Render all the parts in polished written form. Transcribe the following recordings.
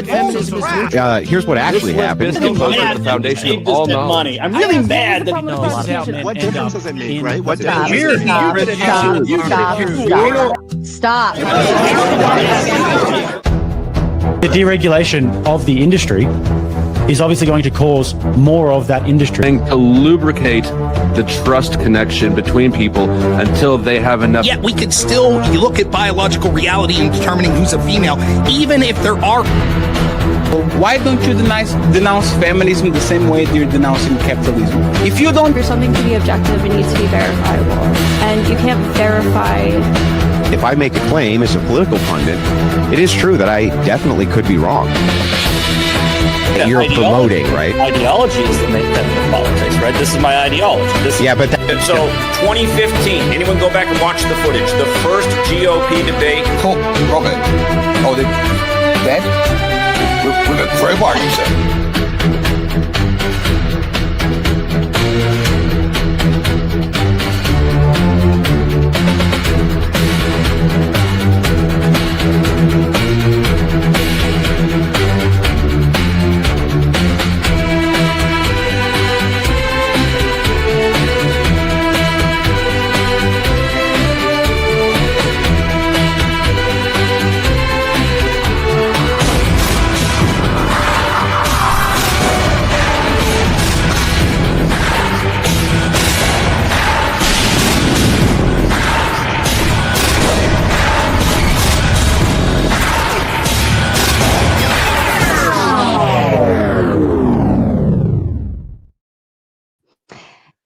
Here's what actually happened. The foundation of all knowledge. I'm really mad that what difference does it make, right? What Stop. Stop. The deregulation of the industry is obviously going to cause more of that industry. And to lubricate the trust connection between people until they have enough. Yet we could still look at biological reality in determining who's a female, even if there are. Why don't you denounce feminism the same way you're denouncing capitalism? If you don't... For something to be objective, it needs to be verifiable. And you can't verify... If I make a claim as a political pundit, it is true that I definitely could be wrong. Yeah, you're promoting, right? Ideology is the main tenet of politics, right? This is my ideology. So, 2015, anyone go back and watch the footage? The first GOP debate. Cool, Robert. Oh, that? With a crowbar, you said?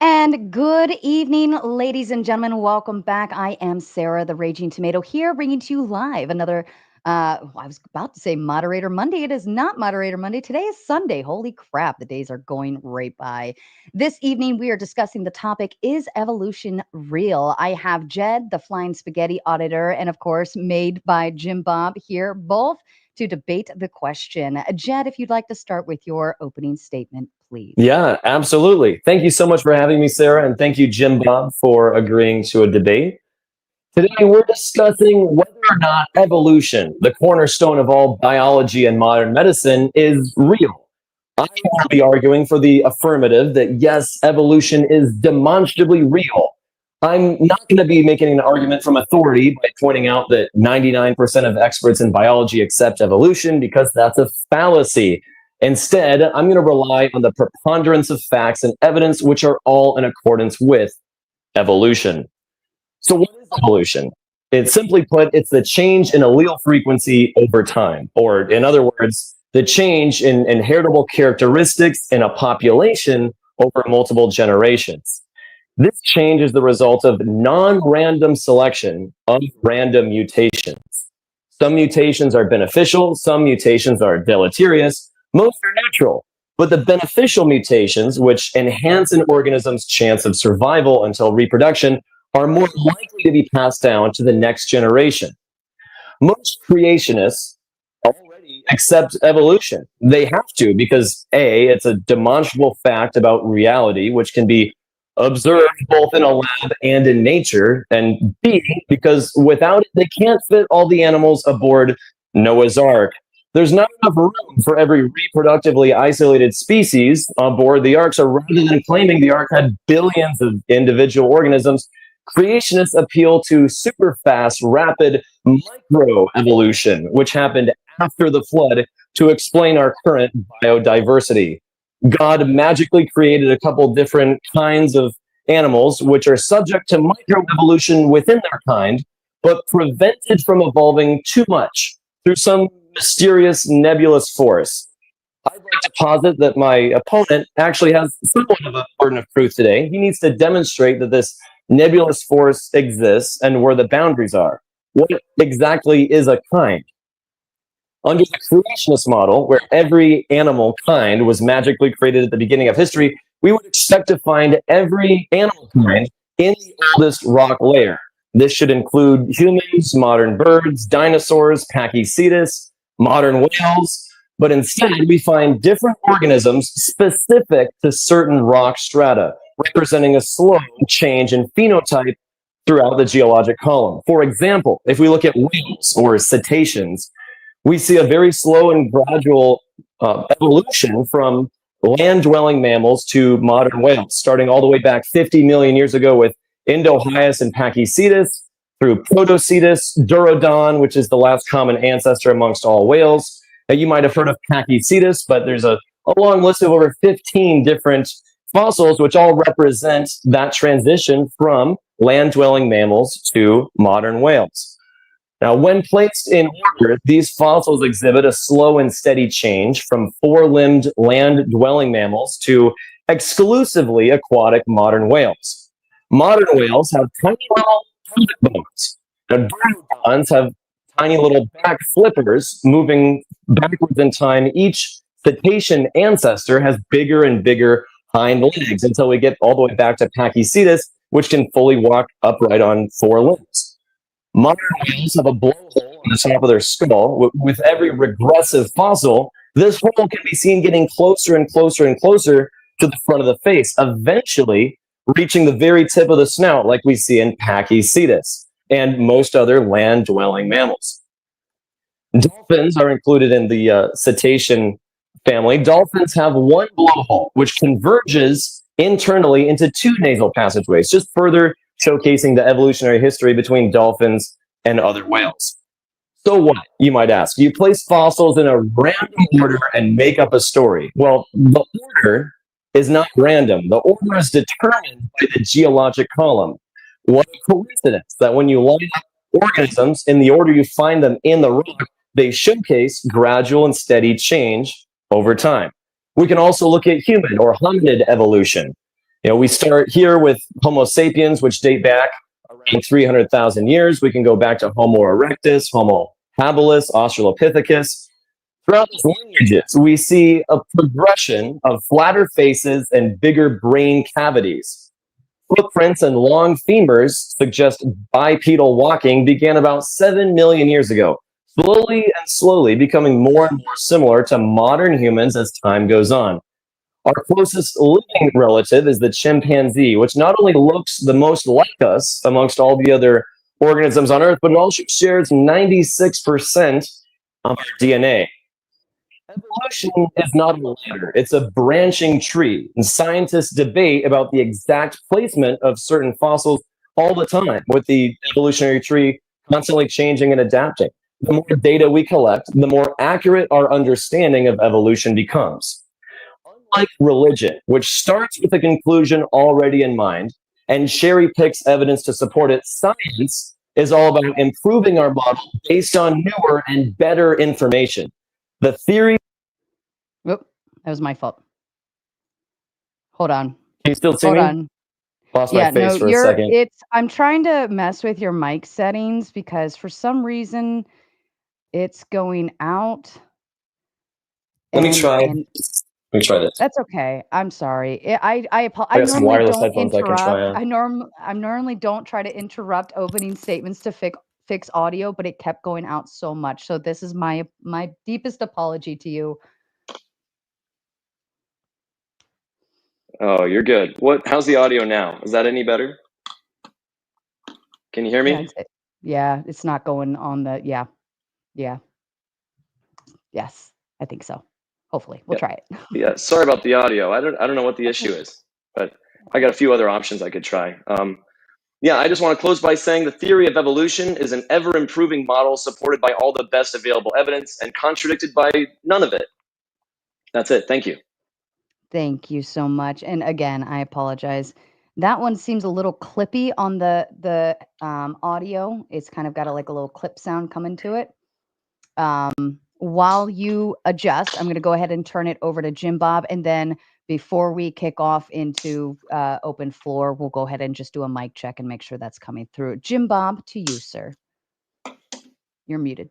And good evening, ladies and gentlemen. Welcome back. I am Sarah, the Raging Tomato, here bringing to you live another, I was about to say Moderator Monday. It is not Moderator Monday. Today is Sunday. Holy crap, the days are going right by. This evening, we are discussing the topic, is evolution real? I have Jed, the Flying Spaghetti Auditor, and of course, made by Jim Bob here, both to debate the question. Jed, if you'd like to start with your opening statement, please. Yeah, absolutely. Thank you so much for having me, Sarah, and thank you, Jim Bob, for agreeing to a debate. Today, we're discussing whether or not evolution, the cornerstone of all biology and modern medicine, is real. I will be arguing for the affirmative that yes, evolution is demonstrably real. I'm not going to be making an argument from authority by pointing out that 99% of experts in biology accept evolution, because that's a fallacy. Instead, I'm going to rely on the preponderance of facts and evidence which are all in accordance with evolution. So what is evolution? It's simply put, it's the change in allele frequency over time, or in other words, the change in inheritable characteristics in a population over multiple generations. This change is the result of non-random selection of random mutations. Some mutations are beneficial, some mutations are deleterious, most are neutral. But the beneficial mutations, which enhance an organism's chance of survival until reproduction, are more likely to be passed down to the next generation. Most creationists already accept evolution. They have to, because A, it's a demonstrable fact about reality, which can be observed both in a lab and in nature, and B, because without it, they can't fit all the animals aboard Noah's Ark. There's not enough room for every reproductively isolated species on board the Ark, so rather than claiming the Ark had billions of individual organisms, creationists appeal to super fast, rapid microevolution, which happened after the flood, to explain our current biodiversity. God magically created a couple different kinds of animals which are subject to microevolution within their kind, but prevented from evolving too much through some mysterious nebulous force. I'd like to posit that my opponent actually has somewhat of a burden of proof today. He needs to demonstrate that this nebulous force exists and where the boundaries are. What exactly is a kind? Under the creationist model, where every animal kind was magically created at the beginning of history, we would expect to find every animal kind in the oldest rock layer. This should include humans, modern birds, dinosaurs, Pachycetus, modern whales, but instead we find different organisms specific to certain rock strata, representing a slow change in phenotype throughout the geologic column. For example, if we look at whales or cetaceans, we see a very slow and gradual evolution from land-dwelling mammals to modern whales, starting all the way back 50 million years ago with Indohyus and Pachycetus, through Protocetus, Durodon, which is the last common ancestor amongst all whales. Now, you might have heard of Pachycetus, but there's a long list of over 15 different fossils, which all represent that transition from land-dwelling mammals to modern whales. Now, when placed in order, these fossils exhibit a slow and steady change from four-limbed land-dwelling mammals to exclusively aquatic modern whales. Modern whales have tiny little pelvic bones. Now, Durodons have tiny little back flippers moving backwards in time. Each cetacean ancestor has bigger and bigger hind legs until we get all the way back to Pachycetus, which can fully walk upright on four limbs. Modern whales have a blowhole on the top of their skull. With every regressive fossil, this hole can be seen getting closer and closer and closer to the front of the face, eventually reaching the very tip of the snout like we see in Pachycetus and most other land-dwelling mammals. Dolphins are included in the cetacean family. Dolphins have one blowhole, which converges internally into two nasal passageways, just further showcasing the evolutionary history between dolphins and other whales. So what, you might ask? You place fossils in a random order and make up a story. Well, the order is not random. The order is determined by the geologic column. What a coincidence that when you line up organisms in the order you find them in the rock, they showcase gradual and steady change over time. We can also look at human or hominid evolution. We start here with Homo sapiens, which date back around 300,000 years. We can go back to Homo erectus, Homo habilis, Australopithecus. Throughout these lineages, we see a progression of flatter faces and bigger brain cavities. Footprints and long femurs suggest bipedal walking began about 7 million years ago, slowly and slowly becoming more and more similar to modern humans as time goes on. Our closest living relative is the chimpanzee, which not only looks the most like us amongst all the other organisms on Earth, but also shares 96% of our DNA. Evolution is not a ladder, it's a branching tree, and scientists debate about the exact placement of certain fossils all the time, with the evolutionary tree constantly changing and adapting. The more data we collect, the more accurate our understanding of evolution becomes. Unlike religion, which starts with a conclusion already in mind and cherry picks evidence to support it, science is all about improving our model based on newer and better information. The theory. Oop, that was my fault. Hold on. Can you still see me? Hold on. Lost my face for a second. I'm trying to mess with your mic settings because for some reason it's going out. Let me try this. That's okay. I'm sorry. I have some normally wireless don't headphones I can interrupt. try on. I normally don't try to interrupt opening statements to fix audio, but it kept going out so much. So this is my deepest apology to you. Oh, you're good. How's the audio now? Is that any better? Can you hear me? Yeah, it's not going on the yeah. Yes, I think so. Hopefully, we'll try it. Yeah, sorry about the audio. I don't know what the issue is, but I got a few other options I could try. I just want to close by saying the theory of evolution is an ever-improving model supported by all the best available evidence and contradicted by none of it. That's it. Thank you. Thank you so much. And again, I apologize. That one seems a little clippy on the audio. It's kind of got a little clip sound coming to it. While you adjust, I'm going to go ahead and turn it over to Jim Bob. And then before we kick off into open floor, we'll go ahead and just do a mic check and make sure that's coming through. Jim Bob, to you, sir. You're muted.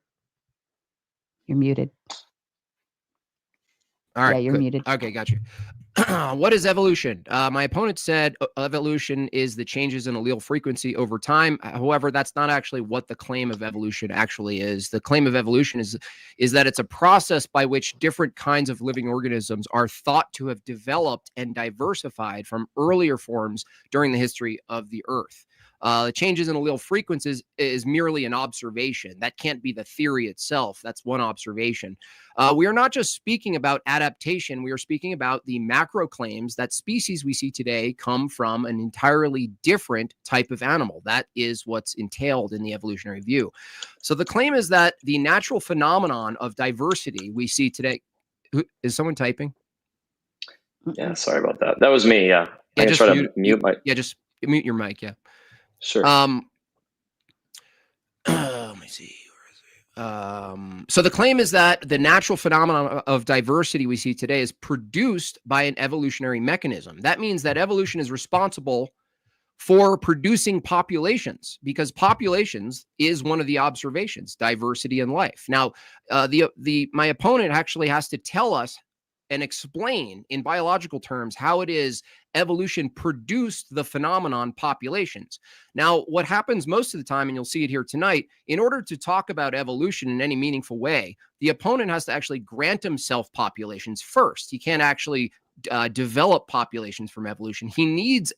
You're muted. All right. Yeah, you're muted. Okay, got you. What is evolution? My opponent said evolution is the changes in allele frequency over time. However, that's not actually what the claim of evolution actually is. The claim of evolution is that it's a process by which different kinds of living organisms are thought to have developed and diversified from earlier forms during the history of the Earth. Changes in allele frequencies is merely an observation. That can't be the theory itself. That's one observation. We are not just speaking about adaptation. We are speaking about the macro claims that species we see today come from an entirely different type of animal. That is what's entailed in the evolutionary view. So the claim is that the natural phenomenon of diversity we see today. Is someone typing? Yeah, sorry about that. That was me. Yeah, I can try to mute my. Yeah, just mute your mic. Yeah. Sure. Let me see. So the claim is that the natural phenomenon of diversity we see today is produced by an evolutionary mechanism. That means that evolution is responsible for producing populations, because populations is one of the observations, diversity in life. Now, my opponent actually has to tell us and explain in biological terms how it is evolution produced the phenomenon populations. Now, what happens most of the time, and you'll see it here tonight, in order to talk about evolution in any meaningful way, the opponent has to actually grant himself populations first. He can't actually develop populations from evolution. He needs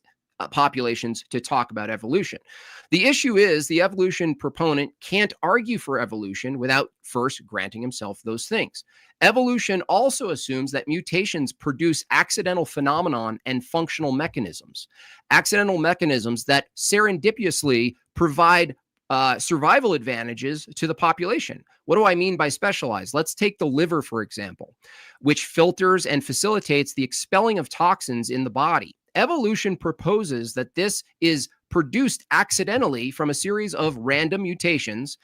populations to talk about evolution. The issue is the evolution proponent can't argue for evolution without first granting himself those things. Evolution also assumes that mutations produce accidental phenomenon and functional mechanisms. Accidental mechanisms that serendipitously provide survival advantages to the population. What do I mean by specialized? Let's take the liver, for example, which filters and facilitates the expelling of toxins in the body. Evolution proposes that this is produced accidentally from a series of random mutations.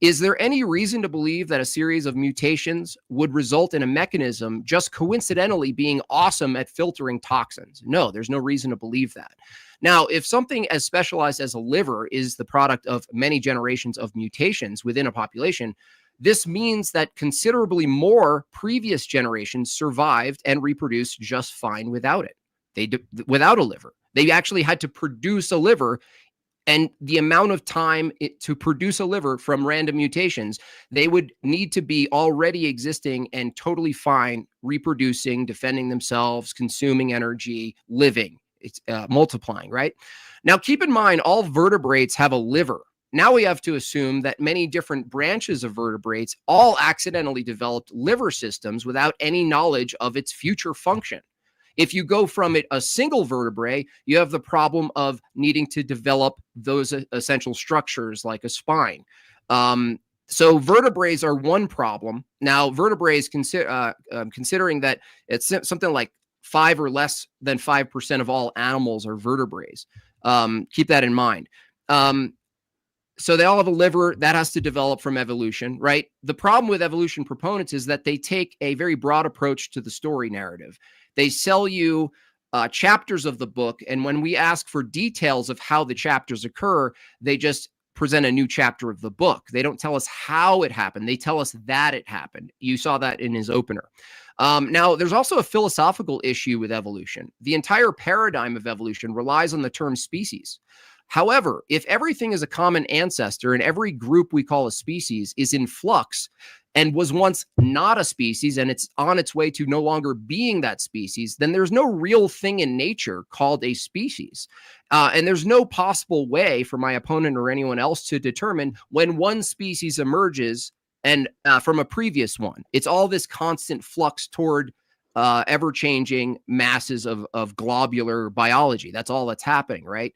Is there any reason to believe that a series of mutations would result in a mechanism just coincidentally being awesome at filtering toxins? No, there's no reason to believe that. Now, if something as specialized as a liver is the product of many generations of mutations within a population, this means that considerably more previous generations survived and reproduced just fine without it. Without a liver. They actually had to produce a liver, and the amount of time to produce a liver from random mutations, they would need to be already existing and totally fine, reproducing, defending themselves, consuming energy, living. It's multiplying, right? Now, keep in mind, all vertebrates have a liver. Now we have to assume that many different branches of vertebrates all accidentally developed liver systems without any knowledge of its future function. If you go from a single vertebrae, you have the problem of needing to develop those essential structures like a spine. So vertebrae are one problem. Now, vertebrae, considering that it's something like 5 or less than 5% of all animals are vertebrae. Keep that in mind. So they all have a liver that has to develop from evolution, right? The problem with evolution proponents is that they take a very broad approach to the story narrative. They sell you chapters of the book, and when we ask for details of how the chapters occur, they just present a new chapter of the book. They don't tell us how it happened. They tell us that it happened. You saw that in his opener. Now, there's also a philosophical issue with evolution. The entire paradigm of evolution relies on the term species. However, if everything is a common ancestor and every group we call a species is in flux and was once not a species and it's on its way to no longer being that species, then there's no real thing in nature called a species. And there's no possible way for my opponent or anyone else to determine when one species emerges and from a previous one. It's all this constant flux toward ever-changing masses of globular biology. That's all that's happening, right?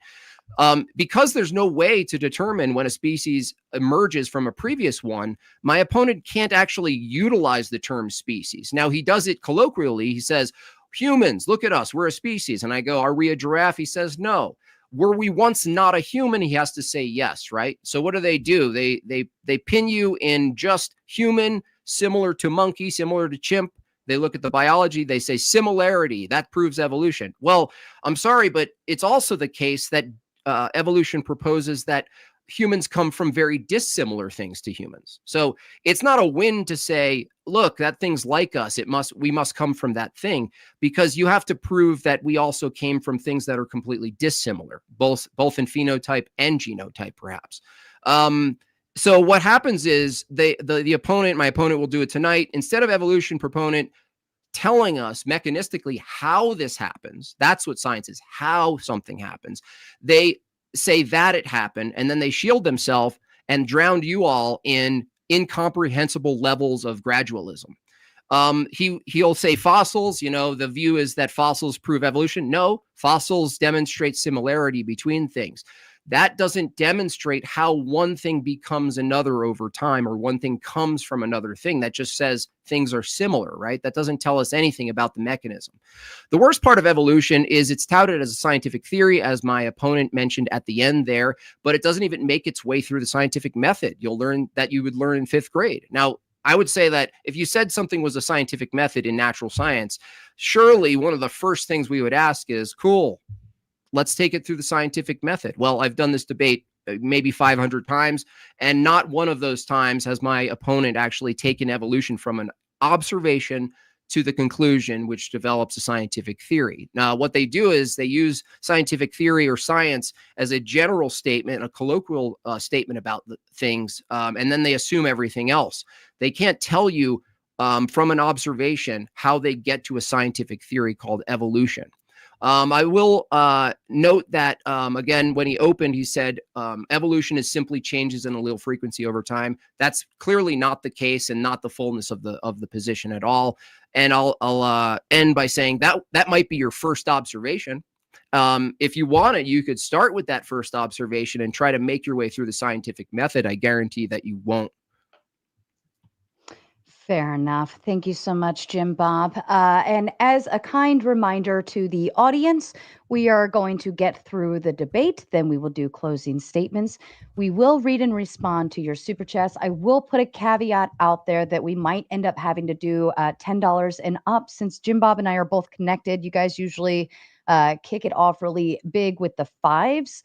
Because there's no way to determine when a species emerges from a previous one, my opponent can't actually utilize the term species. Now, he does it colloquially. He says, humans, look at us, we're a species. And I go, are we a giraffe? He says, no. Were we once not a human? He has to say yes, right? So what do? They pin you in just human, similar to monkey, similar to chimp. They look at the biology, they say similarity, that proves evolution. Well, I'm sorry, but it's also the case that evolution proposes that humans come from very dissimilar things to humans. So it's not a win to say, look, that thing's like us. We must come from that thing, because you have to prove that we also came from things that are completely dissimilar, both in phenotype and genotype, perhaps. So what happens is my opponent will do it tonight. Instead of evolution proponent telling us mechanistically how this happens, that's what science is, how something happens. They say that it happened, and then they shield themselves and drowned you all in incomprehensible levels of gradualism. He'll say fossils, the view is that fossils prove evolution. No, fossils demonstrate similarity between things. That doesn't demonstrate how one thing becomes another over time, or one thing comes from another thing. That just says things are similar, right? That doesn't tell us anything about the mechanism. The worst part of evolution is it's touted as a scientific theory, as my opponent mentioned at the end there, but it doesn't even make its way through the scientific method. You'll learn that you would learn in 5th grade. Now, I would say that if you said something was a scientific method in natural science, surely one of the first things we would ask is, cool, let's take it through the scientific method. Well, I've done this debate maybe 500 times, and not one of those times has my opponent actually taken evolution from an observation to the conclusion, which develops a scientific theory. Now, what they do is they use scientific theory or science as a general statement, a colloquial statement about things, and then they assume everything else. They can't tell you from an observation how they get to a scientific theory called evolution. I will note that, again, when he opened, he said evolution is simply changes in allele frequency over time. That's clearly not the case, and not the fullness of the position at all. And I'll end by saying that might be your first observation. If you want it, you could start with that first observation and try to make your way through the scientific method. I guarantee that you won't. Fair enough. Thank you so much, Jim Bob. And as a kind reminder to the audience, we are going to get through the debate. Then we will do closing statements. We will read and respond to your super chats. I will put a caveat out there that we might end up having to do $10 and up, since Jim Bob and I are both connected. You guys usually kick it off really big with the 5s.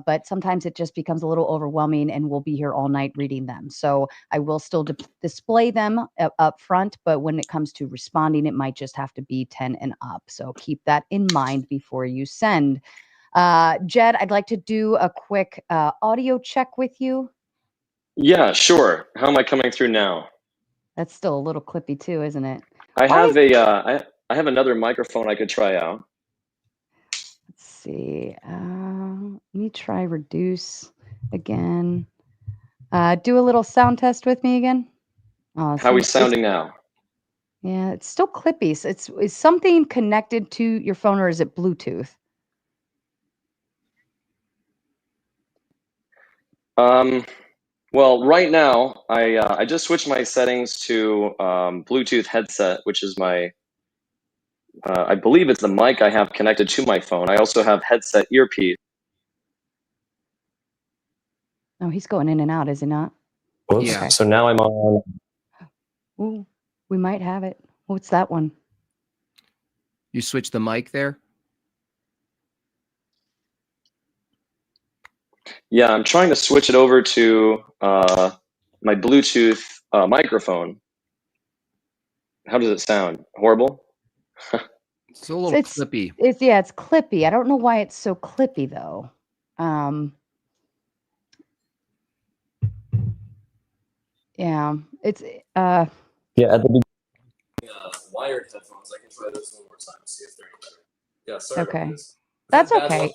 But sometimes it just becomes a little overwhelming, and we'll be here all night reading them. So I will still display them up front, but when it comes to responding, it might just have to be 10 and up. So keep that in mind before you send. Jed, I'd like to do a quick audio check with you. Yeah, sure. How am I coming through now? That's still a little clippy too, isn't it? I have I have another microphone I could try out. Let's see. Let me try reduce again. Do a little sound test with me again. Oh, How are we sounding now? Yeah, it's still clippy. So is something connected to your phone, or is it Bluetooth? Well, right now I just switched my settings to Bluetooth headset, which is my I believe it's the mic I have connected to my phone. I also have headset earpiece. Oh, he's going in and out, is he not? Whoops. Yeah. So now I'm on. Ooh, we might have it. What's that one? You switch the mic there? Yeah, I'm trying to switch it over to my Bluetooth microphone. How does it sound? Horrible? It's a little clippy. It's clippy. I don't know why it's so clippy though. Yeah, it's Yeah, at the beginning. Wired headphones. I can try those one more time. See if they're any better. Yeah, sorry. okay. That's okay.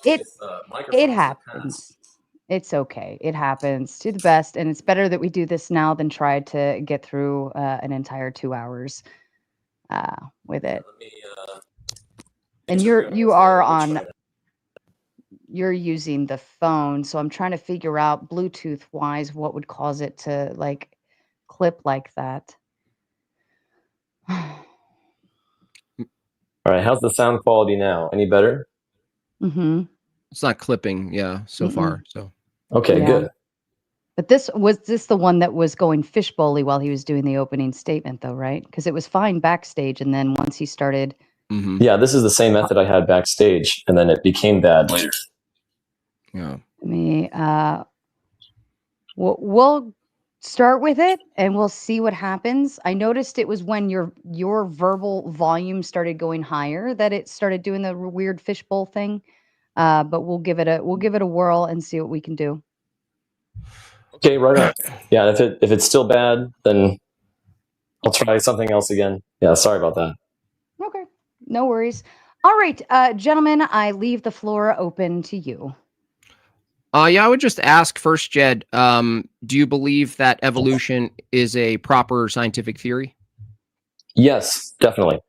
It happens. It's okay. It happens to the best, and it's better that we do this now than try to get through an entire 2 hours with it. And you're using the phone, so I'm trying to figure out Bluetooth wise what would cause it to like clip like that. All right, how's the sound quality now? Any better? Mm-hmm. It's not clipping, so far. So okay, good. But was this the one that was going fishbowly while he was doing the opening statement, though, right? Because it was fine backstage, and then once he started, yeah, this is the same method I had backstage, and then it became bad later. Yeah. We'll start with it, and we'll see what happens. I noticed it was when your verbal volume started going higher that it started doing the weird fishbowl thing. But we'll give it a whirl and see what we can do. Okay, right on. Yeah, if it's still bad, then I'll try something else again. Yeah, sorry about that. Okay, no worries. All right, gentlemen, I leave the floor open to you. Yeah, I would just ask first, Jed, do you believe that evolution is a proper scientific theory? Yes, definitely.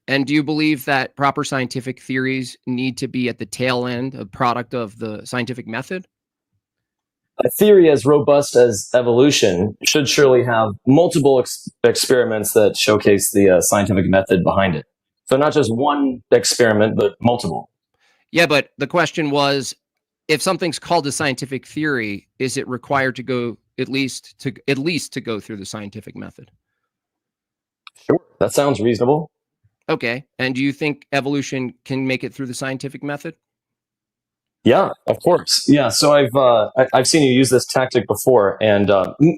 And do you believe that proper scientific theories need to be at the tail end, a product of the scientific method? A theory as robust as evolution should surely have multiple experiments that showcase the scientific method behind it. So not just one experiment, but multiple. Yeah, but the question was, if something's called a scientific theory, is it required to go at least to go through the scientific method? Sure, that sounds reasonable. Okay, and do you think evolution can make it through the scientific method? Yeah, of course. Yeah, so I've seen you use this tactic before, and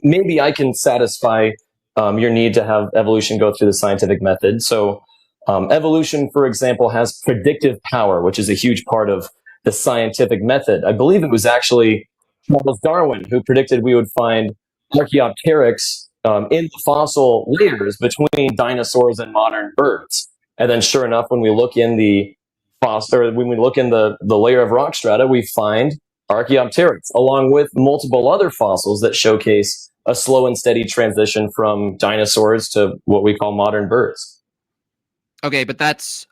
maybe I can satisfy your need to have evolution go through the scientific method. So evolution, for example, has predictive power, which is a huge part of the scientific method. I believe it was actually Charles Darwin who predicted we would find Archaeopteryx in the fossil layers between dinosaurs and modern birds. And then sure enough, when we look in the when we look in the layer of rock strata, we find Archaeopteryx, along with multiple other fossils that showcase a slow and steady transition from dinosaurs to what we call modern birds. Okay, but that's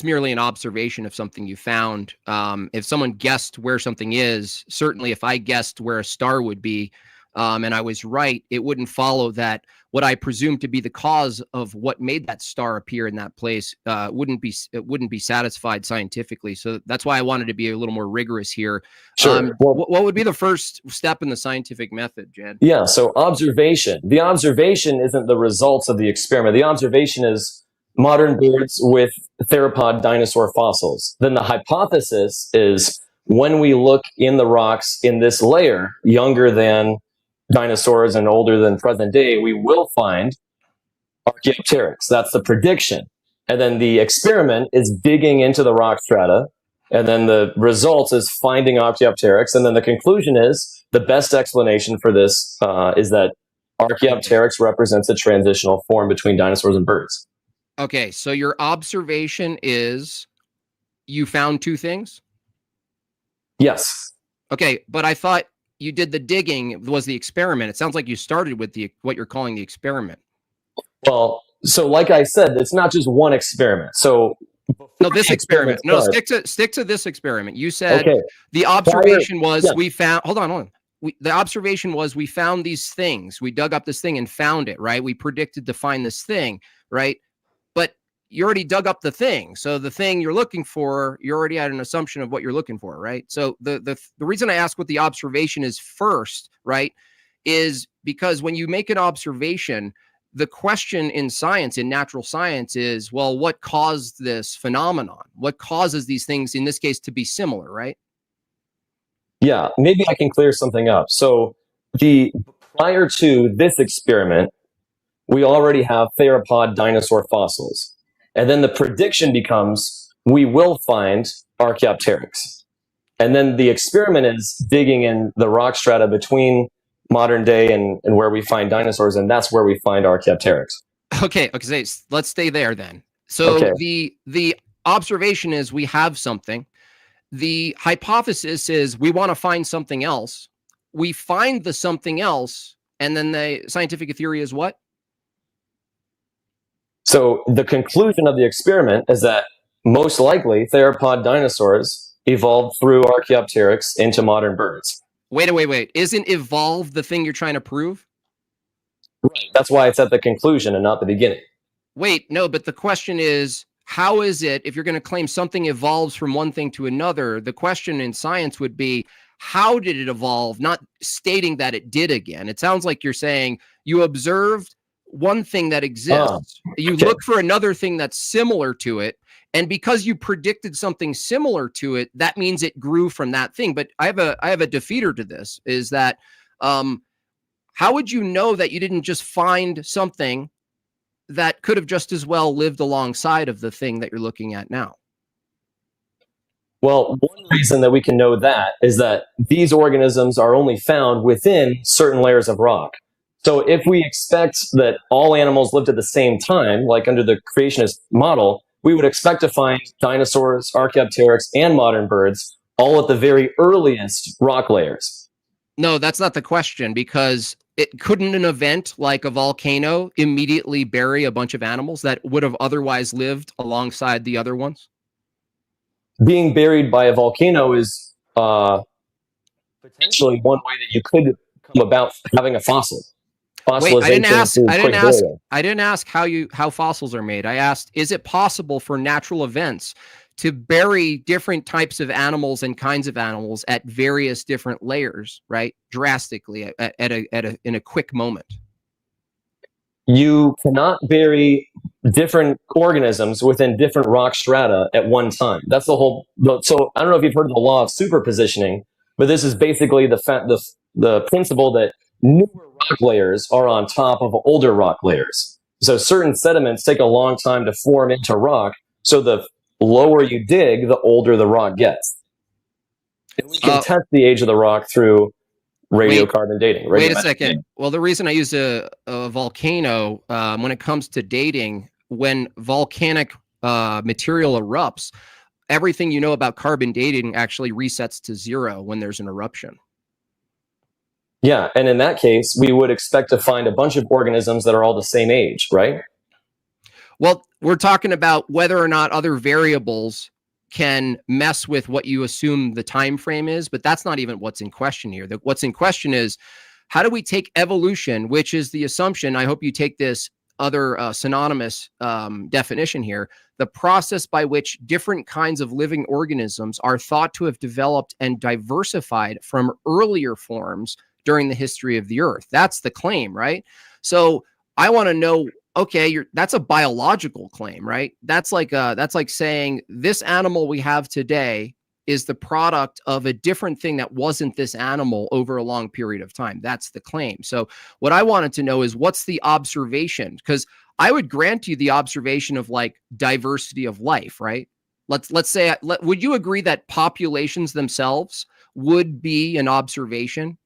merely an observation of something you found. If someone guessed where something is, certainly if I guessed where a star would be, and I was right, it wouldn't follow that what I presume to be the cause of what made that star appear in that place wouldn't be satisfied scientifically. So that's why I wanted to be a little more rigorous here. Sure. What would be the first step in the scientific method, Jed? Yeah, so observation. The observation isn't the results of the experiment. The observation is modern birds with theropod dinosaur fossils. Then the hypothesis is when we look in the rocks in this layer, younger than dinosaurs and older than present day, we will find Archaeopteryx. That's the prediction. And then the experiment is digging into the rock strata. And then the result is finding Archaeopteryx. And then the conclusion is the best explanation for this is that Archaeopteryx represents a transitional form between dinosaurs and birds. Okay, so your observation is you found two things? Yes. Okay, but I thought you did the digging was the experiment. It sounds like you started with what you're calling the experiment. Well, so like I said, it's not just one experiment. So no, this experiment. No, stick to this experiment. You said the observation was we found. Hold on. The observation was we found these things. We dug up this thing and found it. Right. We predicted to find this thing. Right. But you already dug up the thing. So the thing you're looking for, you already had an assumption of what you're looking for, right? So the reason I ask what the observation is first, right, is because when you make an observation, the question in science, in natural science is, well, what caused this phenomenon? What causes these things, in this case, to be similar, right? Yeah, maybe I can clear something up. So prior to this experiment, we already have theropod dinosaur fossils. And then the prediction becomes, we will find Archaeopteryx. And then the experiment is digging in the rock strata between modern day and where we find dinosaurs, and that's where we find Archaeopteryx. Okay, let's stay there then. So the observation is we have something. The hypothesis is we want to find something else. We find the something else, and then the scientific theory is what? So the conclusion of the experiment is that most likely theropod dinosaurs evolved through Archaeopteryx into modern birds. Wait. Isn't evolve the thing you're trying to prove? Right. That's why it's at the conclusion and not the beginning. Wait, no, but the question is, how is it, if you're going to claim something evolves from one thing to another, the question in science would be, how did it evolve? Not stating that it did again. It sounds like you're saying you observed one thing that exists. You look for another thing that's similar to it. And because you predicted something similar to it, that means it grew from that thing. But I have a defeater to this, is that how would you know that you didn't just find something that could have just as well lived alongside of the thing that you're looking at now? Well, one reason that we can know that is that these organisms are only found within certain layers of rock. So if we expect that all animals lived at the same time, like under the creationist model, we would expect to find dinosaurs, Archaeopteryx, and modern birds all at the very earliest rock layers. No, that's not the question, because it couldn't an event like a volcano immediately bury a bunch of animals that would have otherwise lived alongside the other ones? Being buried by a volcano is potentially one way that you could come about having a fossil. Wait, I didn't ask. through I didn't quick ask. burial. I didn't ask how fossils are made. I asked, is it possible for natural events to bury different types of animals and kinds of animals at various different layers, right? Drastically in a quick moment. You cannot bury different organisms within different rock strata at one time. That's the whole. So I don't know if you've heard of the law of superpositioning, but this is basically the principle that newer rock layers are on top of older rock layers. So certain sediments take a long time to form into rock. So the lower you dig, the older the rock gets. And we can test the age of the rock through radiocarbon dating. Wait a second. Well, the reason I use a volcano when it comes to dating, when volcanic material erupts, everything you know about carbon dating actually resets to 0 when there's an eruption. Yeah, and in that case, we would expect to find a bunch of organisms that are all the same age, right? Well, we're talking about whether or not other variables can mess with what you assume the time frame is, but that's not even what's in question here. What's in question is, how do we take evolution, which is the assumption, I hope you take this other synonymous definition here, the process by which different kinds of living organisms are thought to have developed and diversified from earlier forms during the history of the Earth. That's the claim, right? So I want to know, okay, that's a biological claim, right? That's like saying this animal we have today is the product of a different thing that wasn't this animal over a long period of time. That's the claim. So what I wanted to know is, what's the observation? Because I would grant you the observation of like diversity of life, right? Let's say, would you agree that populations themselves would be an observation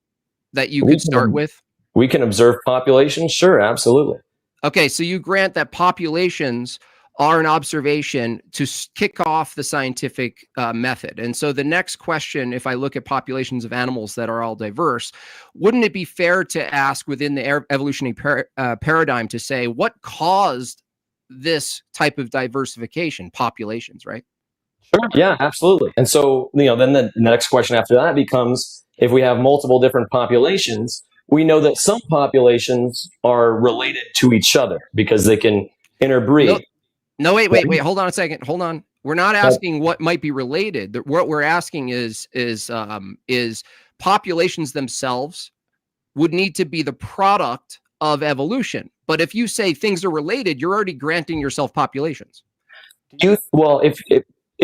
that you could start with? We can observe populations, sure, absolutely. Okay, so you grant that populations are an observation to kick off the scientific method. And so the next question, if I look at populations of animals that are all diverse, wouldn't it be fair to ask within the evolutionary paradigm to say, what caused this type of diversification? Populations, right? Sure. Yeah, absolutely. And so, then the next question after that becomes, if we have multiple different populations, we know that some populations are related to each other because they can interbreed. No, wait. Hold on a second. Hold on. We're not asking what might be related. What we're asking is populations themselves would need to be the product of evolution. But if you say things are related, you're already granting yourself populations. Would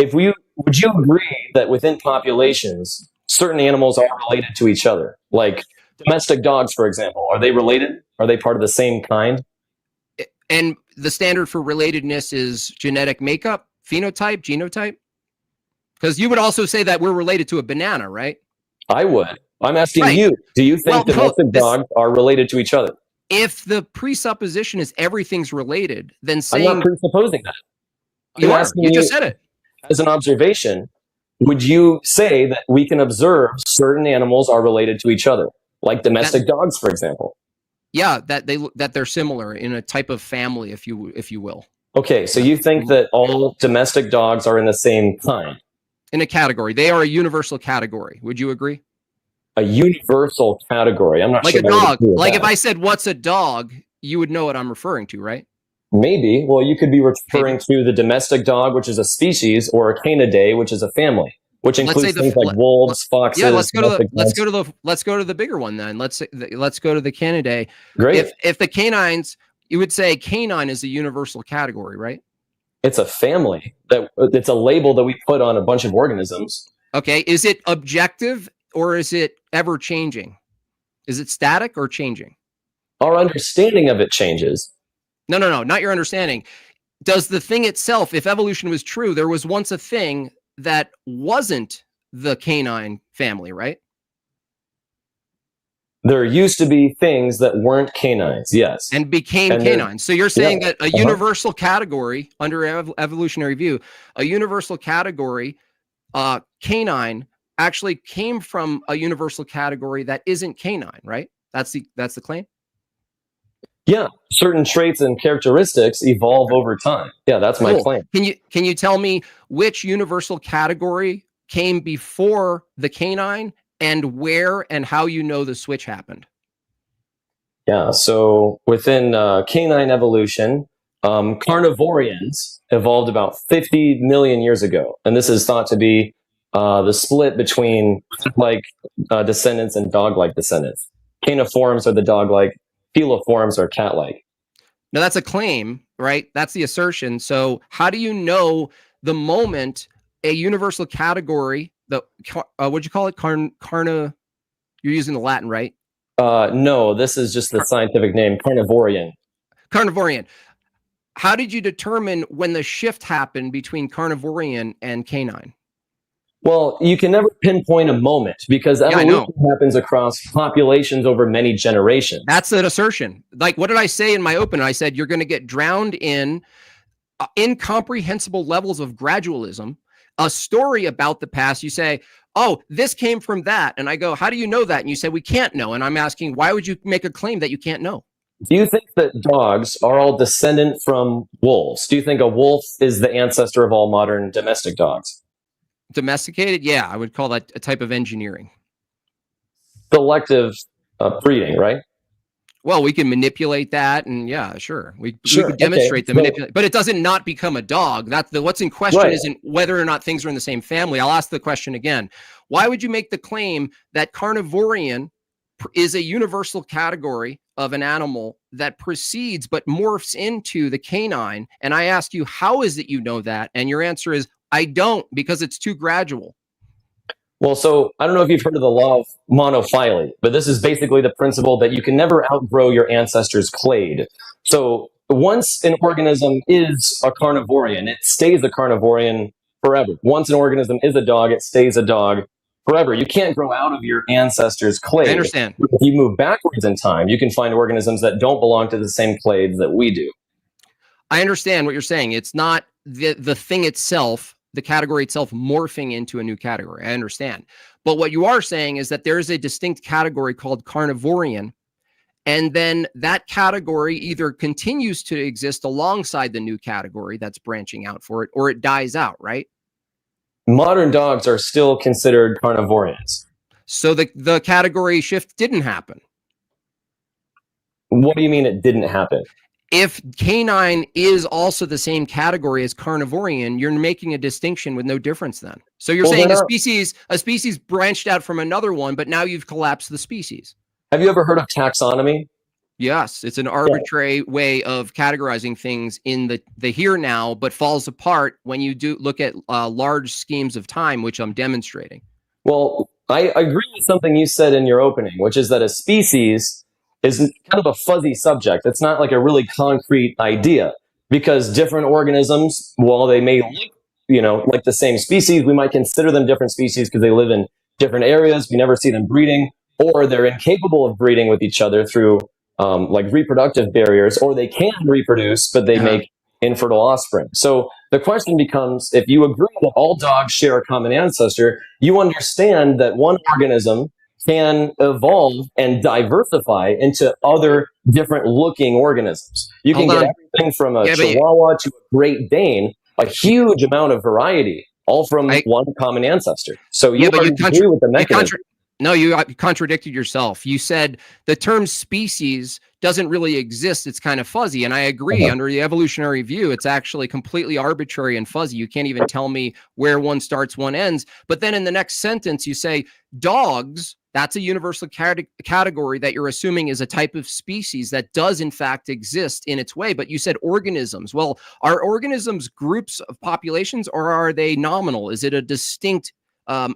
you agree that within populations, certain animals are related to each other? Like domestic dogs, for example, are they related? Are they part of the same kind? And the standard for relatedness is genetic makeup, phenotype, genotype? Because you would also say that we're related to a banana, right? I would. I'm asking you, do you think domestic dogs are related to each other? If the presupposition is everything's related, then saying... I'm not presupposing that. You just said it. As an observation, would you say that we can observe certain animals are related to each other, like domestic dogs, for example? Yeah, that they're similar in a type of family, if you will. Okay, so you think that all domestic dogs are in the same kind? In a category. They are a universal category. Would you agree? A universal category. I'm not like sure. Like a dog. Like if I said, what's a dog, you would know what I'm referring to, right? Maybe. Well, you could be referring to the domestic dog, which is a species, or a canidae, which is a family, which includes things like wolves, foxes. Yeah, let's go to the bigger one then. Let's go to the canidae. Great. If the canines, you would say canine is a universal category, right? It's a family. It's a label that we put on a bunch of organisms. Okay. Is it objective or is it ever changing? Is it static or changing? Our understanding of it changes. No, not your understanding. Does the thing itself, if evolution was true, there was once a thing that wasn't the canine family, right? There used to be things that weren't canines, yes. And became canines. So you're saying that a universal category, under evolutionary view, a universal category, canine, actually came from a universal category that isn't canine, right? That's the claim. Yeah, certain traits and characteristics evolve over time. Yeah, that's my claim. Can you tell me which universal category came before the canine, and where and how you know the switch happened? Yeah, so within canine evolution, carnivorians evolved about 50 million years ago, and this is thought to be the split between cat-like descendants and dog-like descendants. Caniforms are the dog-like, feliforms are cat-like. Now that's a claim, right? That's the assertion. So how do you know the moment a universal category, what'd you call it? You're using the Latin, right? No, this is just the scientific name, carnivorian. Carnivorian. How did you determine when the shift happened between carnivorian and canine? Well, you can never pinpoint a moment because evolution happens across populations over many generations. That's an assertion. Like, what did I say in my open? I said you're going to get drowned in incomprehensible levels of gradualism, a story about the past. You say, oh, this came from that. And I go, how do you know that? And you say, we can't know. And I'm asking, why would you make a claim that you can't know? Do you think that dogs are all descendant from wolves? Do you think a wolf is the ancestor of all modern domestic dogs? Domesticated? Yeah, I would call that a type of engineering. Selective breeding, right? Well, we can manipulate that, and yeah, sure. We could demonstrate the manipulation, but it doesn't not become a dog. What's in question isn't whether or not things are in the same family. I'll ask the question again. Why would you make the claim that carnivorian is a universal category of an animal that precedes but morphs into the canine? And I ask you, how is it you know that? And your answer is, I don't, because it's too gradual. Well, so I don't know if you've heard of the law of monophyly, but this is basically the principle that you can never outgrow your ancestors' clade. So once an organism is a carnivorian, it stays a carnivorian forever. Once an organism is a dog, it stays a dog forever. You can't grow out of your ancestors' clade. I understand. If you move backwards in time, you can find organisms that don't belong to the same clades that we do. I understand what you're saying. It's not the thing itself, the category itself morphing into a new category. I understand. But what you are saying is that there is a distinct category called carnivorian, and then that category either continues to exist alongside the new category that's branching out for it, or it dies out, right? Modern dogs are still considered carnivorians. So the category shift didn't happen. What do you mean it didn't happen? If canine is also the same category as carnivorian, you're making a distinction with no difference then. So you're saying a species branched out from another one, but now you've collapsed the species. Have you ever heard of taxonomy? Yes, it's an arbitrary way of categorizing things in the here now, but falls apart when you do look at large schemes of time, which I'm demonstrating. Well, I agree with something you said in your opening, which is that a species is kind of a fuzzy subject. It's not like a really concrete idea, because different organisms, while they may look, like the same species, we might consider them different species because they live in different areas. We never see them breeding, or they're incapable of breeding with each other through like reproductive barriers, or they can reproduce, but they make infertile offspring. So the question becomes, if you agree that all dogs share a common ancestor, you understand that one organism can evolve and diversify into other different looking organisms. You can get everything from a Chihuahua to a Great Dane, a huge amount of variety, all from one common ancestor. So you agree with the mechanism. No, you contradicted yourself. You said the term species doesn't really exist. It's kind of fuzzy. And I agree. Under the evolutionary view, it's actually completely arbitrary and fuzzy. You can't even tell me where one starts, one ends. But then in the next sentence, you say dogs, that's a universal category that you're assuming is a type of species that does in fact exist in its way. But you said organisms. Well, are organisms groups of populations, or are they nominal? Is it a distinct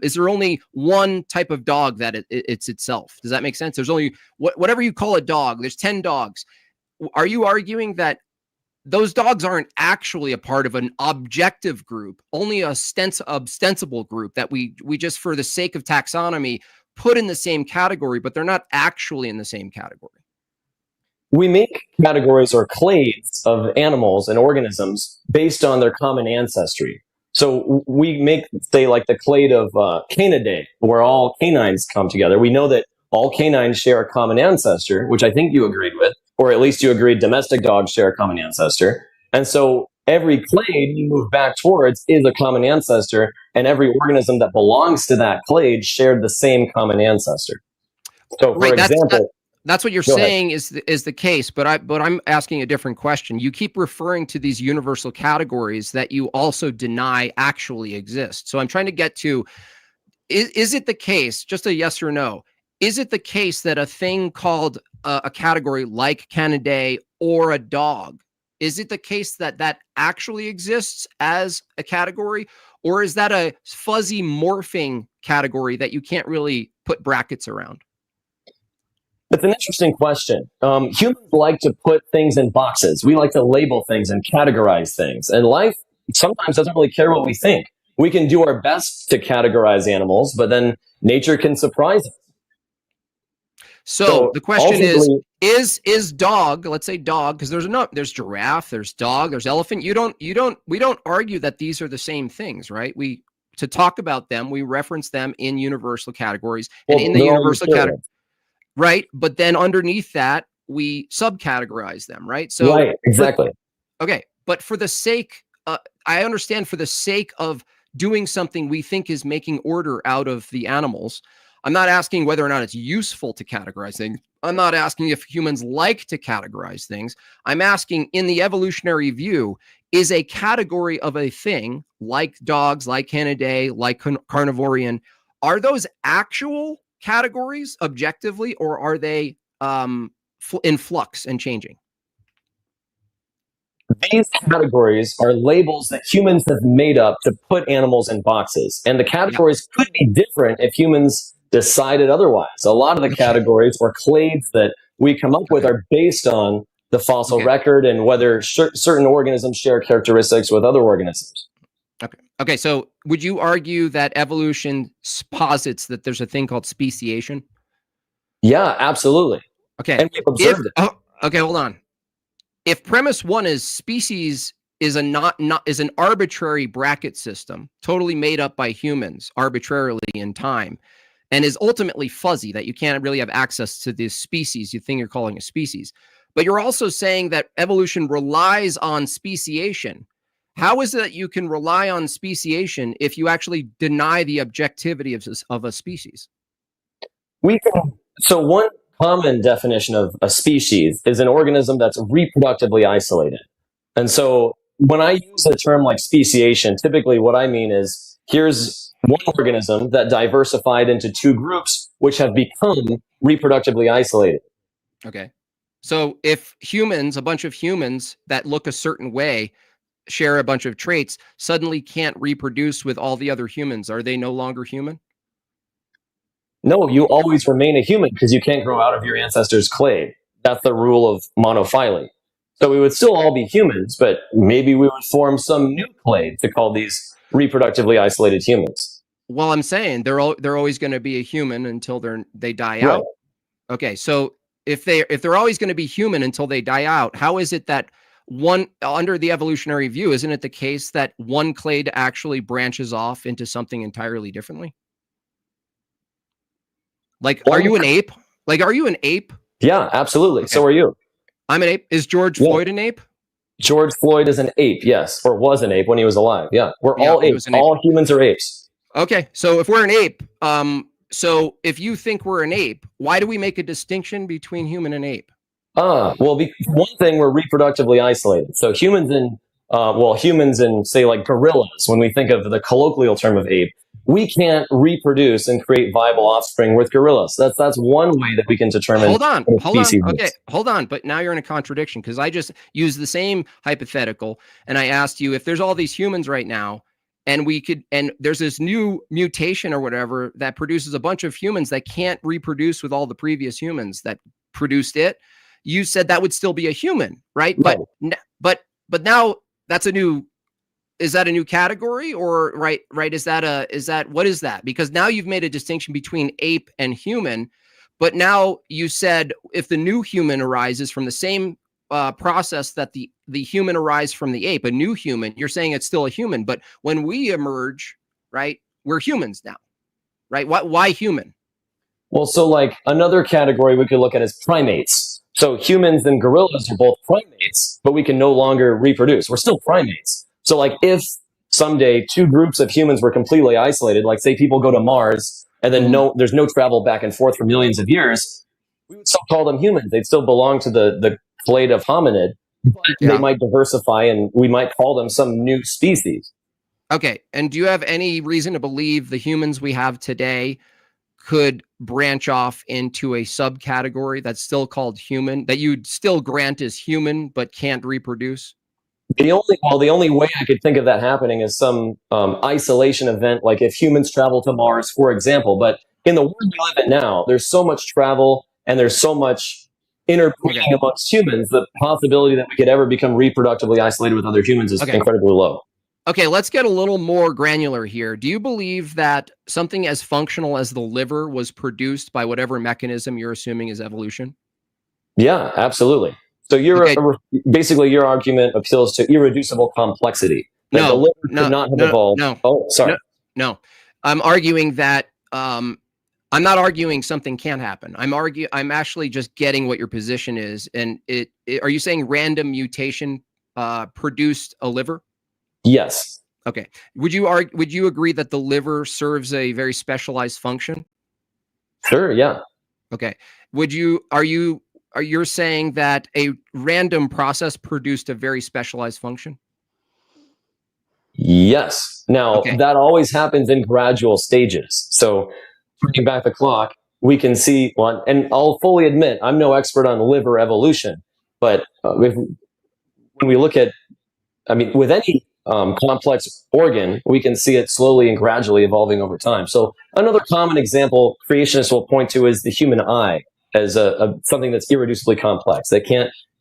is there only one type of dog that it's itself? Does that make sense? There's only whatever you call a dog. There's 10 dogs. Are you arguing that those dogs aren't actually a part of an objective group, only a ostensible group that we just for the sake of taxonomy put in the same category, but they're not actually in the same category? We make categories or clades of animals and organisms based on their common ancestry. So we make, say, like the clade of Canidae, where all canines come together. We know that all canines share a common ancestor, which I think you agreed with, or at least you agreed domestic dogs share a common ancestor. And so every clade you move back towards is a common ancestor, and every organism that belongs to that clade shared the same common ancestor. So, for example, that's what you're saying is the case, but I'm asking a different question. You keep referring to these universal categories that you also deny actually exist. So I'm trying to get to, is it the case, just a yes or no, is it the case that a thing called a category like Canidae or a dog, is it the case that that actually exists as a category, or is that a fuzzy morphing category that you can't really put brackets around? It's an interesting question. Humans like to put things in boxes. We like to label things and categorize things. And life sometimes doesn't really care what we think. We can do our best to categorize animals, but then nature can surprise us. So the question is dog, let's say dog, because there's giraffe, there's dog, there's elephant. We don't argue that these are the same things, right? To talk about them, we reference them in universal categories, and in the universal category. Right. But then underneath that, we subcategorize them. Right. So, right. Exactly. Okay. But for the sake, I understand for the sake of doing something we think is making order out of the animals. I'm not asking whether or not it's useful to categorize things. I'm not asking if humans like to categorize things. I'm asking, in the evolutionary view, is a category of a thing like dogs, like Canidae, like carnivorian, are those actual categories objectively, or are they in flux and changing? These categories are labels that humans have made up to put animals in boxes. And the categories could be different if humans decided otherwise. A lot of the categories or clades that we come up with are based on the fossil record and whether certain organisms share characteristics with other organisms. Okay, so would you argue that evolution posits that there's a thing called speciation? Yeah, absolutely. Okay. And we've observed it. Okay, hold on. If premise one is species is an arbitrary bracket system, totally made up by humans arbitrarily in time, and is ultimately fuzzy, that you can't really have access to this species you think you're calling a species. But you're also saying that evolution relies on speciation. How is it that you can rely on speciation if you actually deny the objectivity of a species? So one common definition of a species is an organism that's reproductively isolated. And so when I use a term like speciation, typically what I mean is here's one organism that diversified into two groups which have become reproductively isolated. Okay. So if humans, a bunch of humans that look a certain way, share a bunch of traits, suddenly can't reproduce with all the other humans, are they no longer human? No, you always remain a human because you can't grow out of your ancestors' clade. That's the rule of monophyly. So we would still all be humans, but maybe we would form some new clade to call these reproductively isolated humans. Well, I'm saying they're always going to be a human until they die out. Okay, so if they're always going to be human until they die out, how is it that under the evolutionary view, isn't it the case that one clade actually branches off into something entirely differently? Like, are you an ape? Yeah, absolutely. Okay. So are you. I'm an ape. Is George Floyd an ape? George Floyd is an ape, yes, or was an ape when he was alive. Yeah, we're all apes. All humans are apes. Okay, so if we're an ape, so if you think we're an ape, why do we make a distinction between human and ape? Well, one thing, we're reproductively isolated. So humans and say like gorillas, when we think of the colloquial term of ape, we can't reproduce and create viable offspring with gorillas. That's one way that we can determine. Hold on. Okay, hold on. But now you're in a contradiction because I just used the same hypothetical and I asked you if there's all these humans right now and there's this new mutation or whatever that produces a bunch of humans that can't reproduce with all the previous humans that produced it. You said that would still be a human, right? No. But now that's is that a new category or right? What is that? Because now you've made a distinction between ape and human, but now you said if the new human arises from the same process that the human arise from the ape, a new human. You're saying it's still a human, but when we emerge, right, we're humans now, right? Why human? Well, so like another category we could look at is primates. So humans and gorillas are both primates, but we can no longer reproduce. We're still primates. So like if someday two groups of humans were completely isolated, like say people go to Mars and then there's no travel back and forth for millions of years, we would still call them humans. They'd still belong to the clade of hominid, but they might diversify and we might call them some new species. Okay. And do you have any reason to believe the humans we have today could branch off into a subcategory that's still called human, that you'd still grant is human, but can't reproduce? The only way I could think of that happening is some isolation event, like if humans travel to Mars, for example. But in the world we live in now, there's so much travel and there's so much interbreeding amongst humans, the possibility that we could ever become reproductively isolated with other humans is incredibly low. Okay, let's get a little more granular here. Do you believe that something as functional as the liver was produced by whatever mechanism you're assuming is evolution? Yeah, absolutely. So basically your argument appeals to irreducible complexity. That the liver could not have evolved. Oh, sorry. No. I'm arguing that I'm not arguing something can't happen. I'm actually just getting what your position is. And are you saying random mutation produced a liver? Yes. Okay. Would you agree that the liver serves a very specialized function? Sure. Yeah. Okay. Are you saying that a random process produced a very specialized function? Yes. Now that always happens in gradual stages. So turning back the clock, we can see one, and I'll fully admit I'm no expert on liver evolution, but when we look at, with any complex organ, we can see it slowly and gradually evolving over time. So another common example creationists will point to is the human eye as something that's irreducibly complex.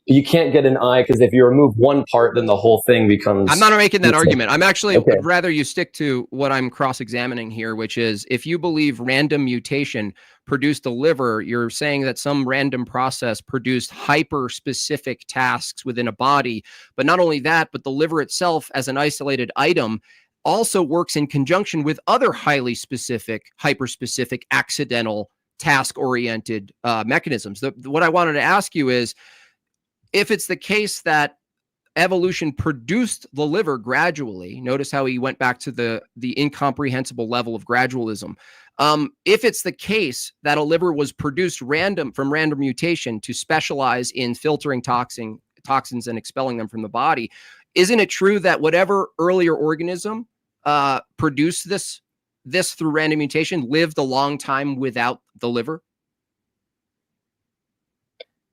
You can't get an eye because if you remove one part, then the whole thing becomes... I'm not making that argument. I'm actually would rather you stick to what I'm cross-examining here, which is if you believe random mutation produced a liver, you're saying that some random process produced hyper-specific tasks within a body. But not only that, but the liver itself as an isolated item also works in conjunction with other highly specific, hyper-specific, accidental, task-oriented mechanisms. What I wanted to ask you is, if it's the case that evolution produced the liver gradually, notice how he went back to the incomprehensible level of gradualism. If it's the case that a liver was produced from random mutation to specialize in filtering toxins and expelling them from the body, isn't it true that whatever earlier organism produced this through random mutation lived a long time without the liver?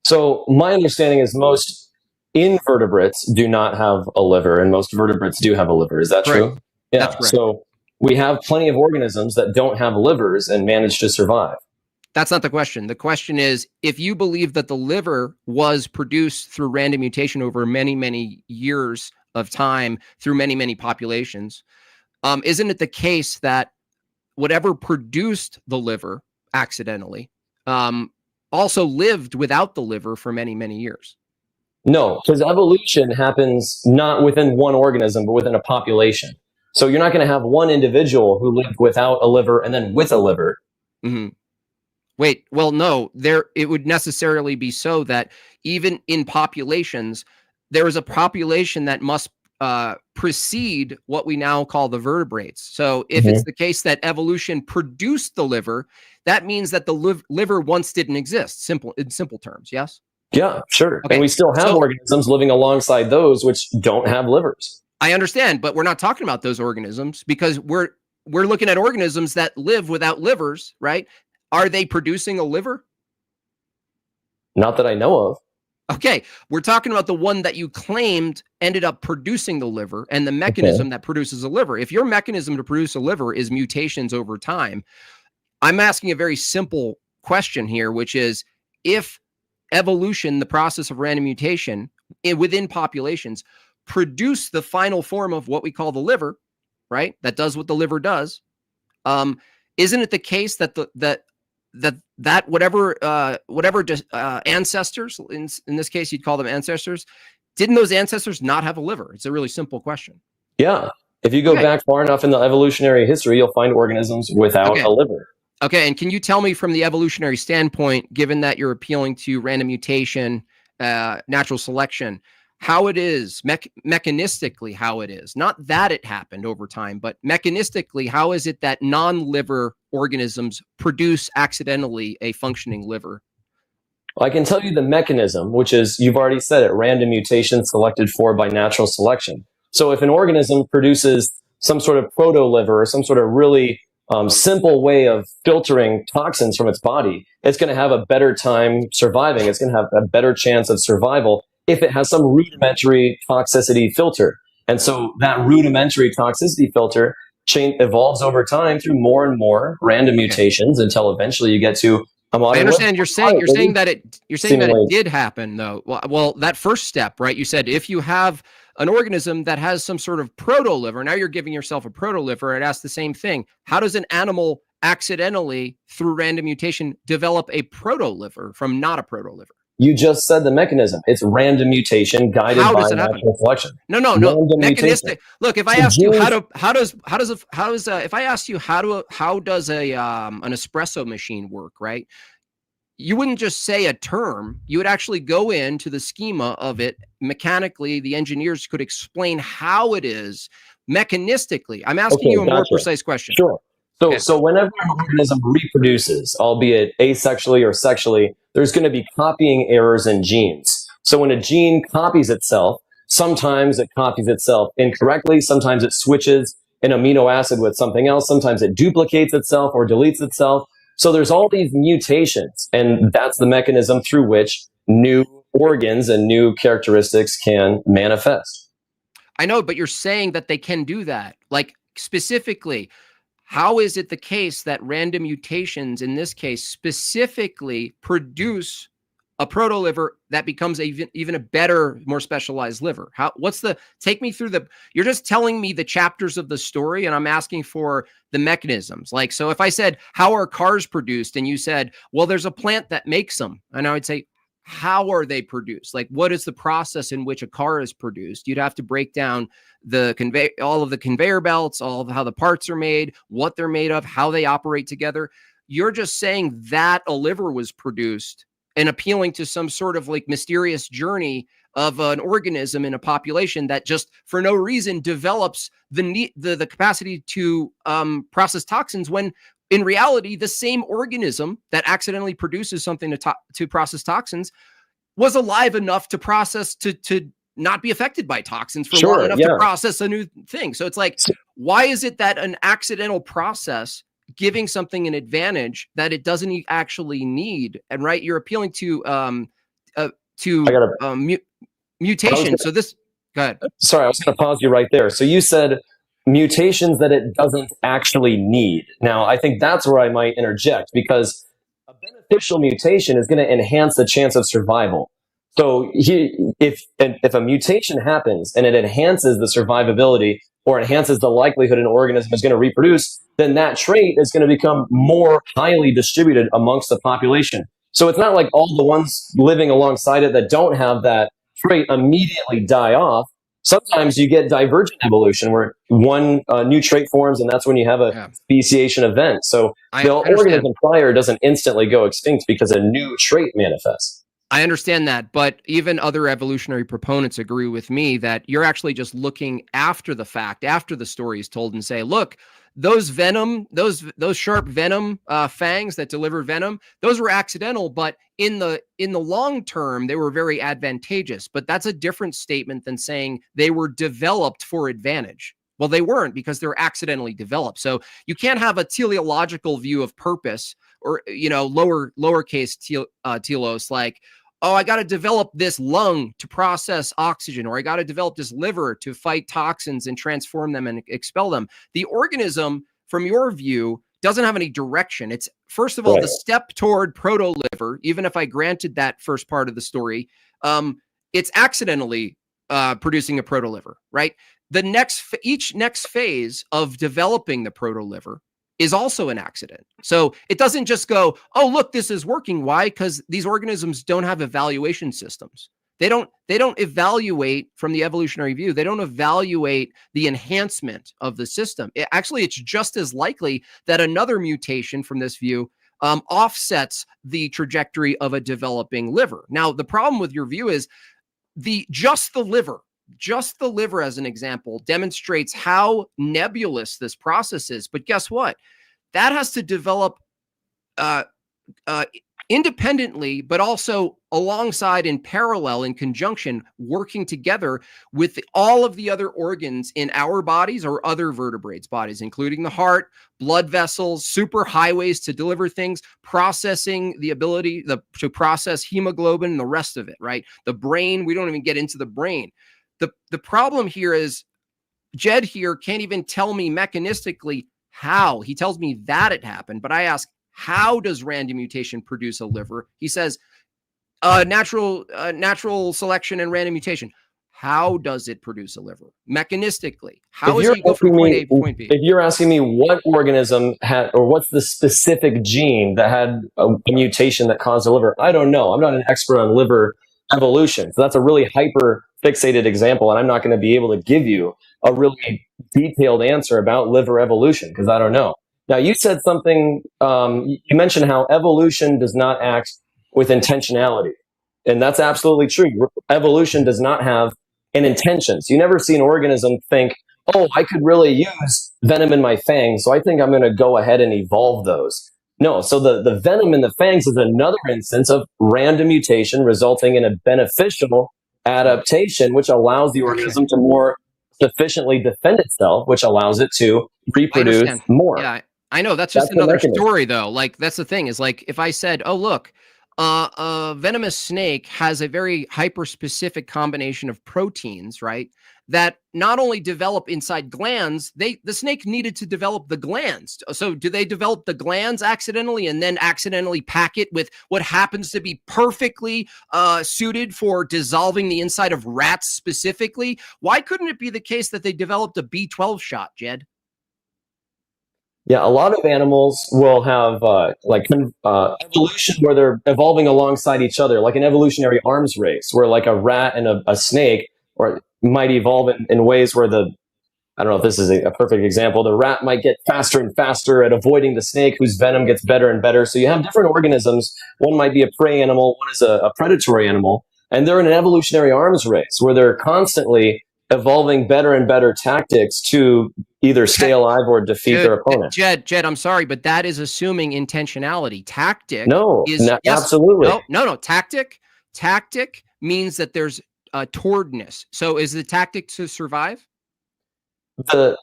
So my understanding is most invertebrates do not have a liver, and most vertebrates do have a liver. Is that true? Yeah. That's correct. So we have plenty of organisms that don't have livers and manage to survive. That's not the question. The question is, if you believe that the liver was produced through random mutation over many, many years of time through many, many populations, isn't it the case that whatever produced the liver accidentally also lived without the liver for many, many years? No, because evolution happens not within one organism, but within a population. So you're not going to have one individual who lived without a liver and then with a liver. Mm-hmm. Wait, well, no, it would necessarily be so that even in populations, there is a population that must precede what we now call the vertebrates. So if it's the case that evolution produced the liver, that means that the liver once didn't exist, in simple terms, yes? Yeah, sure. Okay. And we still have organisms living alongside those which don't have livers. I understand, but we're not talking about those organisms because we're looking at organisms that live without livers, right? Are they producing a liver? Not that I know of. Okay, we're talking about the one that you claimed ended up producing the liver and the mechanism that produces a liver. If your mechanism to produce a liver is mutations over time, I'm asking a very simple question here, which is, if evolution, the process of random mutation within populations, produce the final form of what we call the liver, right? That does what the liver does. Isn't it the case that that whatever ancestors, in this case you'd call them ancestors, didn't those ancestors not have a liver? It's a really simple question. Yeah. If you go back far enough in the evolutionary history, you'll find organisms without a liver. Okay, and can you tell me from the evolutionary standpoint, given that you're appealing to random mutation, natural selection, how it is, mechanistically how it is? Not that it happened over time, but mechanistically, how is it that non-liver organisms produce accidentally a functioning liver? I can tell you the mechanism, which is, you've already said it, random mutation selected for by natural selection. So if an organism produces some sort of proto-liver or some sort of really simple way of filtering toxins from its body, it's going to have a better time surviving. It's going to have a better chance of survival if it has some rudimentary toxicity filter. And so that rudimentary toxicity filter evolves over time through more and more random mutations until eventually you get to a modern. I understand you're saying that it did happen though. Well, that first step, right? You said if you have an organism that has some sort of proto-liver, now you're giving yourself a proto-liver. It asks the same thing. How does an animal accidentally, through random mutation, develop a proto-liver from not a proto-liver? You just said the mechanism. It's random mutation guided by natural selection. No. Mechanistic. Look, if I asked you how does if I asked you how does a an espresso machine work, right? You wouldn't just say a term. You would actually go into the schema of it mechanically. The engineers could explain how it is mechanistically. I'm asking you a more precise question. Sure. So whenever an organism reproduces, albeit asexually or sexually, there's going to be copying errors in genes. So when a gene copies itself, sometimes it copies itself incorrectly. Sometimes it switches an amino acid with something else. Sometimes it duplicates itself or deletes itself. So there's all these mutations, and that's the mechanism through which new organs and new characteristics can manifest. I know, but you're saying that they can do that. Like specifically, how is it the case that random mutations in this case specifically produce a proto-liver that becomes even a better, more specialized liver? Take me through you're just telling me the chapters of the story and I'm asking for the mechanisms. Like, so if I said, how are cars produced? And you said, well, there's a plant that makes them. And I would say, how are they produced? Like, what is the process in which a car is produced? You'd have to break down all of the conveyor belts, all of how the parts are made, what they're made of, how they operate together. You're just saying that a liver was produced and appealing to some sort of like mysterious journey of an organism in a population that just for no reason develops the capacity to process toxins, when in reality, the same organism that accidentally produces something to process toxins was alive enough to process to not be affected by toxins for long enough to process a new thing. So it's like, why is it that an accidental process giving something an advantage that it doesn't actually need? And right, you're appealing to mutation. So this, go ahead. Sorry, I was going to pause you right there. So you said mutations that it doesn't actually need. Now, I think that's where I might interject, because a beneficial mutation is going to enhance the chance of survival. So if a mutation happens and it enhances the survivability or enhances the likelihood an organism is going to reproduce, then that trait is going to become more highly distributed amongst the population. So it's not like all the ones living alongside it that don't have that trait immediately die off. Sometimes you get divergent evolution where one new trait forms, and that's when you have a speciation event. So the organism prior doesn't instantly go extinct because a new trait manifests. I understand that, but even other evolutionary proponents agree with me that you're actually just looking after the fact, after the story is told, and say, look, those sharp venom fangs that deliver venom, those were accidental, but in the long term, they were very advantageous. But that's a different statement than saying they were developed for advantage. Well, they weren't, because they're accidentally developed. So you can't have a teleological view of purpose, or lowercase telos, like, oh, I got to develop this lung to process oxygen, or I got to develop this liver to fight toxins and transform them and expel them. The organism, from your view, doesn't have any direction. It's, first of all, the step toward proto-liver, even if I granted that first part of the story, it's accidentally producing a proto-liver, right? Each next phase of developing the proto-liver is also an accident. So it doesn't just go, oh, look, this is working. Why? Because these organisms don't have evaluation systems. They don't evaluate from the evolutionary view. They don't evaluate the enhancement of the system. Actually, it's just as likely that another mutation from this view offsets the trajectory of a developing liver. Now, the problem with your view is just the liver as an example demonstrates how nebulous this process is. But guess what? That has to develop independently, but also alongside, in parallel, in conjunction, working together with all of the other organs in our bodies or other vertebrates' bodies, including the heart, blood vessels, super highways to deliver things, processing the ability to process hemoglobin and the rest of it, right? The brain, we don't even get into the brain. The problem here is Jed here can't even tell me mechanistically how. He tells me that it happened, but I ask, how does random mutation produce a liver? He says, natural selection and random mutation. How does it produce a liver? Mechanistically. How is it go from point A to point B? If you're asking me what organism had, or what's the specific gene that had a mutation that caused a liver, I don't know. I'm not an expert on liver evolution. So that's a really hyper fixated example, and I'm not going to be able to give you a really detailed answer about liver evolution because I don't know. Now, you said something, you mentioned how evolution does not act with intentionality. And that's absolutely true. Evolution does not have an intention. So you never see an organism think, oh, I could really use venom in my fangs, so I think I'm going to go ahead and evolve those. No, so the venom in the fangs is another instance of random mutation resulting in a beneficial adaptation, which allows the organism to more sufficiently defend itself, which allows it to reproduce more. Yeah, I know. That's just another story, though. Like, that's the thing is, like, if I said, oh, look, a venomous snake has a very hyper-specific combination of proteins, right, that not only develop inside glands, the snake needed to develop the glands. So do they develop the glands accidentally and then accidentally pack it with what happens to be perfectly suited for dissolving the inside of rats specifically? Why couldn't it be the case that they developed a B12 shot, Jed? Yeah, a lot of animals will have evolution where they're evolving alongside each other, like an evolutionary arms race, where like a rat and a snake or might evolve in ways where I don't know if this is a perfect example, the rat might get faster and faster at avoiding the snake whose venom gets better and better. So you have different organisms. One might be a prey animal, one is a predatory animal, and they're in an evolutionary arms race where they're constantly evolving better and better tactics to either stay alive or defeat their opponent. Jed, I'm sorry, but that is assuming intentionality. Tactic absolutely. No. Tactic means that there's towardness. So is the tactic to survive? The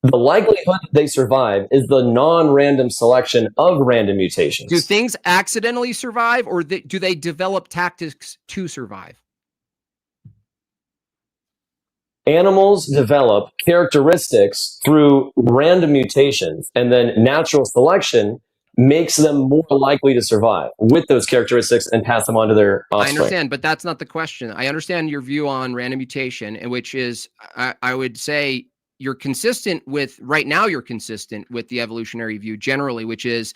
likelihood that they survive is the non-random selection of random mutations. Do things accidentally survive, or do they develop tactics to survive? Animals develop characteristics through random mutations, and then natural selection makes them more likely to survive with those characteristics and pass them on to their offspring. I understand, but that's not the question. I understand your view on random mutation, and which is, I would say, you're consistent with, right now you're consistent with the evolutionary view generally, which is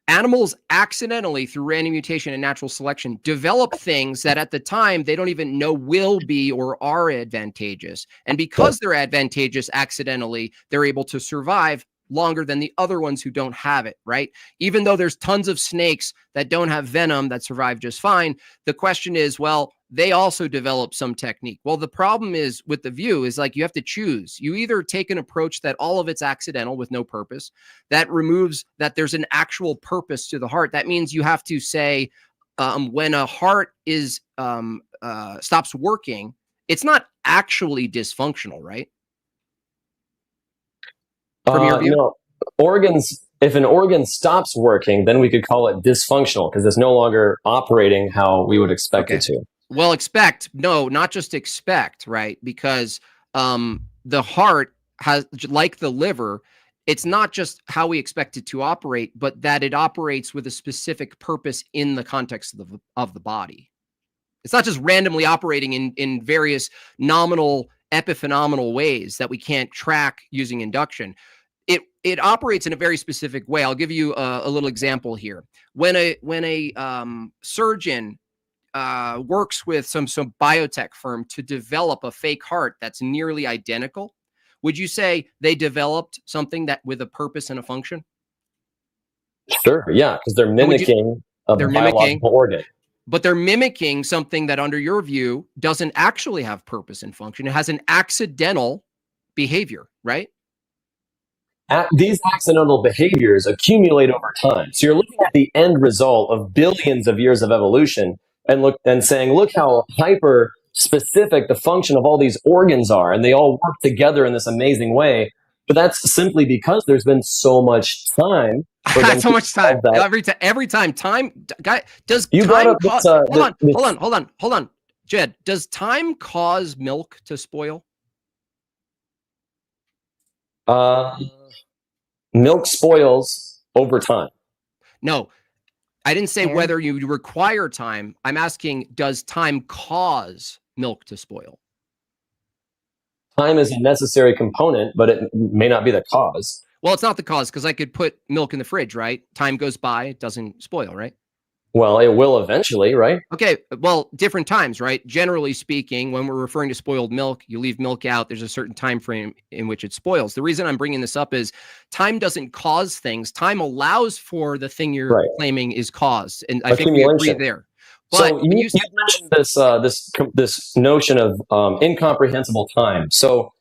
animals accidentally, through random mutation and natural selection, develop things that at the time they don't even know will be or are advantageous. And because they're advantageous accidentally, they're able to survive longer than the other ones who don't have it, right? Even though there's tons of snakes that don't have venom that survive just fine, the question is, well, they also develop some technique. Well, the problem is with the view is like you have to choose. You either take an approach that all of it's accidental with no purpose, that removes that there's an actual purpose to the heart. That means you have to say when a heart is stops working, it's not actually dysfunctional, right? From your view? No, organs. If an organ stops working, then we could call it dysfunctional because it's no longer operating how we would expect it to. Well, not just expect, right? Because the heart has, like the liver, it's not just how we expect it to operate, but that it operates with a specific purpose in the context of the body. It's not just randomly operating in various nominal epiphenomenal ways that we can't track using induction. it operates in a very specific way. I'll give you a little example here. When a surgeon works with some biotech firm to develop a fake heart that's nearly identical, would you say they developed something that with a purpose and a function? Sure, yeah, because they're mimicking a biological organ. But they're mimicking something that, under your view, doesn't actually have purpose and function. It has an accidental behavior, right? These accidental behaviors accumulate over time. So you're looking at the end result of billions of years of evolution and saying, look how hyper specific the function of all these organs are, and they all work together in this amazing way. But that's simply because there's been so much time. So much time. Every time. Does you time cause... hold on. Jed, does time cause milk to spoil? Milk spoils over time. No, I didn't say whether you require time. I'm asking, does time cause milk to spoil? Time is a necessary component, but it may not be the cause. Well, it's not the cause, because I could put milk in the fridge, right? Time goes by, it doesn't spoil, right? Well, it will eventually, right? Okay, well, different times, right? Generally speaking, when we're referring to spoiled milk, you leave milk out, there's a certain time frame in which it spoils. The reason I'm bringing this up is time doesn't cause things. Time allows for the thing you're claiming is caused. And I think we agree there. But so you mentioned this notion of incomprehensible time. So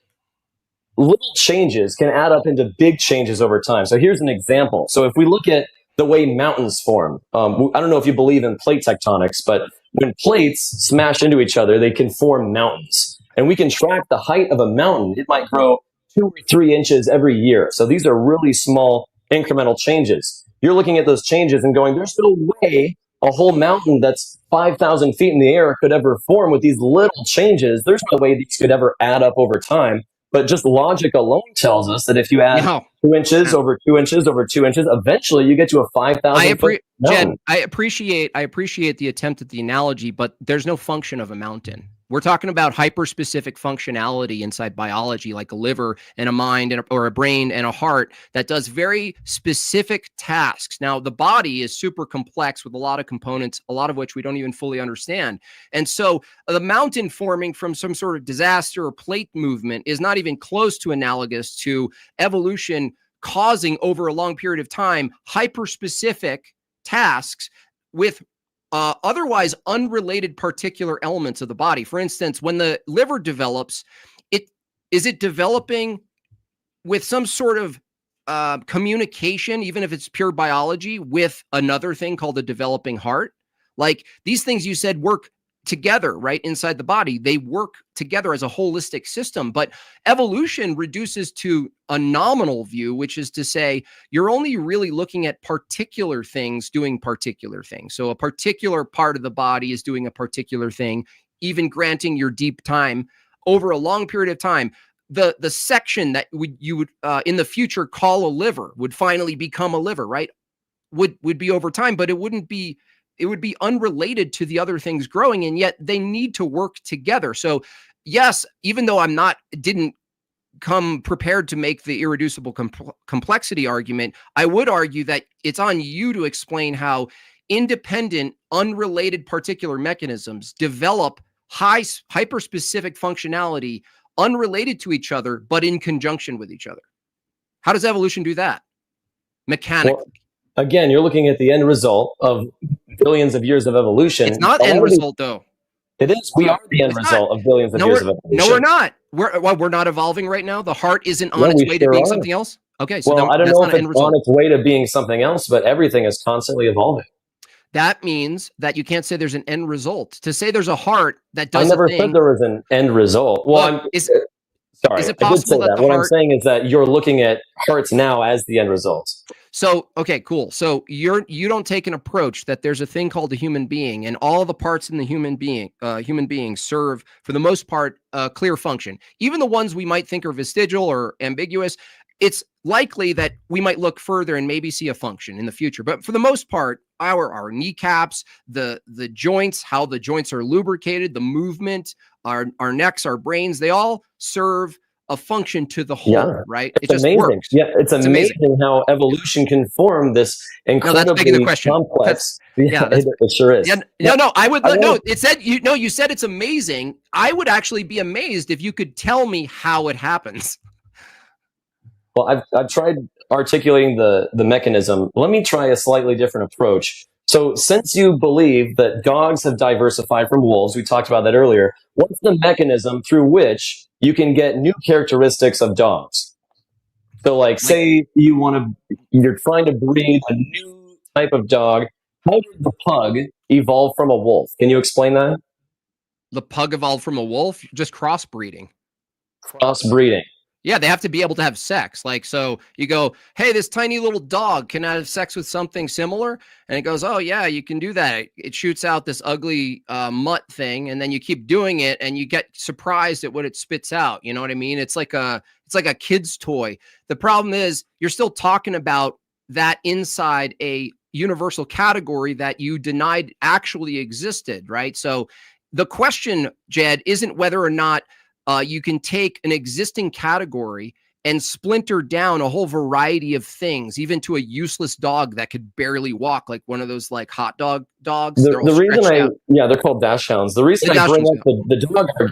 little changes can add up into big changes over time. So here's an example. So if we look at the way mountains form, I don't know if you believe in plate tectonics, but when plates smash into each other, they can form mountains. And we can track the height of a mountain. It might grow 2 or 3 inches every year. So these are really small incremental changes. You're looking at those changes and going, there's no way a whole mountain that's 5,000 feet in the air could ever form with these little changes. There's no way these could ever add up over time. But just logic alone tells us that if you add 2 inches over 2 inches over 2 inches, eventually you get to a 5,000 foot mountain. Jen, I appreciate the attempt at the analogy, but there's no function of a mountain. We're talking about hyper-specific functionality inside biology, like a liver and a mind or a brain and a heart that does very specific tasks. Now, the body is super complex with a lot of components, a lot of which we don't even fully understand. And so the mountain forming from some sort of disaster or plate movement is not even close to analogous to evolution causing over a long period of time hyper-specific tasks with otherwise unrelated particular elements of the body. For instance, when the liver develops, is it developing with some sort of communication, even if it's pure biology, with another thing called the developing heart? Like these things you said work together, right? Inside the body, they work together as a holistic system. But evolution reduces to a nominal view, which is to say you're only really looking at particular things doing particular things. So a particular part of the body is doing a particular thing, even granting your deep time over a long period of time. The section that you would in the future call a liver would finally become a liver, right? Would be over time, but it would be unrelated to the other things growing, and yet they need to work together. So yes, even though didn't come prepared to make the irreducible complexity argument, I would argue that it's on you to explain how independent, unrelated particular mechanisms develop hyper-specific functionality unrelated to each other, but in conjunction with each other. How does evolution do that mechanically? Well, again, you're looking at the end result of billions of years of evolution. It's not end result, though. It is. We are the end result of billions of years of evolution. No, we're not. We're not evolving right now. The heart isn't on its way to being something else. Okay, so I don't know if it's on its way to being something else, but everything is constantly evolving. That means that you can't say there's an end result. To say there's a heart that does I never said there was an end result. Well, sorry, is it possible that what I'm saying is that you're looking at hearts now as the end result. So, okay, cool. So you don't take an approach that there's a thing called a human being, and all the parts in the human being serve, for the most part, a clear function. Even the ones we might think are vestigial or ambiguous, it's likely that we might look further and maybe see a function in the future. But for the most part, our kneecaps, the joints, how the joints are lubricated, the movement, our necks, our brains, they all serve a function to the whole, Yeah, right? it's It just amazing. works. Yeah, it's amazing how evolution can form this No, that's begging incredibly the question. complex. That's, it sure is. Yeah, no, I would I no. want- It said you said it's amazing. I would actually be amazed if you could tell me how it happens. Well, I've tried articulating the mechanism. Let me try a slightly different approach. So, since you believe that dogs have diversified from wolves, we talked about that earlier. What's the mechanism through which you can get new characteristics of dogs? So, like, say you're trying to breed a new type of dog. How did the pug evolve from a wolf? Can you explain that? The pug evolved from a wolf, just crossbreeding. Crossbreeding. Yeah, they have to be able to have sex. Like, so you go, hey, this tiny little dog can have sex with something similar. And it goes, oh, yeah, you can do that. It shoots out this ugly mutt thing. And then you keep doing it and you get surprised at what it spits out. You know what I mean? It's like a kid's toy. The problem is you're still talking about that inside a universal category that you denied actually existed, right? So the question, Jed, isn't whether or not you can take an existing category and splinter down a whole variety of things, even to a useless dog that could barely walk, like one of those like hot dog dogs. The reason they're called dash hounds. The reason I bring up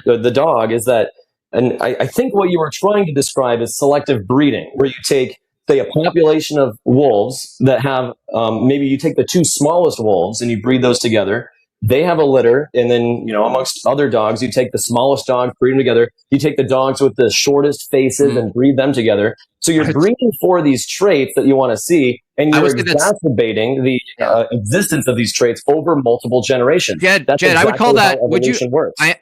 the dog is that, and I think what you were trying to describe is selective breeding, where you take, say, a population of wolves that have, maybe you take the two smallest wolves and you breed those together. They have a litter, and then, amongst other dogs, you take the smallest dogs, breed them together. You take the dogs with the shortest faces and breed them together. So you're breeding for these traits that you want to see, and you're exacerbating the existence of these traits over multiple generations. Jed, That's I would call that. Would you? Works. I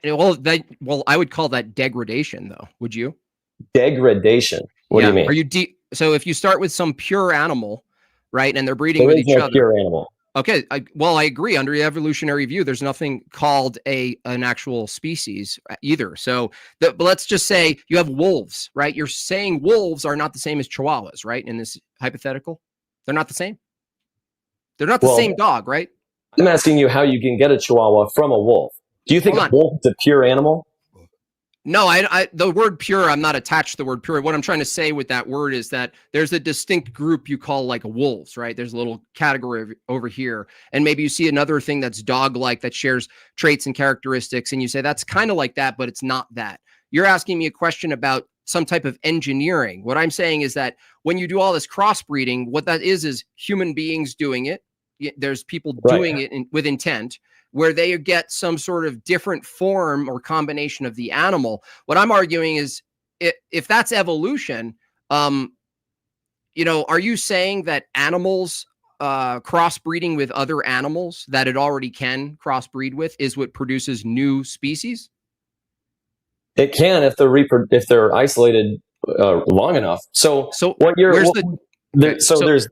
would call that degradation, though. Would you? Degradation. What do you mean? Are you so if you start with some pure animal, right, and they're breeding with each other. Pure animal. Okay, I agree. Under the evolutionary view, there's nothing called an actual species either. So, but let's just say you have wolves, right? You're saying wolves are not the same as chihuahuas, right? In this hypothetical, they're not the same. They're not the same dog, right? I'm asking you how you can get a chihuahua from a wolf. Do you think a wolf is a pure animal? No, the word pure, I'm not attached to the word pure. What I'm trying to say with that word is that there's a distinct group you call like wolves, right? There's a little category over here. And maybe you see another thing that's dog-like that shares traits and characteristics. And you say, that's kind of like that, but it's not that. You're asking me a question about some type of engineering. What I'm saying is that when you do all this crossbreeding, what that is human beings doing it. There's people doing it with intent, where they get some sort of different form or combination of the animal. What I'm arguing is if that's evolution, are you saying that animals crossbreeding with other animals that it already can crossbreed with is what produces new species? It can if they're isolated long enough. So there's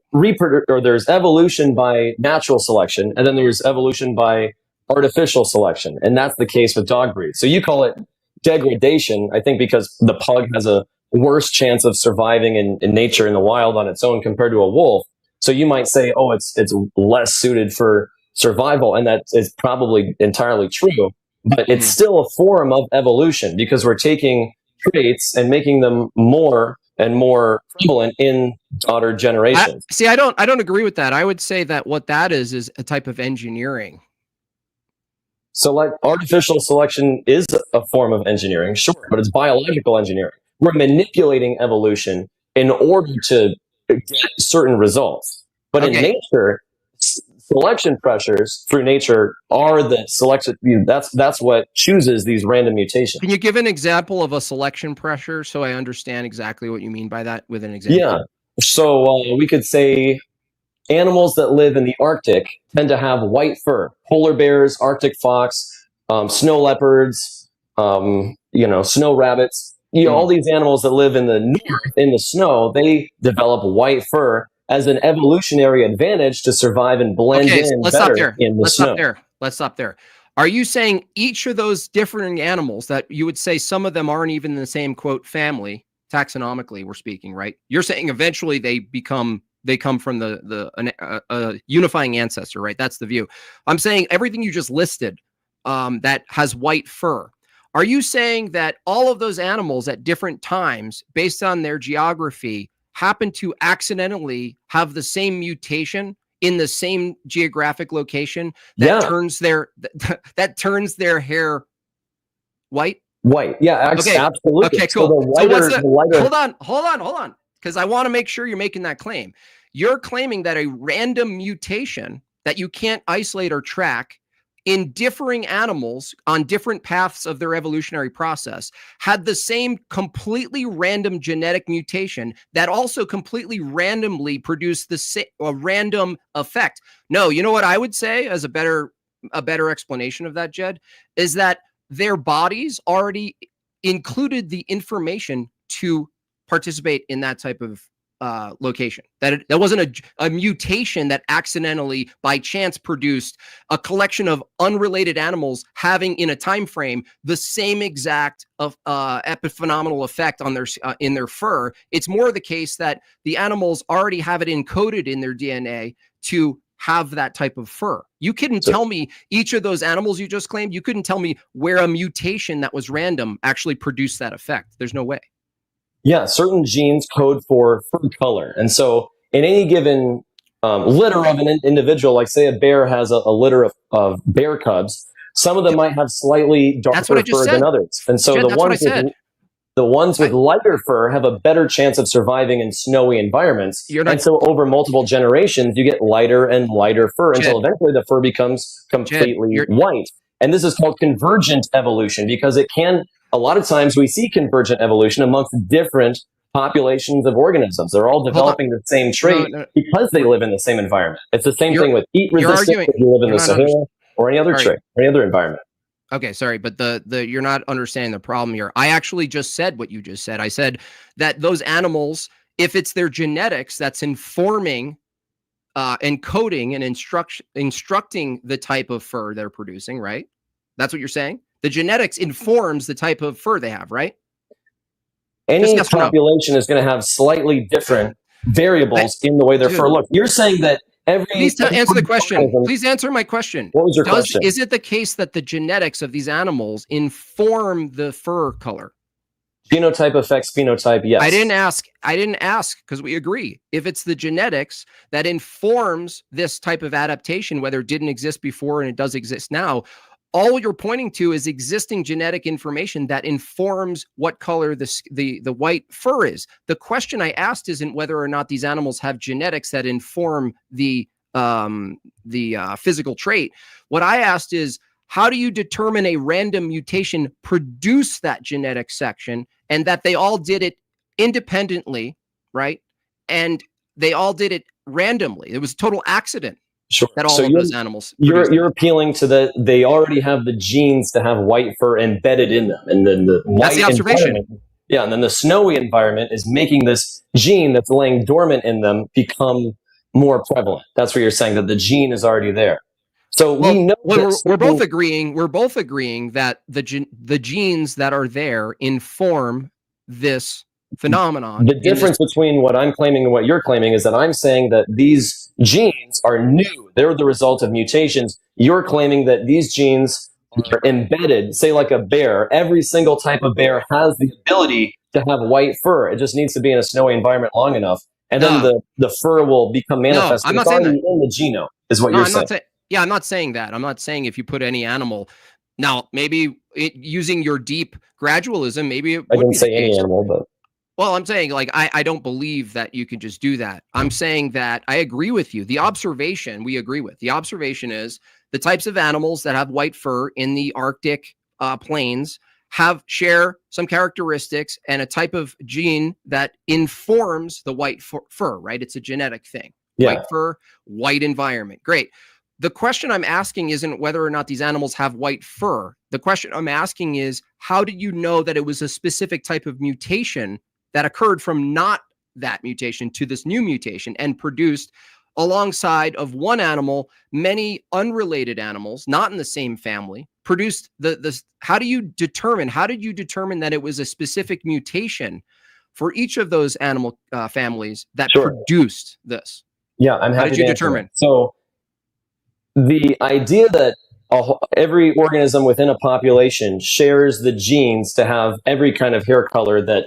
evolution by natural selection, and then there's evolution by artificial selection, and that's the case with dog breeds. So you call it degradation, I think, because the pug has a worse chance of surviving in nature in the wild on its own compared to a wolf. So you might say, oh, it's less suited for survival, and that is probably entirely true. But it's still a form of evolution because we're taking traits and making them more and more prevalent in daughter generations. I don't agree with that. I would say that what that is a type of engineering. So like artificial selection is a form of engineering, sure, but it's biological engineering. We're manipulating evolution in order to get certain results. But in nature, selection pressures through nature are the selection. That's what chooses these random mutations. Can you give an example of a selection pressure so I understand exactly what you mean by that with an example? Yeah. So we could say animals that live in the Arctic tend to have white fur. Polar bears, Arctic fox, snow leopards, snow rabbits. All these animals that live in the north, in the snow, they develop white fur as an evolutionary advantage to survive and blend in better in the snow. Let's stop there. Are you saying each of those different animals that you would say some of them aren't even in the same, quote, family, taxonomically we're speaking, right? You're saying eventually they come from the unifying ancestor, right? That's the view. I'm saying everything you just listed that has white fur. Are you saying that all of those animals at different times, based on their geography, happen to accidentally have the same mutation in the same geographic location that turns their hair white? White. Yeah, okay. Absolutely. Okay, cool. So what's hold on. Because I want to make sure you're making that claim. You're claiming that a random mutation that you can't isolate or track in differing animals on different paths of their evolutionary process had the same completely random genetic mutation that also completely randomly produced a random effect. No, you know what I would say as a better explanation of that, Jed, is that their bodies already included the information to participate in that type of location. That wasn't a mutation that accidentally by chance produced a collection of unrelated animals having in a time frame the same exact epiphenomenal effect on their in their fur. It's more the case that the animals already have it encoded in their DNA to have that type of fur. You couldn't tell me each of those animals you just claimed, you couldn't tell me where a mutation that was random actually produced that effect. There's no way. Yeah, certain genes code for fur color. And so in any given litter of an individual, like say a bear has a litter of bear cubs, some of them might have slightly darker fur than others. And so the ones with lighter fur have a better chance of surviving in snowy environments. And so over multiple generations, you get lighter and lighter fur until eventually the fur becomes completely white. And this is called convergent evolution because it can... A lot of times we see convergent evolution amongst different populations of organisms. They're all developing the same trait because they live in the same environment. It's the same thing with heat resistance if you live in the Sahara or any other trait, or any other environment. Okay, sorry, but you're not understanding the problem here. I actually just said what you just said. I said that those animals, if it's their genetics that's informing, encoding, and instructing the type of fur they're producing, right? That's what you're saying? The genetics informs the type of fur they have, right? Any population is going to have slightly different variables in the way their fur looks. You're saying that Please answer the question. Please answer my question. What was your question? Is it the case that the genetics of these animals inform the fur color? Phenotype affects phenotype, yes. I didn't ask because we agree. If it's the genetics that informs this type of adaptation, whether it didn't exist before and it does exist now, all you're pointing to is existing genetic information that informs what color the white fur is. The question I asked isn't whether or not these animals have genetics that inform the physical trait. What I asked is, how do you determine a random mutation produced that genetic section and that they all did it independently, right? And they all did it randomly. It was a total accident. Sure. That all of those animals. You're appealing to they already have the genes to have white fur embedded in them, and then that's the observation. Yeah, and then the snowy environment is making this gene that's laying dormant in them become more prevalent. That's what you're saying, that the gene is already there. So we know we're both agreeing. We're both agreeing that the genes that are there inform this phenomenon. The difference between what I'm claiming and what you're claiming is that I'm saying that these genes are new. They're the result of mutations. You're claiming that these genes are embedded, say like a bear. Every single type of bear has the ability to have white fur. It just needs to be in a snowy environment long enough. And then the fur will become manifest. No, I'm not it's saying already in the genome, is what you're saying. I'm not saying that. I'm not saying if you put any animal... Now, maybe using your deep gradualism, maybe it I didn't say any animal, but... Well, I'm saying, like, I don't believe that you can just do that. I'm saying that I agree with you. The observation we agree with. The observation is the types of animals that have white fur in the Arctic plains share some characteristics and a type of gene that informs the white fur, right? It's a genetic thing. Yeah. White fur, white environment. Great. The question I'm asking isn't whether or not these animals have white fur. The question I'm asking is, how did you know that it was a specific type of mutation that occurred from not that mutation to this new mutation and produced, alongside of one animal, many unrelated animals, not in the same family, produced how did you determine that it was a specific mutation for each of those animal families that produced this? Yeah, I'm happy How did you to determine? So the idea that every organism within a population shares the genes to have every kind of hair color that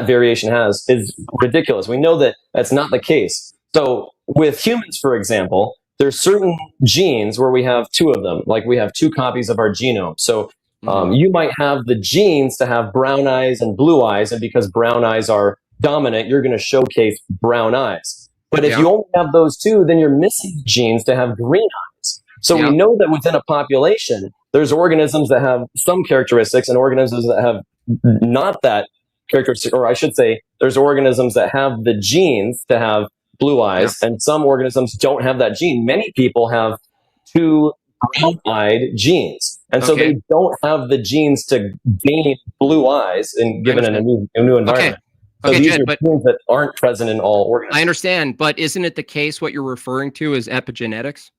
variation has is ridiculous. We know that that's not the case. So with humans, for example, there's certain genes where we have two of them, like we have two copies of our genome. So you might have the genes to have brown eyes and blue eyes, and because brown eyes are dominant, you're going to showcase brown eyes. But if you only have those two, then you're missing genes to have green eyes. So we know that within a population, there's organisms that have some characteristics and organisms that have not that characteristic, or I should say, there's organisms that have the genes to have blue eyes, and some organisms don't have that gene. Many people have two brown-eyed genes, and so they don't have the genes to gain blue eyes and given in a new environment. So these are genes that aren't present in all organisms. I understand, but isn't it the case what you're referring to is epigenetics?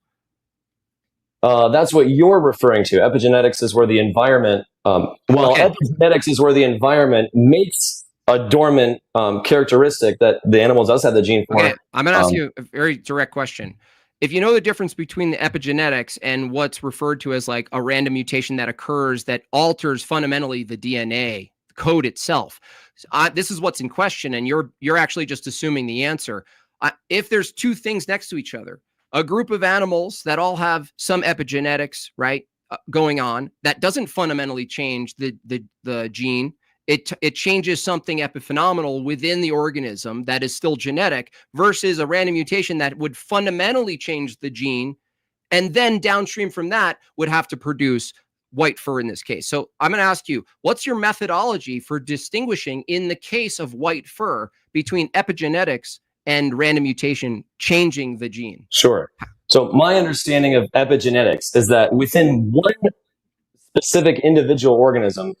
That's what you're referring to. Epigenetics is where the environment, epigenetics is where the environment makes a dormant characteristic that the animal does have the gene for. Okay, I'm going to ask you a very direct question. If you know the difference between the epigenetics and what's referred to as like a random mutation that occurs that alters fundamentally the DNA code itself, this is what's in question, and you're actually just assuming the answer. If there's two things next to each other, a group of animals that all have some epigenetics, right, going on, that doesn't fundamentally change the gene. It changes something epiphenomenal within the organism that is still genetic versus a random mutation that would fundamentally change the gene, and then downstream from that would have to produce white fur in this case. So I'm going to ask you, what's your methodology for distinguishing in the case of white fur between epigenetics and random mutation changing the gene? Sure. So my understanding of epigenetics is that within one specific individual organism,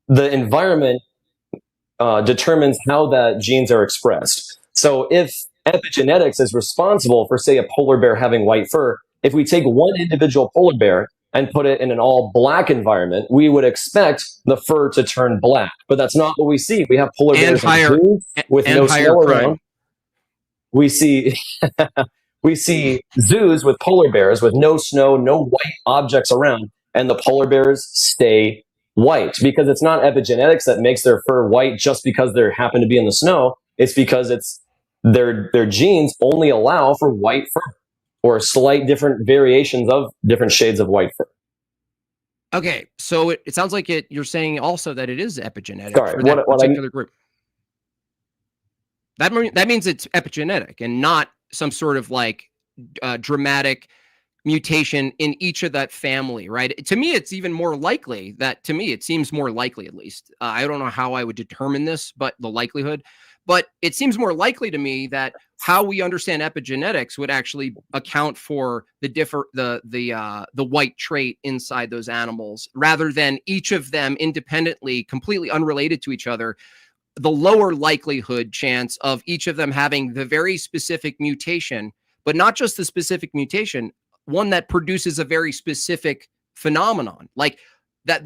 the environment determines how that genes are expressed. So if epigenetics is responsible for, say, a polar bear having white fur, if we take one individual polar bear and put it in an all black environment, we would expect the fur to turn black. But that's not what we see. We have polar bears with no snow around. We see zoos with polar bears with no snow, no white objects around, and the polar bears stay white because it's not epigenetics that makes their fur white just because they happen to be in the snow. It's because it's their genes only allow for white fur or slight different variations of different shades of white fur. Okay, so it sounds like you're saying also that it is epigenetic for that particular group. That means it's epigenetic and not some sort of like dramatic mutation in each of that family, right? To me, it's even more likely that, to me, it seems more likely at least. I don't know how I would determine this, but the likelihood. But it seems more likely to me that how we understand epigenetics would actually account for the white trait inside those animals, rather than each of them independently, completely unrelated to each other. The lower likelihood chance of each of them having the very specific mutation, but not just the specific mutation, one that produces a very specific phenomenon like that.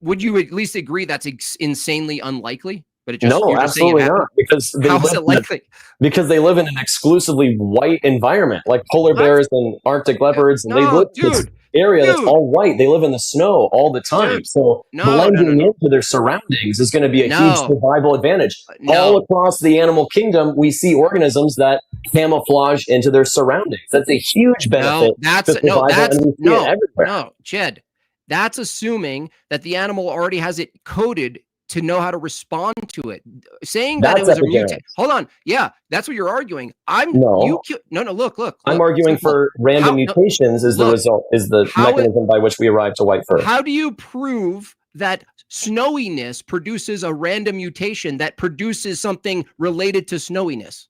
Would you at least agree that's insanely unlikely? But it just, no, absolutely not. Because how is it likely? Because they live in an exclusively white environment, like polar bears and Arctic leopards, and they live in this area that's all white. They live in the snow all the time. So blending into their surroundings is going to be a huge survival advantage. All across the animal kingdom, we see organisms that camouflage into their surroundings. That's a huge benefit. No, Jed, that's assuming that the animal already has it coded to know how to respond to it. Saying that it was a mutation. Hold on. Yeah, that's what you're arguing. Look. I'm arguing for random mutations is the result, is the mechanism by which we arrive to white fur. How do you prove that snowiness produces a random mutation that produces something related to snowiness?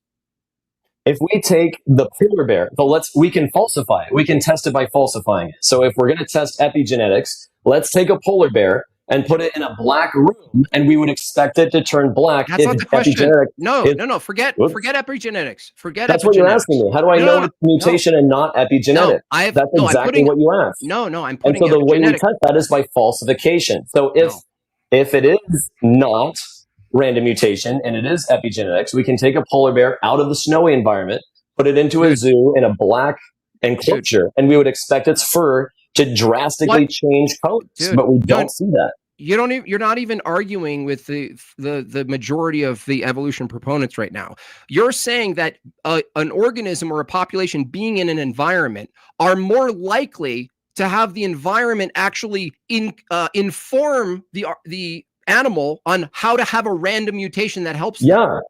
If we take the polar bear, we can falsify it. We can test it by falsifying it. So if we're going to test epigenetics, let's take a polar bear and put it in a black room, and we would expect it to turn black. That's not the question. No. Forget epigenetics. That's what you're asking me. How do I know it's mutation and not epigenetic? That's exactly what you asked. I'm putting. And so the way we test that is by falsification. So if it is not random mutation and it is epigenetics, we can take a polar bear out of the snowy environment, put it into a zoo in a black enclosure, and we would expect its fur to drastically change codes, Dude, but we don't see that. You're not even arguing with the majority of the evolution proponents right now. You're saying that an organism or a population being in an environment are more likely to have the environment actually inform the animal on how to have a random mutation that helps them.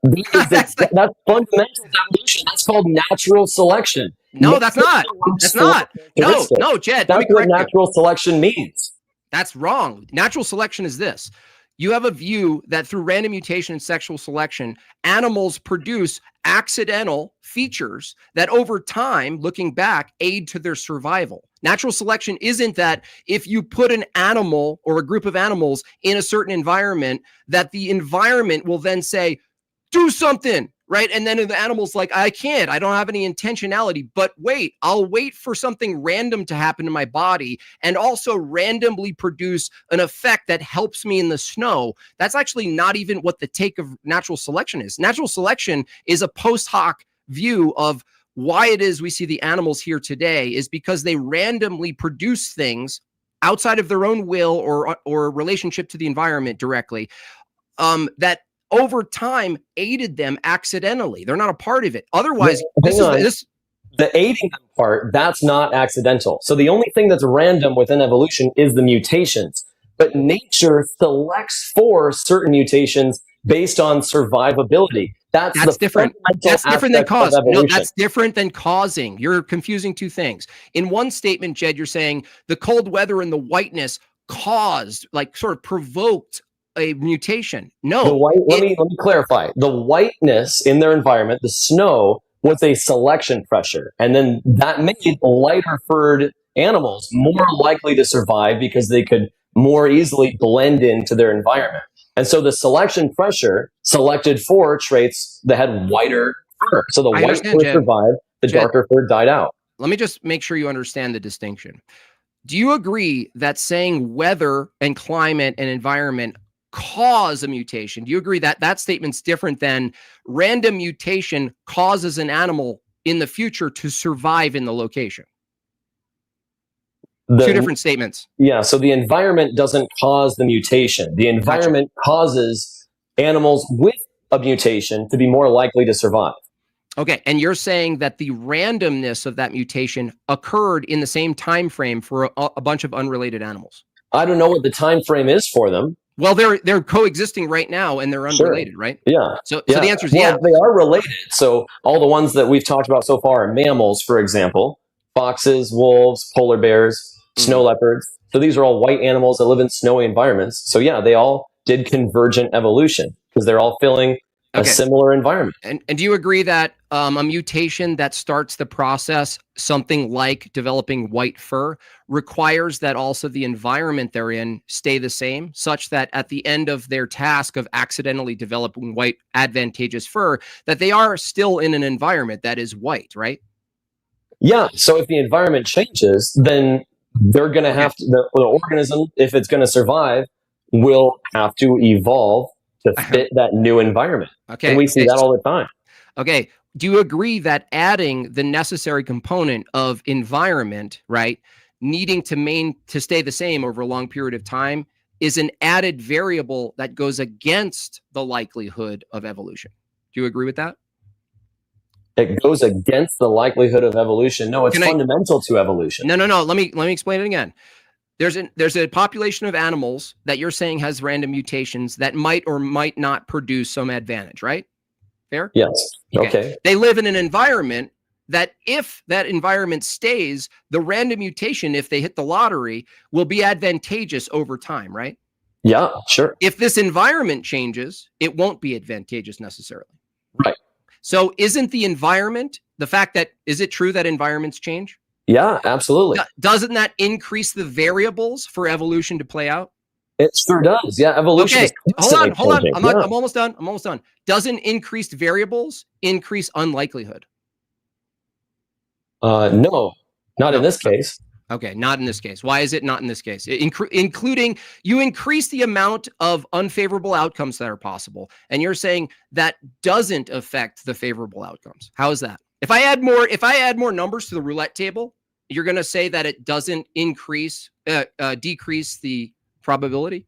That's fundamental evolution. That's called natural selection. No, that's not. That's not. No, Jed. That's what natural selection means. That's wrong. Natural selection is this. You have a view that through random mutation and sexual selection, animals produce accidental features that over time, looking back, aid to their survival. Natural selection isn't that if you put an animal or a group of animals in a certain environment, that the environment will then say, do something, right? And then the animal's like, I don't have any intentionality, but wait, I'll wait for something random to happen to my body and also randomly produce an effect that helps me in the snow. That's actually not even what the take of natural selection is. Natural selection is a post hoc view of why it is we see the animals here today is because they randomly produce things outside of their own will or relationship to the environment directly, that over time aided them accidentally. They're not a part of it. Otherwise, the aiding them part, that's not accidental. So the only thing that's random within evolution is the mutations. But nature selects for certain mutations based on survivability. That's different. That's different than cause. No, that's different than causing. You're confusing two things. In one statement, Jed, you're saying the cold weather and the whiteness caused, like sort of provoked a mutation. No. Let me clarify. The whiteness in their environment, the snow, was a selection pressure. And then that made lighter furred animals more likely to survive because they could more easily blend into their environment. And so the selection pressure selected for traits that had whiter fur. So the white fur survived, the darker fur died out. Let me just make sure you understand the distinction. Do you agree that saying weather and climate and environment cause a mutation? Do you agree that that statement's different than random mutation causes an animal in the future to survive in the location? Two different statements. Yeah, so the environment doesn't cause the mutation. The environment causes animals with a mutation to be more likely to survive. Okay, and you're saying that the randomness of that mutation occurred in the same time frame for a bunch of unrelated animals. I don't know what the time frame is for them. Well, they're coexisting right now and they're unrelated, right? Yeah. So the answer is well, they are related. So all the ones that we've talked about so far are mammals, for example, foxes, wolves, polar bears, snow leopards. So these are all white animals that live in snowy environments. So yeah, they all did convergent evolution because they're all filling a similar environment. And do you agree that a mutation that starts the process, something like developing white fur, requires that also the environment they're in stay the same, such that at the end of their task of accidentally developing white advantageous fur, that they are still in an environment that is white, right? Yeah. So if the environment changes, then they're going to have to, the organism, if it's going to survive, will have to evolve to fit that new environment. Okay. And we see that all the time. Okay. Do you agree that adding the necessary component of environment, right, needing to stay the same over a long period of time is an added variable that goes against the likelihood of evolution? Do you agree with that? It goes against the likelihood of evolution. No, it's fundamental to evolution. No. Let me explain it again. There's a population of animals that you're saying has random mutations that might or might not produce some advantage, right? Fair? Yes. Okay. They live in an environment that if that environment stays, the random mutation, if they hit the lottery, will be advantageous over time, right? Yeah, sure. If this environment changes, it won't be advantageous necessarily. Right. So isn't the environment, the fact that, is it true that environments change? Yeah, absolutely. Doesn't that increase the variables for evolution to play out? It sure does. Yeah, evolution. Okay, hold on. I'm almost done. Doesn't increased variables increase unlikelihood? No, not in this case. Okay, not in this case. Why is it not in this case? Including, you increase the amount of unfavorable outcomes that are possible, and you're saying that doesn't affect the favorable outcomes. How is that? If I add more numbers to the roulette table, you're going to say that it doesn't decrease the probability?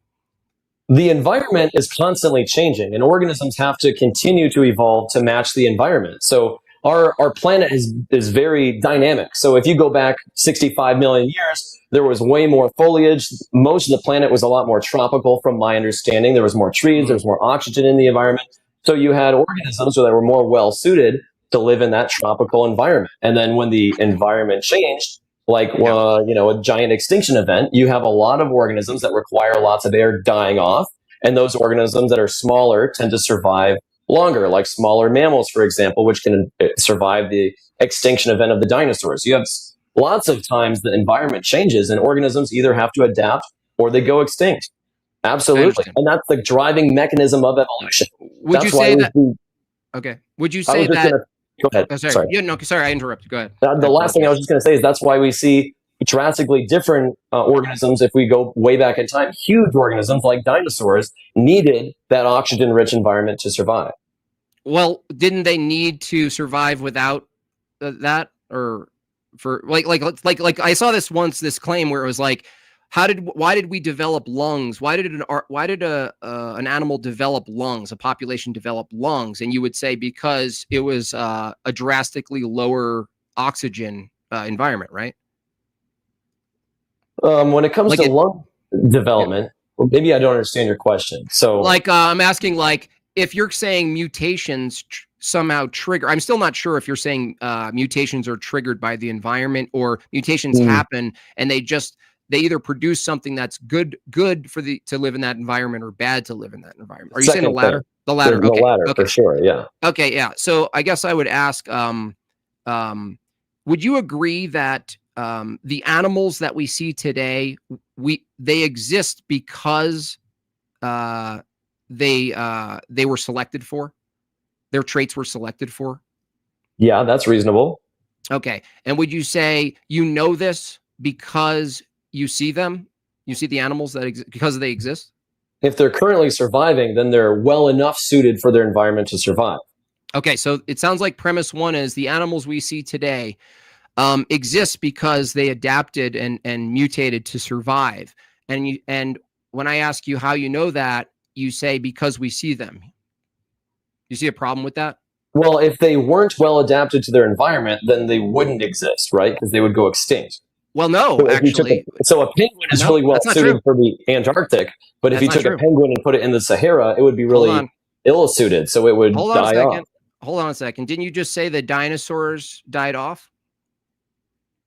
The environment is constantly changing, and organisms have to continue to evolve to match the environment. So our planet is very dynamic. So if you go back 65 million years, there was way more foliage. Most of the planet was a lot more tropical, from my understanding. There was more trees, there was more oxygen in the environment. So you had organisms that were more well suited to live in that tropical environment. And then when the environment changed, like a giant extinction event, you have a lot of organisms that require lots of air dying off, and those organisms that are smaller tend to survive longer, like smaller mammals, for example, which can survive the extinction event of the dinosaurs. You have lots of times the environment changes, and organisms either have to adapt or they go extinct. Absolutely, and that's the driving mechanism of evolution. Would you say that? Okay. Would you say that? Go ahead. Oh, sorry. Sorry, I interrupted. Go ahead. The last thing I was just going to say is that's why we see drastically different organisms. If we go way back in time, huge organisms like dinosaurs needed that oxygen-rich environment to survive. Well, didn't they need to survive without that, or for like I saw this once, this claim where it was like, why did we develop lungs? Why did an animal develop lungs? A population develop lungs? And you would say because it was a drastically lower oxygen environment, right? When it comes to lung development, well, maybe I don't understand your question. So, I'm asking, if you're saying mutations somehow trigger, I'm still not sure if you're saying mutations are triggered by the environment, or mutations happen and they either produce something that's good to live in that environment, or bad to live in that environment. Are you saying the latter? The latter. Okay. The latter, for sure. Yeah. Okay. Yeah. So I guess I would ask, would you agree that the animals that we see today, they exist because they were selected for? Their traits were selected for? Yeah, that's reasonable. Okay. And would you say this because you see them? You see the animals because they exist? If they're currently surviving, then they're well enough suited for their environment to survive. Okay, so it sounds like premise one is the animals we see today exist because they adapted and mutated to survive. And when I ask you how you know that, you say because we see them. You see a problem with that? Well, if they weren't well adapted to their environment, then they wouldn't exist, right? Because they would go extinct. Well, no, so actually. So a penguin is really well suited for the Antarctic, but if you took a penguin and put it in the Sahara, it would be really ill-suited, so it would die off. Hold on a second. Didn't you just say the dinosaurs died off?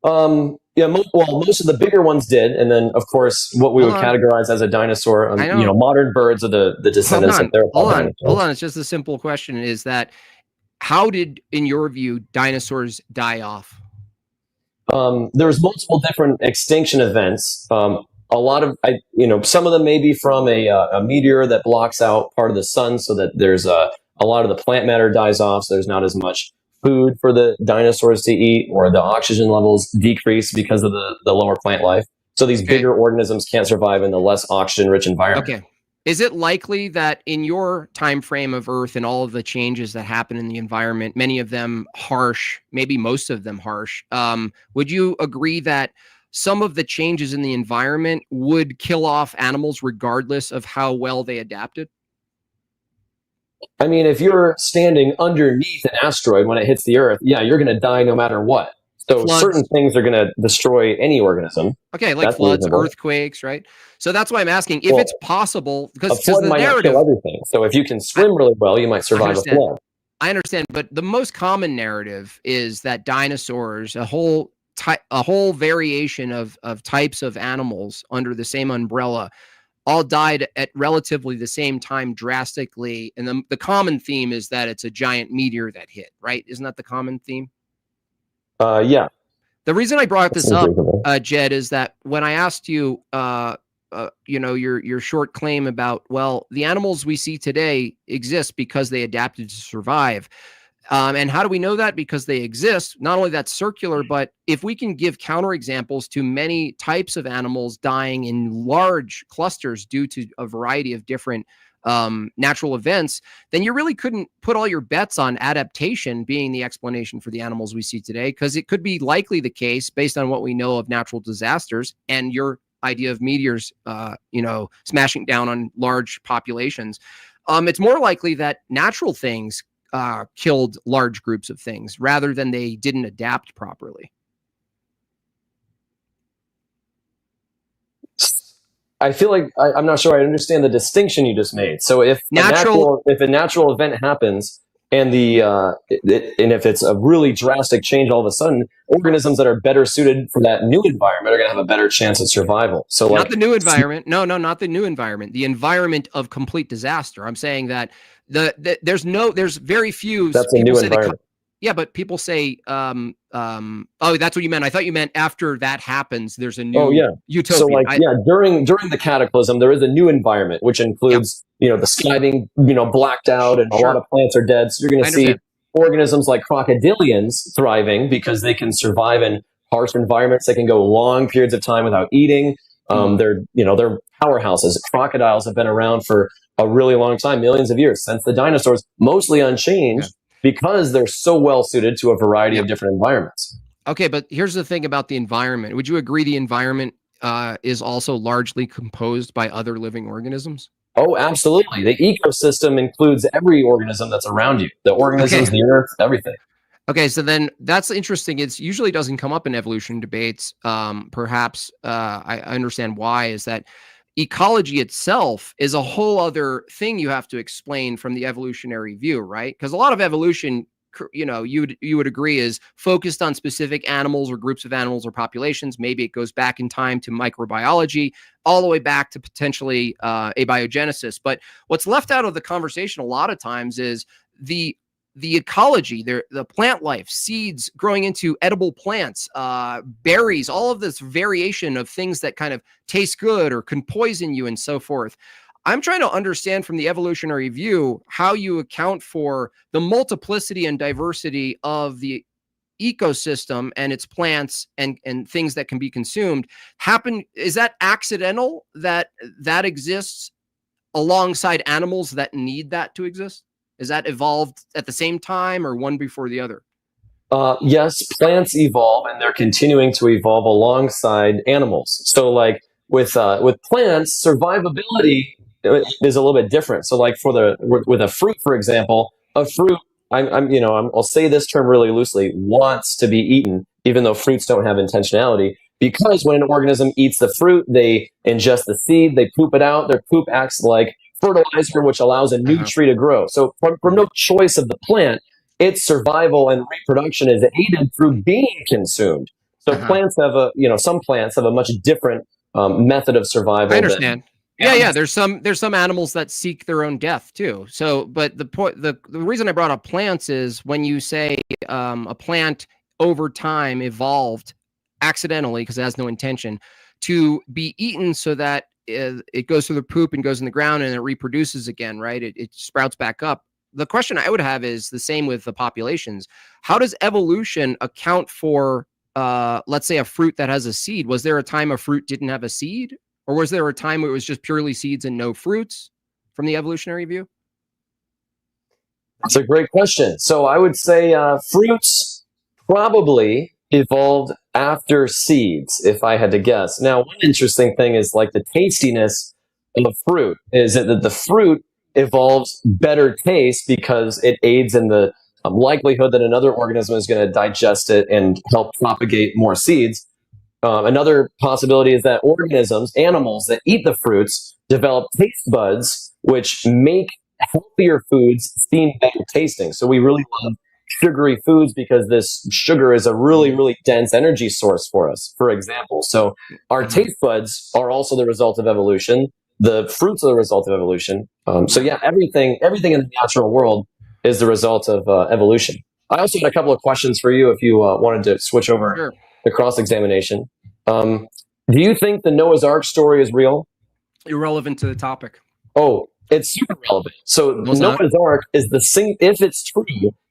Yeah, most of the bigger ones did, and then, of course, what we would categorize as a dinosaur, modern birds are the descendants of their dinosaurs. Hold on. It's just a simple question, is that how did, in your view, dinosaurs die off? There's multiple different extinction events. A lot of, some of them may be from a meteor that blocks out part of the sun, so that there's a lot of the plant matter dies off, so there's not as much food for the dinosaurs to eat, or the oxygen levels decrease because of the lower plant life. So these bigger organisms can't survive in the less oxygen-rich environment. Okay. Is it likely that in your time frame of Earth and all of the changes that happen in the environment, many of them harsh, maybe most of them harsh, would you agree that some of the changes in the environment would kill off animals regardless of how well they adapted? I mean, if you're standing underneath an asteroid when it hits the Earth, yeah, you're going to die no matter what. So certain things are going to destroy any organism. Okay, like floods, earthquakes, right? So that's why I'm asking if it's possible, because a flood might not kill everything. So if you can swim really well, you might survive a flood. I understand, but the most common narrative is that dinosaurs, a whole variation of types of animals under the same umbrella, all died at relatively the same time drastically. And the common theme is that it's a giant meteor that hit, right? Isn't that the common theme? Yeah. The reason I brought this up, Jed, is that when I asked you, your short claim about, well, the animals we see today exist because they adapted to survive. And how do we know that? Because they exist. Not only that's circular, but if we can give counterexamples to many types of animals dying in large clusters due to a variety of different natural events, then you really couldn't put all your bets on adaptation being the explanation for the animals we see today, because it could be likely the case based on what we know of natural disasters and your idea of meteors, smashing down on large populations. It's more likely that natural things killed large groups of things rather than they didn't adapt properly. I feel like I'm not sure I understand the distinction you just made. So if a natural event happens and if it's a really drastic change all of a sudden, organisms that are better suited for that new environment are going to have a better chance at survival. So not the new environment. No, not the new environment. The environment of complete disaster. I'm saying that there's very few. That's a new environment. Yeah, but people say, oh, that's what you meant. I thought you meant after that happens, there's a new utopia. So during the cataclysm, there is a new environment, which includes, the sky being, blacked out and a lot of plants are dead. So you're going to see organisms like crocodilians thriving because they can survive in harsh environments. They can go long periods of time without eating. They're powerhouses. Crocodiles have been around for a really long time, millions of years, since the dinosaurs, mostly unchanged. Because they're so well suited to a variety of different environments. Okay, but here's the thing about the environment. Would you agree the environment is also largely composed by other living organisms? Oh, absolutely. The ecosystem includes every organism that's around you. The organisms, the earth, everything. Okay, so then that's interesting. It usually doesn't come up in evolution debates. Perhaps I understand why, is that ecology itself is a whole other thing you have to explain from the evolutionary view, right? Because a lot of evolution, you would agree, is focused on specific animals or groups of animals or populations. Maybe it goes back in time to microbiology, all the way back to potentially abiogenesis. But what's left out of the conversation a lot of times is the ecology, the plant life, seeds growing into edible plants, berries, all of this variation of things that kind of taste good or can poison you and so forth. I'm trying to understand from the evolutionary view how you account for the multiplicity and diversity of the ecosystem and its plants and things that can be consumed. Is that accidental that exists alongside animals that need that to exist? Is that evolved at the same time or one before the other? Yes, plants evolve, and they're continuing to evolve alongside animals. So, like with plants, survivability is a little bit different. So, like with a fruit, for example, a fruit, I'll say this term really loosely, wants to be eaten, even though fruits don't have intentionality. Because when an organism eats the fruit, they ingest the seed, they poop it out. Their poop acts like fertilizer, which allows a new tree to grow. So from no choice of the plant, its survival and reproduction is aided through being consumed. So plants have some plants have a much different method of survival. I understand. Yeah. There's some animals that seek their own death too. So, but the reason I brought up plants is when you say a plant over time evolved accidentally because it has no intention to be eaten so that it goes through the poop and goes in the ground and it reproduces again, right? It sprouts back up. The question I would have is the same with the populations. How does evolution account for, let's say, a fruit that has a seed? Was there a time a fruit didn't have a seed? Or was there a time where it was just purely seeds and no fruits from the evolutionary view? That's a great question. So I would say fruits probably evolved after seeds, if I had to guess. Now, one interesting thing is like the tastiness of fruit is that the fruit evolves better taste because it aids in the likelihood that another organism is going to digest it and help propagate more seeds. Another possibility is that animals that eat the fruits, develop taste buds, which make healthier foods seem better tasting. So we really love sugary foods because this sugar is a really, really dense energy source for us, for example. So our taste buds are also the result of evolution. The fruits are the result of evolution. Everything in the natural world is the result of evolution. I also had a couple of questions for you if you wanted to switch over the cross-examination. Do you think the Noah's Ark story is real? Irrelevant to the topic. Oh, it's super relevant. So Noah's Ark is if it's true,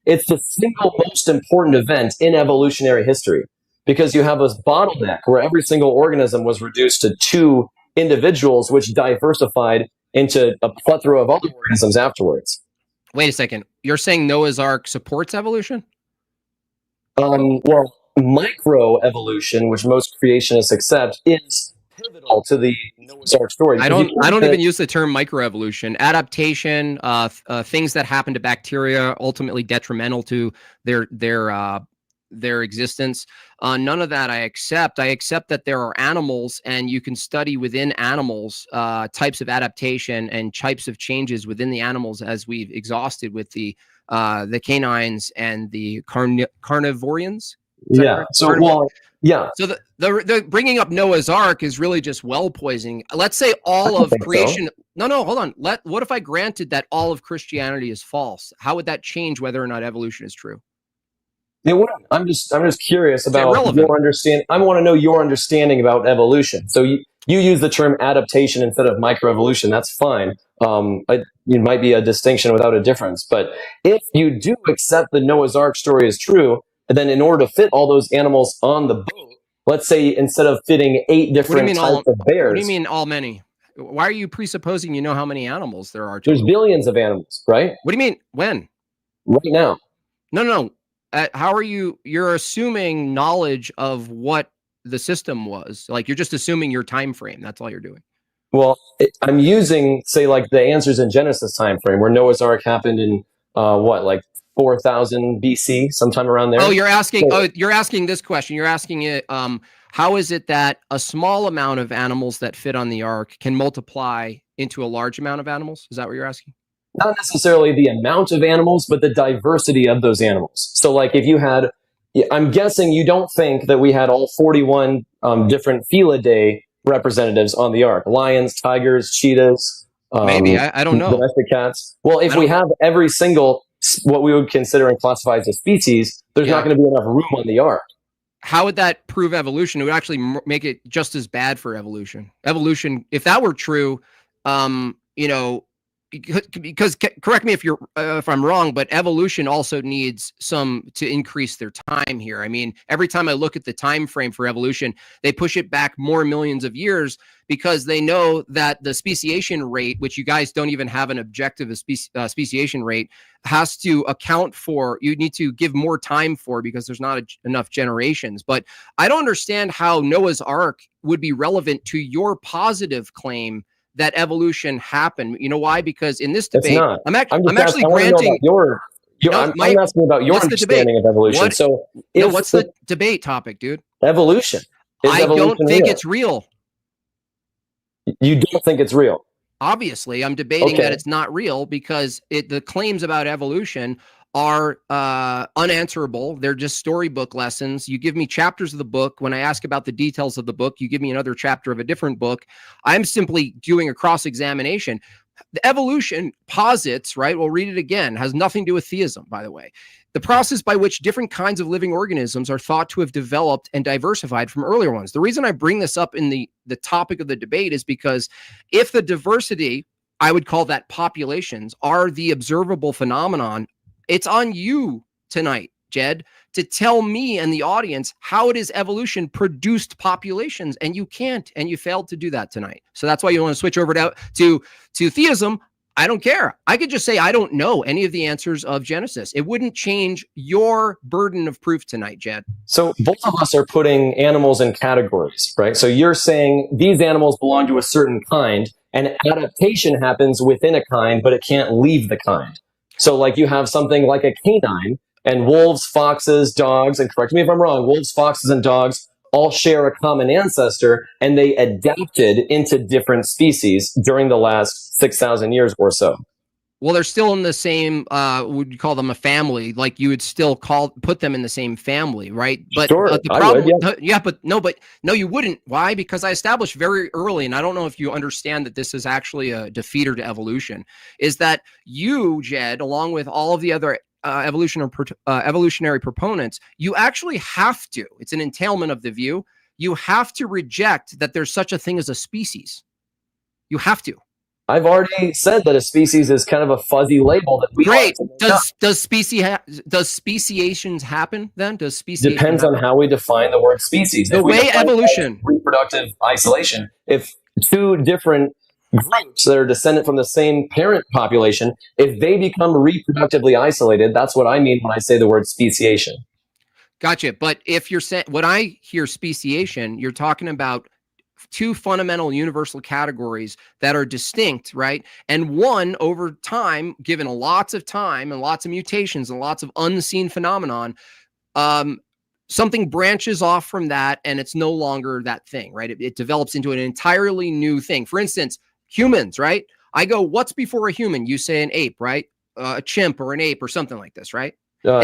it's the single most important event in evolutionary history because you have this bottleneck where every single organism was reduced to two individuals, which diversified into a plethora of other organisms afterwards. Wait a second. You're saying Noah's Ark supports evolution? Well, microevolution, which most creationists accept, is pivotal to the Noah's Ark story. I don't even use the term microevolution. Adaptation, things that happen to bacteria, ultimately detrimental to their existence. None of that I accept. I accept that there are animals, and you can study within animals types of adaptation and types of changes within the animals, as we've exhausted with the canines and the carnivorians. Yeah. So, well, yeah. So the bringing up Noah's Ark is really just well poisoning. Let's say all of creation. So. No, hold on. What if I granted that all of Christianity is false? How would that change whether or not evolution is true? It wouldn't. I'm just curious about your understanding. I want to know your understanding about evolution. So you use the term adaptation instead of microevolution. That's fine. It might be a distinction without a difference. But if you do accept the Noah's Ark story is true, then in order to fit all those animals on the boat, let's say instead of fitting 8 different types of bears. What do you mean all many? Why are you presupposing you know how many animals there are? There's billions of animals, right? What do you mean? When? Right now. No. How are you're assuming knowledge of what the system was. Like you're just assuming your time frame. That's all you're doing. Well, I'm using, say, like the Answers in Genesis time frame, where Noah's Ark happened in like 4000 BC, sometime around there. Oh, you're asking this question. You're asking it. How is it that a small amount of animals that fit on the ark can multiply into a large amount of animals? Is that what you're asking? Not necessarily the amount of animals, but the diversity of those animals. So, like, if you had, I'm guessing you don't think that we had all 41 different Felidae representatives on the ark: lions, tigers, cheetahs. Maybe I don't know. Domestic cats. Well, if we have every single what we would consider and classify as a species, there's not going to be enough room on the ark. How would that prove evolution? It would actually make it just as bad for evolution. Evolution, if that were true, because correct me if I'm wrong, but evolution also needs some to increase their time here. I mean, every time I look at the time frame for evolution, they push it back more millions of years because they know that the speciation rate, which you guys don't even have an objective speciation rate, has to account for, you need to give more time for, because there's not enough generations. But I don't understand how Noah's Ark would be relevant to your positive claim that evolution happened. You know why? Because in this debate, I'm actually granting I'm asking about your understanding of evolution. What's the debate topic, dude? Evolution. I don't think it's real. You don't think it's real? Obviously, I'm debating that it's not real because the claims about evolution are unanswerable. They're just storybook lessons. You give me chapters of the book. When I ask about the details of the book, you give me another chapter of a different book. I'm simply doing a cross-examination. The evolution posits, right? We'll read it again, has nothing to do with theism, by the way. The process by which different kinds of living organisms are thought to have developed and diversified from earlier ones. The reason I bring this up in the topic of the debate is because if the diversity, I would call that populations, are the observable phenomenon, it's on you tonight, Jed, to tell me and the audience how it is evolution produced populations, and you can't, and you failed to do that tonight. So that's why you want to switch over to theism. I don't care. I could just say I don't know any of the answers of Genesis. It wouldn't change your burden of proof tonight, Jed. So both of us are putting animals in categories, right? So you're saying these animals belong to a certain kind, and adaptation happens within a kind, but it can't leave the kind. So like you have something like a canine, and wolves, foxes, dogs, and correct me if I'm wrong, wolves, foxes, and dogs all share a common ancestor, and they adapted into different species during the last 6,000 years or so. Well, they're still in the same, would you call them a family? Like you would still put them in the same family, right? But sure, the problem, I would, but no, you wouldn't. Why? Because I established very early, and I don't know if you understand that this is actually a defeater to evolution, is that you, Jed, along with all of the other evolutionary proponents, you actually have to, it's an entailment of the view, you have to reject that there's such a thing as a species. You have to. I've already said that a species is kind of a fuzzy label that we great. Does speciations happen then? Does speciation depends happen? On how we define the word species. The way evolution, reproductive isolation. If two different groups that are descendant from the same parent population, if they become reproductively isolated, that's what I mean when I say the word speciation. Gotcha. But if you're saying, when I hear speciation, you're talking about two fundamental universal categories that are distinct, right? And one, over time, given lots of time and lots of mutations and lots of unseen phenomenon, something branches off from that and it's no longer that thing, right? It develops into an entirely new thing. For instance, humans, right? I go, what's before a human? You say an ape, right? A chimp or an ape or something like this, right? No,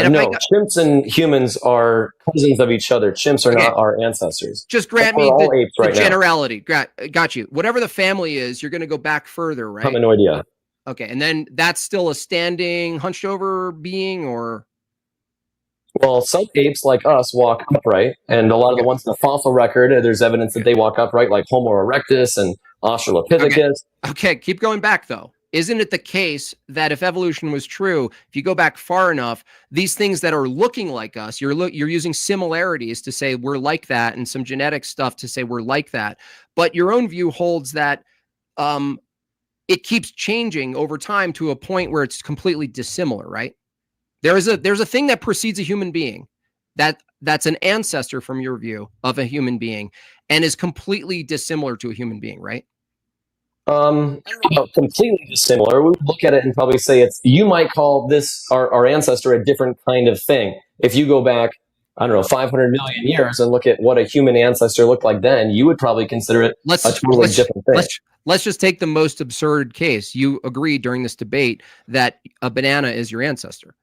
chimps and humans are cousins of each other. Chimps are not our ancestors. Just grant me the generality. Got you. Whatever the family is, you're going to go back further, right? Hominoidea. Okay, and then that's still a standing, hunched over being, or? Well, some apes like us walk upright, and a lot of the ones in the fossil record, there's evidence that they walk upright, like Homo erectus and Australopithecus. Okay, keep going back though. Isn't it the case that if evolution was true, if you go back far enough, these things that are looking like us, you're using similarities to say we're like that, and some genetic stuff to say we're like that. But your own view holds that it keeps changing over time to a point where it's completely dissimilar, right? There's a thing that precedes a human being that's an ancestor from your view of a human being and is completely dissimilar to a human being, right? I don't know about completely dissimilar. We would look at it and probably say you might call this our ancestor a different kind of thing. If you go back, I don't know, 500 million years and look at what a human ancestor looked like then, you would probably consider it a totally different thing. Let's just take the most absurd case. You agreed during this debate that a banana is your ancestor.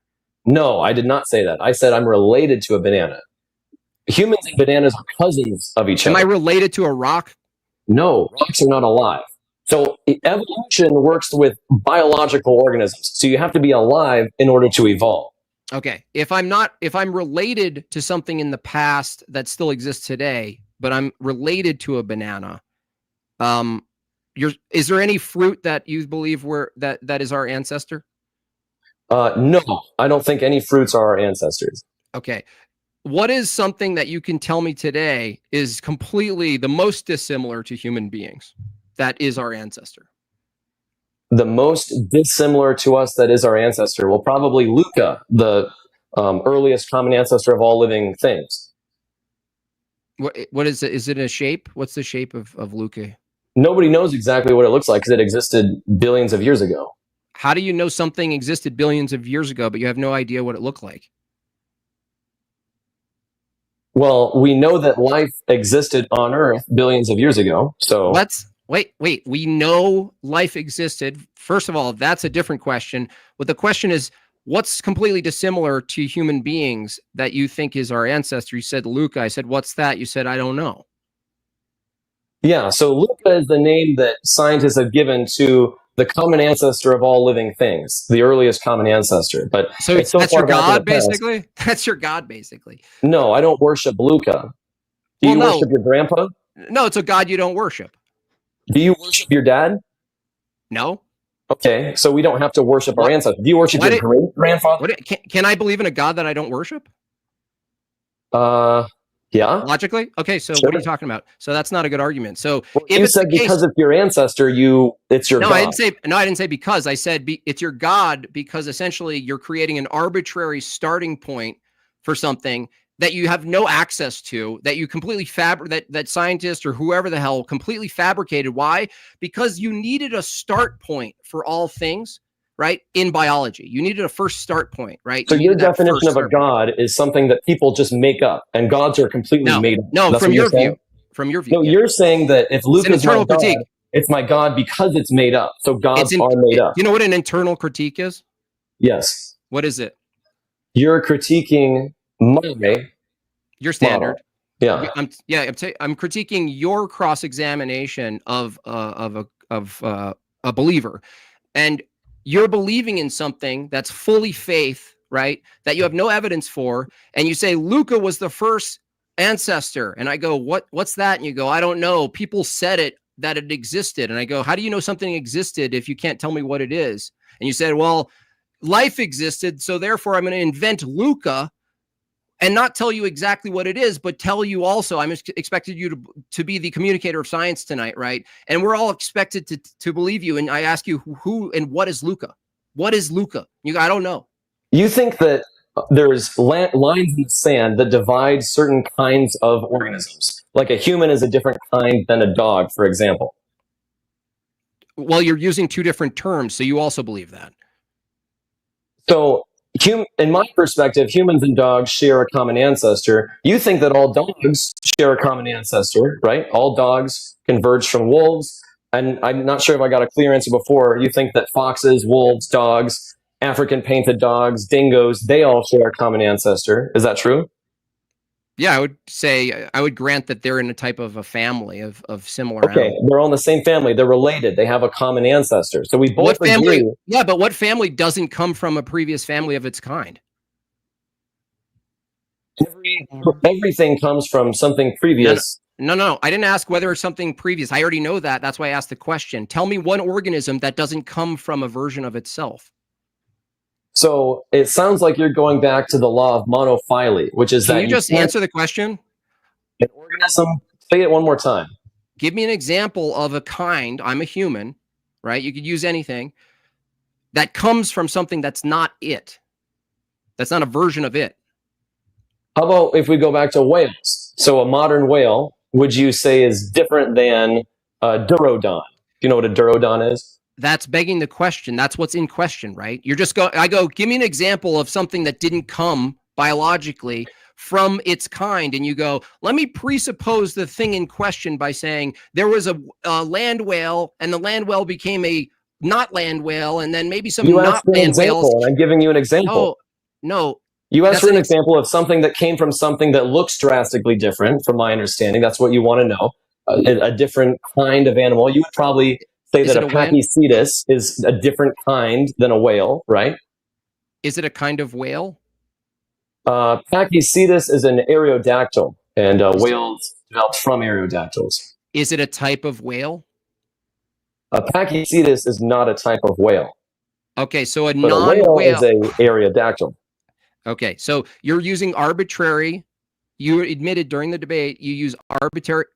No, I did not say that. I said I'm related to a banana. Humans and bananas are cousins of each other. Am I related to a rock? No, rocks are not alive. So evolution works with biological organisms. So you have to be alive in order to evolve. Okay. If I'm related to something in the past that still exists today, but I'm related to a banana, is there any fruit that you believe that is our ancestor? No, I don't think any fruits are our ancestors. Okay. What is something that you can tell me today is completely the most dissimilar to human beings that is our ancestor? The most dissimilar to us that is our ancestor? Well, probably Luca, the earliest common ancestor of all living things. What is it? Is it a shape? What's the shape of Luca? Nobody knows exactly what it looks like because it existed billions of years ago. How do you know something existed billions of years ago, but you have no idea what it looked like? Well, we know that life existed on Earth billions of years ago. So wait. We know life existed. First of all, that's a different question. But the question is, what's completely dissimilar to human beings that you think is our ancestor? You said Luca. I said, what's that? You said, I don't know. Yeah. So Luca is the name that scientists have given to the common ancestor of all living things, the earliest common ancestor. But so that's your God, basically? That's your God, basically. No, I don't worship Luca. Do you worship your grandpa? No, it's a God you don't worship. Do you worship your dad? No. Okay, so we don't have to worship our ancestors. Do you worship your great-grandfather? Can I believe in a God that I don't worship? Yeah. Logically? Okay, so Sure. what are you talking about? So that's not a good argument. So if you said because of your ancestor, it's your God. I didn't say because. I said it's your God because essentially you're creating an arbitrary starting point for something that you have no access to, that you completely that scientists or whoever the hell completely fabricated. Why? Because you needed a start point for all things. Right? In biology, you needed a first start point, right? So your definition of a God is something that people just make up, and gods are completely made up. No, from your view. From your view. No, you're saying that if Luke is my God, critique. It's my God because it's made up. So gods are made up. You know what an internal critique is? Yes. What is it? You're critiquing your standard. Model. Yeah. I'm critiquing your cross-examination of a believer, and you're believing in something that's fully faith, right? That you have no evidence for. And you say, Luca was the first ancestor. And I go, what's that? And you go, I don't know. People said that it existed. And I go, how do you know something existed if you can't tell me what it is? And you said, well, life existed. So therefore I'm going to invent Luca. and not tell you exactly what it is, but tell you also, I'm expected you to be the communicator of science tonight, right? And we're all expected to believe you. And I ask you, who and what is Luca? What is Luca? I don't know. You think that there's lines in the sand that divide certain kinds of organisms, like a human is a different kind than a dog, for example. Well, you're using two different terms, so you also believe that. So, in my perspective, humans and dogs share a common ancestor. You think that all dogs share a common ancestor, right? All dogs converge from wolves. And I'm not sure if I got a clear answer before. You think that foxes, wolves, dogs, African painted dogs, dingoes, they all share a common ancestor. Is that true? Yeah, I would grant that they're in a type of a family of similar Okay, animals. they're all in the same family. They're related. They have a common ancestor. So we both agree. Yeah, but what family doesn't come from a previous family of its kind? Everything comes from something previous. No. I didn't ask whether it's something previous. I already know that. That's why I asked the question. Tell me one organism that doesn't come from a version of itself. So it sounds like you're going back to the law of monophily, which is Can you just answer the question? An organism, say it one more time. Give me an example of a kind. I'm a human, right? You could use anything that comes from something that's not it. That's not a version of it. How about if we go back to whales? So a modern whale, would you say is different than a Durodon? Do you know what a Durodon is? That's begging the question. That's what's in question, right? I go, give me an example of something that didn't come biologically from its kind. And you go, let me presuppose the thing in question by saying there was a land whale and the land whale became a not land whale. And then maybe some not land whales. And I'm giving you an example. No. You asked for an example of something that came from something that looks drastically different from my understanding. That's what you want to know. A different kind of animal. You would probably say that a Pachycetus is a different kind than a whale, right? Is it a kind of whale? Pachycetus is an aerodactyl, and whales developed from aerodactyls. Is it a type of whale? A Pachycetus is not a type of whale. Okay, so a non-whale is a aerodactyl. Okay, so you're using arbitrary. You admitted during the debate you use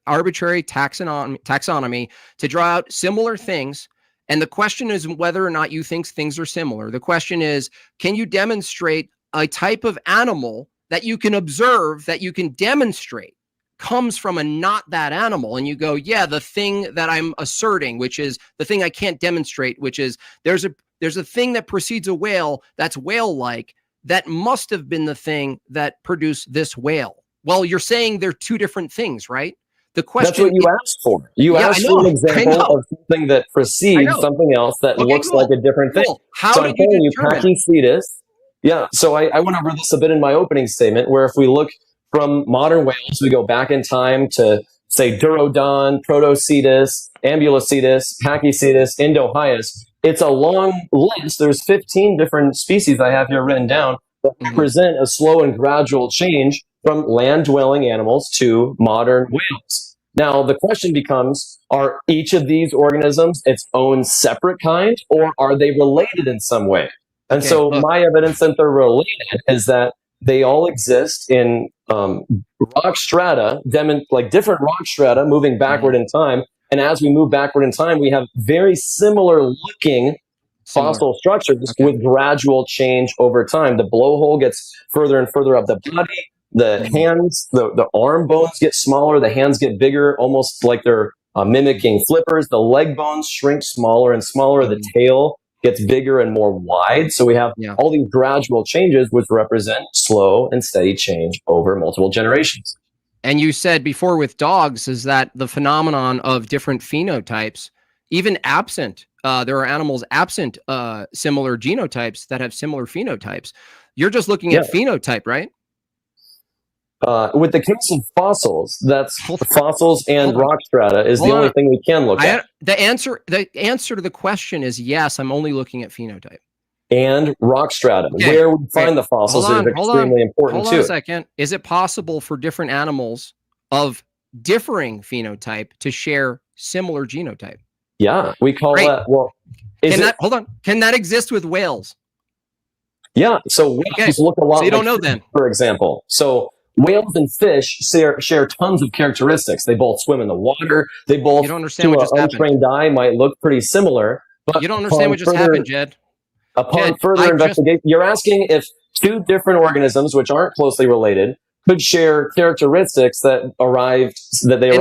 arbitrary taxonomy to draw out similar things. And the question is whether or not you think things are similar. The question is, can you demonstrate a type of animal that you can observe, that you can demonstrate comes from a not that animal? And you go, yeah, the thing that I'm asserting, which is the thing I can't demonstrate, which is there's a thing that precedes a whale that's whale-like that must have been the thing that produced this whale. Well, you're saying they're two different things, right? The question That's what you asked for. You asked for an example of something that precedes something else that looks like a different thing. How so did I'm telling you, determine? Pachycetus. Yeah, so I went over this a bit in my opening statement, where if we look from modern whales, we go back in time to, say, Durodon, Protocetus, Ambulocetus, Pachycetus, Indohyus. It's a long list. There's 15 different species I have here written down that represent a slow and gradual change from land-dwelling animals to modern whales. Now, the question becomes, are each of these organisms its own separate kind, or are they related in some way? And so my evidence that they're related is that they all exist in rock strata, like different rock strata moving backward in time. And as we move backward in time, we have very similar looking fossil structures with gradual change over time. The blowhole gets further and further up the body. The hands, the arm bones get smaller. The hands get bigger, almost like they're mimicking flippers. The leg bones shrink smaller and smaller. The tail gets bigger and more wide. So we have all these gradual changes, which represent slow and steady change over multiple generations. And you said before with dogs is that the phenomenon of different phenotypes, even absent, there are animals absent similar genotypes that have similar phenotypes. You're just looking at phenotype, right? With the case of fossils, that's fossils and rock strata is the only thing we can look at. The answer to the question is yes, I'm only looking at phenotype. And rock strata. Where we find the fossils is extremely important too. Hold on a second. Is it possible for different animals of differing phenotype to share similar genotype? Yeah, we call that, well... Hold on. Can that exist with whales? Yeah. So whales look a lot So you don't like know then. for example. So whales and fish share tons of characteristics. They both swim in the water. They both, You don't understand to what an just happened. untrained eye, might look pretty similar. But You don't understand what just happened, Jed. Upon Jed, further investigation, you're asking if two different organisms, which aren't closely related, could share characteristics that arrived separately.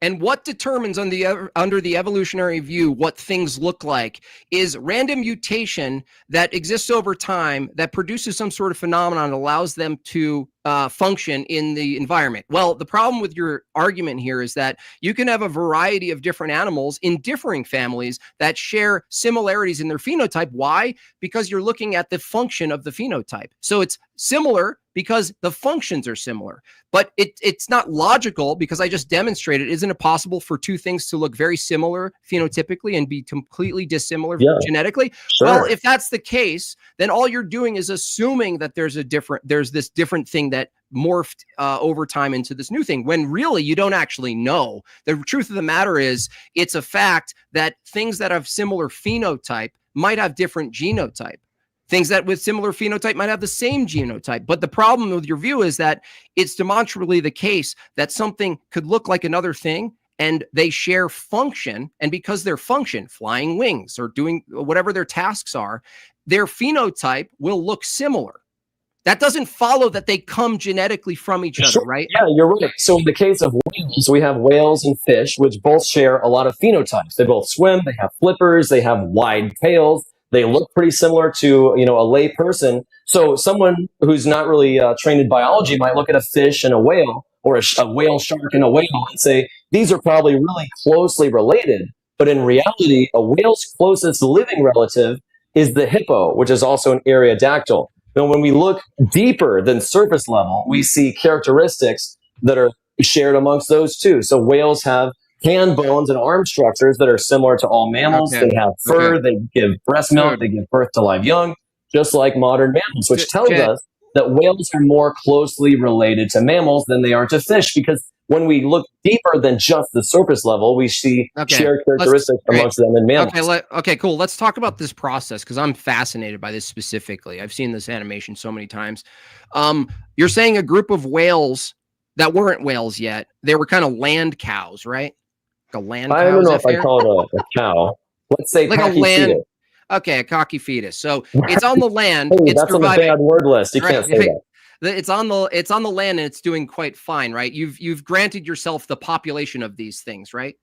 And what determines under the evolutionary view what things look like is random mutation that exists over time that produces some sort of phenomenon that allows them to function in the environment. Well, the problem with your argument here is that you can have a variety of different animals in differing families that share similarities in their phenotype. Why? Because you're looking at the function of the phenotype. So it's similar because the functions are similar, but it's not logical because I just demonstrated, isn't it possible for two things to look very similar phenotypically and be completely dissimilar genetically? Sure. Well, if that's the case, then all you're doing is assuming that there's this different thing that morphed over time into this new thing, when really you don't actually know. The truth of the matter is it's a fact that things that have similar phenotype might have different genotype. Things that with similar phenotype might have the same genotype. But the problem with your view is that it's demonstrably the case that something could look like another thing and they share function. And because their function, flying wings or doing whatever their tasks are, their phenotype will look similar. That doesn't follow that they come genetically from each other, right? Yeah, you're right. So in the case of whales, we have whales and fish, which both share a lot of phenotypes. They both swim, they have flippers, they have wide tails. They look pretty similar to, a lay person. So someone who's not really trained in biology might look at a fish and a whale, or a whale shark and a whale, and say, these are probably really closely related. But in reality, a whale's closest living relative is the hippo, which is also an Aerodactyl. Now, when we look deeper than surface level, we see characteristics that are shared amongst those two. So whales have hand bones and arm structures that are similar to all mammals. Okay. They have fur, they give breast milk, they give birth to live young, just like modern mammals, which tells us that whales are more closely related to mammals than they are to fish, because when we look deeper than just the surface level, we see shared characteristics amongst them and mammals. Okay, cool. Let's talk about this process because I'm fascinated by this specifically. I've seen this animation so many times. You're saying a group of whales that weren't whales yet, they were kind of land cows, right? A land cow. I don't know if I call it a cow. Let's say like a land. Okay, a cocky fetus. So it's on the land. Hey, it's that's surviving. on the bad word list. You can't say that. It's on the land and it's doing quite fine, right? You've granted yourself the population of these things, right?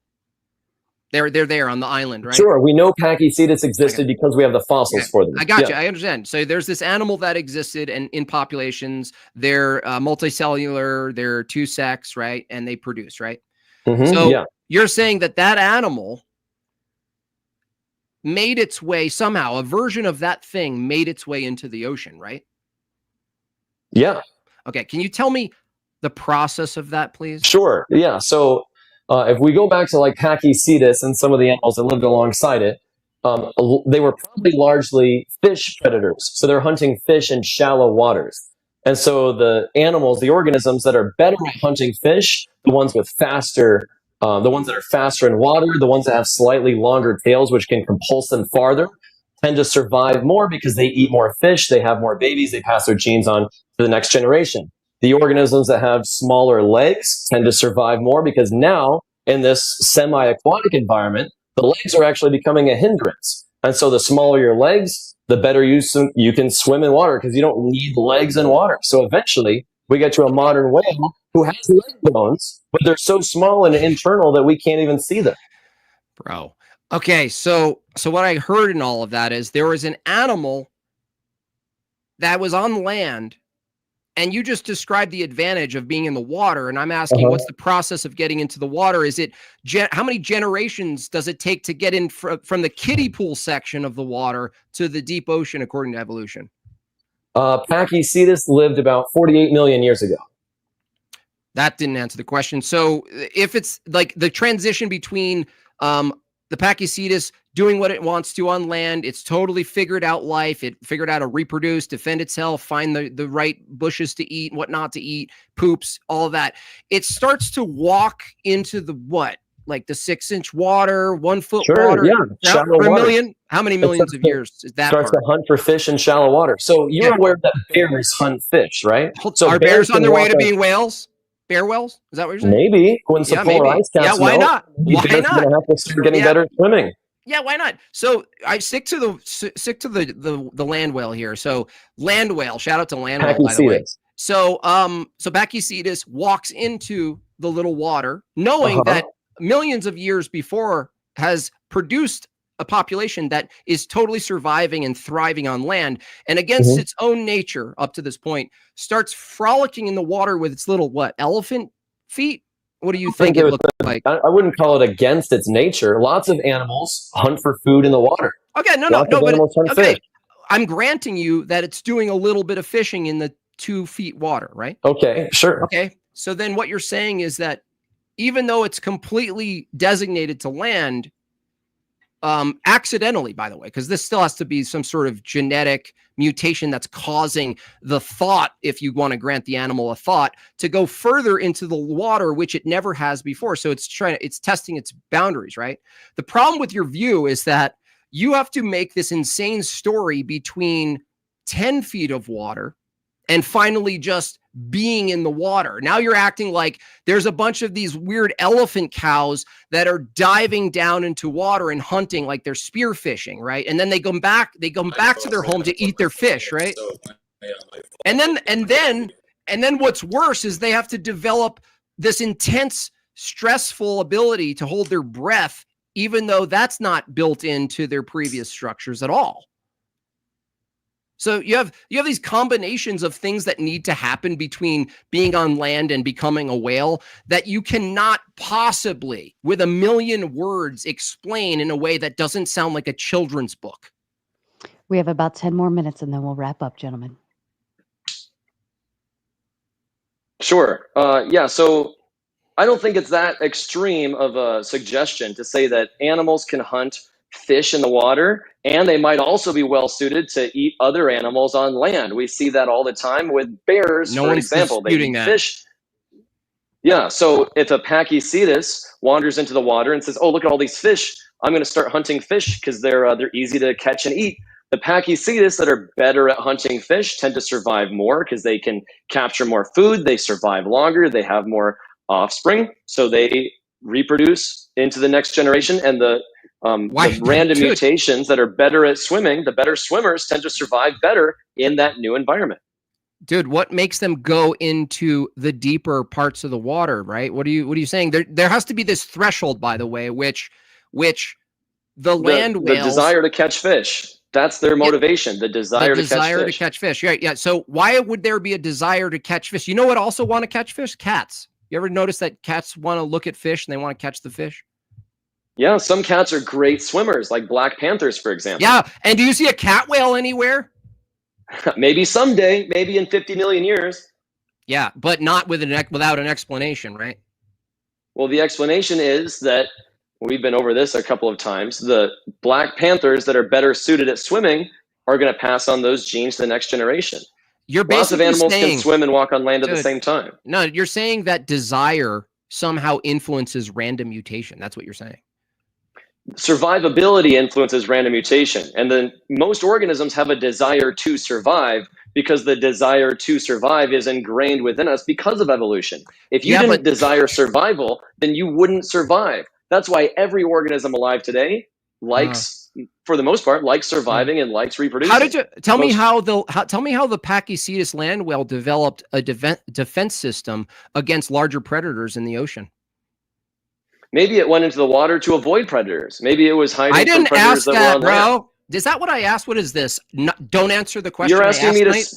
They're there on the island, right? Sure, we know Pachycetus existed because we have the fossils for them. I got you. I understand. So there's this animal that existed and in populations, they're multicellular, they're two sex, right? And they produce, right? So you're saying that animal made its way somehow, a version of that thing made its way into the ocean, right? Yeah. Okay. Can you tell me the process of that, please? Sure. Yeah. So if we go back to like Pachycetus and some of the animals that lived alongside it, they were probably largely fish predators. So they're hunting fish in shallow waters. And so the animals, the organisms that are better at hunting fish, the ones that are faster in water, the ones that have slightly longer tails, which can compulse them farther, tend to survive more because they eat more fish, they have more babies, they pass their genes on to the next generation. The organisms that have smaller legs tend to survive more because now, in this semi-aquatic environment, the legs are actually becoming a hindrance. And so the smaller your legs, the better you can swim in water because you don't need legs in water. So eventually, we get to a modern whale who has leg bones, but they're so small and internal that we can't even see them. Bro. Okay, so what I heard in all of that is there was an animal that was on land, and you just described the advantage of being in the water, and I'm asking, what's the process of getting into the water? Is it how many generations does it take to get in from the kiddie pool section of the water to the deep ocean, according to evolution? Pachycetus lived about 48 million years ago. That didn't answer the question. So if it's like the transition between the Pachycetus doing what it wants to on land, it's totally figured out life. It figured out how to reproduce, defend itself, find the right bushes to eat, what not to eat, poops, all of that. It starts to walk into the what? like the 6-inch water, 1 foot Sure, water. yeah, Now, shallow for a water. million, how many millions of years is that Starts part? to hunt for fish in shallow water. So you're Yeah. aware that bears hunt fish, right? So Are bears on can their way walk to on- being whales? Bear whales? Is that what you're saying? Maybe when some Yeah, polar maybe. ice caps Yeah, why melt, not? maybe Why bears are not? gonna have to start getting Yeah. better at swimming. Yeah, why not? So I stick to the land whale here. So land whale, shout out to land whale, by the way. Pachycetus. So Pachycetus walks into the little water, knowing that millions of years before has produced a population that is totally surviving and thriving on land, and against its own nature up to this point, starts frolicking in the water with its little elephant feet? What do you think it looks like? I wouldn't call it against its nature. Lots of animals hunt for food in the water. Okay, no, Lots of animals hunt okay. fish. I'm granting you that it's doing a little bit of fishing in the 2 feet water, right? Okay, sure. Okay, so then what you're saying is that even though it's completely designated to land, accidentally, by the way, because this still has to be some sort of genetic mutation that's causing the thought, if you want to grant the animal a thought, to go further into the water, which it never has before. So it's testing its boundaries, right? The problem with your view is that you have to make this insane story between 10 feet of water and finally just being in the water. Now you're acting like there's a bunch of these weird elephant cows that are diving down into water and hunting like they're spearfishing, right? And then they come back to their home to eat their fish, right? And then what's worse is they have to develop this intense, stressful ability to hold their breath, even though that's not built into their previous structures at all. So you have these combinations of things that need to happen between being on land and becoming a whale that you cannot possibly, with a million words, explain in a way that doesn't sound like a children's book. We have about 10 more minutes and then we'll wrap up, gentlemen. Sure. Yeah, so I don't think it's that extreme of a suggestion to say that animals can hunt fish in the water, and they might also be well suited to eat other animals on land. We see that all the time with bears, for example. They eat fish. Yeah, so if a Pachycetus wanders into the water and says, "Oh, look at all these fish. I'm going to start hunting fish because they're easy to catch and eat." The Pachycetus that are better at hunting fish tend to survive more because they can capture more food, they survive longer, they have more offspring, so they reproduce into the next generation, and the random mutations that are better at swimming, the better swimmers tend to survive better in that new environment. Dude, what makes them go into the deeper parts of the water, right? What are you saying? There has to be this threshold, by the way, which the land whales, the desire to catch fish. That's their motivation. The desire to catch fish. Right. Yeah. So why would there be a desire to catch fish? You know what also want to catch fish? Cats. You ever notice that cats want to look at fish and they want to catch the fish? Yeah, some cats are great swimmers, like black panthers, for example. Yeah, and do you see a cat whale anywhere? Maybe someday, maybe in 50 million years. Yeah, but not without an explanation, right? Well, the explanation is that we've been over this a couple of times. The black panthers that are better suited at swimming are going to pass on those genes to the next generation. You're Lots of basically animals saying, can swim and walk on land at the same time. No, you're saying that desire somehow influences random mutation. That's what you're saying. Survivability influences random mutation, and then most organisms have a desire to survive because the desire to survive is ingrained within us because of evolution. If you didn't desire survival, then you wouldn't survive. That's why every organism alive today likes, for the most part, likes surviving and likes reproducing. How did you tell me how the Pachycetus land whale developed a defense system against larger predators in the ocean? Maybe it went into the water to avoid predators. Maybe it was hiding from predators that were on land. Bro. Is that what I asked? What is this? Don't answer the question.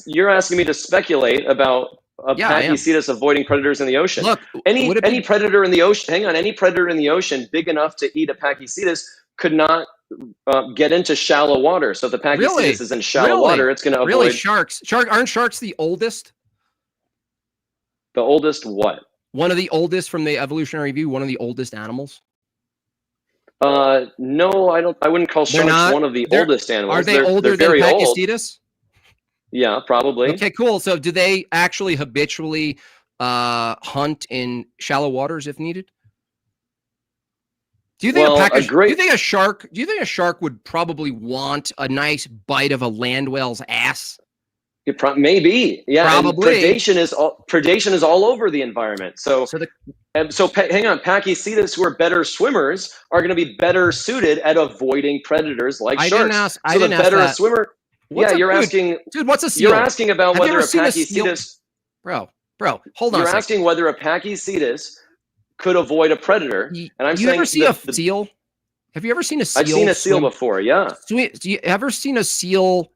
You're asking me to speculate about a Pachycetus avoiding predators in the ocean. Look, any predator in the ocean. Hang on, any predator in the ocean big enough to eat a Pachycetus could not get into shallow water. So if the Pachycetus is in shallow water, it's going to avoid sharks. Aren't sharks the oldest? The oldest what? One of the oldest from the evolutionary view. One of the oldest animals. No, I wouldn't call sharks one of the oldest animals. Are they older than Pachycetus? Yeah, probably. Okay, cool. So do they actually habitually hunt in shallow waters if needed? Do you think Well, do you think a shark would probably want a nice bite of a land whale's ass? Maybe, yeah. Probably. And predation is all over the environment. So hang on. Pachycetus, who are better swimmers, are going to be better suited at avoiding predators like sharks. I didn't ask that. A swimmer. You're asking, dude. What's a seal? You're asking about whether a Pachycetus. Bro, hold on. You're asking whether a Pachycetus could avoid a predator, and I'm saying. You ever see a seal? Have you ever seen a seal? I've seen a seal before. Yeah. Do you ever seen a seal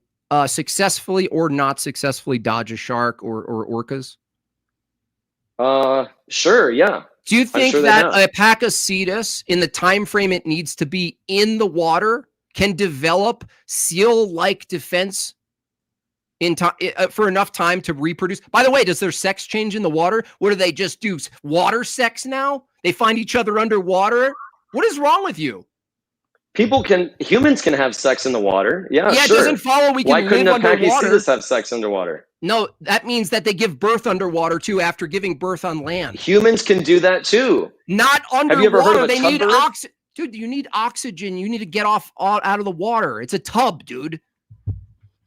successfully or not successfully dodge a shark or orcas? Sure, yeah. Do you think that a Pachycetus, in the time frame it needs to be in the water, can develop seal-like defense in time for enough time to reproduce? By the way, does their sex change in the water? What do they just do? Water sex now? They find each other underwater? What is wrong with you? Humans can have sex in the water. Yeah, yeah, sure. It doesn't follow we can Why couldn't live a underwater. Pachycetus have sex underwater? No, that means that they give birth underwater too after giving birth on land. Humans can do that too. Not underwater. Have you ever heard of a they tub need birth? oxygen. Dude, you need oxygen. You need to get out of the water. It's a tub, dude.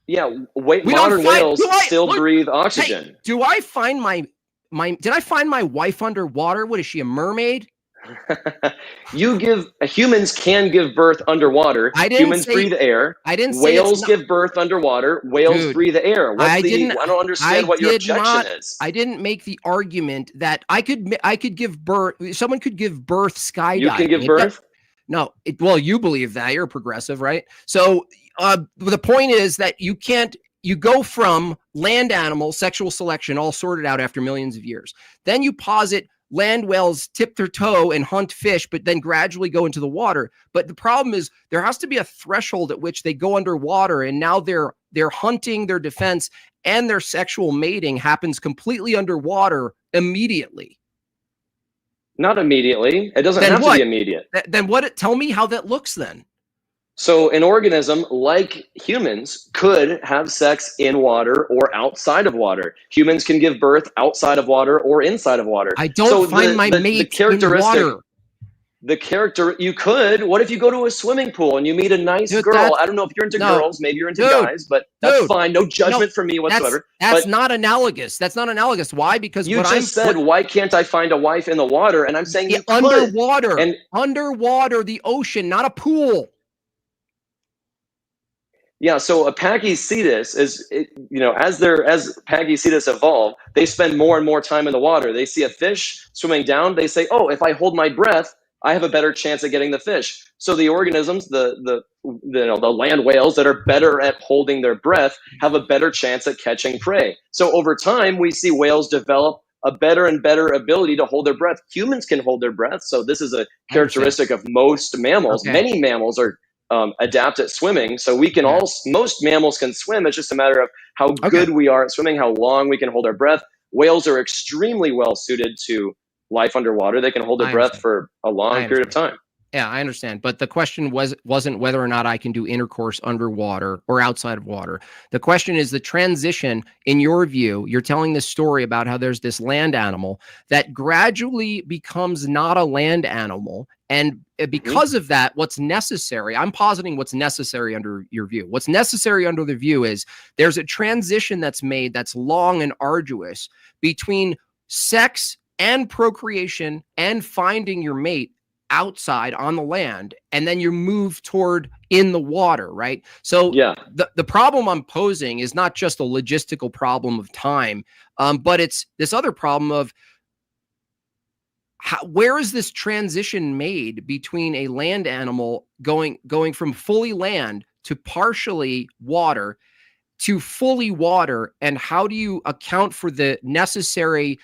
Yeah, modern whales still breathe oxygen. Hey, do I find did I find my wife underwater? What is she, a mermaid? Humans can give birth underwater. Humans breathe air. I didn't say whales give birth underwater. Whales breathe air. I don't understand what your objection is. I didn't make the argument that I could give birth. Someone could give birth skydiving. You can give birth? No. Well, you believe that. You're progressive, right? So the point is that you go from land animal sexual selection all sorted out after millions of years. Then you posit land whales tip their toe and hunt fish, but then gradually go into the water. But the problem is there has to be a threshold at which they go underwater, and now they're hunting, their defense, and their sexual mating happens completely underwater immediately. Not immediately. It doesn't have to be immediate. Then what? Tell me how that looks then. So an organism like humans could have sex in water or outside of water. Humans can give birth outside of water or inside of water. I don't find my mate in water. You could. What if you go to a swimming pool and you meet a nice girl? I don't know if you're into girls, maybe you're into guys, but that's fine. No judgment from me whatsoever. That's not analogous. That's not analogous. Why? Because you just said, why can't I find a wife in the water? And I'm saying you underwater. And underwater, the ocean, not a pool. Yeah, so a Pachycetus is, as Pachycetus evolve, they spend more and more time in the water. They see a fish swimming down. They say, "Oh, if I hold my breath, I have a better chance at getting the fish." So the organisms, the land whales that are better at holding their breath, have a better chance at catching prey. So over time, we see whales develop a better and better ability to hold their breath. Humans can hold their breath, so this is a characteristic of most mammals. Okay. Many mammals are adapt at swimming, so we can most mammals can swim. It's just a matter of how good we are at swimming, how long we can hold our breath. Whales are extremely well suited to life underwater. They can hold their breath for a long period of time. Yeah, I understand. But the question wasn't whether or not I can do intercourse underwater or outside of water. The question is the transition, in your view. You're telling this story about how there's this land animal that gradually becomes not a land animal. And because of that, what's necessary, I'm positing what's necessary under your view. What's necessary under the view is there's a transition that's made that's long and arduous between sex and procreation and finding your mate outside on the land, and then you move toward in the water, right? So the problem I'm posing is not just a logistical problem of time, but it's this other problem of where is this transition made between a land animal going from fully land to partially water to fully water, and how do you account for the necessary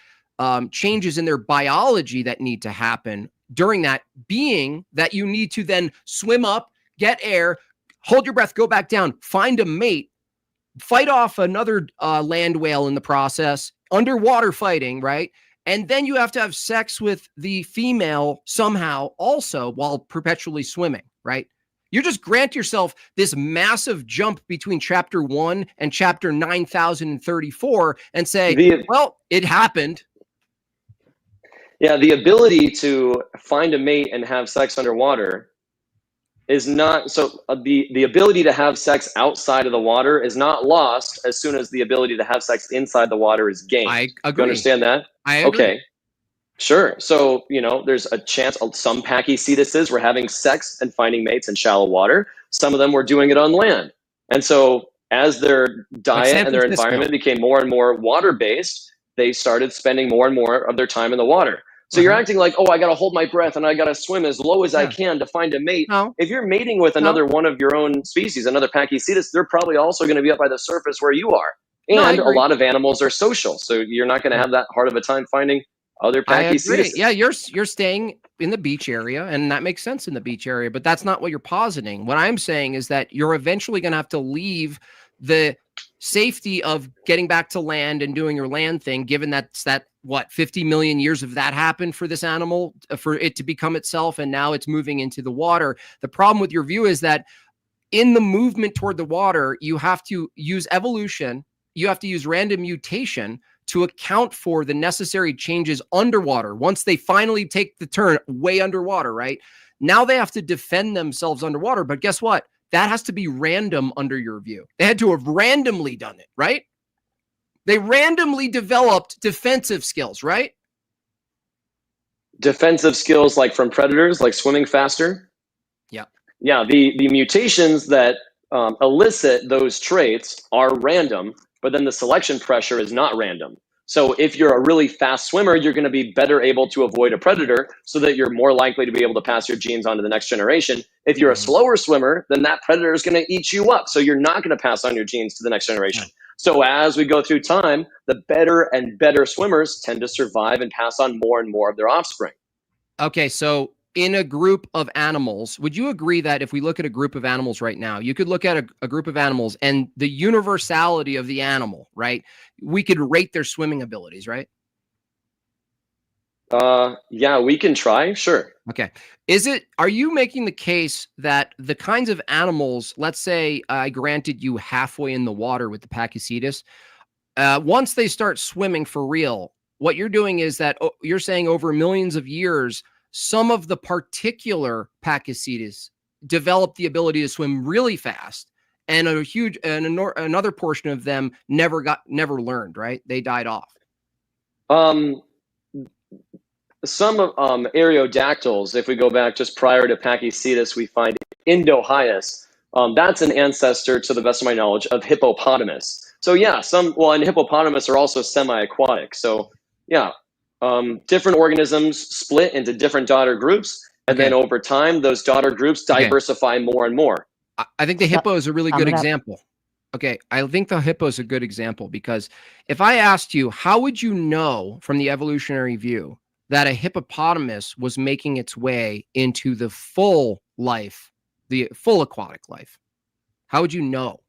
changes in their biology that need to happen during that, being that you need to then swim up, get air, hold your breath, go back down, find a mate, fight off another land whale in the process, underwater fighting, right? And then you have to have sex with the female somehow also while perpetually swimming, right? You just grant yourself this massive jump between chapter 1 and chapter 9034 and say, well, it happened. Yeah, the ability to find a mate and have sex underwater is not so. The ability to have sex outside of the water is not lost as soon as the ability to have sex inside the water is gained. I Do you agree. understand that? I agree. Okay, sure. So, there's a chance some pachycetuses were having sex and finding mates in shallow water. Some of them were doing it on land. And so as their diet San and their Francisco. environment became more and more water-based, they started spending more and more of their time in the water. So you're acting like, oh, I got to hold my breath and I got to swim as low as I can to find a mate. No. If you're mating with another one of your own species, another pachycetus, they're probably also going to be up by the surface where you are. No, I And a agree. lot of animals are social. So you're not going to have that hard of a time finding other I agree. pachycetuses. Yeah, you're staying in the beach area, and that makes sense in the beach area, but that's not what you're positing. What I'm saying is that you're eventually going to have to leave the safety of getting back to land and doing your land thing, given that's 50 million years of that happened for this animal, for it to become itself, and now it's moving into the water. The problem with your view is that in the movement toward the water, you have to use evolution, you have to use random mutation to account for the necessary changes underwater. Once they finally take the turn way underwater, right? Now they have to defend themselves underwater. But guess what? That has to be random under your view. They had to have randomly done it, right? They randomly developed defensive skills, right? Defensive skills like from predators, like swimming faster. Yeah. Yeah, the mutations that elicit those traits are random, but then the selection pressure is not random. So if you're a really fast swimmer, you're going to be better able to avoid a predator so that you're more likely to be able to pass your genes on to the next generation. If you're a slower swimmer, then that predator is going to eat you up. So you're not going to pass on your genes to the next generation. So as we go through time, the better and better swimmers tend to survive and pass on more and more of their offspring. Okay, so in a group of animals, would you agree that if we look at a group of animals right now, you could look at a group of animals and the universality of the animal, right? We could rate their swimming abilities, right? Yeah, we can try. Sure. Okay. Are you making the case that the kinds of animals, let's say I granted you halfway in the water with the pachycetus, once they start swimming for real, what you're doing is that you're saying over millions of years, some of the particular pachycetus developed the ability to swim really fast, and another portion of them never learned, right? They died off. Some Aerodactyls, if we go back just prior to Pachycetus, we find Indohyus. That's an ancestor, to the best of my knowledge, of hippopotamus. So yeah, and hippopotamus are also semi-aquatic. So yeah, different organisms split into different daughter groups, and then over time, those daughter groups diversify more and more. I think the hippo is a really good example. Okay, I think the hippo is a good example because if I asked you, how would you know from the evolutionary view that a hippopotamus was making its way into the full life, the full aquatic life? How would you know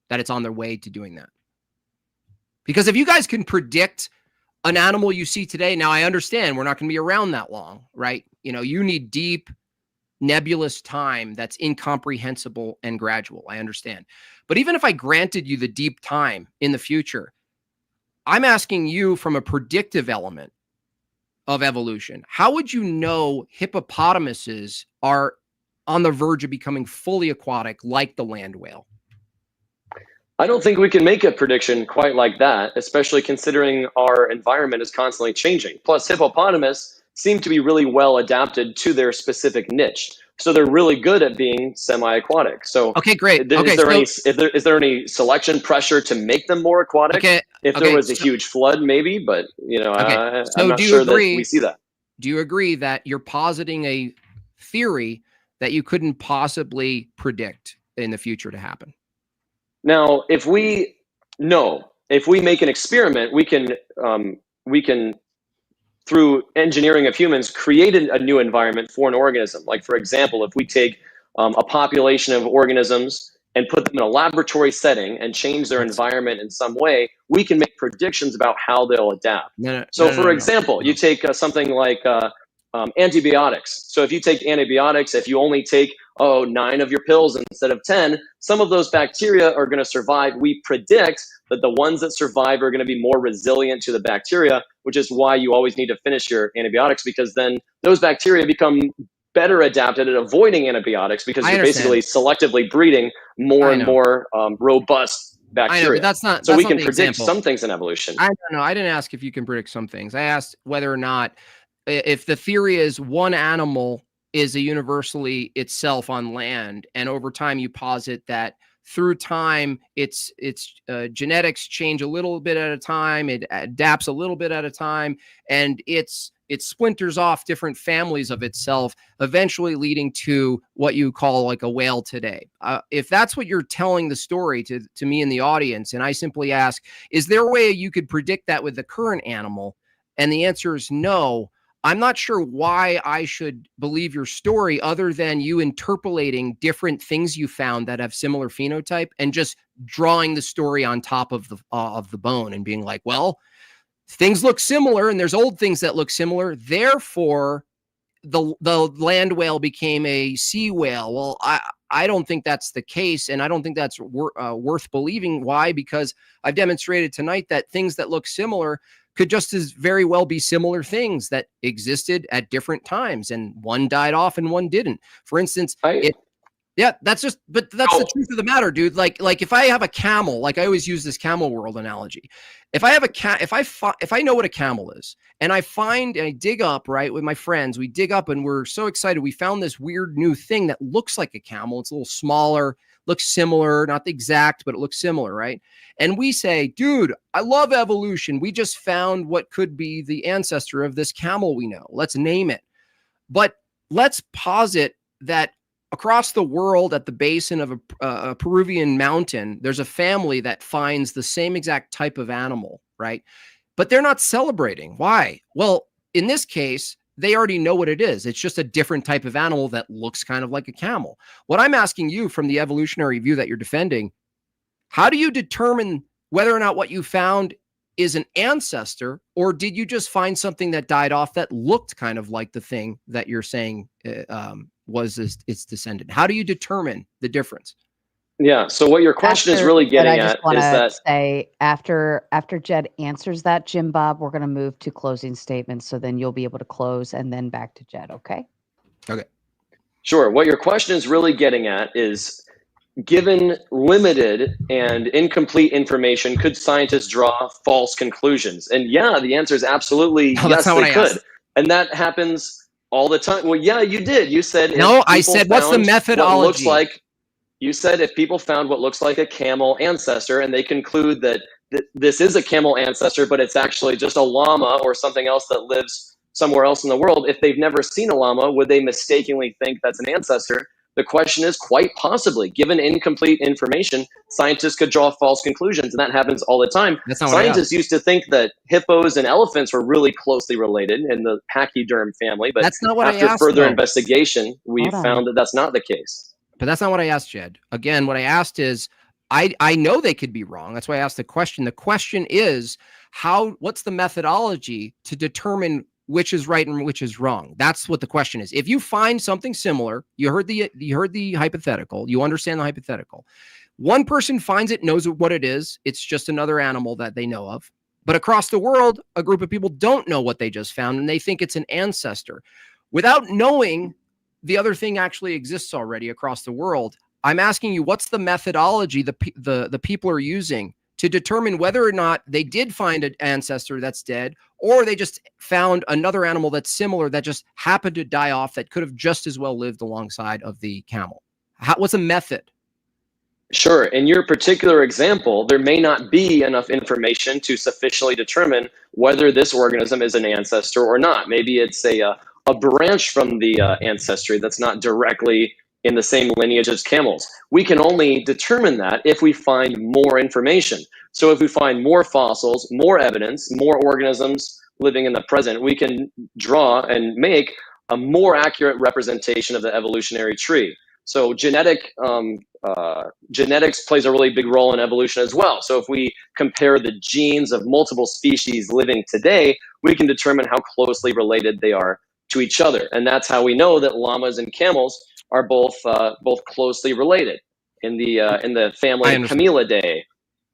that it's on their way to doing that? Because if you guys can predict an animal you see today, now I understand we're not going to be around that long, right? You need deep, nebulous time that's incomprehensible and gradual. I understand. But even if I granted you the deep time in the future, I'm asking you from a predictive element of evolution. How would you know hippopotamuses are on the verge of becoming fully aquatic like the land whale? I don't think we can make a prediction quite like that, especially considering our environment is constantly changing. Plus, hippopotamus seem to be really well adapted to their specific niche. So they're really good at being semi-aquatic. So okay, great. Is there any selection pressure to make them more aquatic? If there was a huge flood, maybe, but I'm not sure that we see that. Do you agree that you're positing a theory that you couldn't possibly predict in the future to happen? Now, if we make an experiment, we can through engineering of humans, create a new environment for an organism. Like, for example, if we take a population of organisms and put them in a laboratory setting and change their environment in some way, we can make predictions about how they'll adapt. For example, you take something like antibiotics. So if you take antibiotics, if you only take 9 of your pills instead of 10, some of those bacteria are going to survive, we predict, that the ones that survive are going to be more resilient to the bacteria, which is why you always need to finish your antibiotics, because then those bacteria become better adapted at avoiding antibiotics, because you're basically selectively breeding more and more robust bacteria. I know, but that's not. So that's we not can the predict example. some things in evolution. I don't know. I didn't ask if you can predict some things. I asked whether or not, if the theory is one animal is a universally itself on land, and over time you posit that through time its genetics change a little bit at a time, it adapts a little bit at a time, and it splinters off different families of itself, eventually leading to what you call like a whale today. If that's what you're telling the story to me in the audience, and I simply ask, is there a way you could predict that with the current animal? And the answer is no. I'm not sure why I should believe your story, other than you interpolating different things you found that have similar phenotype and just drawing the story on top of the bone and being like, well, things look similar, and there's old things that look similar. Therefore, the land whale became a sea whale. Well, I don't think that's the case, and I don't think that's worth believing. Why? Because I've demonstrated tonight that things that look similar could just as very well be similar things that existed at different times, and one died off and one didn't. For instance, that's the truth of the matter, dude. Like if I have a camel, like I always use this camel world analogy. If I have if I know what a camel is, and I dig up, right, with my friends, we dig up and we're so excited. We found this weird new thing that looks like a camel. It's a little smaller, looks similar, not the exact, but it looks similar, right? And we say, dude, I love evolution. We just found what could be the ancestor of this camel we know. Let's name it. But let's posit that across the world, at the basin of a Peruvian mountain, there's a family that finds the same exact type of animal, right? But they're not celebrating. Why? Well, in this case, they already know what it is. It's just a different type of animal that looks kind of like a camel. What I'm asking you, from the evolutionary view that you're defending, how do you determine whether or not what you found is an ancestor, or did you just find something that died off that looked kind of like the thing that you're saying was its descendant? How do you determine the difference? Yeah. So what your question is really getting at is that, say after Jed answers that, Jim Bob, we're going to move to closing statements. So then you'll be able to close, and then back to Jed. Okay. Okay. Sure. What your question is really getting at is, given limited and incomplete information, could scientists draw false conclusions? And yeah, the answer is absolutely yes, they could. And that happens all the time. Well, yeah, you did. You said no. I said, what's the methodology? Looks like, you said if people found what looks like a camel ancestor, and they conclude that this is a camel ancestor, but it's actually just a llama or something else that lives somewhere else in the world. If they've never seen a llama, would they mistakenly think that's an ancestor? The question is, quite possibly. Given incomplete information, scientists could draw false conclusions, and that happens all the time. Scientists used to think that hippos and elephants were really closely related in the pachyderm family, but that's not what after I asked, further though. investigation, we found that that's not the case. But that's not what I asked, Jed. Again, what I asked is, I know they could be wrong. That's why I asked the question. The question is, what's the methodology to determine which is right and which is wrong? That's what the question is. If you find something similar, you heard the hypothetical, you understand the hypothetical. One person finds it, knows what it is. It's just another animal that they know of. But across the world, a group of people don't know what they just found, and they think it's an ancestor. Without knowing the other thing actually exists already across the world, I'm asking you, what's the methodology the people are using to determine whether or not they did find an ancestor that's dead, or they just found another animal that's similar that just happened to die off that could have just as well lived alongside of the camel? What's the method? Sure. In your particular example, there may not be enough information to sufficiently determine whether this organism is an ancestor or not. Maybe it's a branch from the ancestry that's not directly in the same lineage as camels. We can only determine that if we find more information. So if we find more fossils, more evidence, more organisms living in the present, we can draw and make a more accurate representation of the evolutionary tree. So genetics plays a really big role in evolution as well. So if we compare the genes of multiple species living today, we can determine how closely related they are to each other. And that's how we know that llamas and camels are both closely related in the family Camelidae.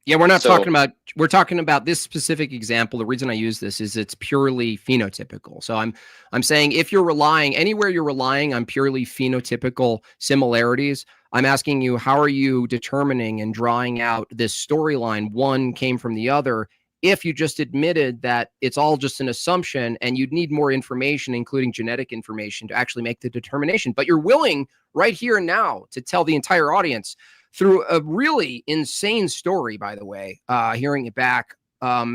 Yeah, we're not So- talking about, we're talking about this specific example. The reason I use this is it's purely phenotypical. So I'm saying if you're relying, anywhere you're relying on purely phenotypical similarities, I'm asking you, how are you determining and drawing out this storyline? One came from the other. If you just admitted that it's all just an assumption and you'd need more information, including genetic information, to actually make the determination, but you're willing right here and now to tell the entire audience through a really insane story, by the way, hearing it back,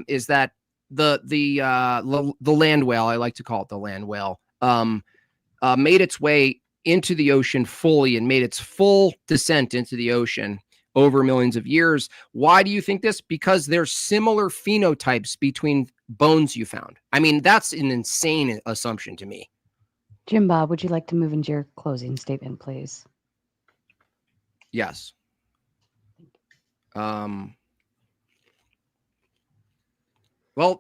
is that the land whale, I like to call it the land whale, made its way into the ocean fully and made its full descent into the ocean over millions of years. Why do you think this? Because there's similar phenotypes between bones you found. I mean, that's an insane assumption to me. Jim Bob, would you like to move into your closing statement, please? Yes. Well,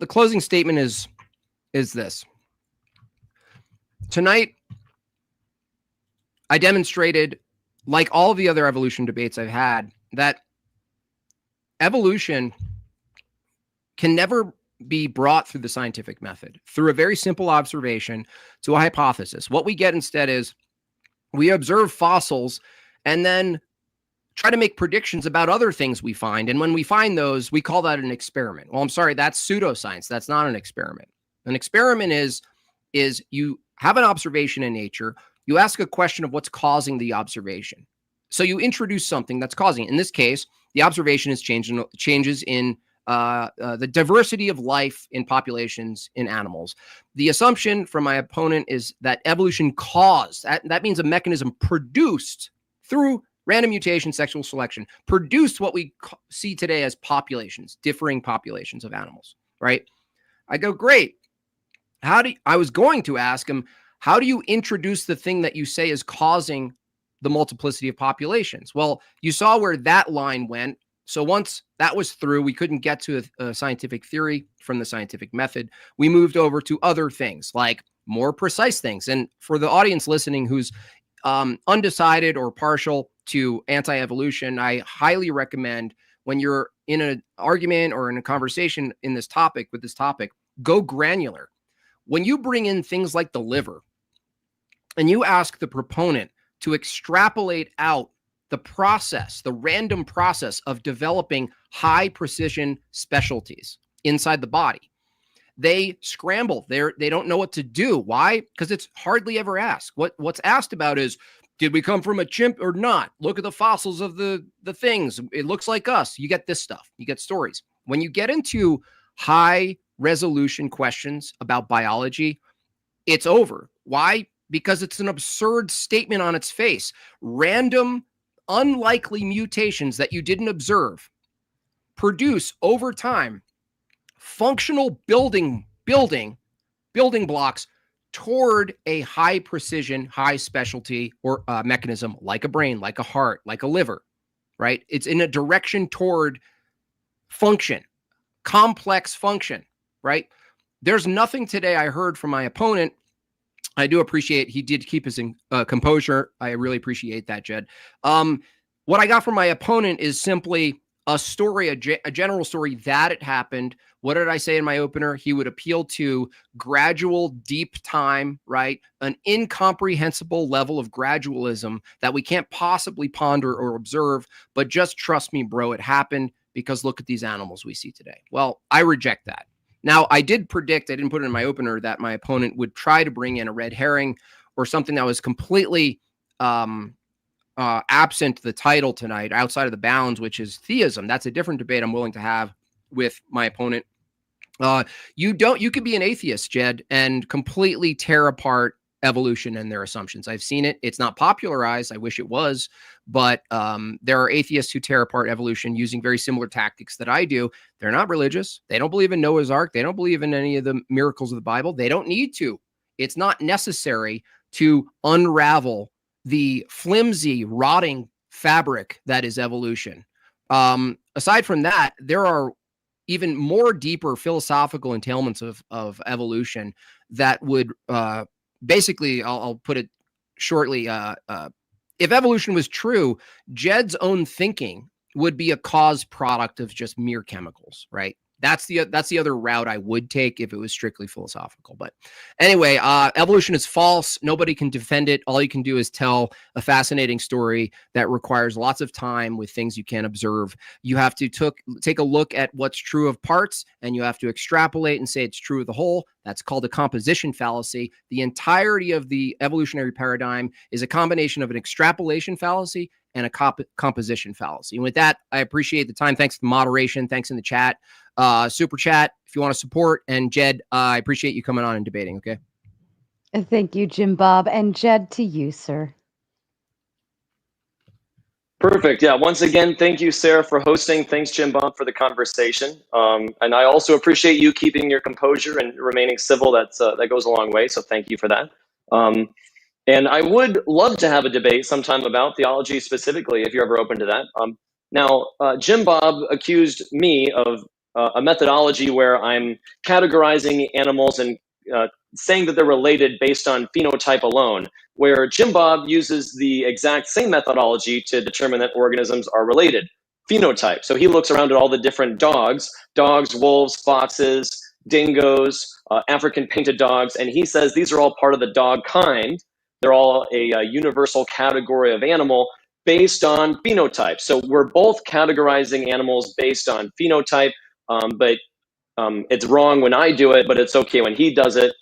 the closing statement is this. Tonight, I demonstrated, like all the other evolution debates I've had, that evolution can never be brought through the scientific method, through a very simple observation to a hypothesis. What we get instead is we observe fossils and then try to make predictions about other things we find. And when we find those, we call that an experiment. Well, I'm sorry, that's pseudoscience. That's not an experiment. An experiment is you have an observation in nature. You ask a question of what's causing the observation. So you introduce something that's causing it. In this case, the observation is changes in the diversity of life in populations in animals. The assumption from my opponent is that evolution caused, that means a mechanism produced through random mutation, sexual selection, produced what we see today as populations, differing populations of animals, right? I go, great. I was going to ask him, how do you introduce the thing that you say is causing the multiplicity of populations? Well, you saw where that line went. So once that was through, we couldn't get to a scientific theory from the scientific method. We moved over to other things, like more precise things. And for the audience listening who's undecided or partial to anti-evolution, I highly recommend, when you're in an argument or in a conversation in this topic, with this topic, go granular. When you bring in things like the liver and you ask the proponent to extrapolate out the process, the random process of developing high precision specialties inside the body, they scramble. They don't know what to do. Why? Because it's hardly ever asked. What's asked about is, did we come from a chimp or not? Look at the fossils of the things. It looks like us. You get this stuff. You get stories. When you get into high resolution questions about biology, it's over. Why? Because it's an absurd statement on its face. Random, unlikely mutations that you didn't observe produce over time functional building blocks toward a high precision, high specialty or mechanism, like a brain, like a heart, like a liver, right? It's in a direction toward function, complex function, right? There's nothing today I heard from my opponent. I do appreciate he did keep his composure. I really appreciate that, Jed. What I got from my opponent is simply a story, a general story that it happened. What did I say in my opener? He would appeal to gradual, deep time, right? An incomprehensible level of gradualism that we can't possibly ponder or observe, but just trust me, bro, it happened because look at these animals we see today. Well, I reject that. Now, I did predict, I didn't put it in my opener, that my opponent would try to bring in a red herring or something that was completely absent the title tonight, outside of the bounds, which is theism. That's a different debate I'm willing to have with my opponent. You could be an atheist, Jed, and completely tear apart evolution and their assumptions. I've seen it. It's not popularized. I wish it was, but there are atheists who tear apart evolution using very similar tactics that I do. They're not religious. They don't believe in Noah's Ark. They don't believe in any of the miracles of the Bible. They don't need to. It's not necessary to unravel the flimsy, rotting fabric that is evolution. Aside from that, there are even more deeper philosophical entailments of evolution that would basically, I'll put it shortly, if evolution was true, Jed's own thinking would be a cause product of just mere chemicals, right? That's the other route I would take if it was strictly philosophical. But anyway, evolution is false. Nobody can defend it. All you can do is tell a fascinating story that requires lots of time with things you can't observe. You have to take a look at what's true of parts, and you have to extrapolate and say it's true of the whole. That's called a composition fallacy. The entirety of the evolutionary paradigm is a combination of an extrapolation fallacy and a composition fallacy. And with that, I appreciate the time. Thanks for the moderation. Thanks in the chat. Super chat if you want to support. And Jed, I appreciate you coming on and debating. Okay. Thank you, Jim Bob. And Jed, to you, sir. Perfect. Yeah. Once again, thank you, Sarah, for hosting. Thanks, Jim Bob, for the conversation. And I also appreciate you keeping your composure and remaining civil. That goes a long way. So thank you for that. And I would love to have a debate sometime about theology specifically, if you're ever open to that. Now, Jim Bob accused me of a methodology where I'm categorizing animals and saying that they're related based on phenotype alone, where Jim Bob uses the exact same methodology to determine that organisms are related, phenotype. So he looks around at all the different dogs, wolves, foxes, dingoes, African painted dogs, and he says these are all part of the dog kind. They're all a universal category of animal based on phenotype. So we're both categorizing animals based on phenotype, but it's wrong when I do it, but it's okay when he does it.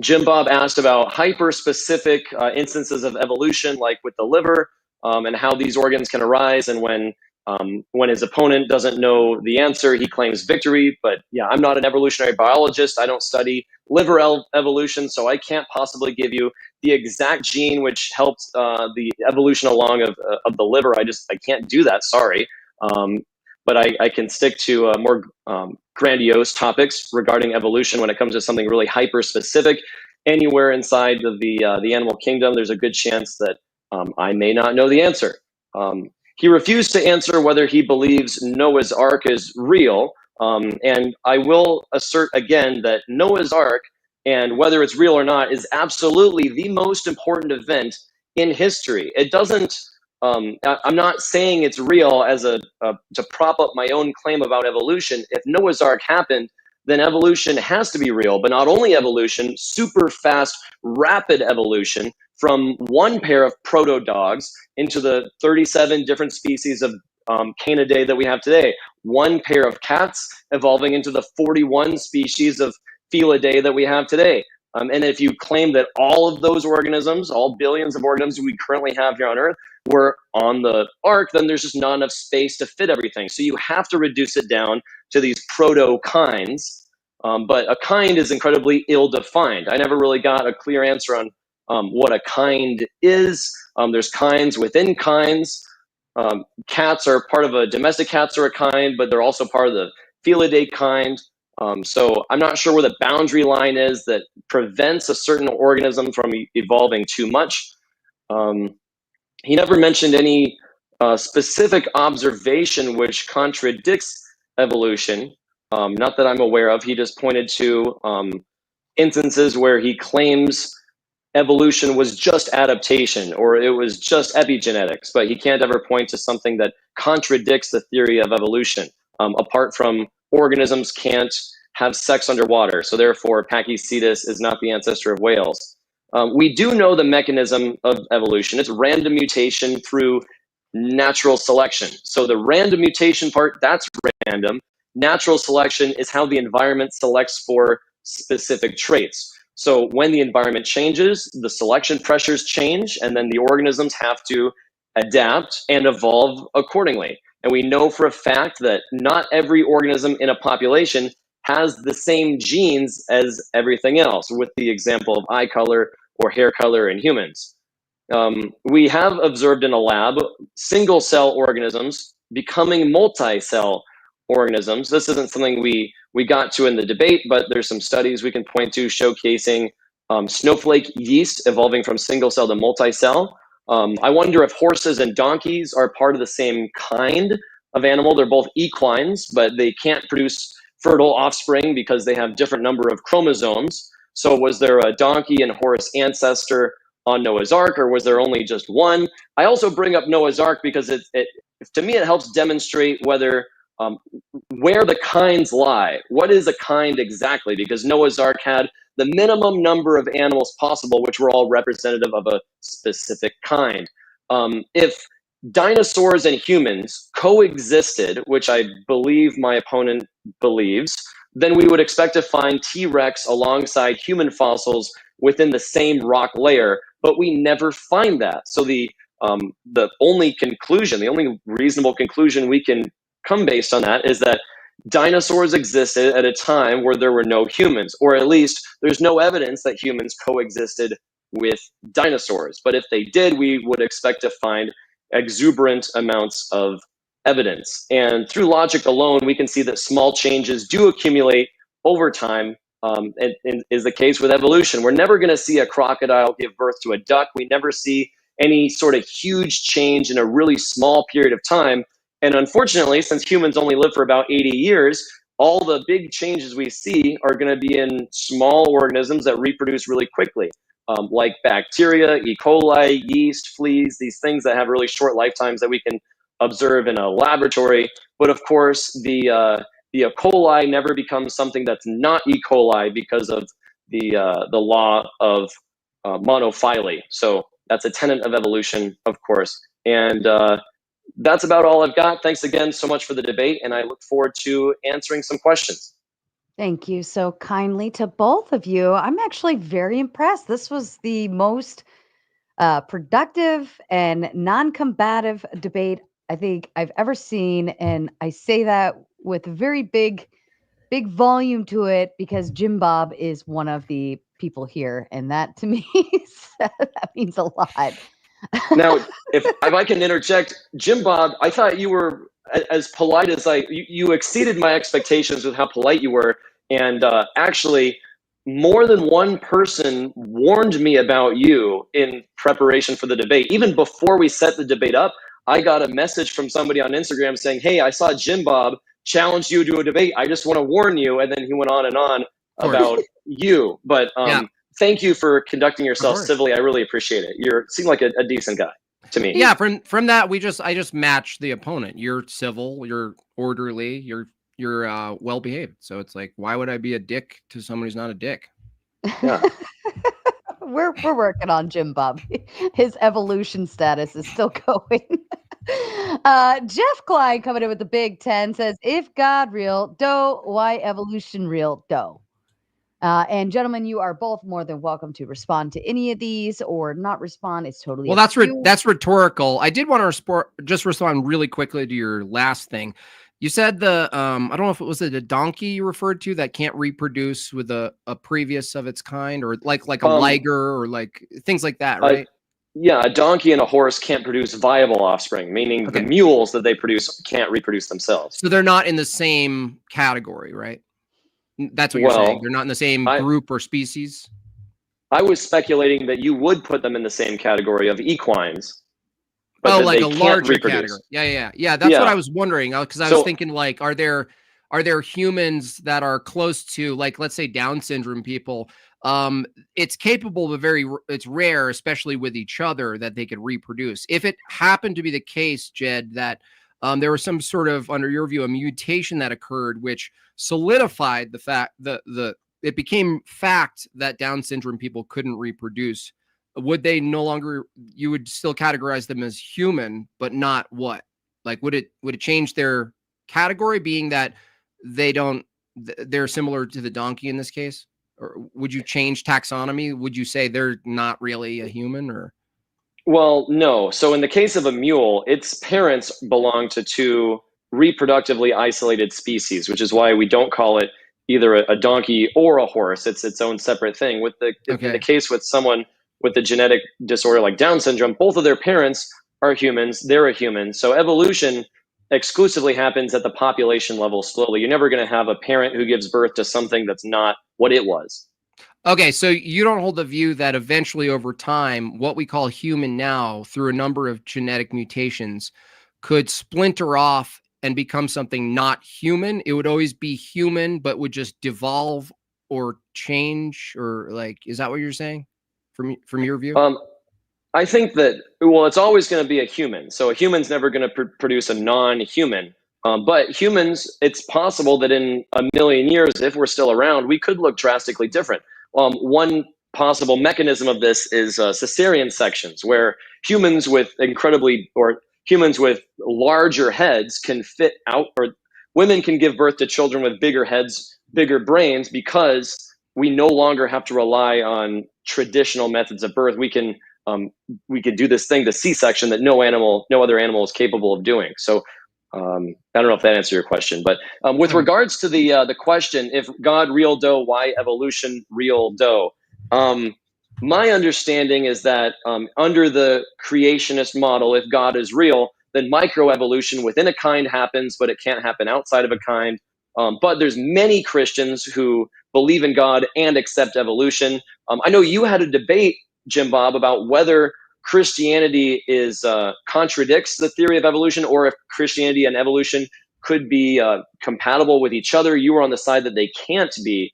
Jim Bob asked about hyper-specific instances of evolution, like with the liver, and how these organs can arise. And when his opponent doesn't know the answer, he claims victory. But yeah, I'm not an evolutionary biologist. I don't study liver evolution, so I can't possibly give you the exact gene which helped the evolution along of the liver. I can't do that. Sorry. But I can stick to more grandiose topics regarding evolution when it comes to something really hyper-specific. Anywhere inside of the animal kingdom, there's a good chance that I may not know the answer. He refused to answer whether he believes Noah's Ark is real. And I will assert again that Noah's Ark, and whether it's real or not, is absolutely the most important event in history. It doesn't, I'm not saying it's real as to prop up my own claim about evolution. If Noah's Ark happened, then evolution has to be real. But not only evolution, super fast, rapid evolution from one pair of proto-dogs into the 37 different species of canidae that we have today. One pair of cats evolving into the 41 species of felidae that we have today. And if you claim that all of those organisms, all billions of organisms we currently have here on Earth, were on the ark, then there's just not enough space to fit everything. So you have to reduce it down to these proto-kinds. But a kind is incredibly ill-defined. I never really got a clear answer on what a kind is. There's kinds within kinds. Cats are part of domestic cats are a kind, but they're also part of the felidae kind. So I'm not sure where the boundary line is that prevents a certain organism from evolving too much. He never mentioned any specific observation which contradicts evolution, not that I'm aware of. He just pointed to instances where he claims evolution was just adaptation or it was just epigenetics, but he can't ever point to something that contradicts the theory of evolution, apart from organisms can't have sex underwater, so therefore Pachycetus is not the ancestor of whales. We do know the mechanism of evolution. It's random mutation through natural selection. So the random mutation part, that's random. Natural selection is how the environment selects for specific traits. So when the environment changes, the selection pressures change, and then the organisms have to adapt and evolve accordingly. And we know for a fact that not every organism in a population has the same genes as everything else, with the example of eye color or hair color in humans. We have observed in a lab single-cell organisms becoming multi-cell organisms. This isn't something we got to in the debate, but there's some studies we can point to showcasing snowflake yeast evolving from single-cell to multi-cell. I wonder if horses and donkeys are part of the same kind of animal. They're both equines, but they can't produce fertile offspring because they have different number of chromosomes. So was there a donkey and horse ancestor on Noah's Ark, or was there only just one? I also bring up Noah's Ark because it to me, it helps demonstrate whether where the kinds lie. What is a kind exactly? Because Noah's Ark had the minimum number of animals possible, which were all representative of a specific kind. If dinosaurs and humans coexisted, which I believe my opponent believes, then we would expect to find T-Rex alongside human fossils within the same rock layer, but we never find that. So the only conclusion, the only reasonable conclusion we can come based on that is that dinosaurs existed at a time where there were no humans, or at least there's no evidence that humans coexisted with dinosaurs. But if they did, we would expect to find exuberant amounts of evidence. And through logic alone, we can see that small changes do accumulate over time, and is the case with evolution. We're never going to see a crocodile give birth to a duck. We never see any sort of huge change in a really small period of time. And unfortunately, since humans only live for about 80 years, all the big changes we see are going to be in small organisms that reproduce really quickly, like bacteria, E. coli, yeast, fleas, these things that have really short lifetimes that we can observe in a laboratory. But of course, the E. coli never becomes something that's not E. coli because of the law of monophyly. So that's a tenet of evolution, of course. And that's about all I've got. Thanks again so much for the debate, and I look forward to answering some questions. Thank you so kindly to both of you. I'm actually very impressed. This was the most productive and non-combative debate I think I've ever seen, and I say that with a very big volume to it because Jim Bob is one of the people here, and that to me that means a lot. Now, if I can interject, Jim Bob, I thought you were as polite as you exceeded my expectations with how polite you were. And actually, more than one person warned me about you in preparation for the debate. Even before we set the debate up, I got a message from somebody on Instagram saying, "Hey, I saw Jim Bob challenge you to a debate. I just want to warn you." And then he went on and on about you. But thank you for conducting yourself civilly. I really appreciate it. You seem like a decent guy to me. Yeah, from that, I just matched the opponent. You're civil, you're orderly, you're well behaved. So it's like, why would I be a dick to someone who's not a dick? Yeah. We're working on Jim Bob. His evolution status is still going. Jeff Klein coming in with the Big 10 says, if God real, doe, why evolution real, doe? And gentlemen, you are both more than welcome to respond to any of these or not respond. It's totally well. That's rhetorical. I did want to just respond really quickly to your last thing. You said the I don't know if it was the donkey you referred to that can't reproduce with a previous of its kind, or like a liger or like things like that, right? Yeah, a donkey and a horse can't produce viable offspring, meaning the mules that they produce can't reproduce themselves. So they're not in the same category, right? That's what you're saying. They're not in the same group or species. I was speculating that you would put them in the same category of equines. But like a larger category. Yeah. That's what I was wondering, because I was thinking, like, are there humans that are close to, like, let's say Down syndrome people? It's capable, but it's rare, especially with each other, that they could reproduce. If it happened to be the case, Jed, that there was some sort of, under your view, a mutation that occurred, which solidified the fact it became fact that Down syndrome people couldn't reproduce. Would they no longer? You would still categorize them as human, but not what? Like, would it change their category, being that they're similar to the donkey in this case? Or would you change taxonomy? Would you say they're not really a human, or? Well, no. So in the case of a mule, its parents belong to two reproductively isolated species, which is why we don't call it either a donkey or a horse. It's its own separate thing. In the case with someone with a genetic disorder like Down syndrome, both of their parents are humans. They're a human. So evolution exclusively happens at the population level slowly. You're never going to have a parent who gives birth to something that's not what it was. Okay, so you don't hold the view that eventually over time, what we call human now, through a number of genetic mutations, could splinter off and become something not human? It would always be human, but would just devolve or change, or like, is that what you're saying from your view? I think that, well, it's always going to be a human. So a human's never going to produce a non-human. But humans, it's possible that in a million years, if we're still around, we could look drastically different. One possible mechanism of this is cesarean sections, where humans with humans with larger heads can fit out, or women can give birth to children with bigger heads, bigger brains, because we no longer have to rely on traditional methods of birth. We could do this thing, the C-section, that no other animal is capable of doing. So I don't know if that answers your question, but with regards to the question, if God real doe, why evolution real doe? My understanding is that under the creationist model, if God is real, then microevolution within a kind happens, but it can't happen outside of a kind. But there's many Christians who believe in God and accept evolution. I know you had a debate, Jim Bob, about whether Christianity contradicts the theory of evolution, or if Christianity and evolution could be compatible with each other. You were on the side that they can't be.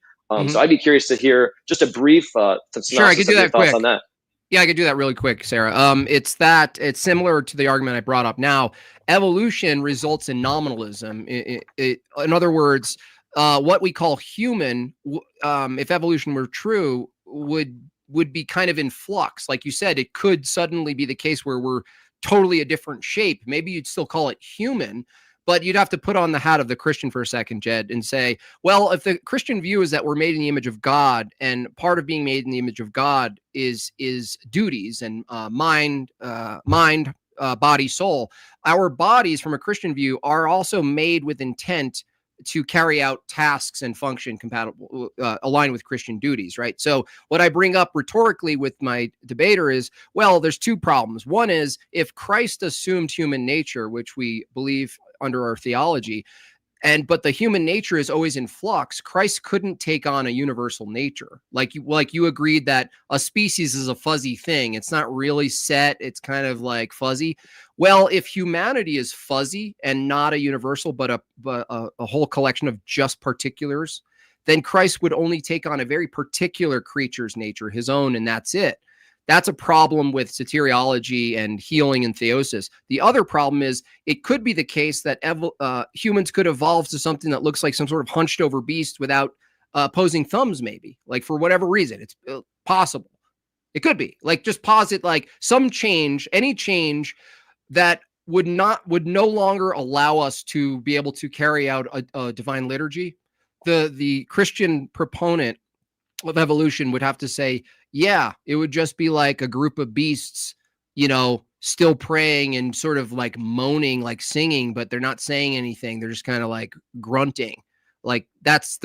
So I'd be curious to hear just a brief Sure, I could do that thoughts quick. on that. Yeah, I could do that really quick, Sarah. It's similar to the argument I brought up. Now, evolution results in nominalism. In other words, what we call human, if evolution were true, would be kind of in flux. Like you said, it could suddenly be the case where we're totally a different shape. Maybe you'd still call it human, but you'd have to put on the hat of the Christian for a second, Jed, and say, well, if the Christian view is that we're made in the image of God, and part of being made in the image of God is duties and mind, body, soul. Our bodies, from a Christian view, are also made with intent to carry out tasks and function compatible, aligned with Christian duties, right? So what I bring up rhetorically with my debater is, well, there's two problems. One is, if Christ assumed human nature, which we believe under our theology, but the human nature is always in flux, Christ couldn't take on a universal nature. Like you agreed that a species is a fuzzy thing. It's not really set. It's kind of like fuzzy. Well, if humanity is fuzzy and not a universal, but a whole collection of just particulars, then Christ would only take on a very particular creature's nature, his own, and that's it. That's a problem with soteriology and healing and theosis. The other problem is, it could be the case that humans could evolve to something that looks like some sort of hunched over beast without opposing thumbs, maybe, like for whatever reason. It's possible. It could be, like, just posit like some change, any change that would no longer allow us to be able to carry out a divine liturgy. The Christian proponent of evolution would have to say, yeah, it would just be like a group of beasts, still praying and sort of like moaning, like singing, but they're not saying anything. They're just kind of like grunting. Like that's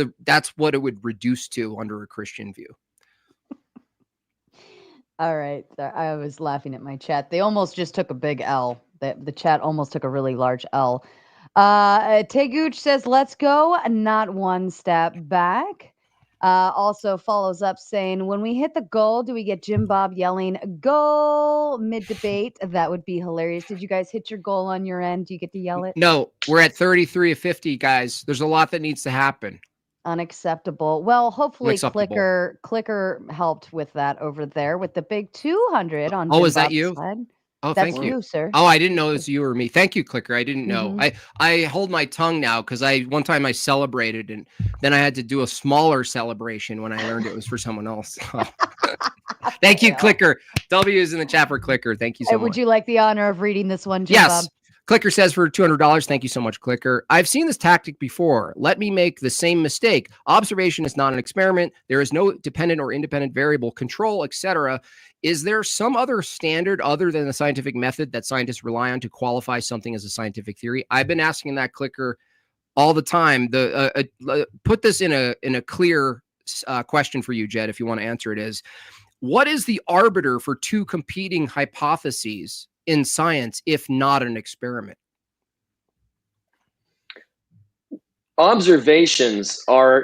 what it would reduce to under a Christian view. All right. I was laughing at my chat. They almost just took a big L. The chat almost took a really large L. Teguch says, let's go, not one step back. Also follows up saying, when we hit the goal, do we get Jim Bob yelling goal mid-debate? That would be hilarious. Did you guys hit your goal on your end? Do you get to yell it? No, we're at 33 of 50, guys. There's a lot that needs to happen. Unacceptable. Well, hopefully Clicker helped with that over there with the big 200 on Jim is that Bob's you? side. Oh, That's thank you, sir. Oh, I didn't know it was you or me. Thank you, Clicker. I didn't know. I hold my tongue now because one time I celebrated, and then I had to do a smaller celebration when I learned it was for someone else. Thank you, Clicker. W is in the chat for Clicker. Thank you so much. Would you like the honor of reading this one, Jim Yes. Bob? Clicker says for $200, thank you so much, Clicker. I've seen this tactic before. Let me make the same mistake. Observation is not an experiment. There is no dependent or independent variable control, etc. Is there some other standard other than the scientific method that scientists rely on to qualify something as a scientific theory? I've been asking that, Clicker, all the time. Put this in a clear question for you, Jed, if you want to answer it, is what is the arbiter for two competing hypotheses in science, if not an experiment? Observations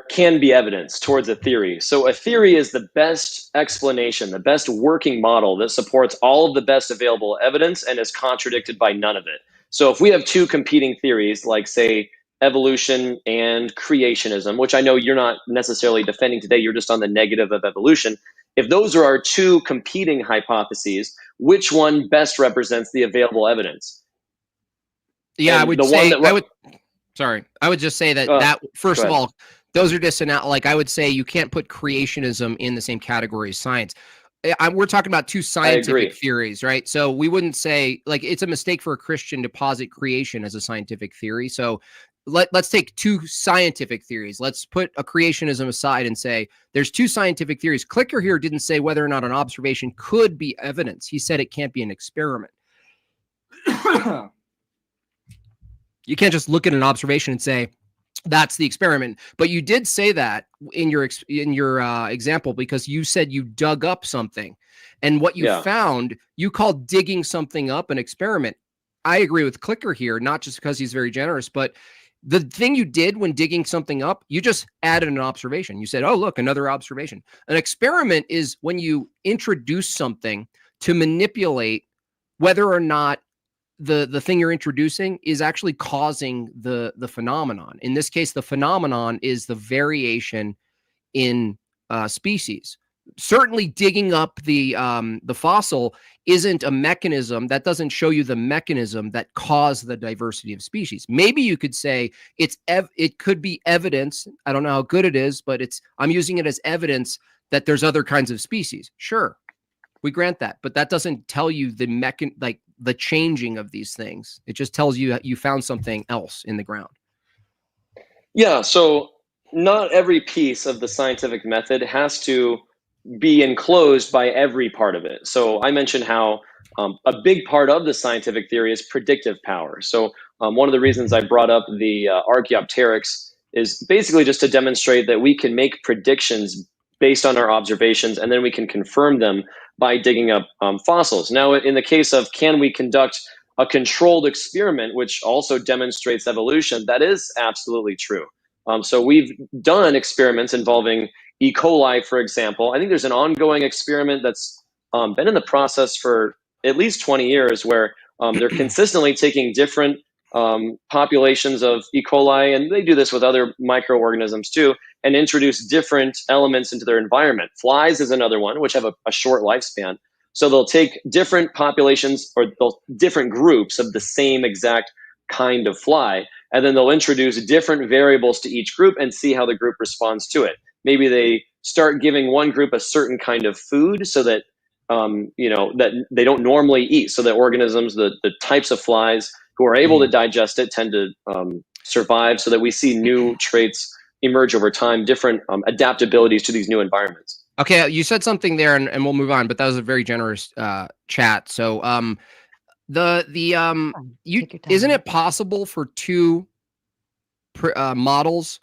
can be evidence towards a theory. So a theory is the best explanation, the best working model that supports all of the best available evidence and is contradicted by none of it. So if we have two competing theories, like say evolution and creationism, which I know you're not necessarily defending today, you're just on the negative of evolution. If those are our two competing hypotheses, which one best represents the available evidence? Yeah, And I would the say one that I would just say that first of all, those are like I would say you can't put creationism in the same category as science. We're talking about two scientific theories, right? So we wouldn't say, like, it's a mistake for a Christian to posit creation as a scientific theory. So let's take two scientific theories. Let's put a creationism aside and say there's two scientific theories. Clicker here didn't say whether or not an observation could be evidence. He said it can't be an experiment. You can't just look at an observation and say that's the experiment. But you did say that in your example, because you said you dug up something, and what you found, you called digging something up an experiment. I agree with Clicker here, not just because he's very generous, but the thing you did when digging something up, you just added an observation. You said, oh, look, another observation. An experiment is when you introduce something to manipulate whether or not the thing you're introducing is actually causing the phenomenon. In this case, the phenomenon is the variation in species. Certainly digging up the fossil isn't a mechanism that doesn't show you the mechanism that caused the diversity of species. Maybe you could say it could be evidence. I don't know how good it is, but I'm using it as evidence that there's other kinds of species. Sure, we grant that, but that doesn't tell you the changing of these things. It just tells you that you found something else in the ground. Yeah, so not every piece of the scientific method has to be enclosed by every part of it. So I mentioned how a big part of the scientific theory is predictive power. So one of the reasons I brought up the Archaeopteryx is basically just to demonstrate that we can make predictions based on our observations, and then we can confirm them by digging up fossils. Now, in the case of can we conduct a controlled experiment, which also demonstrates evolution, that is absolutely true. So we've done experiments involving E. coli, for example. I think there's an ongoing experiment that's been in the process for at least 20 years where they're consistently taking different populations of E. coli, and they do this with other microorganisms too, and introduce different elements into their environment. Flies is another one, which have a short lifespan. So they'll take different populations or different groups of the same exact kind of fly, and then they'll introduce different variables to each group and see how the group responds to it. Maybe they start giving one group a certain kind of food so that that they don't normally eat, so that organisms, the types of flies who are able to digest it, tend to survive, so that we see new traits emerge over time, different adaptabilities to these new environments. Okay, you said something there, and we'll move on, but that was a very generous chat. So isn't it possible for two models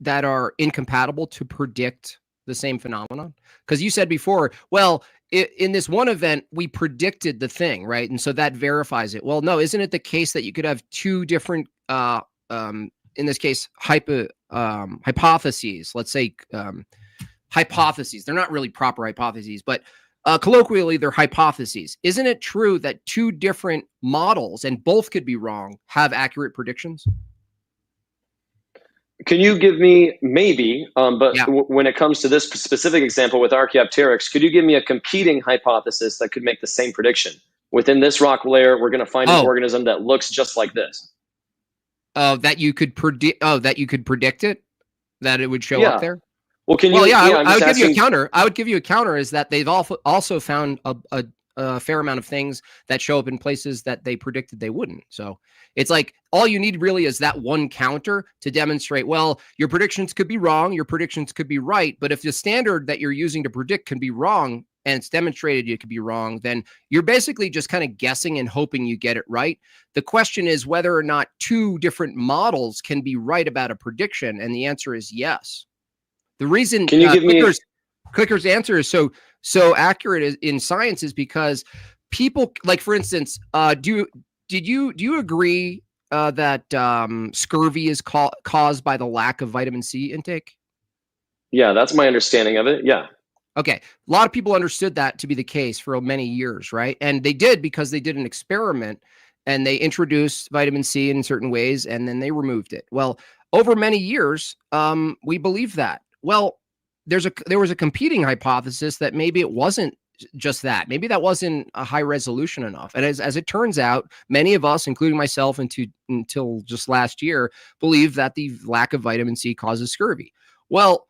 that are incompatible to predict the same phenomenon? Because you said before, well, in this one event, we predicted the thing, right? And so that verifies it. Well, no, isn't it the case that you could have two different, in this case, hypotheses? Let's say hypotheses. They're not really proper hypotheses, but colloquially, they're hypotheses. Isn't it true that two different models, and both could be wrong, have accurate predictions? Can you give me when it comes to this specific example with Archaeopteryx, could you give me a competing hypothesis that could make the same prediction? Within this rock layer, we're going to find an organism that looks just like this. That you could predict. Oh, that you could predict it, that it would show up there. Well, I would give you a counter. I would give you a counter is that they've also found a fair amount of things that show up in places that they predicted they wouldn't. So it's like all you need really is that one counter to demonstrate, well, your predictions could be wrong, your predictions could be right, but if the standard that you're using to predict can be wrong and it's demonstrated it could be wrong, then you're basically just kind of guessing and hoping you get it right. The question is whether or not two different models can be right about a prediction, and the answer is yes. The reason Clicker's answer is so accurate in science is because people, like, for instance, do you agree that scurvy is caused by the lack of vitamin C intake? Yeah, that's my understanding of it. Yeah. Okay. A lot of people understood that to be the case for many years, right? And they did because they did an experiment and they introduced vitamin C in certain ways and then they removed it. Well, over many years, we believe that. Well, there was a competing hypothesis that maybe it wasn't just that. Maybe that wasn't a high resolution enough. And as it turns out, many of us, including myself until just last year, believe that the lack of vitamin C causes scurvy. Well,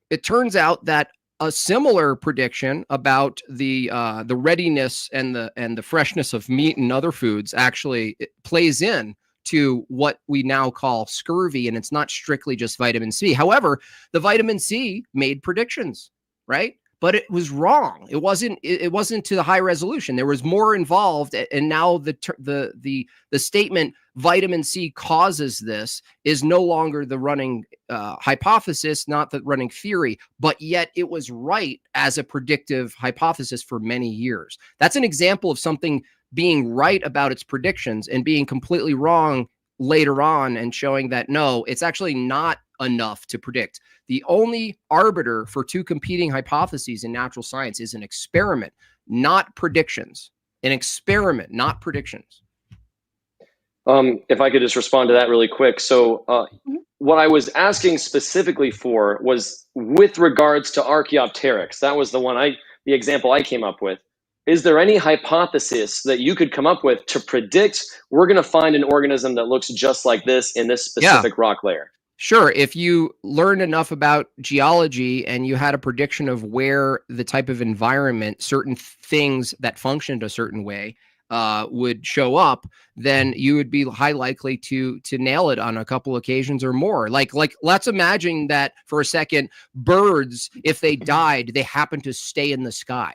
it turns out that a similar prediction about the readiness and the freshness of meat and other foods actually plays in to what we now call scurvy, and it's not strictly just vitamin C. However, the vitamin C made predictions, right? But it was wrong. It wasn't to the high resolution. There was more involved, and now the statement vitamin C causes this is no longer the running hypothesis, not the running theory, but yet it was right as a predictive hypothesis for many years. That's an example of something being right about its predictions and being completely wrong later on, and showing that no, it's actually not enough to predict. The only arbiter for two competing hypotheses in natural science is an experiment, not predictions. An experiment, not predictions. If I could just respond to that really quick. So what I was asking specifically for was with regards to Archaeopteryx. That was the example I came up with. Is there any hypothesis that you could come up with to predict we're going to find an organism that looks just like this in this specific rock layer? Sure. If you learned enough about geology and you had a prediction of where the type of environment, certain things that functioned a certain way would show up, then you would be high likely to nail it on a couple occasions or more. Like let's imagine that for a second, birds, if they died, they happen to stay in the sky,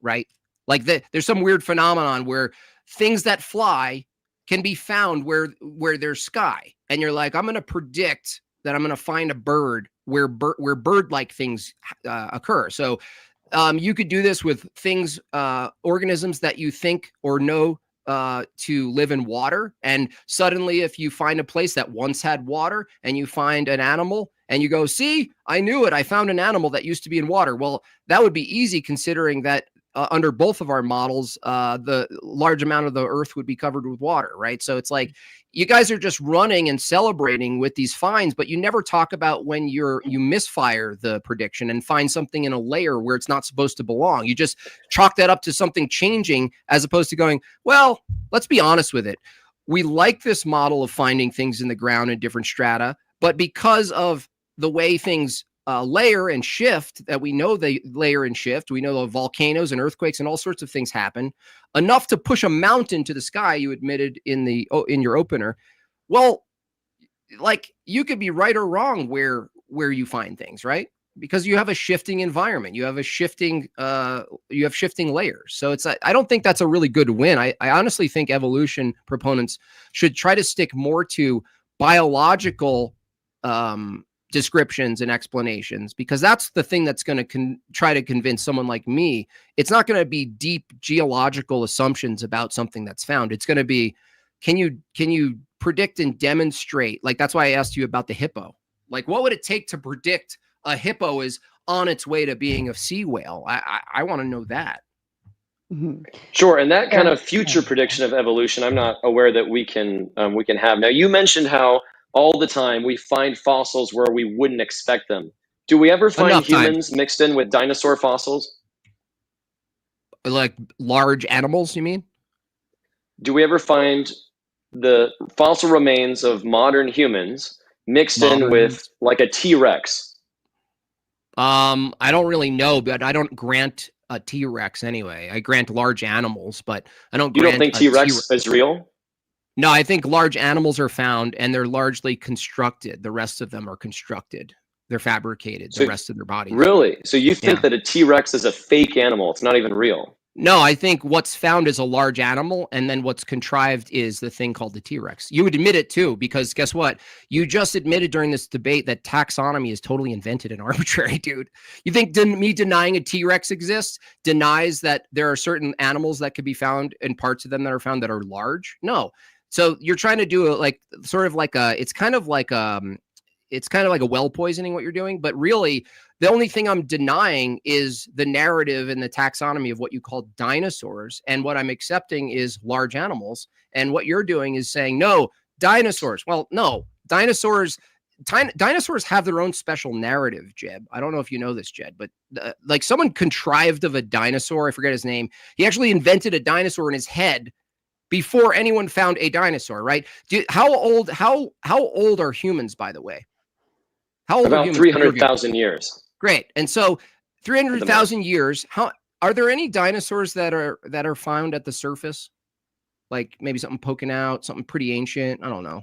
right? Like there's some weird phenomenon where things that fly can be found where there's sky. And you're like, I'm going to predict that I'm going to find a bird where bird-like things occur. So you could do this with things, organisms that you think or know to live in water. And suddenly, if you find a place that once had water and you find an animal and you go, see, I knew it. I found an animal that used to be in water. Well, that would be easy considering that under both of our models, the large amount of the earth would be covered with water, right? So it's like you guys are just running and celebrating with these finds, but you never talk about when you misfire the prediction and find something in a layer where it's not supposed to belong. You just chalk that up to something changing as opposed to going, well, let's be honest with it. We like this model of finding things in the ground in different strata, but because of the way things layer and shift, that we know they layer and shift. We know the volcanoes and earthquakes and all sorts of things happen enough to push a mountain to the sky. You admitted in your opener. Well, like you could be right or wrong where you find things, right? Because you have a shifting environment, you have shifting layers. So I don't think that's a really good win. I honestly think evolution proponents should try to stick more to biological descriptions and explanations, because that's the thing that's going to try to convince someone like me. It's not going to be deep geological assumptions about something that's found. It's going to be, can you predict and demonstrate? Like, that's why I asked you about the hippo. Like, what would it take to predict a hippo is on its way to being a sea whale? I want to know that. Mm-hmm. Sure. And that kind of future prediction of evolution, I'm not aware that we can have. Now, you mentioned how all the time we find fossils where we wouldn't expect them. Do we ever find humans mixed in with dinosaur fossils? Like large animals, you mean? Do we ever find the fossil remains of modern humans mixed in with like a T-Rex? I don't really know, but I don't grant a T-Rex anyway. I grant large animals, but I don't. You don't think T-Rex is real? No, I think large animals are found and they're largely constructed. The rest of them are constructed. They're fabricated, the rest of their bodies. Really? So you think that a T-Rex is a fake animal? It's not even real? No, I think what's found is a large animal, and then what's contrived is the thing called the T-Rex. You would admit it too, because guess what? You just admitted during this debate that taxonomy is totally invented and arbitrary, dude. You think me denying a T-Rex exists denies that there are certain animals that could be found and parts of them that are found that are large? No. So you're trying to do it's kind of like a well poisoning what you're doing, but really the only thing I'm denying is the narrative and the taxonomy of what you call dinosaurs, and what I'm accepting is large animals. And what you're doing is saying no, dinosaurs. Well, no, dinosaurs dinosaurs have their own special narrative, Jeb. I don't know if you know this, Jed, but like someone contrived of a dinosaur. I forget his name. He actually invented a dinosaur in his head before anyone found a dinosaur, right? How old are humans, by the way? How old are About humans? 300,000 years. Great. And so 300,000 years, how are there any dinosaurs that are found at the surface? Like maybe something poking out, something pretty ancient. I don't know.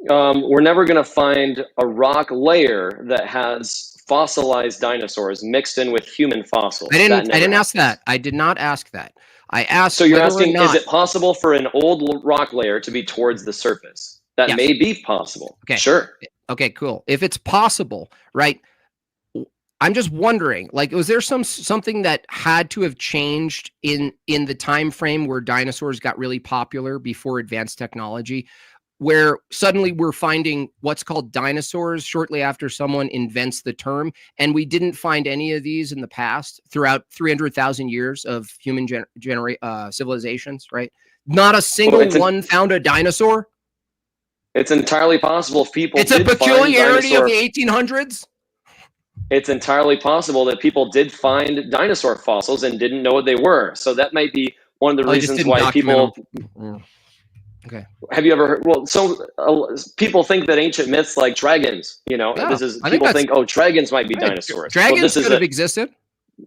We're never going to find a rock layer that has fossilized dinosaurs mixed in with human fossils. I didn't ask that. I did not ask that. I asked. So you're asking, is it possible for an old rock layer to be towards the surface? That Yes. may be possible. Okay. Sure. Okay, cool. If it's possible, right? I'm just wondering, like, was there something that had to have changed in the time frame where dinosaurs got really popular before advanced technology, where suddenly we're finding what's called dinosaurs shortly after someone invents the term, and we didn't find any of these in the past throughout 300,000 years of human civilizations, right? Not a single one found a dinosaur. It's entirely possible people. It's a peculiarity of the 1800s. It's entirely possible that people did find dinosaur fossils and didn't know what they were. So that might be one of the reasons why people. Okay. Have you ever heard? Well, people think that ancient myths like dragons, people think, oh, dragons might be dinosaurs. Dragons could have existed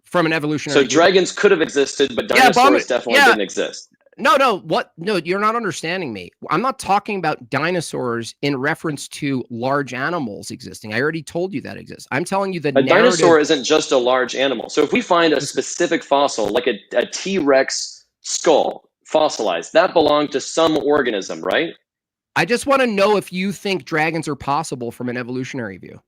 from an evolutionary. So dragons could have existed, but dinosaurs definitely didn't exist. No, what? No, you're not understanding me. I'm not talking about dinosaurs in reference to large animals existing. I already told you that exists. I'm telling you that a dinosaur isn't just a large animal. So if we find a specific fossil, like a T-Rex skull fossilized, that belonged to some organism, right? I just want to know if you think dragons are possible from an evolutionary view.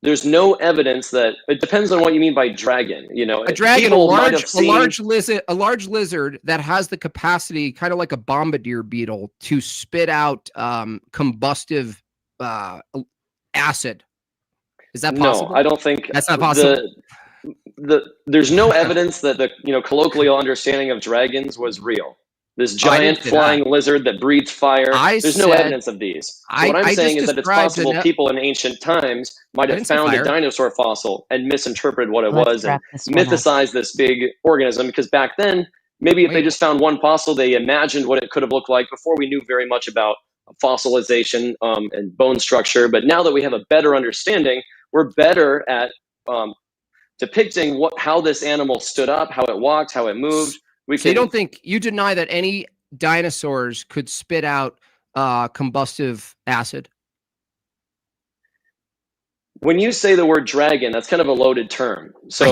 There's no evidence that it depends on what you mean by dragon. A dragon, a large lizard that has the capacity, kind of like a bombardier beetle, to spit out combustive acid. Is that possible? No, I don't think that's not possible. There's no evidence that the colloquial understanding of dragons was real. This giant flying lizard that breathes fire. There's no evidence of these. So what I'm saying is that it's possible people in ancient times might have found a dinosaur fossil and misinterpreted what it was and mythicized this big organism, because back then, maybe if they just found one fossil, they imagined what it could have looked like before we knew very much about fossilization and bone structure. But now that we have a better understanding, we're better at depicting how this animal stood up, how it walked, how it moved. So you don't think, you deny that any dinosaurs could spit out combustive acid? When you say the word dragon, that's kind of a loaded term. So I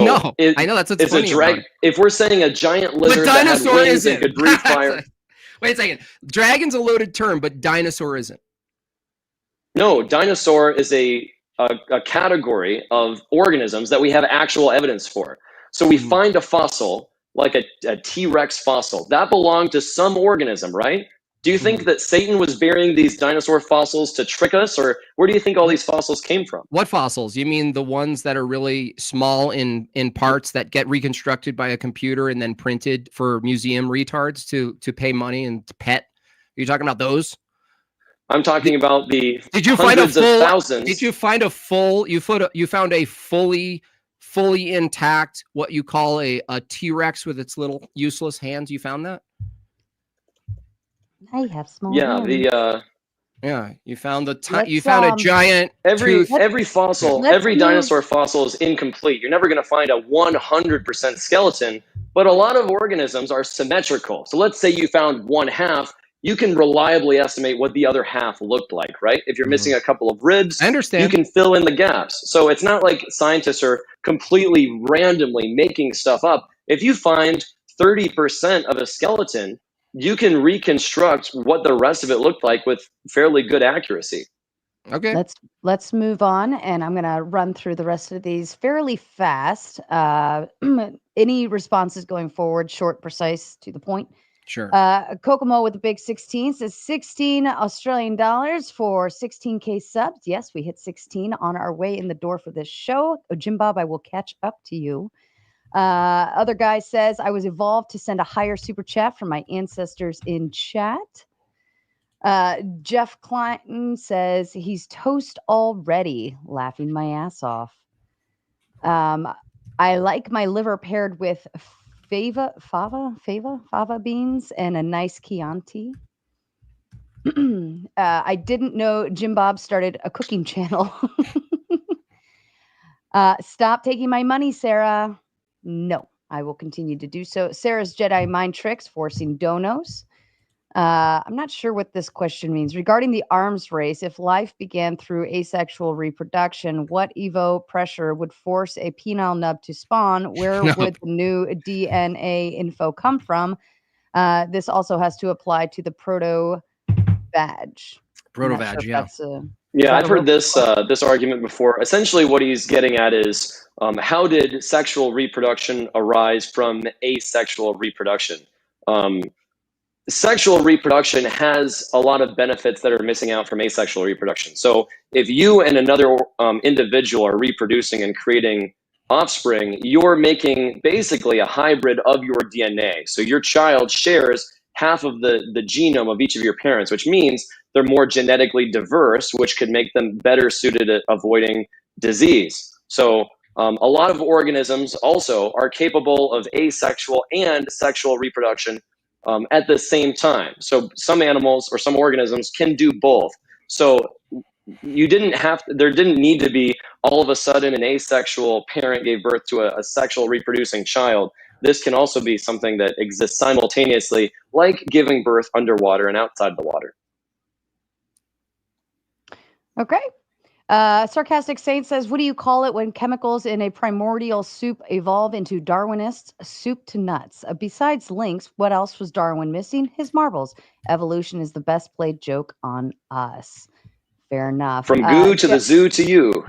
know that's what's funny about it. If we're saying a giant lizard that had wings and could breathe fire. Wait a second. Dragon's a loaded term, but dinosaur isn't. No, dinosaur is a category of organisms that we have actual evidence for. So we find a fossil, like a T-Rex fossil, that belonged to some organism, right? Do you think that Satan was burying these dinosaur fossils to trick us, or where do you think all these fossils came from? What fossils? You mean the ones that are really small in parts that get reconstructed by a computer and then printed for museum retards to pay money and to pet? Are you talking about those? I'm talking about the Did you find a full, full? thousands. Did you find a full? You found a fully intact, what you call a T-Rex with its little useless hands? You found that? I have small. Yeah, you found found a giant. Every fossil, every dinosaur fossil is incomplete. You're never going to find a 100% skeleton, but a lot of organisms are symmetrical. So let's say you found one half. You can reliably estimate what the other half looked like, right? If you're missing a couple of ribs, I understand. You can fill in the gaps. So it's not like scientists are completely randomly making stuff up. If you find 30% of a skeleton, you can reconstruct what the rest of it looked like with fairly good accuracy. Okay. Let's move on, and I'm going to run through the rest of these fairly fast. Any responses going forward, short, precise, to the point. Sure. Kokomo with the big 16 says 16 Australian dollars for 16K subs. Yes, we hit 16 on our way in the door for this show. Jim Bob, I will catch up to you. Other guy says, I was evolved to send a higher super chat from my ancestors in chat. Jeff Clinton says he's toast already, laughing my ass off. I like my liver paired with fava beans and a nice Chianti. I didn't know Jim Bob started a cooking channel. Stop taking my money, Sarah. No, I will continue to do so. Sarah's Jedi mind tricks, forcing donos. I'm not sure what this question means. Regarding the arms race, if life began through asexual reproduction, what Evo pressure would force a penile nub to spawn? Where would the new DNA info come from? This also has to apply to the proto-vag. Proto-vag, yeah. Yeah, I've heard this this argument before. Essentially, what he's getting at is how did sexual reproduction arise from asexual reproduction? Sexual reproduction has a lot of benefits that are missing out from asexual reproduction. So if you and another individual are reproducing and creating offspring, you're making basically a hybrid of your DNA. So your child shares half of the genome of each of your parents, which means they're more genetically diverse, which could make them better suited at avoiding disease. So a lot of organisms also are capable of asexual and sexual reproduction at the same time. So some animals or some organisms can do both. So there didn't need to be all of a sudden an asexual parent gave birth to a sexual reproducing child. This can also be something that exists simultaneously, like giving birth underwater and outside the water. Okay. Sarcastic Saint says, what do you call it when chemicals in a primordial soup evolve into Darwinist soup to nuts? Besides links, what else was Darwin missing? His marbles. Evolution is the best played joke on us. Fair enough. From goo to the zoo to you.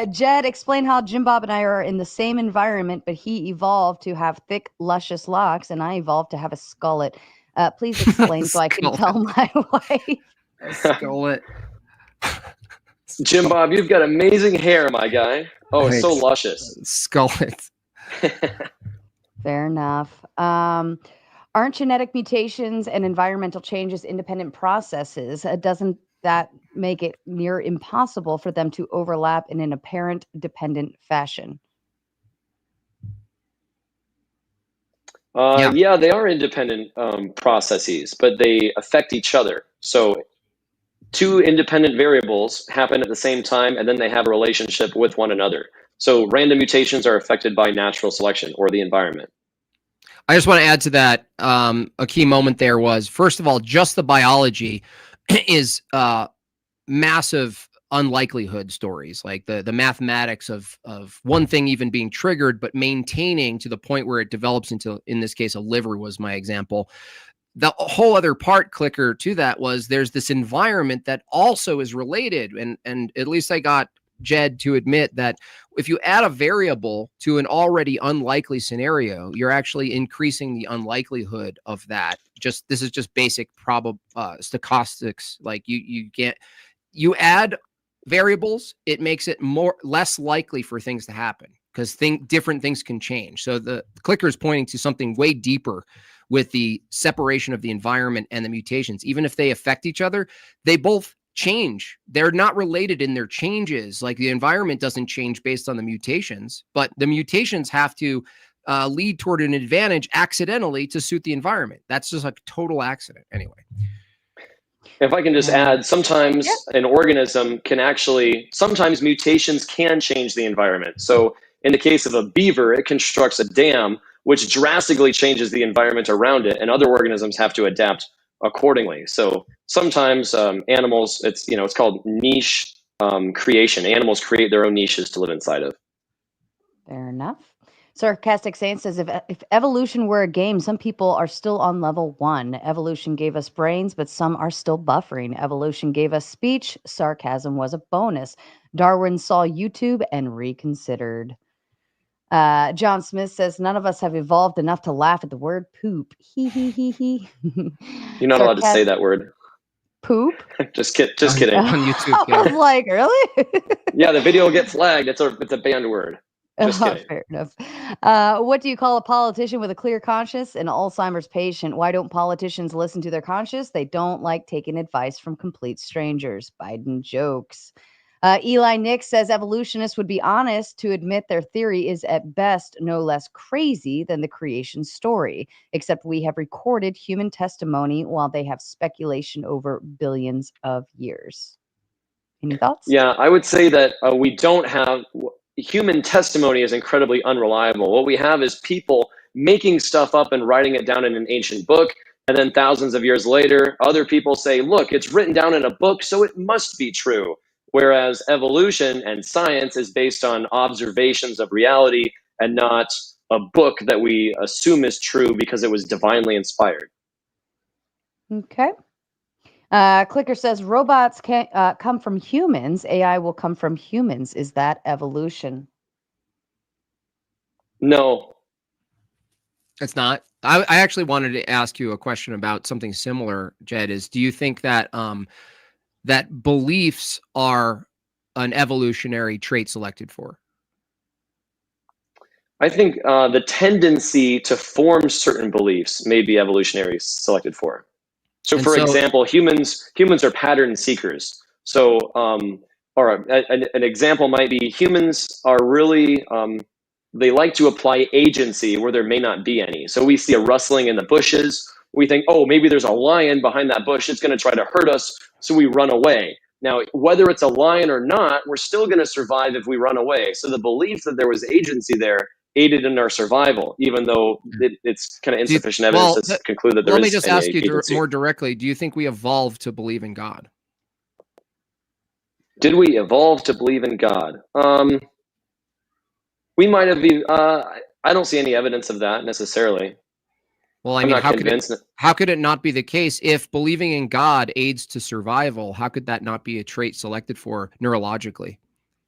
Jed, explain how Jim Bob and I are in the same environment, but he evolved to have thick, luscious locks, and I evolved to have a skullet. Please explain so I can tell my wife. A skullet. Jim Bob, you've got amazing hair, my guy. Oh, it's so luscious. Skullet. Fair enough. Aren't genetic mutations and environmental changes independent processes? Doesn't that make it near impossible for them to overlap in an apparent dependent fashion? Yeah, they are independent processes, but they affect each other. So two independent variables happen at the same time, and then they have a relationship with one another. So random mutations are affected by natural selection or the environment. I just want to add to that. A key moment there was, first of all, just the biology is massive unlikelihood stories, like the mathematics of one thing even being triggered, but maintaining to the point where it develops into, in this case, a liver was my example. The whole other part clicker to that was there's this environment that also is related. And at least I got Jed to admit that if you add a variable to an already unlikely scenario, you're actually increasing the unlikelihood of that. This is just basic stochastics. Like you add variables, it makes it less likely for things to happen because different things can change. So the clicker is pointing to something way deeper with the separation of the environment and the mutations. Even if they affect each other, they both change. They're not related in their changes. Like the environment doesn't change based on the mutations, but the mutations have to lead toward an advantage accidentally to suit the environment. That's just like total accident. Anyway. If I can just add, sometimes an organism sometimes mutations can change the environment. So in the case of a beaver, it constructs a dam, which drastically changes the environment around it, and other organisms have to adapt accordingly. So sometimes animals, it's called niche creation. Animals create their own niches to live inside of. Fair enough. Sarcastic Saint says, if evolution were a game, some people are still on level 1. Evolution gave us brains, but some are still buffering. Evolution gave us speech. Sarcasm was a bonus. Darwin saw YouTube and reconsidered. John Smith says, none of us have evolved enough to laugh at the word poop. He. You're not allowed to say that word. Poop? Just kidding. On YouTube. I was like, really? Yeah, the video will get flagged. It's a banned word. Just kidding. Fair enough. What do you call a politician with a clear conscience? An Alzheimer's patient. Why don't politicians listen to their conscience? They don't like taking advice from complete strangers. Biden jokes. Eli Nick says evolutionists would be honest to admit their theory is at best no less crazy than the creation story, except we have recorded human testimony while they have speculation over billions of years. Any thoughts? Yeah, I would say that we don't have human testimony is incredibly unreliable. What we have is people making stuff up and writing it down in an ancient book. And then thousands of years later, other people say, look, it's written down in a book, so it must be true. Whereas evolution and science is based on observations of reality and not a book that we assume is true because it was divinely inspired. Okay. Clicker says robots can come from humans. AI will come from humans. Is that evolution? No. It's not. I actually wanted to ask you a question about something similar, Jed. Do you think that that beliefs are an evolutionary trait selected for? I think the tendency to form certain beliefs may be evolutionary selected for. So, for example, humans are pattern seekers. So, or an example might be humans are really, they like to apply agency where there may not be any. So we see a rustling in the bushes. We think, oh, maybe there's a lion behind that bush. It's going to try to hurt us. So we run away. Now, whether it's a lion or not, we're still going to survive if we run away. So the belief that there was agency there aided in our survival, even though it's kind of insufficient evidence to conclude that there is. Let me just ask you agency. more directly. Do you think we evolved to believe in God? Did we evolve to believe in God? We might have been. I don't see any evidence of that necessarily. Well, I mean, how could it not be the case if believing in God aids to survival? How could that not be a trait selected for neurologically?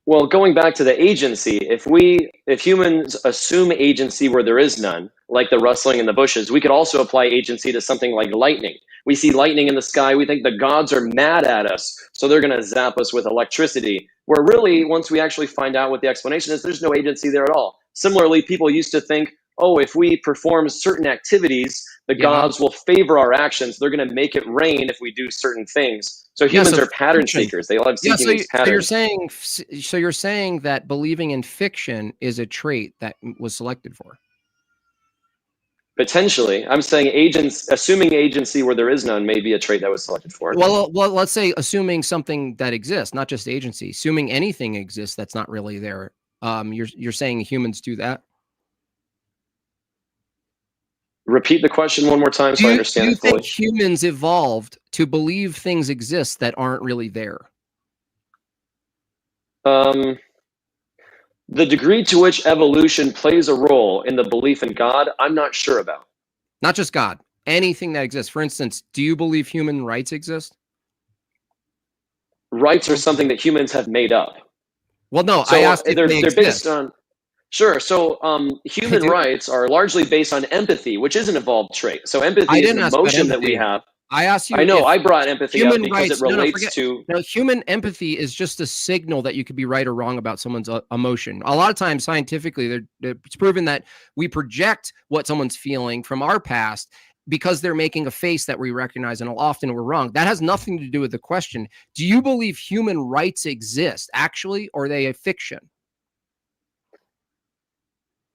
Well, going back to the agency, if humans assume agency where there is none, like the rustling in the bushes, we could also apply agency to something like lightning. We see lightning in the sky, we think the gods are mad at us, so they're going to zap us with electricity. Where really, once we actually find out what the explanation is, there's no agency there at all. Similarly, people used to think, oh, if we perform certain activities, the gods will favor our actions. They're going to make it rain if we do certain things. So humans are pattern seekers. They love seeking these patterns. So you're saying that believing in fiction is a trait that was selected for? Potentially. I'm saying assuming agency where there is none may be a trait that was selected for. Well, let's say assuming something that exists, not just agency, assuming anything exists that's not really there. You're saying humans do that? Repeat the question one more time so I understand it fully. Do you think humans evolved to believe things exist that aren't really there? The degree to which evolution plays a role in the belief in God, I'm not sure about. Not just God, anything that exists. For instance, do you believe human rights exist? Rights are something that humans have made up. Well, no, so I asked if they're exist. Based on. Sure. So human rights are largely based on empathy, which is an evolved trait. So empathy is an emotion that we have. I asked you. I know. I brought empathy up because rights, it relates to. No, human empathy is just a signal that you could be right or wrong about someone's emotion. A lot of times, scientifically, it's proven that we project what someone's feeling from our past because they're making a face that we recognize, and often we're wrong. That has nothing to do with the question. Do you believe human rights exist actually, or are they a fiction?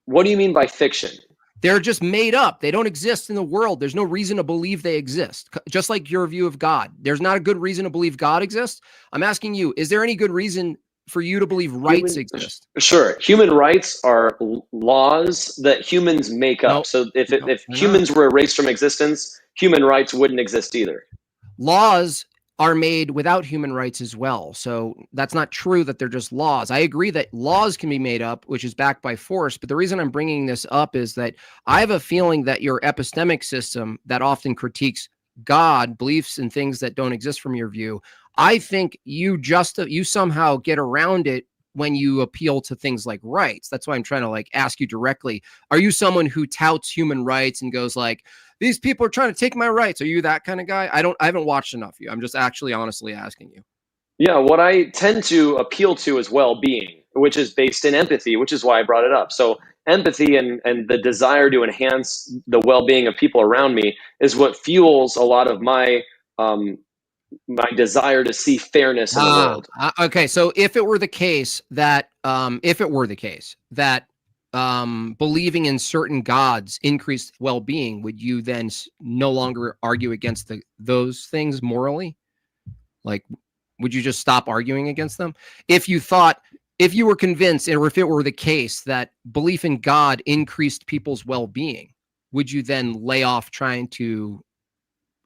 What do you mean by fiction? They're just made up. They don't exist in the world. There's no reason to believe they exist. Just like your view of God. There's not a good reason to believe God exists. I'm asking you, is there any good reason for you to believe rights exist? Sure. Human rights are laws that humans make up. So if humans were erased from existence, human rights wouldn't exist either. Laws are made without human rights as well. So that's not true that they're just laws. I agree that laws can be made up, which is backed by force. But the reason I'm bringing this up is that I have a feeling that your epistemic system that often critiques God, beliefs and things that don't exist from your view, I think you somehow get around it when you appeal to things like rights. That's why I'm trying to ask you directly. Are you someone who touts human rights and goes like, these people are trying to take my rights? Are you that kind of guy? I haven't watched enough of you. I'm just actually honestly asking you. Yeah, what I tend to appeal to is well-being. which is based in empathy, which is why I brought it up. So empathy and the desire to enhance the well-being of people around me is what fuels a lot of my my desire to see fairness in the world. Okay, so if it were the case that believing in certain gods increased well-being, would you then no longer argue against those things morally? Like, would you just stop arguing against them? If you were convinced, or if it were the case that belief in God increased people's well-being, would you then lay off trying to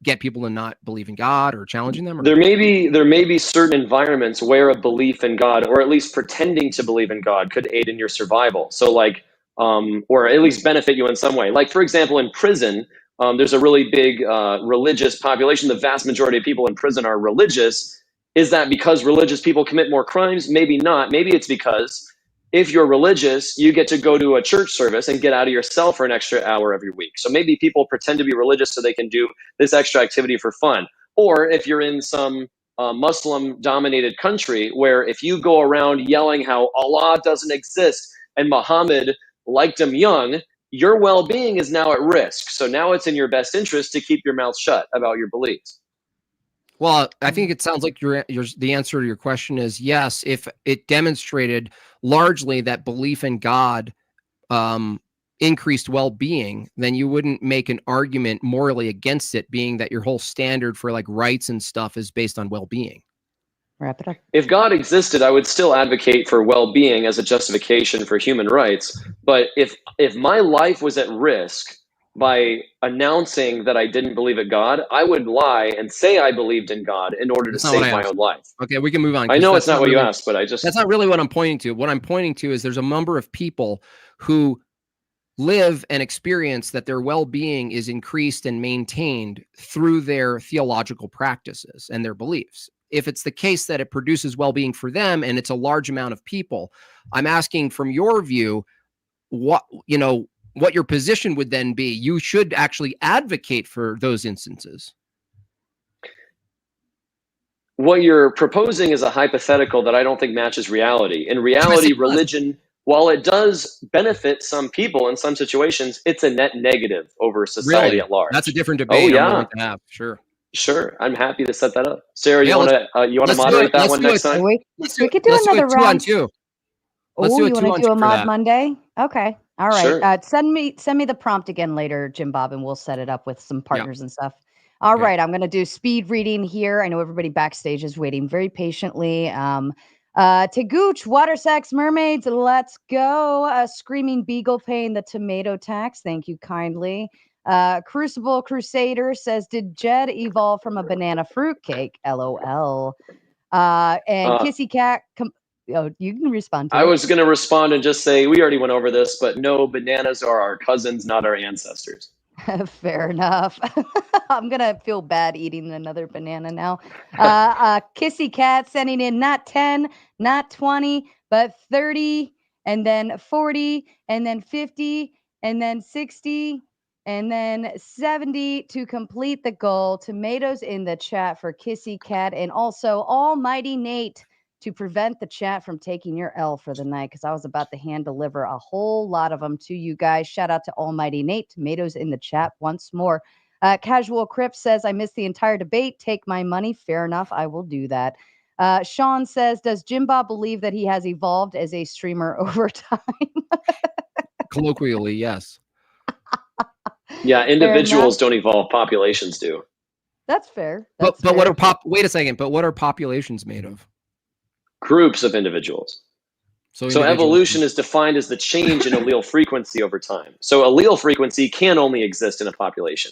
get people to not believe in God or challenging them? Or? There may be certain environments where a belief in God, or at least pretending to believe in God, could aid in your survival. So like, or at least benefit you in some way. Like, for example, in prison, there's a really big religious population. The vast majority of people in prison are religious. Is that because religious people commit more crimes? Maybe not. Maybe it's because if you're religious, you get to go to a church service and get out of your cell for an extra hour every week. So maybe people pretend to be religious so they can do this extra activity for fun. Or if you're in some Muslim-dominated country where if you go around yelling how Allah doesn't exist and Muhammad liked him young, your well-being is now at risk. So now it's in your best interest to keep your mouth shut about your beliefs. Well, I think it sounds like the answer to your question is yes. If it demonstrated largely that belief in God increased well-being, then you wouldn't make an argument morally against it, being that your whole standard for like rights and stuff is based on well-being. Wrap it up. If God existed, I would still advocate for well-being as a justification for human rights. But if my life was at risk by announcing that I didn't believe in God, I would lie and say I believed in God in order to save my own life. Okay, we can move on. I know it's not what you asked, but that's not really what I'm pointing to. What I'm pointing to is there's a number of people who live and experience that their well-being is increased and maintained through their theological practices and their beliefs. If it's the case that it produces well-being for them and it's a large amount of people, I'm asking from your view, what your position would then be. You should actually advocate for those instances. What you're proposing is a hypothetical that I don't think matches reality. In reality, religion, while it does benefit some people in some situations, it's a net negative over society at large. That's a different debate. Oh, yeah. I'm willing to have. Sure. I'm happy to set that up. Sarah, you want to moderate that one next time? We could do another round. Two on two. Oh, you want to do a mod Monday? Okay. All right. Sure. Send me the prompt again later, Jim Bob, and we'll set it up with some partners and stuff. All right. I'm going to do speed reading here. I know everybody backstage is waiting very patiently. Tagauch, water sex, mermaids, let's go. Screaming beagle paying the tomato tax. Thank you kindly. Crucible Crusader says, did Jed evolve from a banana fruitcake? LOL. And Kissy Cat... you can respond to I was going to respond and just say, we already went over this, but no, bananas are our cousins, not our ancestors. Fair enough. I'm going to feel bad eating another banana now. Kissy Cat sending in not 10, not 20, but 30, and then 40, and then 50, and then 60, and then 70 to complete the goal. Tomatoes in the chat for Kissy Cat, and also Almighty Nate to prevent the chat from taking your L for the night, because I was about to hand deliver a whole lot of them to you guys. Shout out to Almighty Nate. Tomatoes in the chat once more. Casual Crip says, I missed the entire debate. Take my money. Fair enough. I will do that. Sean says, does Jim Bob believe that he has evolved as a streamer over time? Colloquially, yes. Yeah, individuals don't evolve. Populations do. That's fair. But what are wait a second. But what are populations made of? Groups of individuals. So evolution is defined as the change in allele frequency over time. So allele frequency can only exist in a population.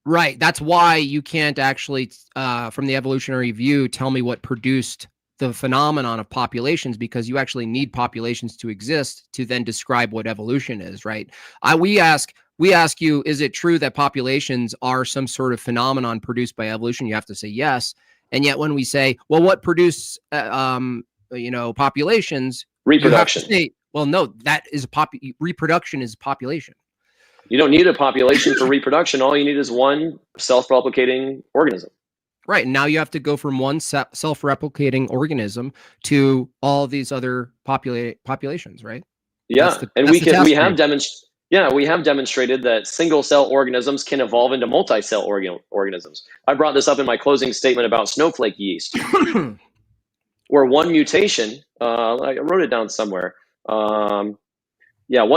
Right. That's why you can't actually, from the evolutionary view, tell me what produced the phenomenon of populations, because you actually need populations to exist to then describe what evolution is, right? We ask you, is it true that populations are some sort of phenomenon produced by evolution? You have to say yes. And yet when we say, well, what produces, populations? Reproduction. Say, well, no, that is reproduction is population. You don't need a population for reproduction. All you need is one self-replicating organism. Right. Now you have to go from one self-replicating organism to all these other populations, right? Yeah, we have demonstrated that single cell organisms can evolve into multi-cell organisms. I brought this up in my closing statement about snowflake yeast, where one mutation, I wrote it down somewhere. One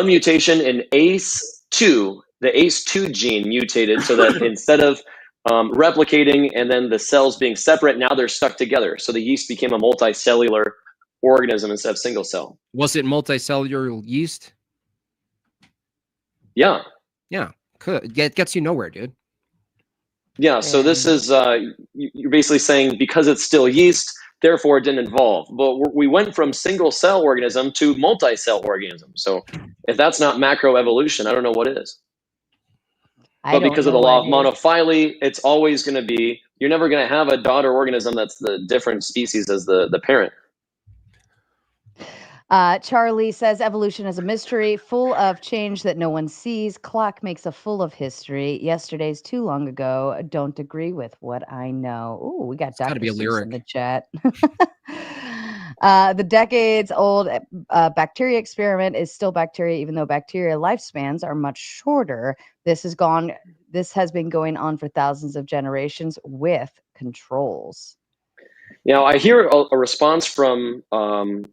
mutation in ACE2, the ACE2 gene mutated so that instead of replicating and then the cells being separate, now they're stuck together. So the yeast became a multicellular organism instead of single cell. Was it multicellular yeast? Yeah. Yeah. It gets you nowhere, dude. Yeah. So this is, you're basically saying because it's still yeast, therefore it didn't evolve. But we went from single cell organism to multi-cell organism. So if that's not macroevolution, I don't know what is. But because of the law of monophyly, it's always going to be, you're never going to have a daughter organism that's the different species as the parent. Charlie says evolution is a mystery full of change that no one sees. Clock makes a full of history. Yesterday's too long ago. Don't agree with what I know. Ooh, we got Dr. Seuss in the chat. The decades-old bacteria experiment is still bacteria, even though bacteria lifespans are much shorter. This has been going on for thousands of generations with controls. Now, I hear a response from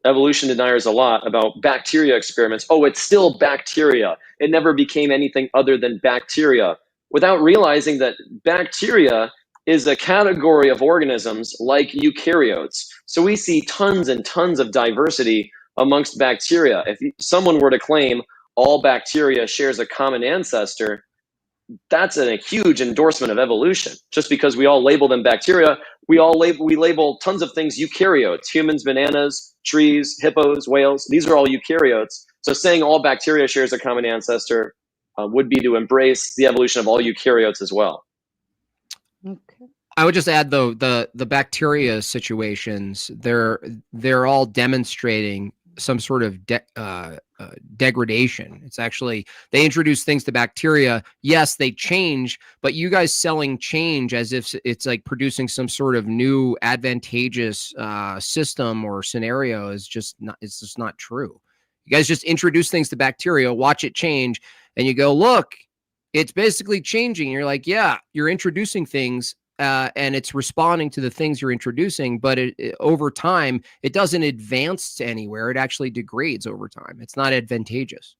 evolution deniers a lot about bacteria experiments. Oh, it's still bacteria. It never became anything other than bacteria, without realizing that bacteria is a category of organisms like eukaryotes. So we see tons and tons of diversity amongst bacteria. If someone were to claim all bacteria shares a common ancestor, that's a huge endorsement of evolution. Just because we all label them bacteria, we label tons of things eukaryotes: humans, bananas, trees, hippos, whales. These are all eukaryotes. So saying all bacteria shares a common ancestor would be to embrace the evolution of all eukaryotes as well. Okay. I would just add, though, the bacteria situations, they're all demonstrating some sort of degradation. It's actually, they introduce things to bacteria. Yes, they change, but you guys selling change as if it's like producing some sort of new advantageous system or scenario is just not, it's just not true. You guys just introduce things to bacteria, watch it change, and you go, look, it's basically changing. And you're like, yeah, you're introducing things and it's responding to the things you're introducing, but over time, it doesn't advance to anywhere. It actually degrades over time. It's not advantageous.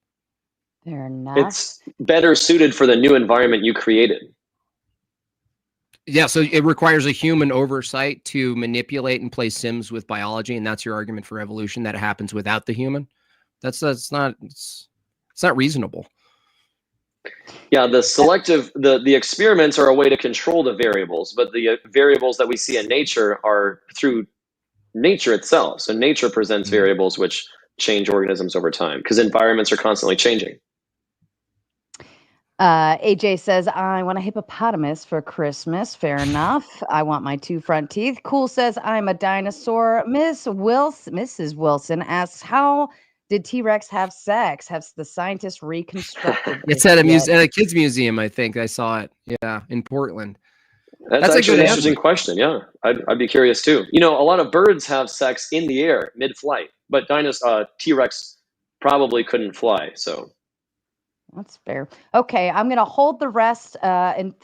They're not. It's better suited for the new environment you created. Yeah, so it requires a human oversight to manipulate and play Sims with biology, and that's your argument for evolution, that it happens without the human. That's not reasonable. Yeah, the experiments are a way to control the variables, but the variables that we see in nature are through nature itself. So nature presents variables which change organisms over time because environments are constantly changing. AJ says, I want a hippopotamus for Christmas. Fair enough. I want my 2 front teeth. Cool says, I'm a dinosaur. Mrs. Wilson asks, how did T-Rex have sex? Have the scientists reconstructed It's at a kids museum, I think. I saw it. Yeah, in Portland. That's actually an interesting question. Yeah, I'd be curious too. You know, a lot of birds have sex in the air, mid-flight, but T-Rex probably couldn't fly. So that's fair. Okay, I'm going to hold the rest and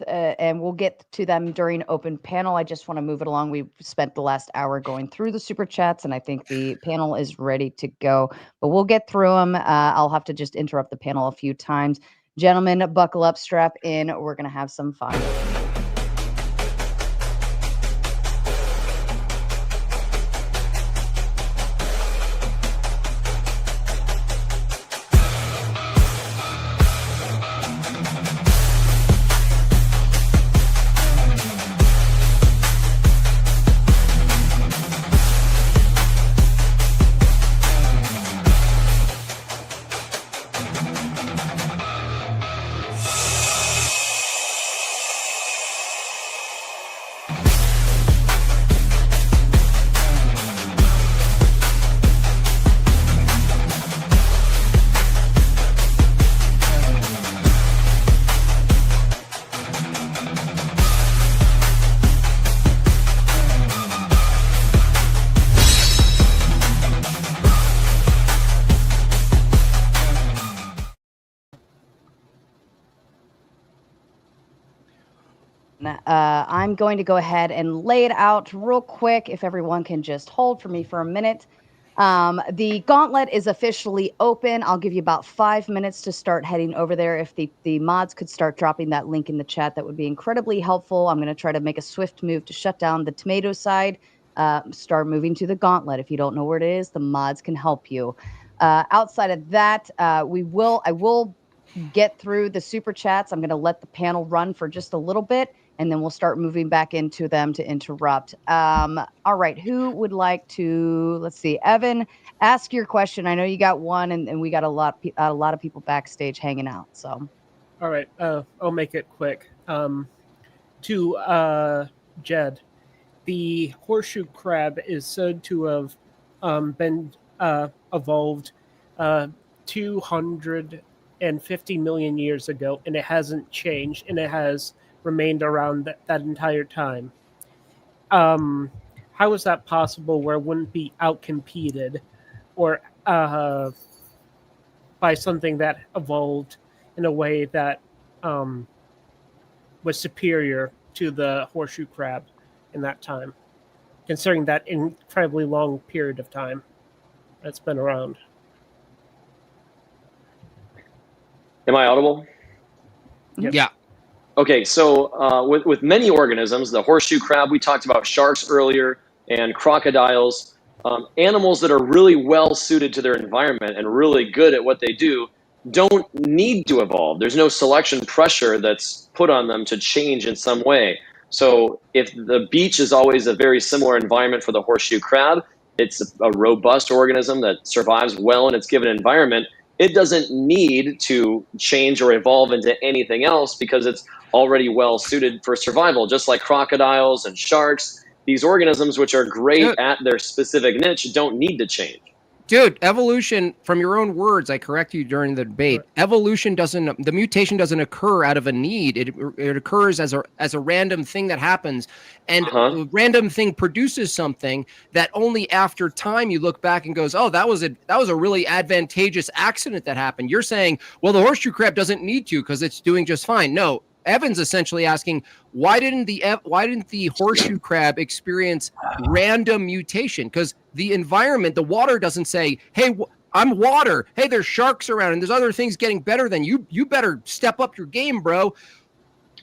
we'll get to them during open panel. I just want to move it along. We've spent the last hour going through the super chats, and I think the panel is ready to go. But we'll get through them. I'll have to just interrupt the panel a few times. Gentlemen, buckle up, strap in. We're going to have some fun. I'm going to go ahead and lay it out real quick. If everyone can just hold for me for a minute. The gauntlet is officially open. I'll give you about 5 minutes to start heading over there. If the mods could start dropping that link in the chat, that would be incredibly helpful. I'm going to try to make a swift move to shut down the tomato side. Start moving to the gauntlet. If you don't know where it is, the mods can help you. Outside of that, I will get through the super chats. I'm going to let the panel run for just a little bit, and then we'll start moving back into them to interrupt. All right, who would like to? Let's see, Evan, ask your question. I know you got one, and we got a lot of people backstage hanging out. So, all right, I'll make it quick. To Jed, the horseshoe crab is said to have been evolved 250 million years ago, and it hasn't changed, and it has remained around that entire time. How is that possible where it wouldn't be outcompeted or by something that evolved in a way that was superior to the horseshoe crab in that time, considering that incredibly long period of time that's been around? Am I audible? Yeah. Okay, so with many organisms, the horseshoe crab, we talked about sharks earlier, and crocodiles, animals that are really well suited to their environment and really good at what they do, don't need to evolve. There's no selection pressure that's put on them to change in some way. So if the beach is always a very similar environment for the horseshoe crab, it's a robust organism that survives well in its given environment. It doesn't need to change or evolve into anything else because it's already well suited for survival. Just like crocodiles and sharks, these organisms which are great at their specific niche don't need to change. Dude, evolution, from your own words, I correct you during the debate. Evolution the mutation doesn't occur out of a need. It occurs as a random thing that happens, and a random thing produces something that only after time you look back and goes, oh, that was a really advantageous accident that happened. You're saying, well, the horseshoe crab doesn't need to because it's doing just fine. No. Evan's essentially asking, why didn't the horseshoe crab experience random mutation? Because the environment, the water doesn't say, hey, I'm water. Hey, there's sharks around and there's other things getting better than you. You better step up your game, bro.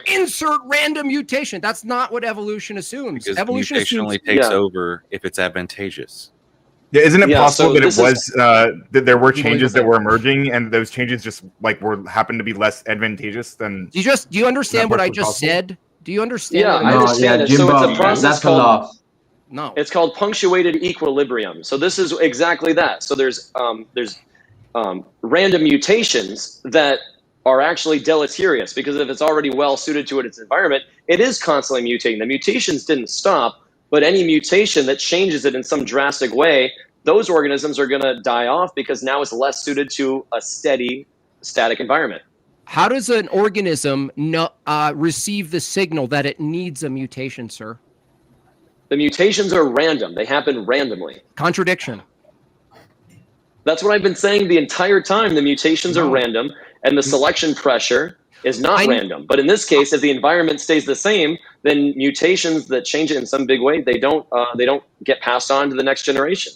Insert random mutation. That's not what evolution assumes. Because evolution mutation only takes over if it's advantageous. Yeah, isn't it possible that it was that there were changes that were emerging, and those changes just happened to be less advantageous than? Do you understand what I just said? Do you understand? Yeah, I understand it. So it's a process called No. It's called punctuated equilibrium. So this is exactly that. So there's random mutations that are actually deleterious because if it's already well suited to its environment, it is constantly mutating. The mutations didn't stop. But any mutation that changes it in some drastic way, those organisms are going to die off because now it's less suited to a static environment. How does an organism receive the signal that it needs a mutation, sir? The mutations are random. They happen randomly. Contradiction. That's what I've been saying the entire time. The mutations are random, and the selection pressure is not random. But in this case, if the environment stays the same, then mutations that change it in some big way, they don't get passed on to the next generation.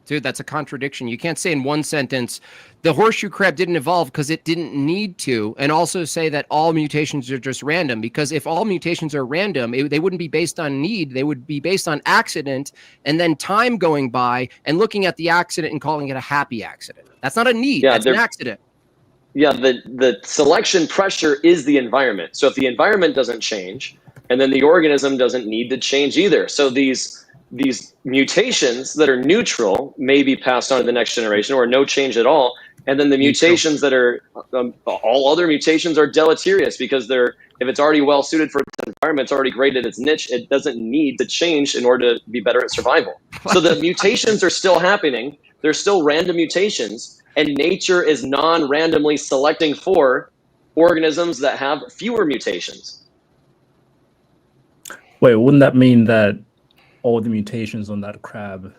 Dude, that's a contradiction. You can't say in one sentence, the horseshoe crab didn't evolve because it didn't need to, and also say that all mutations are just random. Because if all mutations are random, they wouldn't be based on need. They would be based on accident, and then time going by and looking at the accident and calling it a happy accident. That's not a need. That's an accident. Yeah, the selection pressure is the environment. So if the environment doesn't change, and then the organism doesn't need to change either. So these mutations that are neutral may be passed on to the next generation or no change at all. And then the mutations that are all other mutations are deleterious because if it's already well suited for its environment, it's already great at its niche, it doesn't need to change in order to be better at survival. So the mutations are still happening. They're still random mutations. And nature is non-randomly selecting for organisms that have fewer mutations. Wait, wouldn't that mean that all the mutations on that crab,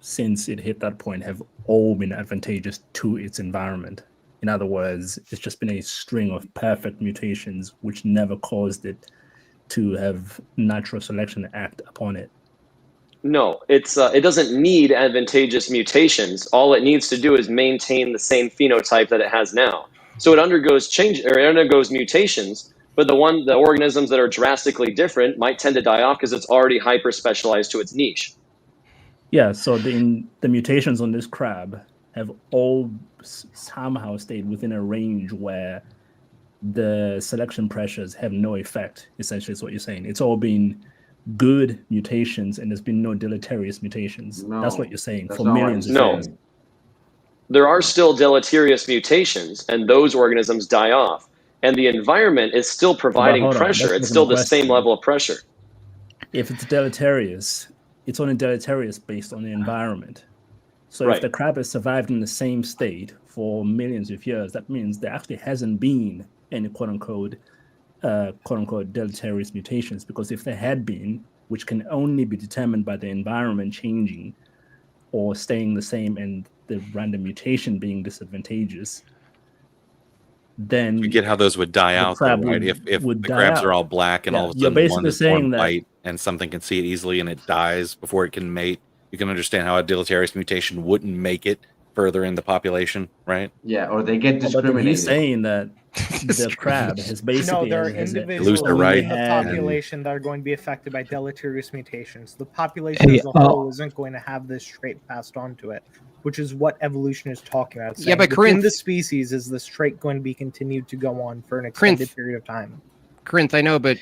since it hit that point, have all been advantageous to its environment? In other words, it's just been a string of perfect mutations which never caused it to have natural selection act upon it. No, it doesn't need advantageous mutations. All it needs to do is maintain the same phenotype that it has now. So it undergoes change, or it undergoes mutations, but the organisms that are drastically different might tend to die off because it's already hyper specialized to its niche. Yeah, so the mutations on this crab have all somehow stayed within a range where the selection pressures have no effect, essentially is what you're saying. It's all been good mutations and there's been no deleterious mutations. No, that's what you're saying for not millions of No. years. There are still deleterious mutations, and those organisms die off. And the environment is still providing hold on, pressure. let's It's make still a the same question. level of pressure. If it's deleterious, it's only deleterious based on the environment. So Right. if the crab has survived in the same state for millions of years, that means there actually hasn't been any quote unquote deleterious mutations, because if there had been, which can only be determined by the environment changing or staying the same and the random mutation being disadvantageous, then You get how those would die the out, though, crab right? would- If would the die crabs are out. all black and Yeah, all of a you're sudden one basically is born saying that- white and something can see it easily and it dies before it can mate, you can understand how a deleterious mutation wouldn't make it further in the population, right? Yeah, or they get But then discriminated. he's saying that the crab has basically No, there are has individuals only in the had- population that are going to be affected by deleterious mutations. The population Hey, as a whole isn't going to have this trait passed on to it, which is what evolution is talking about. It's Yeah, saying but within Corinth- the species is this trait going to be continued to go on for an extended period of time. Corinth, I know, but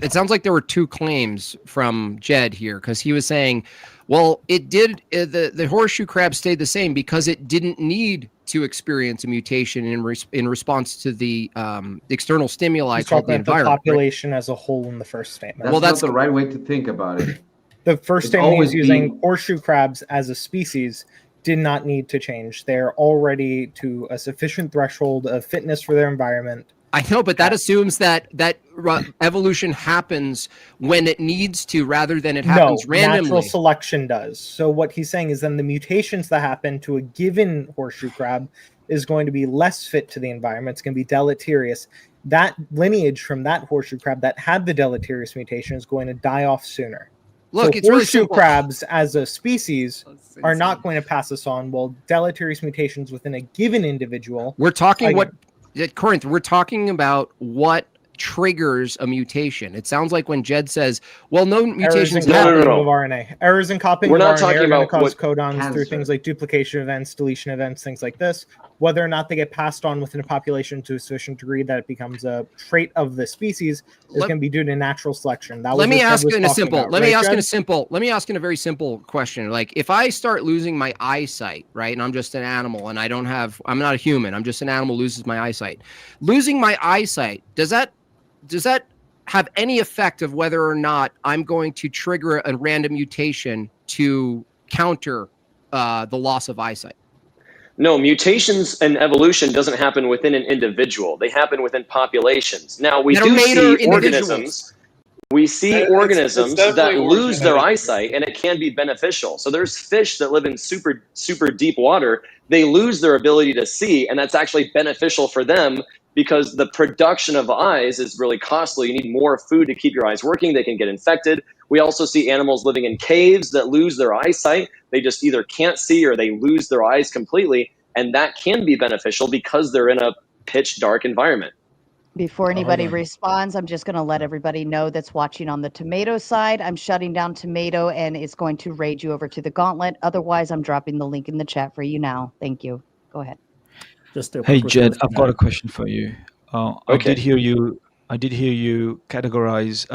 it sounds like there were two claims from Jed here, because he was saying, well, it did the horseshoe crab stayed the same because it didn't need to experience a mutation in response to the external stimuli He's called talking the about the environment. right? population as a whole in the first statement. That's not the right way to think about it. The first It's statement always he's using been- horseshoe crabs as a species did not need to change. They're already to a sufficient threshold of fitness for their environment. I know, but that assumes that evolution happens when it needs to, rather than it happens randomly. Natural selection does. So what he's saying is then the mutations that happen to a given horseshoe crab is going to be less fit to the environment. It's going to be deleterious. That lineage from that horseshoe crab that had the deleterious mutation is going to die off sooner. Look, so it's really horseshoe simple. crabs as a species are not going to pass this on, while deleterious mutations within a given individual. We're talking Corinth, we're talking about what triggers a mutation. It sounds like when Jed says, well, no Errors mutations in happen. copying of RNA. Errors in copying We're of not RNA talking are going to about cause what- codons through Cancer. things like duplication events, deletion events, things like this. Whether or not they get passed on within a population to a sufficient degree that it becomes a trait of the species is going to be due to natural selection. That was Let me what Jed ask was in a talking simple. about, Let me right, ask in a Jed? simple. Let me ask in a very simple question. Like, if I start losing my eyesight, right, and I'm just an animal, and I'm not a human. I'm just an animal loses my eyesight. Losing my eyesight, does that have any effect of whether or not I'm going to trigger a random mutation to counter the loss of eyesight? No, mutations and evolution doesn't happen within an individual. They happen within populations. Now, we That are do made see of individuals. organisms. We see It's organisms that definitely more lose their genetic. eyesight, and it can be beneficial. So there's fish that live in super, super deep water. They lose their ability to see, and that's actually beneficial for them because the production of eyes is really costly. You need more food to keep your eyes working. They can get infected. We also see animals living in caves that lose their eyesight. They just either can't see or they lose their eyes completely, and that can be beneficial because they're in a pitch dark environment. Before anybody on. responds, I'm just going to let everybody know that's watching on the tomato side. I'm shutting down tomato and it's going to raid you over to the gauntlet. Otherwise, I'm dropping the link in the chat for you now. Thank you. Go ahead. Hey Jed, I've got a question for you. I Okay. did hear you. I did hear you categorize.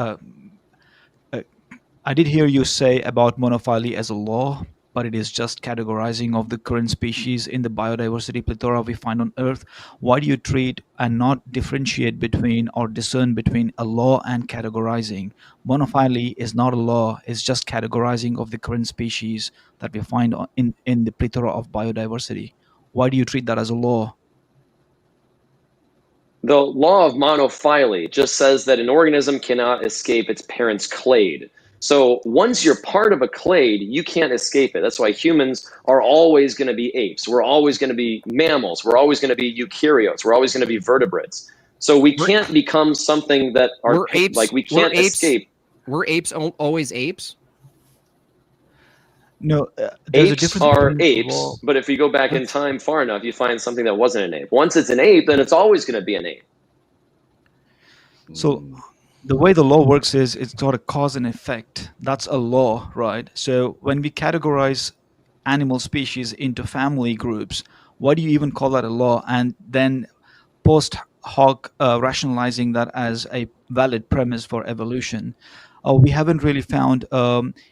I did hear you say about monophily as a law, but it is just categorizing of the current species in the biodiversity plethora we find on Earth. Why do you treat and not differentiate between or discern between a law and categorizing? Monophily is not a law; it's just categorizing of the current species that we find in the plethora of biodiversity. Why do you treat that as a law? The law of monophily just says that an organism cannot escape its parent's clade. So once you're part of a clade, you can't escape it. That's why humans are always going to be apes. We're always going to be mammals. We're always going to be eukaryotes. We're always going to be vertebrates. So we can't become something that are We're apes. like we can't escape. Were apes always apes? No, there's a Apes difference are between law. apes, but if you go back in time far enough, you find something that wasn't an ape. Once it's an ape, then it's always going to be an ape. So the way the law works is it's got a cause and effect. That's a law, right? So when we categorize animal species into family groups, why do you even call that a law? And then post hoc rationalizing that as a valid premise for evolution. We haven't really found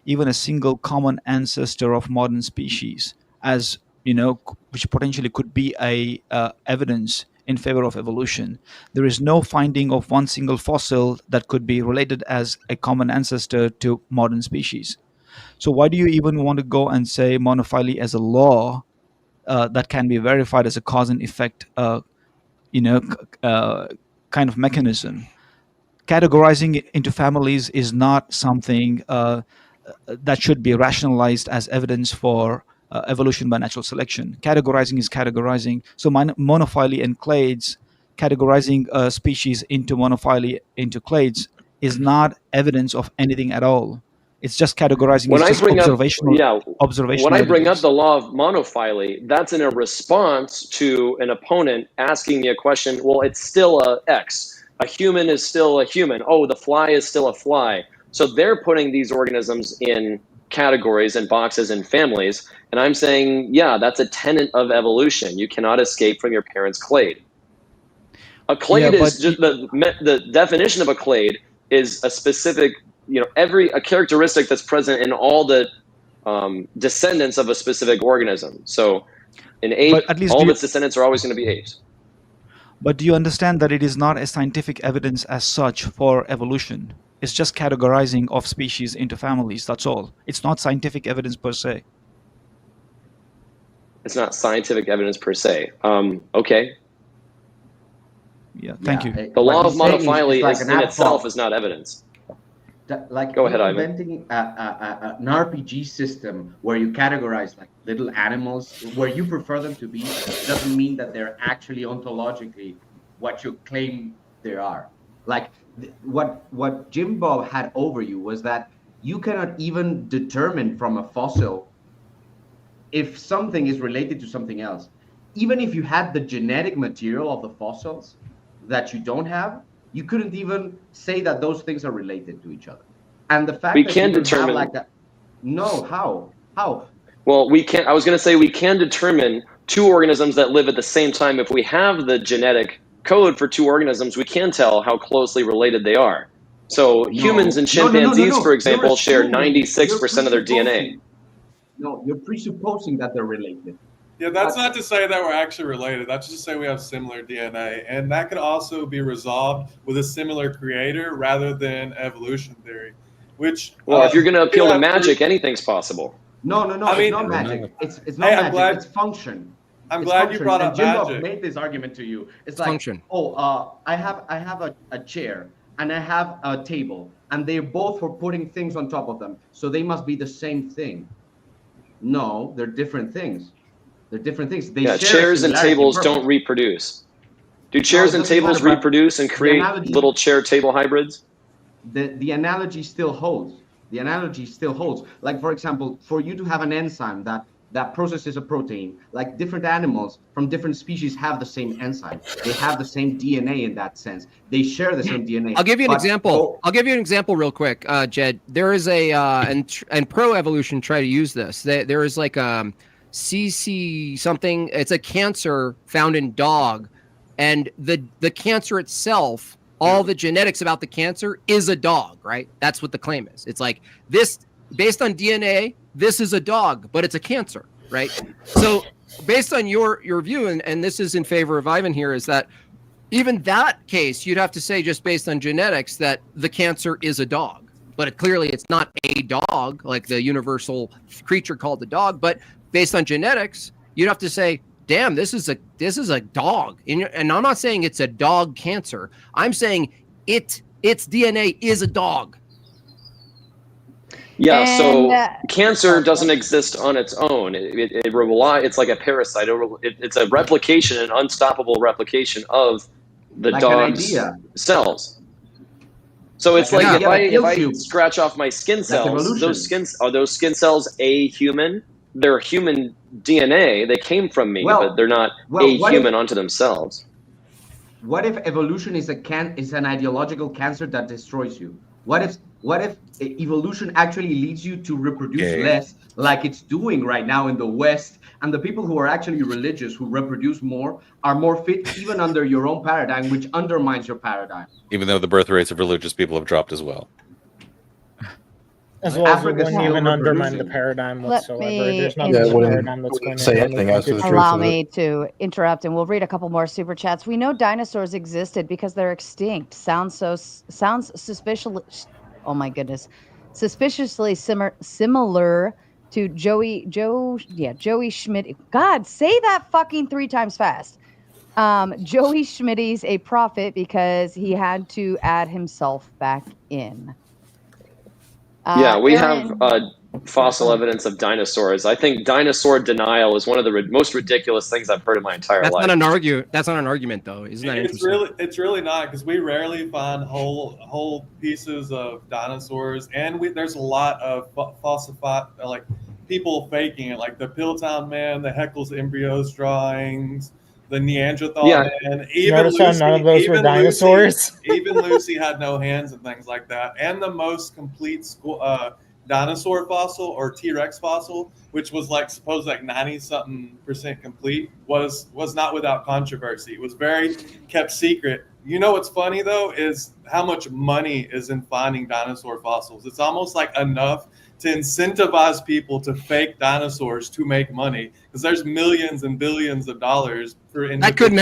even a single common ancestor of modern species, as you know, which potentially could be a evidence in favor of evolution. There is no finding of one single fossil that could be related as a common ancestor to modern species. So why do you even want to go and say monophyly as a law that can be verified as a cause and effect, kind of mechanism? Categorizing it into families is not something that should be rationalized as evidence for evolution by natural selection. Categorizing is categorizing. So monophyly and clades, categorizing a species into monophyly into clades is not evidence of anything at all. It's just categorizing. When It's I just bring observational. up, Observational when I bring up evidence. the law of monophyly, that's in a response to an opponent asking me a question. Well, it's still a X. A human is still a human. Oh, the fly is still a fly. So they're putting these organisms in categories and boxes and families. And I'm saying, yeah, that's a tenet of evolution. You cannot escape from your parents' clade. A clade is just the definition of a clade is a specific, a characteristic that's present in all the descendants of a specific organism. So an ape, at least all of its descendants are always going to be apes. But do you understand that it is not a scientific evidence as such for evolution? It's just categorizing of species into families. That's all. It's not scientific evidence per se. It's not scientific evidence per se. Okay. Yeah, thank you. The law of monophyly in itself is not evidence. Like Go ahead, Ivan. inventing an RPG system where you categorize like little animals, where you prefer them to be, doesn't mean that they're actually ontologically what you claim they are. Like what Jim Bob had over you was that you cannot even determine from a fossil if something is related to something else. Even if you had the genetic material of the fossils that you don't have, you couldn't even say that those things are related to each other. And the fact we that can you determine have like that, no, how? Well, we can. I was going to say we can determine two organisms that live at the same time. If we have the genetic code for two organisms, we can tell how closely related they are. So humans and chimpanzees, for example, share 96% of their DNA. No, you're presupposing that they're related. Yeah, that's not to say that we're actually related. That's just to say we have similar DNA. And that could also be resolved with a similar creator rather than evolution theory. Which well, if you're going to appeal to magic, anything's possible. No, I mean, it's not magic. It's not magic. It's function. I'm glad you brought up Jim Bob magic. made this argument to you. It's like, function. I have a chair and I have a table, and they're both for putting things on top of them, so they must be the same thing. No, they're different things. They're different things. They share chairs and tables don't reproduce. Do chairs and tables reproduce and create little chair table hybrids? The analogy still holds. The analogy still holds. Like, for example, for you to have an enzyme that processes a protein, like different animals from different species have the same enzyme. They have the same DNA in that sense. They share the same DNA. I'll give you an example. I'll give you an example real quick, Jed. There is a, and pro-evolution try to use this. There is like a CC something. It's a cancer found in dog. And the cancer itself, all the genetics about the cancer is a dog, right? That's what the claim is. It's like this, based on DNA, this is a dog, but it's a cancer, right? So based on your view, and this is in favor of Ivan here, is that even that case, you'd have to say just based on genetics that the cancer is a dog. But clearly it's not a dog, like the universal creature called the dog, but based on genetics, you'd have to say, damn, this is a dog. And I'm not saying it's a dog cancer. I'm saying its DNA is a dog. Yeah, so And, cancer doesn't exist on its own. It's like a parasite. It's a replication, an unstoppable replication of the Like an dog's idea. cells. So it's Like an like idea that if kills I you. scratch off my skin cells, evolution. those skin cells a human? They're human DNA. They came from me, but they're not a what human onto themselves. What if evolution is an ideological cancer that destroys you? What if evolution actually leads you to reproduce less, like it's doing right now in the West, and the people who are actually religious, who reproduce more, are more fit even under your own paradigm, which undermines your paradigm. Even though the birth rates of religious people have dropped as well. As well as it Africa's wouldn't still even undermine the reproducing. paradigm Let whatsoever. me There's nothing in the interrupt. paradigm that's going to Allow me to interrupt, and we'll read a couple more super chats. We know dinosaurs existed because they're extinct. Sounds suspiciously. Oh my goodness, suspiciously similar to Joey Schmidt. God, say that fucking 3 times fast. Joey Schmitty's a prophet because he had to add himself back in. Yeah, we Aaron- have fossil evidence of dinosaurs. I think dinosaur denial is one of the most ridiculous things I've heard in my entire That's life. That's not an argument, though. Isn't that interesting? It's really not, because we rarely find whole pieces of dinosaurs, and there's a lot of falsified, like people faking it, like the Piltdown Man, the Haeckel's embryos drawings, the Neanderthal man. Even Notice how none of those were dinosaurs? Even Lucy had no hands and things like that. And the most complete dinosaur fossil, or T-Rex fossil, which was like supposed like 90-something% complete, was not without controversy. It was very kept secret. You know what's funny though is how much money is in finding dinosaur fossils. It's almost like enough to incentivize people to fake dinosaurs to make money, because there's millions and billions of dollars for That couldn't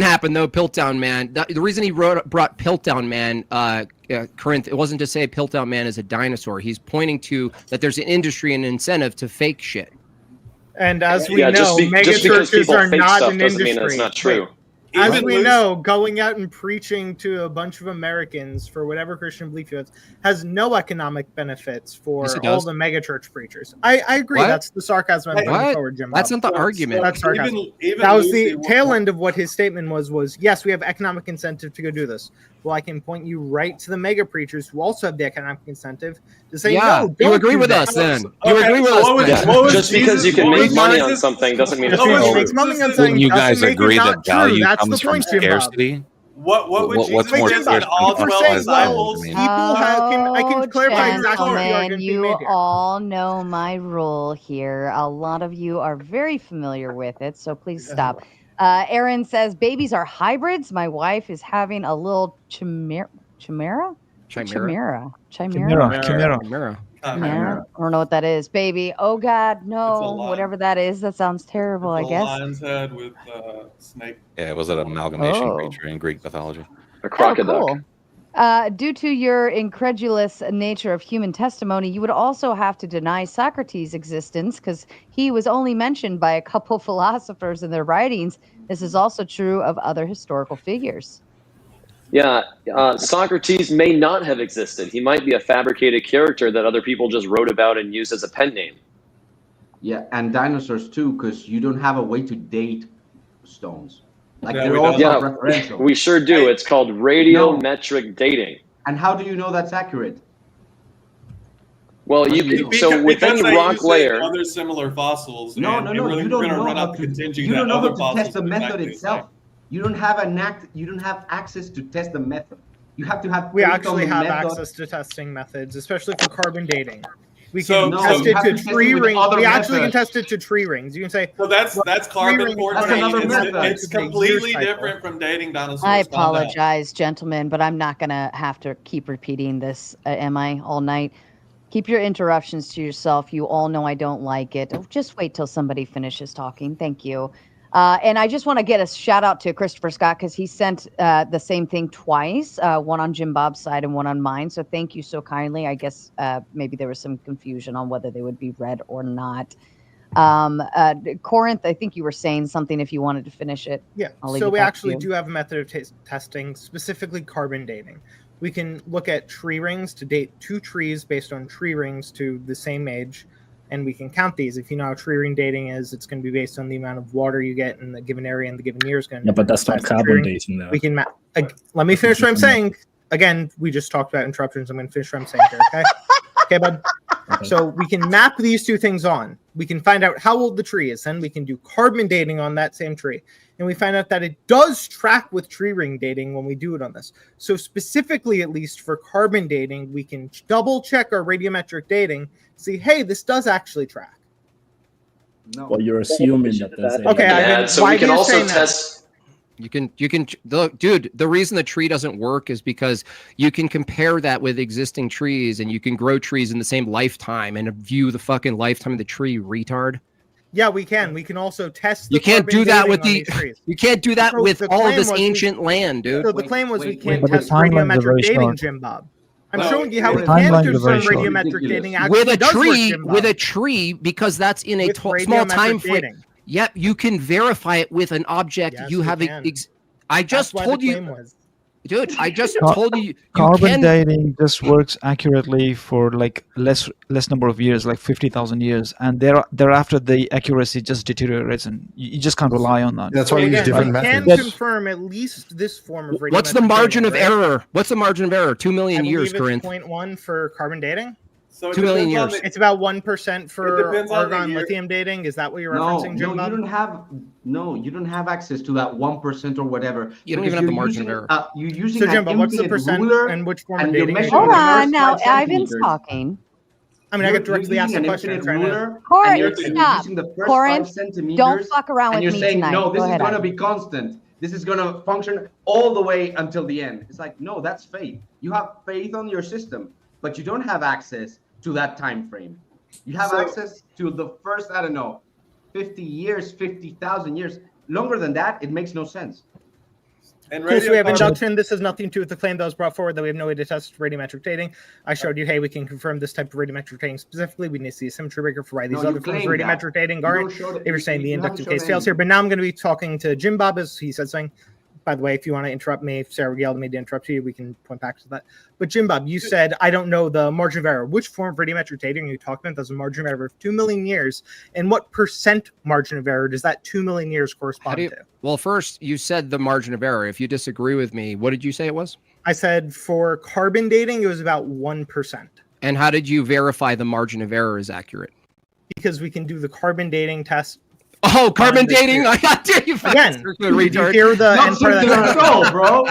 happen though. Piltdown Man. The reason he brought Piltdown Man, Corinth, it wasn't to say Piltdown Man is a dinosaur. He's pointing to that there's an industry and incentive to fake shit. And as we know, mega churches are not an industry. Mean that's not true. As we know, going out and preaching to a bunch of Americans for whatever Christian belief you have has no economic benefits for all the megachurch preachers. I agree. What? That's the sarcasm I'm putting forward, Jim. That's not the argument. That's sarcasm. That was the tail end of what his statement was, yes, we have economic incentive to go do this. Well, I can point you right to the mega preachers who also have the economic incentive to say, no, you agree with us then. You agree with us. Just because you can make money on something doesn't mean it's true. Wouldn't you guys agree that value comes from Jim Bob. scarcity? What would what's more Jesus say to all 12 disciples? I can clarify exactly what the argument you made here. all know my rule here. A lot of you are very familiar with it, so please stop. Aaron says, babies are hybrids. My wife is having a little chimera. I don't know what that is, baby. Oh God, no! Whatever that is, that sounds terrible. I guess. Lion's head with snake. Yeah, it was an amalgamation creature in Greek mythology. A crocodile. Cool. Due to your incredulous nature of human testimony, you would also have to deny Socrates' existence because he was only mentioned by a couple philosophers in their writings. This is also true of other historical figures. Yeah, Socrates may not have existed. He might be a fabricated character that other people just wrote about and used as a pen name. Yeah, and dinosaurs too, because you don't have a way to date stones. Like Yeah, they're we all don't. referential. We sure do. It's called radiometric dating. And how do you know that's accurate? Well, you can. So with because any they rock use layer, other similar fossils. No, and no, you're no. really- You we're don't gonna know run how out the to. contingent You don't that know how other to fossils test the do method exactly the itself. You don't have You don't have access to test the method. You have to have. We faith on actually the have method. access to testing methods, especially for carbon dating. We So- can no, test you it have to to test it tree with rings. other We actually can methods. test it to tree rings. You can say, So that's carbon ring- 14. that's another It's, method it's to make completely year cycle. different from dating dinosaurs. I Calm down. apologize, gentlemen, but I'm not going to have to keep repeating this, am I, all night? Keep your interruptions to yourself. You all know I don't like it. Just wait till somebody finishes talking. Thank you. And I just want to get a shout out to Christopher Scott because he sent the same thing twice, one on Jim Bob's side and one on mine. So thank you so kindly. I guess maybe there was some confusion on whether they would be read or not. Corinth, I think you were saying something if you wanted to finish it. Yeah, I'll leave so it we back to actually you. do have a method of testing, specifically carbon dating. We can look at tree rings to date 2 trees based on tree rings to the same age, and we can count these. If you know how tree ring dating is, it's going to be based on the amount of water you get in the given area and the given year is going to. Yeah, but that's not carbon dating, though. We can map. Let me finish what I'm saying. Again, we just talked about interruptions. I'm going to finish what I'm saying here. Okay, okay, bud. So we can map these 2 things on. We can find out how old the tree is. Then we can do carbon dating on that same tree. And we find out that it does track with tree ring dating when we do it on this. So specifically, at least for carbon dating, we can double check our radiometric dating, see, hey, this does actually track. No. Well, you're assuming that there's okay. So we can also test. You can, dude, the reason the tree doesn't work is because you can compare that with existing trees and you can grow trees in the same lifetime and view the fucking lifetime of the tree, retard. Yeah, we can. We can also test. You can't do that with you can't do that with all of this ancient land, dude. So the claim was we can't test radiometric dating, Jim Bob. I'm showing you how we can do some radiometric dating with a tree because that's in a small time frame. Yep, you can verify it with an object. Yes, you have. I just told you, dude. I just told you. Carbon dating just works accurately for like less number of years, like 50,000 years, and thereafter the accuracy just deteriorates, and you just can't rely on that. That's why we use different methods. Can confirm at least this form of radiometric. What's the margin of error? What's the margin of error? 2 million years, Corinth. 0.1 for carbon dating. So 2 million years. It's about 1% for argon lithium dating. Is that what you're referencing, Jim? No, you don't have access to that 1% or whatever. You don't even have the margin of error. You're using so, Jim, what's the percent and which form of dating? Hold on, now Ivan's talking. I mean, I could directly ask the question. Corinth, stop. Corinth, don't fuck around with me tonight. And you're saying, no, this is going to Ivan. be constant. This is going to function all the way until the end. It's like, no, that's faith. You have faith on your system, but you don't have access to that time frame. You have access to the first, 50 years, 50,000 years. Longer than that, it makes no sense. And so we have induction. This has nothing to do with the claim that was brought forward that we have no way to test radiometric dating. I showed you, hey, we can confirm this type of radiometric dating specifically. We need to see a symmetry breaker for why these other forms of radiometric dating aren't. If you're saying the inductive case fails here, but now I'm going to be talking to Jim Bob as he said something. By the way, if you want to interrupt me, if Sarah yelled at me to interrupt you, we can point back to that. But Jim Bob, you said, I don't know the margin of error. Which form of radiometric dating are you talking about? There's a margin of error of 2 million years. And what percent margin of error does that 2 million years correspond to? Well, first, you said the margin of error. If you disagree with me, what did you say it was? I said for carbon dating, it was about 1%. And how did you verify the margin of error is accurate? Because we can do the carbon dating test. Oh, carbon dating! I got you again. Did you hear the end part of that bro?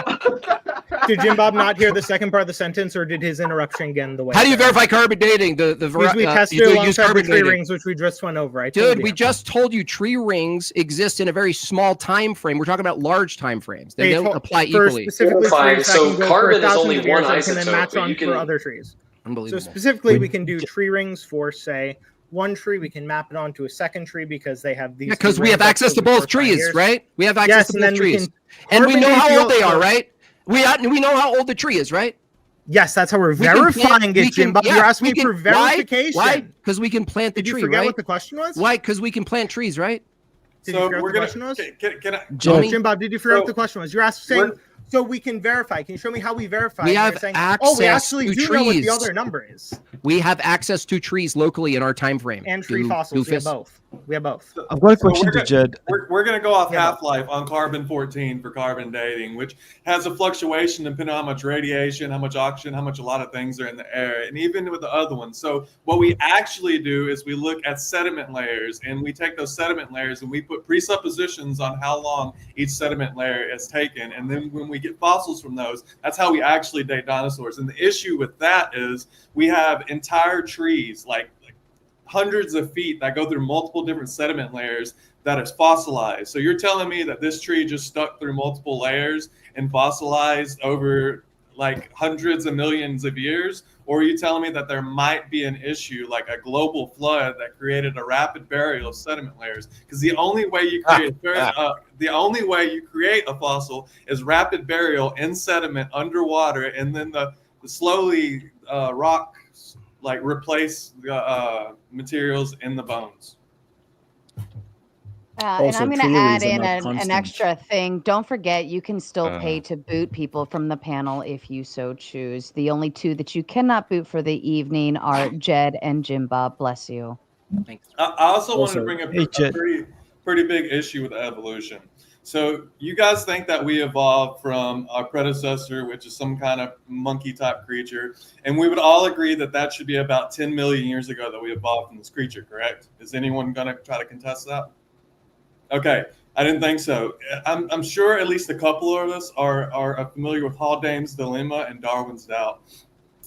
Did Jim Bob not hear the second part of the sentence, or did his interruption again the way? How do you verify carbon dating? We tested alongside the tree rings, which we just went over. Dude, we just told you tree rings exist in a very small time frame. We're talking about large time frames. They don't apply equally. Fine. So carbon is only one isotope, but you can for other trees. Unbelievable. So specifically, we can do tree rings for say one tree. We can map it onto a second tree because they have these. Because we have access to both trees, right? We have access to both trees, and we know how old they are, right? We know how old the tree is, right? Yes, that's how we're verifying it, Jim. But you're asking me for verification. Why? Because we can plant the tree, right? Did you forget what the question was? Why? Because we can plant trees, right? Did you forget what the question was? Can I, Jim Bob, did you forget what the question was? You're asking. So we can verify. Can you show me how we verify? We have access we actually to do trees. Know what the other number is. We have access to trees locally in our time frame. And tree fossils. We have both. We have both. I've got a question to Jed. We're going to go off half-life on carbon-14 for carbon dating, which has a fluctuation depending on how much radiation, how much oxygen, how much a lot of things are in the air, and even with the other ones. So what we actually do is we look at sediment layers, and we take those sediment layers and we put presuppositions on how long each sediment layer is taken. And then when we get fossils from those, that's how we actually date dinosaurs. And the issue with that is we have entire trees, like hundreds of feet that go through multiple different sediment layers that is fossilized. So you're telling me that this tree just stuck through multiple layers and fossilized over like hundreds of millions of years? Or are you telling me that there might be an issue like a global flood that created a rapid burial of sediment layers? Because the only way you create a fossil is rapid burial in sediment underwater, and then the slowly rock like replace the materials in the bones. And Also, I'm going to theories add are in not an constant. extra thing. Don't forget, you can still pay to boot people from the panel if you so choose. The only two that you cannot boot for the evening are Jed and Jim Bob. Bless you. Thanks. I also wanted to bring up Hey, a Jed. pretty big issue with evolution. So you guys think that we evolved from our predecessor, which is some kind of monkey type creature, and we would all agree that that should be about 10 million years ago that we evolved from this creature, correct? Is anyone going to try to contest that? Okay, I didn't think so. I'm sure at least a couple of us are familiar with Haldane's dilemma and Darwin's doubt.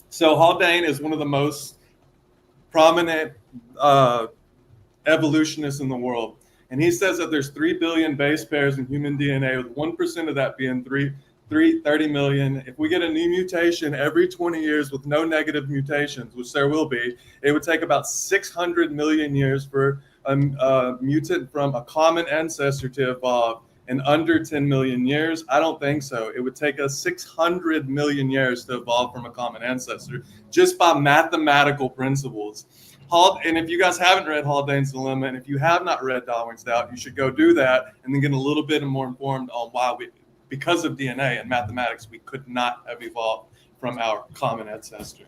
So Haldane is one of the most prominent evolutionists in the world. And he says that there's 3 billion base pairs in human DNA, with 1% of that being 30 million. If we get a new mutation every 20 years with no negative mutations, which there will be, it would take about 600 million years for a mutant from a common ancestor to evolve. In under 10 million years? I don't think so. It would take us 600 million years to evolve from a common ancestor just by mathematical principles. And if you guys haven't read Haldane's Dilemma, and if you have not read Darwin's Doubt, you should go do that and then get a little bit more informed on why because of DNA and mathematics, we could not have evolved from our common ancestor.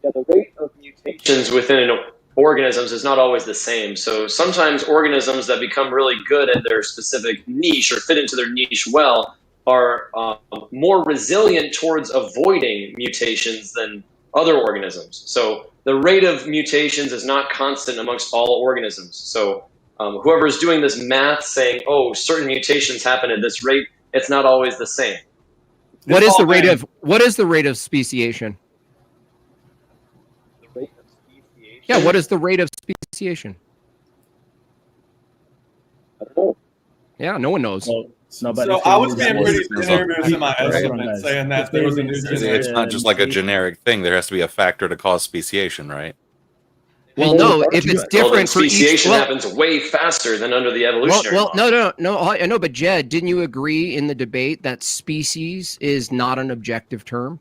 Yeah, the rate of mutations within organisms is not always the same. So sometimes organisms that become really good at their specific niche or fit into their niche well are more resilient towards avoiding mutations than other organisms. So the rate of mutations is not constant amongst all organisms. So whoever's doing this math saying, oh, certain mutations happen at this rate, it's not always the same. What is the rate of speciation? The rate of speciation? Yeah, what is the rate of speciation? I don't know. Yeah, no one knows. Well, no, but So I was being pretty generous in my estimate, saying that there was a new It's generation. not just like a generic thing. There has to be a factor to cause speciation, right? Well, no, if it's different for each. Speciation happens way faster than under the evolutionary Well, model. no, I know, but Jed, didn't you agree in the debate that species is not an objective term?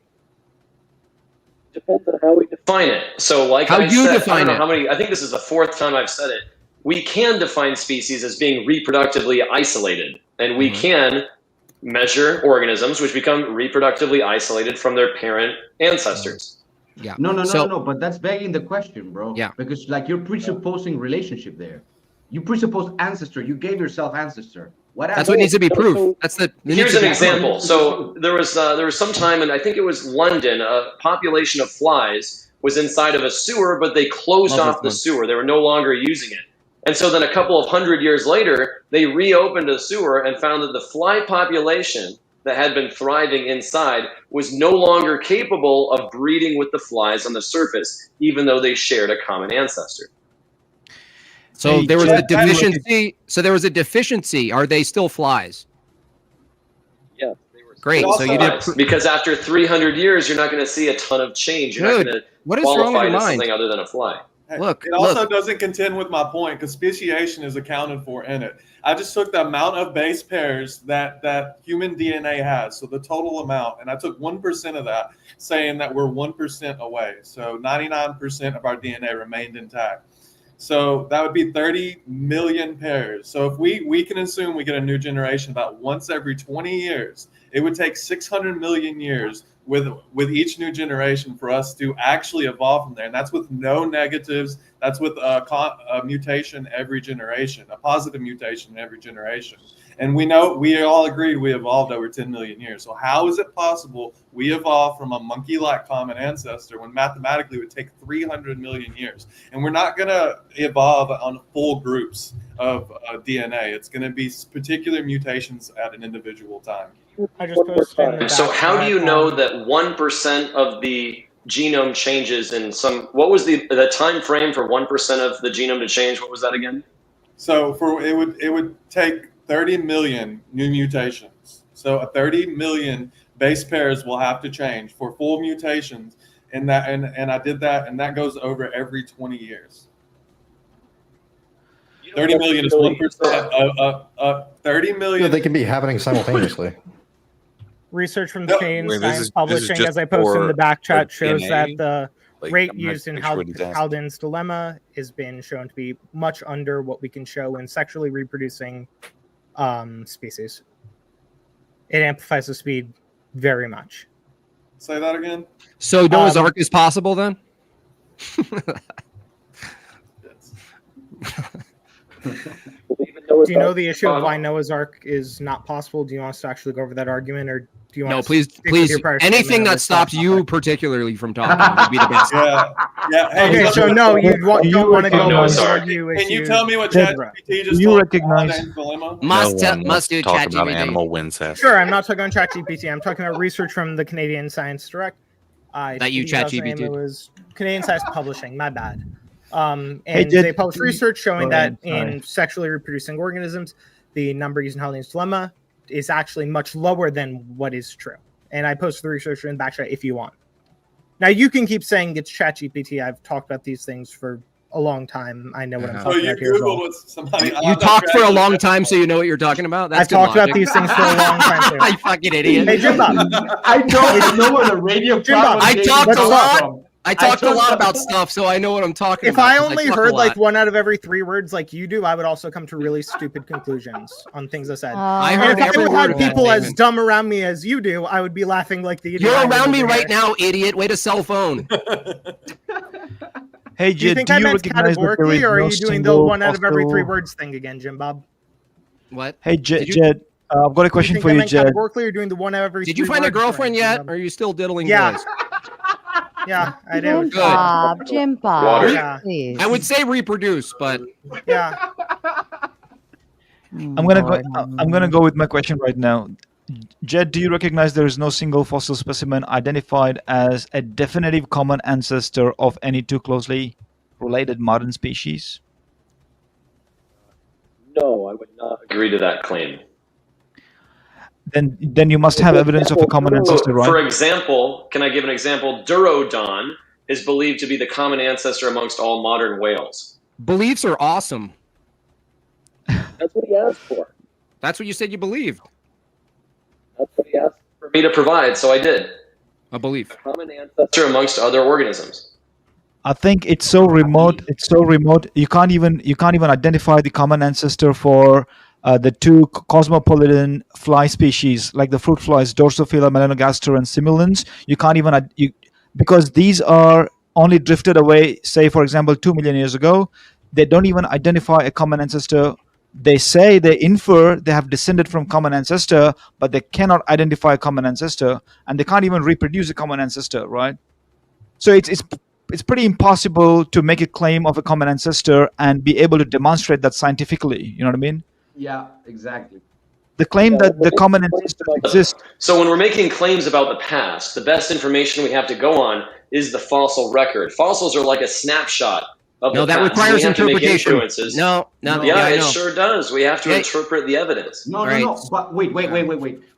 Depends on how we define it. So, like How I you said, define I don't know it. how many. I think this is the 4th time I've said it. We can define species as being reproductively isolated, and we can measure organisms which become reproductively isolated from their parent ancestors. Yeah. No. But that's begging the question, bro. Yeah. Because like you're presupposing relationship there. You presuppose ancestor. You gave yourself ancestor. That's what needs to be proved. That's the. Here's an example. So there was some time, and I think it was London, a population of flies was inside of a sewer, but they closed off the sewer. They were no longer using it. And so then a couple of 100 years later, they reopened a sewer and found that the fly population that had been thriving inside was no longer capable of breeding with the flies on the surface, even though they shared a common ancestor. So there was a deficiency. So there was a deficiency. Are they still flies? Yeah. Great. So you did because after 300 years, you're not going to see a ton of change. You're not going to qualify it as something other than a fly. It also doesn't contend with my point because speciation is accounted for in it. I just took the amount of base pairs that human DNA has, so the total amount, and I took 1% of that, saying that we're 1% away. So 99% of our DNA remained intact. So that would be 30 million pairs. So if we can assume we get a new generation about once every 20 years, it would take 600 million years with each new generation for us to actually evolve from there. And that's with no negatives. That's with a mutation every generation, a positive mutation every generation. And we all agreed we evolved over 10 million years. So how is it possible we evolved from a monkey-like common ancestor when mathematically it would take 300 million years? And we're not going to evolve on full groups of DNA. It's going to be particular mutations at an individual time. I just posted So how do you know that 1% of the genome changes in some? What was the time frame for 1% of the genome to change? What was that again? So it would take 30 million new mutations. So 30 million base pairs will have to change for full mutations, and I did that, and that goes over every 20 years. 30 million is 1%. 30 million. They can be happening simultaneously. Research from the chain Wait, Science this is Publishing, just as I posted in the back chat, for shows DNA? that the Like, rate I'm not used in sure what he's asking. Haldin's dilemma has been shown to be much under what we can show in sexually reproducing species. It amplifies the speed very much. Say that again. So Noah's Ark is possible then? Do you know the issue of why Noah's Ark is not possible? Do you want us to actually go over that argument, or do you want? No, to please, stick with please. your prior Anything statement that of stops this you particularly from talking would be the best. Yeah. Hey, Okay, so no, you don't want to go Noah's and Ark. argue Can you issues. tell me what Jed, ChatGPT just do you told recognize- Haldin's dilemma? Must do talk about ChatGPT. animal incest. Sure, I'm not talking on ChatGPT. I'm talking about research from the Canadian Science Direct. That you think it ChatGPT'd? was Canadian Science Publishing. My bad. And Jed, they published research showing go ahead, that in sexually reproducing organisms, the number used in Haldin's dilemma is actually much lower than what is true. And I posted the research in the backchat if you want. Now you can keep saying it's ChatGPT. I've talked about these things for a long time. I know what I'm So talking you about here as well. Googled what somebody. You talked for a long time, so you know what you're talking about. That's I've talked about these things for a long time too. You fucking idiot. Hey, Jim Bob. I know where the radio Jim Bob, I talked a lot. I talked a told lot you- about stuff, so I know what I'm talking If about. I 'cause only talk a heard like lot. 1 out of every 3 words like you do, I would also come to really stupid conclusions on things I said. I And heard if every I word had of that people as statement. dumb around me as you do, I would be laughing like the idiot. You're I am around me over right here. now, idiot. Wait a cell phone. Hey, Do you Jed, think do I you meant recognize that there categorically, is or are no you doing the single 1 out of every 3 fossil- words thing again, Jim Bob? What? Hey, Did you- Jed, I've got a question think for I you, meant Jed. categorically, or doing the 1 out of every Did you 3 find a words girlfriend thing, yet? Jim Bob? Or are you still diddling Yeah. boys? Yeah, I do. Jim Bob, Jim Bob, Water. Yeah. please. I would say reproduce, but Yeah. I'm gonna go with my question right now. Jed, do you recognize there is no single fossil specimen identified as a definitive common ancestor of any two closely related modern species? No, I would not agree to that claim. Then you must have evidence of a common ancestor, For right? example, can I give an example? Durodon is believed to be the common ancestor amongst all modern whales. beliefs are awesome. That's what he asked for. That's what you said you believed. That's what he asked for me to provide, so I did. A belief. Common ancestor amongst other organisms. I think it's so remote. It's so remote. You can't even identify the common ancestor for the two cosmopolitan fly species, like the fruit flies, Drosophila melanogaster and simulans. You can't even because these are only drifted away. Say, for example, 2 million years ago. They don't even identify a common ancestor. They say they infer they have descended from common ancestor, but they cannot identify a common ancestor, and they can't even reproduce a common ancestor, right? So it's pretty impossible to make a claim of a common ancestor and be able to demonstrate that scientifically. You know what I mean? Yeah, exactly. The claim that the common ancestor exists. So when we're making claims about the past, the best information we have to go on is the fossil record. Fossils are like a snapshot of No, the that past. requires We have to make interpretation. inferences. No, Yeah, I it know. sure does. We have to interpret the evidence. No, no. But wait.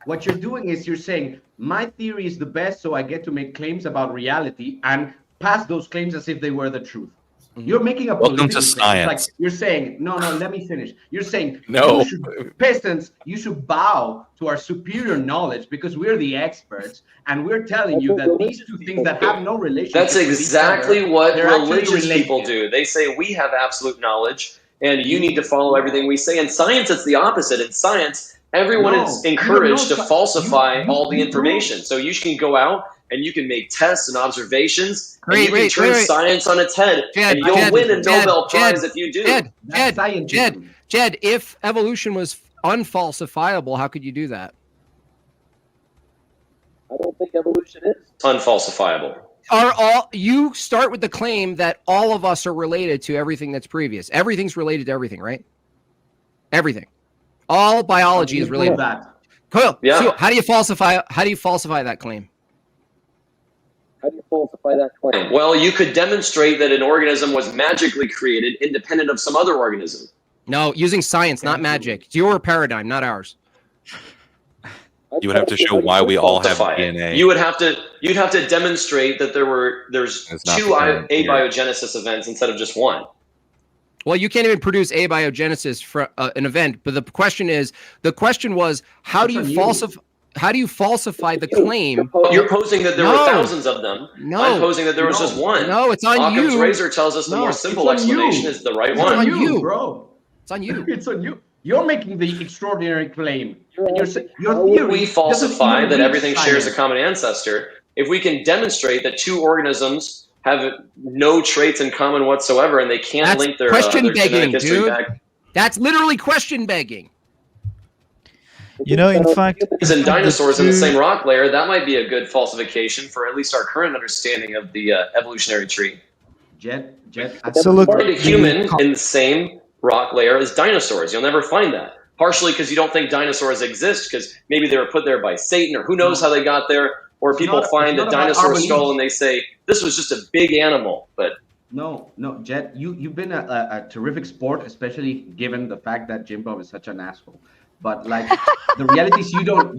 What you're doing is you're saying my theory is the best, so I get to make claims about reality and pass those claims as if they were the truth. You're making a Welcome to political claim. It's science. like you're saying, no, let me finish. You're saying, No. peasants, you should bow to our superior knowledge because we're the experts, and we're telling you that these two things that have no relationship. That's with each exactly other, what they're actually religious related. people do. They say we have absolute knowledge and you need to follow everything we say. In science, it's the opposite. In science, everyone No, is you encouraged know, to falsify you- all the you information. So you can go out and you can make tests and observations, and you can Wait, turn wait. science on its head, Jed, and you'll Jed, win a Jed, Nobel Prize Jed, if you do. Jed, if evolution was unfalsifiable, how could you do that? I don't think evolution is unfalsifiable. You start with the claim that all of us are related to everything that's previous. Everything's related to everything, right? Everything. All biology is related. Cool. Yeah. So how do you falsify that claim? How do you falsify that claim? Well, you could demonstrate that an organism was magically created independent of some other organism. No, using science, not magic. It's your paradigm, not ours. You would have to show why we all have Falsify it. DNA. You'd have to demonstrate that there's It's not two the same here. abiogenesis events instead of just one. Well, you can't even produce abiogenesis for an event. But the question was, how do you falsify? how do you falsify the claim? You're posing that there were thousands of them. No. I'm posing that there was just one. No, it's on Occam's you. razor tells us the more simple explanation is the right one. on you, bro. It's on you. It's on you. You're making the extraordinary claim. And your How would we theory falsify doesn't that even everything reach shares a science. common ancestor if we can demonstrate that two organisms have no traits in common whatsoever and they can't That's link their question genetic begging, history dude. back? That's literally question begging. You know, in fact, And dinosaurs in the same rock layer, that might be a good falsification for at least our current understanding of the evolutionary tree. Jet. So look, Find a human in the same rock layer as dinosaurs. You'll never find that. Partially because you don't think dinosaurs exist, because maybe they were put there by Satan, or who knows how they got there. Or people find a dinosaur skull and they say this was just a big animal. But No, Jet, you've been a terrific sport, especially given the fact that Jim Bob is such an asshole. But like the reality is you don't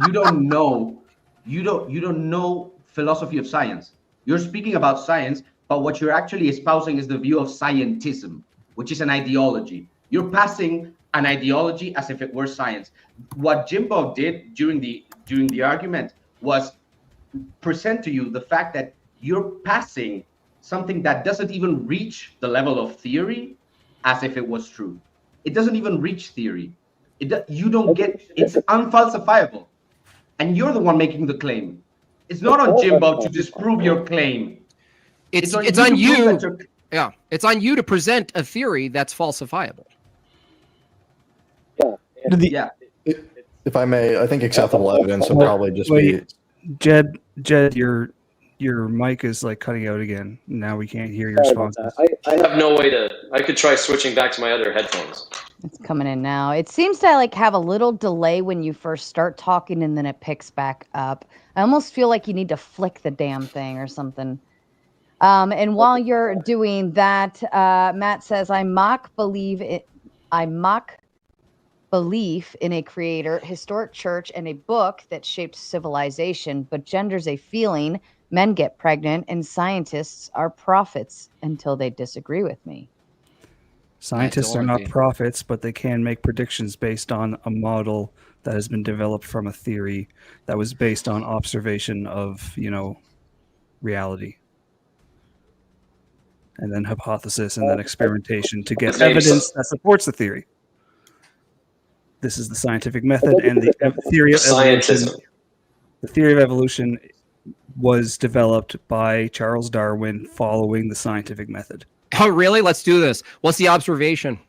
know philosophy of science. You're speaking about science, but what you're actually espousing is the view of scientism, which is an ideology. You're passing an ideology as if it were science. What Jim Bob did during the argument was present to you the fact that you're passing something that doesn't even reach the level of theory as if it was true. It doesn't even reach theory. You don't get, it's unfalsifiable. And you're the one making the claim. It's not on Jim Bob to disprove your claim. It's on to prove you. that you're- Yeah, it's on you to present a theory that's falsifiable. Yeah. If I may, I think acceptable evidence would probably just be. Jed, your mic is like cutting out again. Now we can't hear your responses. I have no way to. I could try switching back to my other headphones. It's coming in now. It seems to like have a little delay when you first start talking and then it picks back up. I almost feel like you need to flick the damn thing or something. And while you're doing that, Matt says, I mock belief in a creator, historic church, and a book that shaped civilization, but gender's a feeling, men get pregnant, and scientists are prophets until they disagree with me. Scientists are not prophets, but they can make predictions based on a model that has been developed from a theory that was based on observation of, reality. And then hypothesis and then experimentation to get evidence that supports the theory. This is the scientific method, and the theory of evolution. The theory of evolution was developed by Charles Darwin following the scientific method. Oh, really? Let's do this. What's the observation?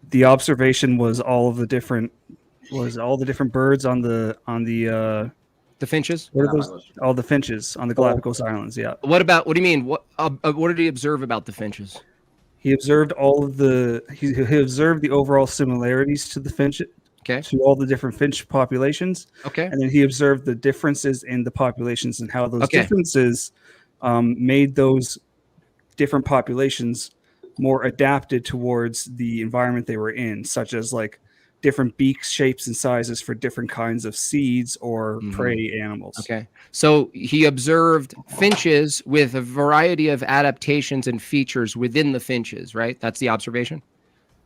The observation was all the different birds on the finches. What are those? All the finches on the Galapagos Islands. Yeah. What did he mean? What did he observe about the finches? He observed he observed the overall similarities to the finch, to all the different finch populations. Okay. And then he observed the differences in the populations and how those differences made those different populations more adapted towards the environment they were in, such as like different beaks, shapes, and sizes for different kinds of seeds or prey animals. Okay. So he observed finches with a variety of adaptations and features within the finches, right? That's the observation.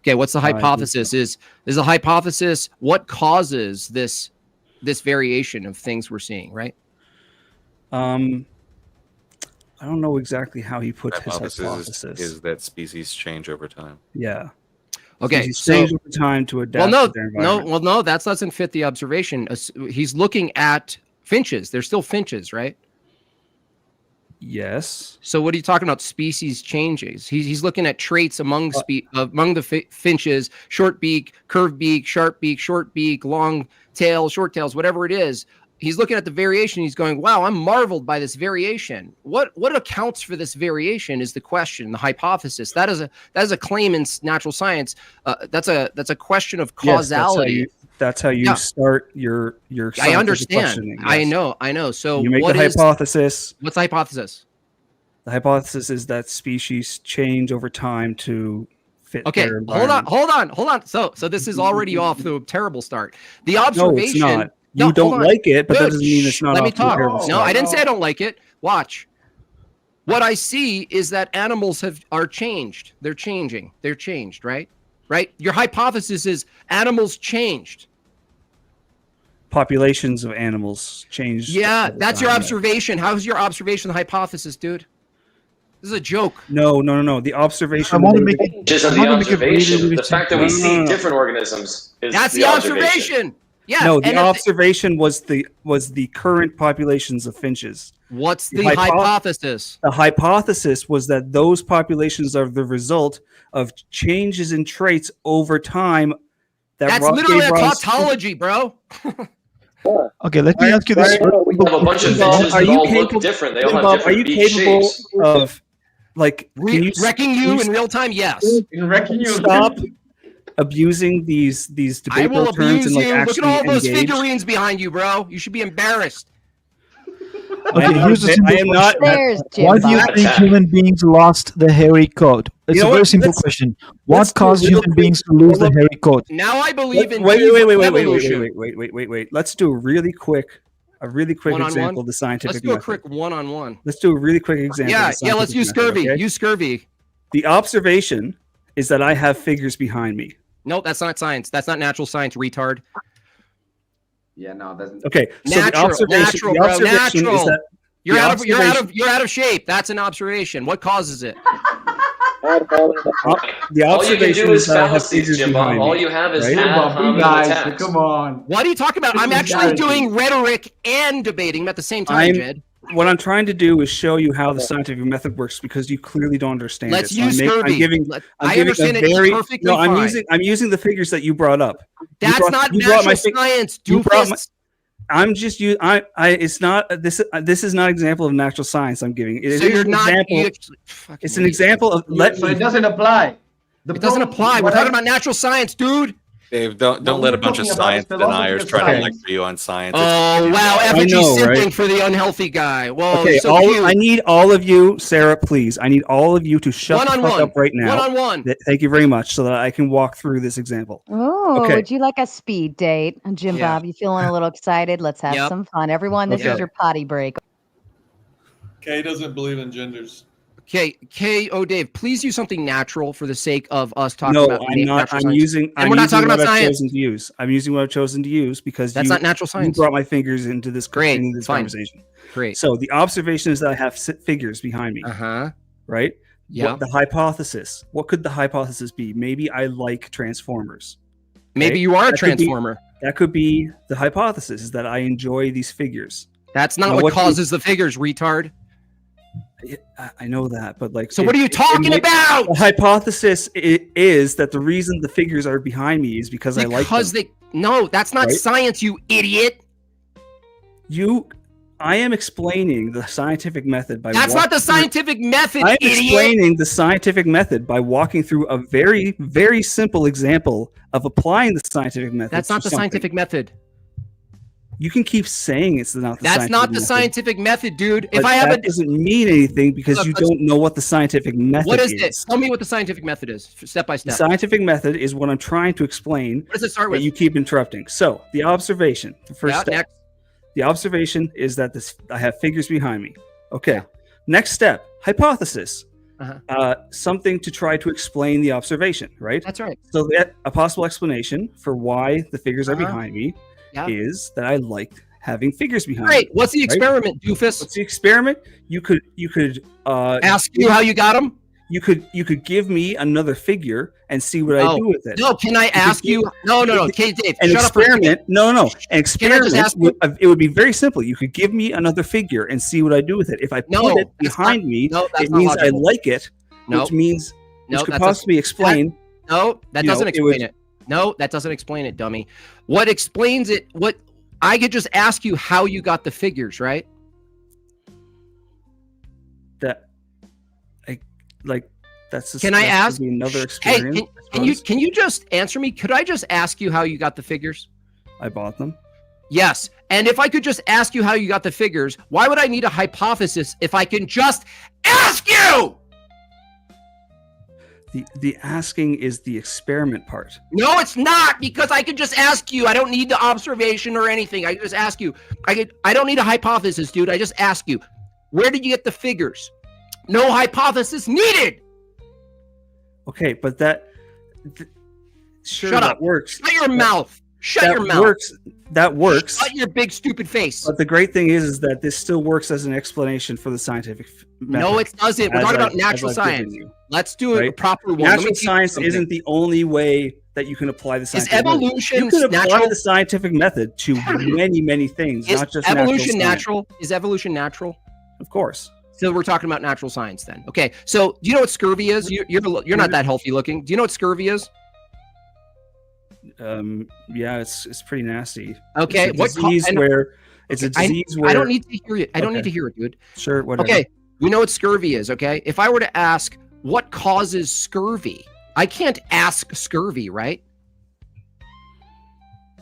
Okay. What's the hypothesis? Is the hypothesis what causes this variation of things we're seeing, right? I don't know exactly how he put his Hypothesis hypothesis. is that species change over time. Yeah. Okay, Species change over time to adapt to their environment. no, that doesn't fit the observation. He's looking at finches. They're still finches, right? Yes. So what are you talking about? Species changes. He's looking at traits among the finches: short beak, curved beak, sharp beak, short beak, long tail, short tails, whatever it is. He's looking at the variation. He's going, "Wow, I'm marveled by this variation. What accounts for this variation?" Is the question, the hypothesis. That is a claim in natural science. That's a question of causality. Yes, that's how you start your I understand. questioning, yes. I know. So you make what the is- hypothesis. What's the hypothesis? The hypothesis is that species change over time to fit Okay, their hold on. So this is already off to a terrible start. The observation. No, it's not. No, You don't hold on. like it, but that Good. doesn't mean it's not Let me off to a talk. terrible No, start. I didn't say I don't like it. Watch. What I see is that animals are changed. They're changing. They're changed, right? Right? Your hypothesis is animals changed. populations of animals change. Yeah, over that's your time. observation. How's your observation the hypothesis, dude? This is a joke. No. The observation. I want to make it. Just I of want the to make it really, observation, really the fact that we see different organisms is That's the observation. Yeah. No, the and observation was the current populations of finches. What's the hypothesis? The hypothesis was that those populations are the result of changes in traits over time. That's literally a tautology, bro. Okay, let me ask you this. We have a bunch of finches that all look different. They all have different Are you beak capable shapes. of Wrecking you in real time? Yes. In wrecking you. Stop abusing these I will debatable terms abuse and like you. Look actually at all those engage? figurines behind you, bro. You should be embarrassed. Okay, here's a simple I am not. question. Why do you think human beings lost the hairy coat? It's You know a very what? simple Let's- question. let's What do caused a real human beings to lose the hairy coat? Now I believe in Wait. evolution. Wait. Let's do a really quick One-on-one? example of the scientific Let's do a method. quick one-on-one. Let's do a really quick example. Yeah, of the yeah. Let's scientific use method, scurvy. okay? Use scurvy. The observation is that I have figures behind me. Nope, that's not science. That's not natural science, retard. Yeah, no, that's Okay, so Natural, the observation, bro, is natural. that You're the you're out of shape. That's an observation. What causes it? The All you can observation do is that I have fallacies, figures Jim Bob. behind All me, you have is right? ad hominem attacks. come on. What are you talking about? I'm This is actually reality. doing rhetoric and debating at the same time, Jed. What I'm trying to do is show you how the scientific method works because you clearly don't understand Let's it. So use I'm scurvy. giving I a understand it very perfectly no. I'm fine. using the figures that you brought up. That's not natural science, doofus. I'm just you. It's not this. This is not an example of natural science. I'm giving. It So is you're an not. example. It's an example of. So it doesn't apply. It doesn't apply. We're talking about natural science, dude. Dave, don't Well, let a we're bunch of talking about science the philosophy deniers of try to science. lecture you on science. Oh wow, I effigy know, simping right? for the unhealthy guy. Whoa, Okay, so cute. I need all of you, Sarah, please. I need all of you to shut the fuck One-on-one. up right now. One-on-one. Thank you very much, so that I can walk through this example. Oh, Okay. would you like a speed date? Jim Yeah. Bob, you feeling a little excited? Let's have Yep. some fun. Everyone, this Okay. is your potty break. Kay doesn't believe in genders. Okay, Dave, please use something natural for the sake of us talking No, about I'm not. natural I'm science. using. And I'm we're not using talking what about I've science. chosen to use. I'm using what I've chosen to use because That's not natural science. You brought my fingers into this. Great, into this fine. conversation. Great. So the observation is that I have figures behind me. Uh-huh. Right. Yeah. What, the hypothesis. What could the hypothesis be? Maybe I like Transformers. Maybe Okay? you are a That could be- transformer. That could be the hypothesis. Is that I enjoy these figures. That's not Now, what what do you- causes the figures, retard. I know that, but like. So what are you talking about? The hypothesis is that the reason the figures are behind me is because I like them. Because they no, that's not Right? science, you idiot. I am explaining the scientific method by. That's not the walking through- scientific method, I'm idiot. explaining the scientific method by walking through a very, very simple example of applying the scientific method. That's not to the something. scientific method. You can keep saying it's not the. That's scientific not the method, scientific method, dude. but If I have that a doesn't mean anything because Look, you let's- don't know what the scientific method what is it? Tell me what the scientific method is, step by The step. scientific method is what I'm trying to explain. What does it start But with? you keep interrupting. So the observation, the first Yeah, step. next. The observation is that I have figures behind me. Okay. Next step, hypothesis. Something to try to explain the observation, right? That's right. So a possible explanation for why the figures are behind me Yeah. is that I like having figures behind Great. me. What's the right? experiment, doofus? What's the experiment? You could Ask you how you got them? You could give me another figure and see what I do with it. No, can I ask you? No. Okay, Dave, An shut up for a second. experiment. No. An experiment. ask It would be very simple. You could give me another figure and see what I do with it. If I No, put it that's behind not- me, no, that's it not means I logical. like it, No. which means No, which could that's possibly explain. No, that you know, doesn't it would- explain it. No, that doesn't explain it, dummy. What explains it? What I could just ask you how you got the figures, right? That, like that's. Can I that ask? could be another Hey, experience. can you just answer me? Could I just ask you how you got the figures? I bought them. Yes. And if I could just ask you how you got the figures, why would I need a hypothesis if I can just ask you? The asking is the experiment part. No, it's not, because I could just ask you. I don't need the observation or anything. I just ask you. I don't need a hypothesis, dude. I just ask you. Where did you get the figures? No hypothesis needed. Okay, but that sure Shut that up. works. Shut your mouth. Shut that your mouth. That works. Shut your big stupid face. But the great thing is that this still works as an explanation for the scientific method. No, it doesn't. We're talking about natural science. Let's do a proper one. Natural science isn't the only way that you can apply the scientific method. evolution You can apply natural? the scientific method to many things, not just evolution natural. Is evolution natural? Of course. So we're talking about natural science then. Okay. So do you know what scurvy is? You're not that healthy looking. Do you know what scurvy is? Yeah, it's pretty nasty. Okay. It's a disease where it's a disease where I don't need to hear it. I don't need to hear it, dude. Sure, whatever. Okay. We know what scurvy is, okay? If I were to ask what causes scurvy, I can't ask scurvy, right?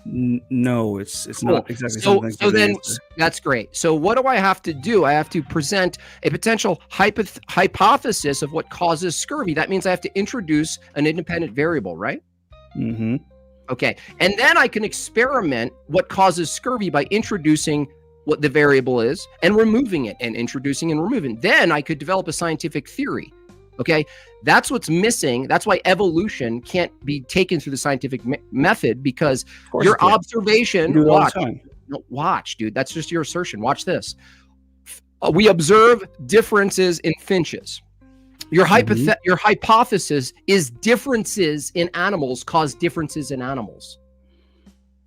No, it's not exactly something. So then that's great. So what do I have to do? I have to present a potential hypothesis of what causes scurvy. That means I have to introduce an independent variable, right? Mm-hmm. Okay. And then I can experiment what causes scurvy by introducing what the variable is and removing it and introducing and removing. Then I could develop a scientific theory. Okay. That's what's missing. That's why evolution can't be taken through the scientific method, because your observation, watch, dude, that's just your assertion. Watch this. We observe differences in finches. Your hypothesis is differences in animals cause differences in animals.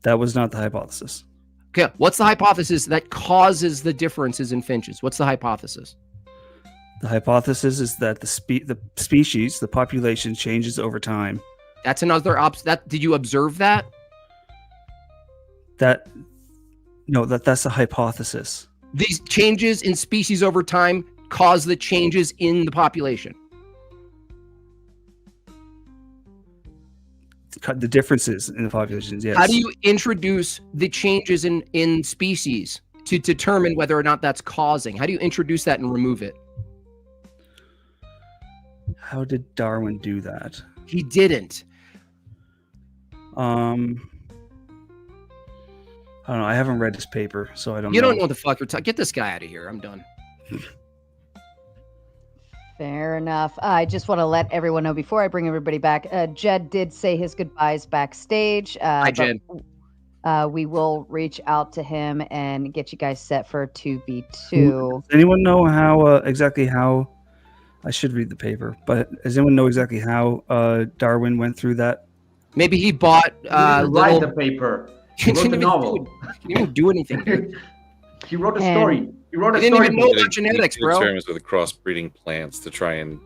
That was not the hypothesis. Okay, what's the hypothesis that causes the differences in finches? What's the hypothesis? The hypothesis is that the species, the population changes over time. That's another did you observe that? That's a hypothesis. These changes in species over time cause the changes in the population. The differences in the populations, yes. How do you introduce the changes in species to determine whether or not that's causing? How do you introduce that and remove it? How did Darwin do that? He didn't. I don't know. I haven't read his paper, so I don't know. You don't know what the fuck you're talking. Get this guy out of here. I'm done. Fair enough. I just want to let everyone know before I bring everybody back. Jed did say his goodbyes backstage. Hi, Jed. We will reach out to him and get you guys set for 2v2. Does anyone know how exactly how? I should read the paper, but does anyone know exactly how Darwin went through that? Maybe he bought write the paper. He wrote the novel. He didn't do anything, dude. He wrote a story. He wrote a didn't story. even know about genetics, bro. Experiments with crossbreeding plants to try and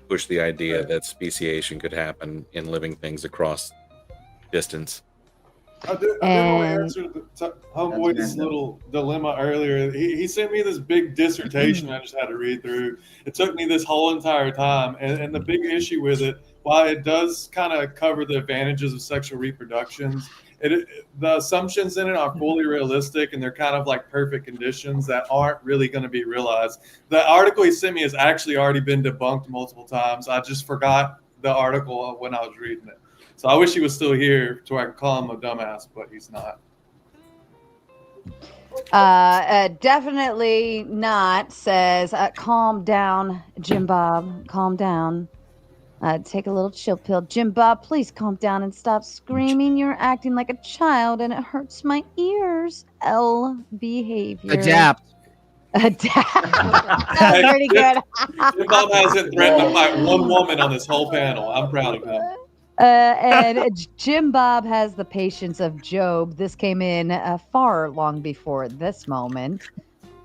push the idea that speciation could happen in living things across distance. I did want to answer Homeboy's little dilemma earlier. He sent me this big dissertation I just had to read through. It took me this whole entire time. And the big issue with it, while it does kind of cover the advantages of sexual reproductions, the assumptions in it are fully realistic, and they're kind of like perfect conditions that aren't really going to be realized. The article he sent me has actually already been debunked multiple times. I just forgot the article when I was reading it. So I wish he was still here to where I could call him a dumbass, but he's not. Definitely not, says, calm down, Jim Bob, calm down. Take a little chill pill. Jim Bob, please calm down and stop screaming. You're acting like a child and it hurts my ears. L behavior. Adapt. That's pretty good. Jim Bob hasn't threatened to fight one woman on this whole panel. I'm proud of him. And Jim Bob has the patience of Job. This came in far long before this moment.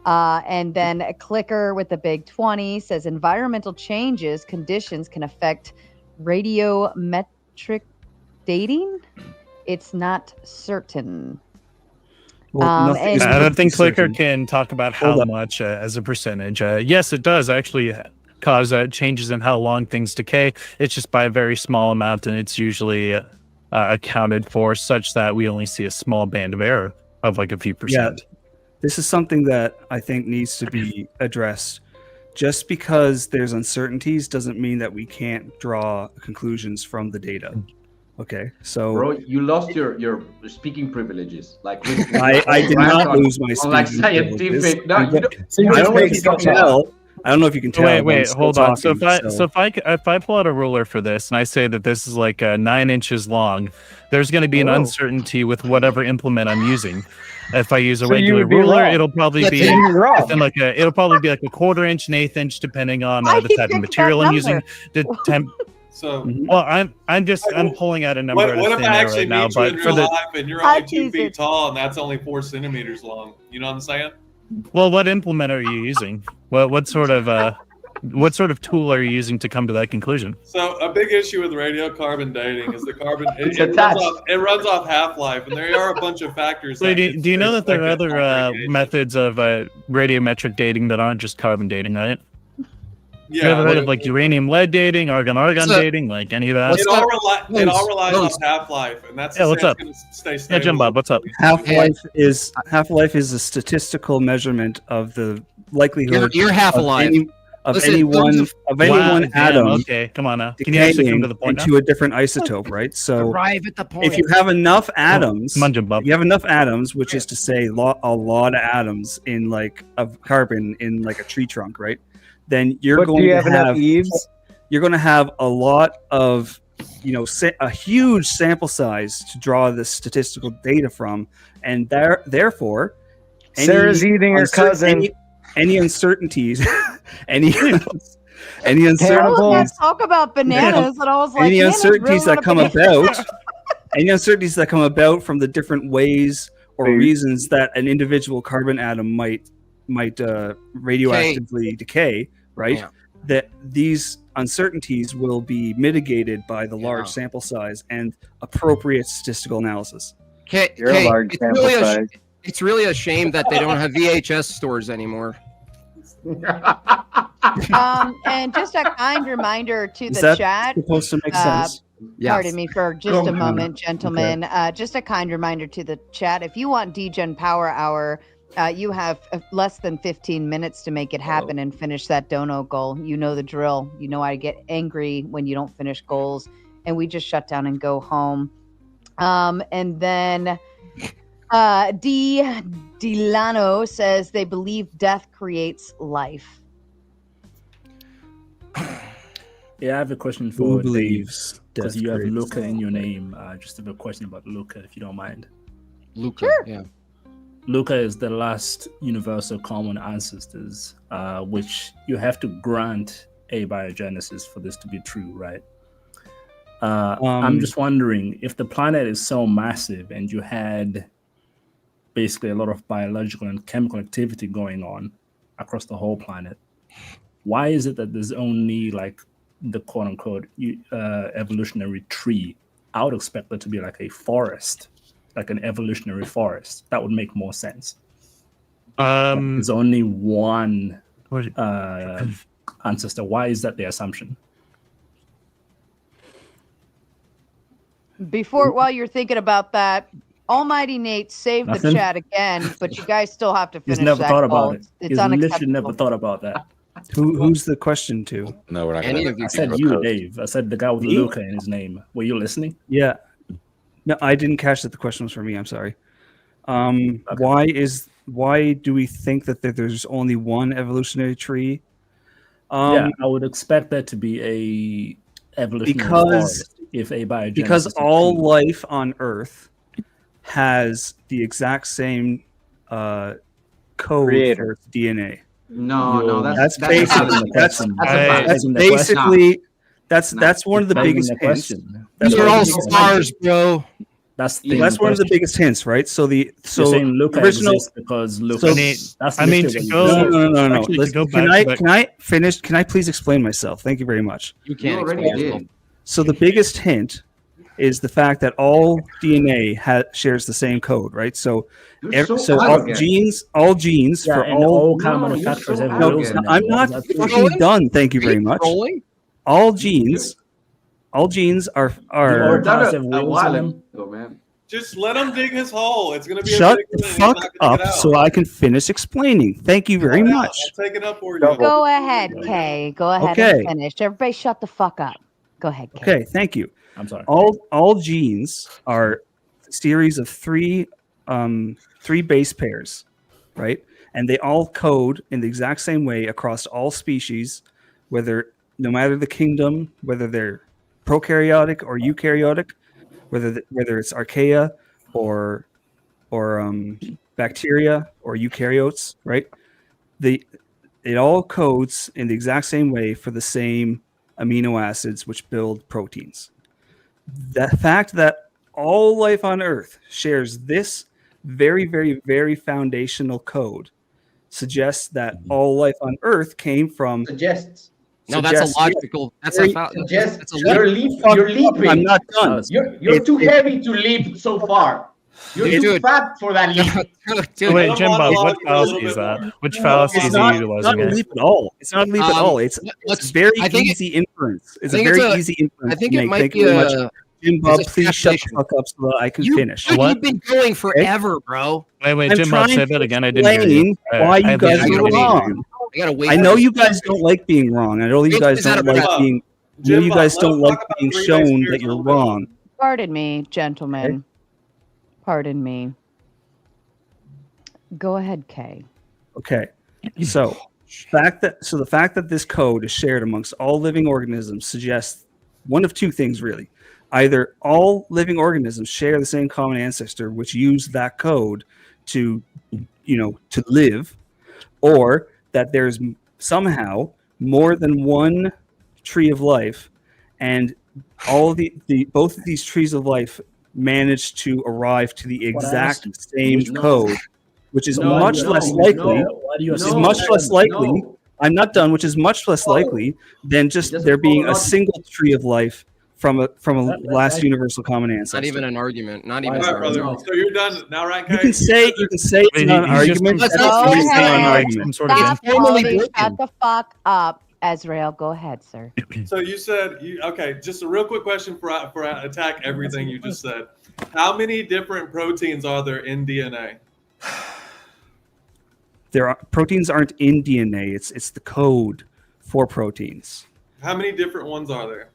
And then a clicker with the big 20 says environmental changes, conditions can affect radiometric dating. It's not certain. Well, I don't think Clicker can talk about how much as a percentage. Yes, it does actually cause changes in how long things decay. It's just by a very small amount, and it's usually accounted for such that we only see a small band of error of like a few percent. Yeah, this is something that I think needs to be addressed. Just because there's uncertainties doesn't mean that we can't draw conclusions from the data. Okay, so bro, you lost your speaking privileges. Like I did not lose my speaking like scientific. privileges. I I don't know if you can tell. but I'm Wait, still hold on. So talking, if I pull out a ruler for this and I say that this is like 9 inches long, there's going to be an uncertainty with whatever implement I'm using. If I use a So you regular would be ruler, wrong. it'll probably Let's be say you're wrong. within like it'll probably be like a 1/4 inch, 1/8 inch, depending on Why the he type of picked material that I'm using. number? The temp. So Well, I'm pulling out a number what out of if thin I air actually right now, meet you in but real for the life and you're I only 2 tease feet it. tall and that's only 4 centimeters long? You know what I'm saying? well, what implement are you using? What sort of tool are you using to come to that conclusion? So a big issue with radiocarbon dating is the carbon It's it attached. runs off half-life, and there are a bunch of factors. So that do you know that there are affect other radiation. methods of radiometric dating that aren't just carbon dating, right? You Yeah, ever heard of like uranium lead dating, argon So- dating, like any of that? it all relies on Bones. half-life, and that's Yeah, to what's say up? it's going to stay Yeah, stable. Jim Bob, what's up? Half-life is a statistical measurement of the likelihood. You're half of alive. any- Of Listen, any one Bones- of any Wow, one damn, atom. okay, come on now. Can you actually come to the point into now? a different isotope, right? So Arrive at the point. if you have enough atoms, Come on, Jim Bob. if you have enough atoms, which is to say a lot of atoms in like of carbon in like a tree trunk, right? Then you're But do going you to have enough have eaves? you're going to have a lot of a huge sample size to draw the statistical data from, and therefore Sarah's eating her cousin. any uncertainties any I was gonna uncertainties talk about bananas, and I was like, any "Hannah's uncertainties really that come wanna banana." about any uncertainties that come about from the different ways or reasons that an individual carbon atom might radioactively decay, right? Yeah. That these uncertainties will be mitigated by the large sample size and appropriate statistical analysis. You're a large sample size. It's really a shame that they don't have VHS stores anymore. And just a kind reminder to Is the that chat. supposed to make sense? Pardon me for just a moment, gentlemen. Just a kind reminder to the chat. If you want DGen Power Hour, you have less than 15 minutes to make it happen and finish that dono goal. You know the drill. You know I get angry when you don't finish goals, and we just shut down and go home. And then Delano says they believe death creates life. Yeah, I have a question Who for believes Dave, because death you have creates Luca in your name. Just have a question about Luca, if you don't mind. Luca, yeah. Luca is the last universal common ancestors, which you have to grant abiogenesis for this to be true, right? I'm just wondering if the planet is so massive and you had basically a lot of biological and chemical activity going on across the whole planet, why is it that there's only like the quote unquote evolutionary tree? I would expect there to be like a forest, like an evolutionary forest. That would make more sense. There's only one ancestor. Why is that the assumption? While you're thinking about that, Almighty Nate saved the chat again, but you guys still have to finish He's never that thought goal. about it. It's He's unacceptable. literally never thought about that. Who's the question to? No, we're not Any going of you I said can you, propose. Dave. I said the guy with Me? Luca in his name. Were you listening? Yeah. No, I didn't catch that the question was for me. I'm sorry. Why do we think that there's only one evolutionary tree? Yeah, I would expect that to be a evolutionary forest if abiogenesis. Because is all true. life on Earth has the exact same code for its DNA. No, That's not basically that's one of the biggest hints. These are all stars, bro. That's one of the biggest hints, right? So the You're saying Luca original exists because Luca. No. Listen, can I finish? Can I please explain myself? Thank you very much. You can't already explain did. yourself. So the biggest hint is the fact that all DNA shares the same code, right? So, all genes Yeah, for and all kind of manufacturers have wheels in them. I'm not Is that fucking true? done. Thank you very much. Trolling? All genes are All cars have a wheels in while them. ago, man. Just let him dig his hole. It's going to be shut a big the thing. He's fuck not gonna up get out. so I can finish explaining. Thank you very much. I'll take it up for you. Go ahead, Kay. Go ahead Okay. and finish. Everybody shut the fuck up. Go ahead, Kay. Okay, thank you. I'm sorry. All genes are a series of three base pairs, right? and they all code in the exact same way across all species, no matter the kingdom, whether they're prokaryotic or eukaryotic, whether it's archaea or bacteria or eukaryotes, right? It all codes in the exact same way for the same amino acids which build proteins. The fact that all life on Earth shares this very, very, very foundational code suggests that all life on Earth came from. No, that's a logical. You're leaping. I'm not done. You're too heavy to leap so far. You're too fat for that leap. Wait, Jim Bob, what fallacy is that? Which fallacy is he utilizing? It's not a leap at all. It's not a leap at all. It's very easy inference. It's a very easy inference. I think to it make. might Thank be you very much. Jim Bob, it's a please shut the speculation. fuck up so that I can finish. You've been going forever, bro. Wait, I'm Jim Bob, trying say to that again. I didn't hear you. explain why you guys are wrong. I gotta wait. I know you guys don't like being wrong. I know you guys don't like being. I know you guys don't like being shown that you're wrong. Pardon me, gentlemen. Okay. Pardon me. Go ahead, Kay. Okay, so the fact that this code is shared amongst all living organisms suggests one of two things, really. Either all living organisms share the same common ancestor, which use that code to live, or that there's somehow more than one tree of life, and all of the both of these trees of life manage to arrive to the exact same code, which is much less likely. I'm not done. Which is much less likely than just there being a single tree of life from a last universal common ancestor. Not even an argument. Not even. All right, brother. So you're done now, right? You can say it's not an argument. Go ahead. Stop formally shut the fuck up, Ezrael. Go ahead, sir. So you said okay. Just a real quick question for attack everything you just said. How many different proteins are there in DNA? Proteins aren't in DNA. It's the code for proteins. How many different ones are there?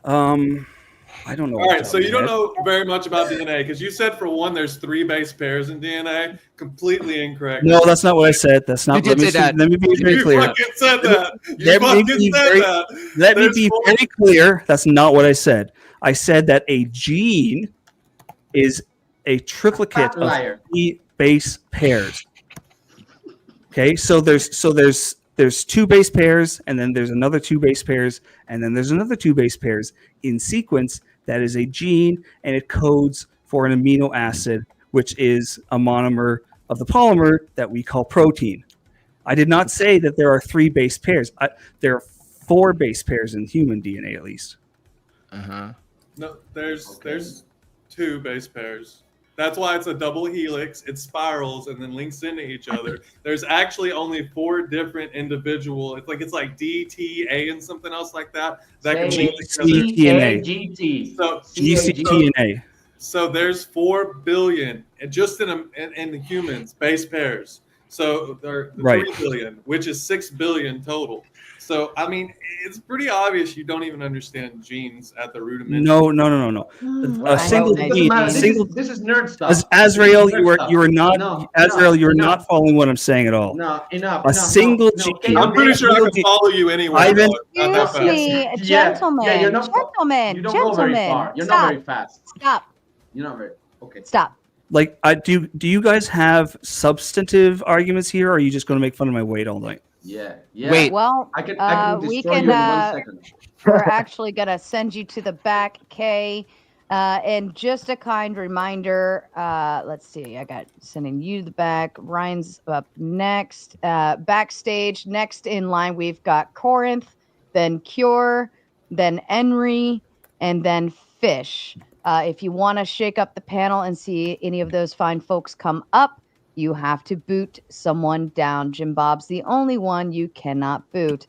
I don't know. All right, so you don't know very much about DNA because you said for one there's 3 base pairs in DNA. Completely incorrect. No, that's not what I said. That's not. You did say that. Let me be very clear. You fucking said that. Let me be very clear. That's not what I said. I said that a gene is a triplicate of 3 base pairs. Okay, so there's 2 base pairs, and then there's another 2 base pairs, and then there's another 2 base pairs in sequence. That is a gene, and it codes for an amino acid, which is a monomer of the polymer that we call protein. I did not say that there are 3 base pairs. There are 4 base pairs in human DNA, at least. No, there's 2 base pairs. That's why it's a double helix. It spirals and then links into each other. There's actually only 4 different individual. It's like D, T, A, and something else like that. That can link together. GCTNA. So there's 4 billion, and just in humans, base pairs. So there are 3 billion, which is 6 billion total. So I mean, it's pretty obvious you don't even understand genes at the rudimentary. No. A single gene. This is nerd stuff. Azrael, you are not. Azrael, you are not following what I'm saying at all. No, enough. A single gene. I'm pretty sure I can follow you anyway. Excuse me, gentlemen. You don't go very Gentlemen. far. You're Stop. not very fast. Stop. You're not very okay. Stop. Like, do you guys have substantive arguments here, or are you just going to make fun of my weight all night? Yeah. Wait. Well, I can we destroy can. you in 1 second. We're actually gonna send you to the back, Kay. And just a kind reminder. Let's see. I got sending you to the back. Ryan's up next. Backstage. Next in line, we've got Corinth, then Cure, then Enry, and then Fish. If you want to shake up the panel and see any of those fine folks come up, you have to boot someone down. Jim Bob's the only one you cannot boot.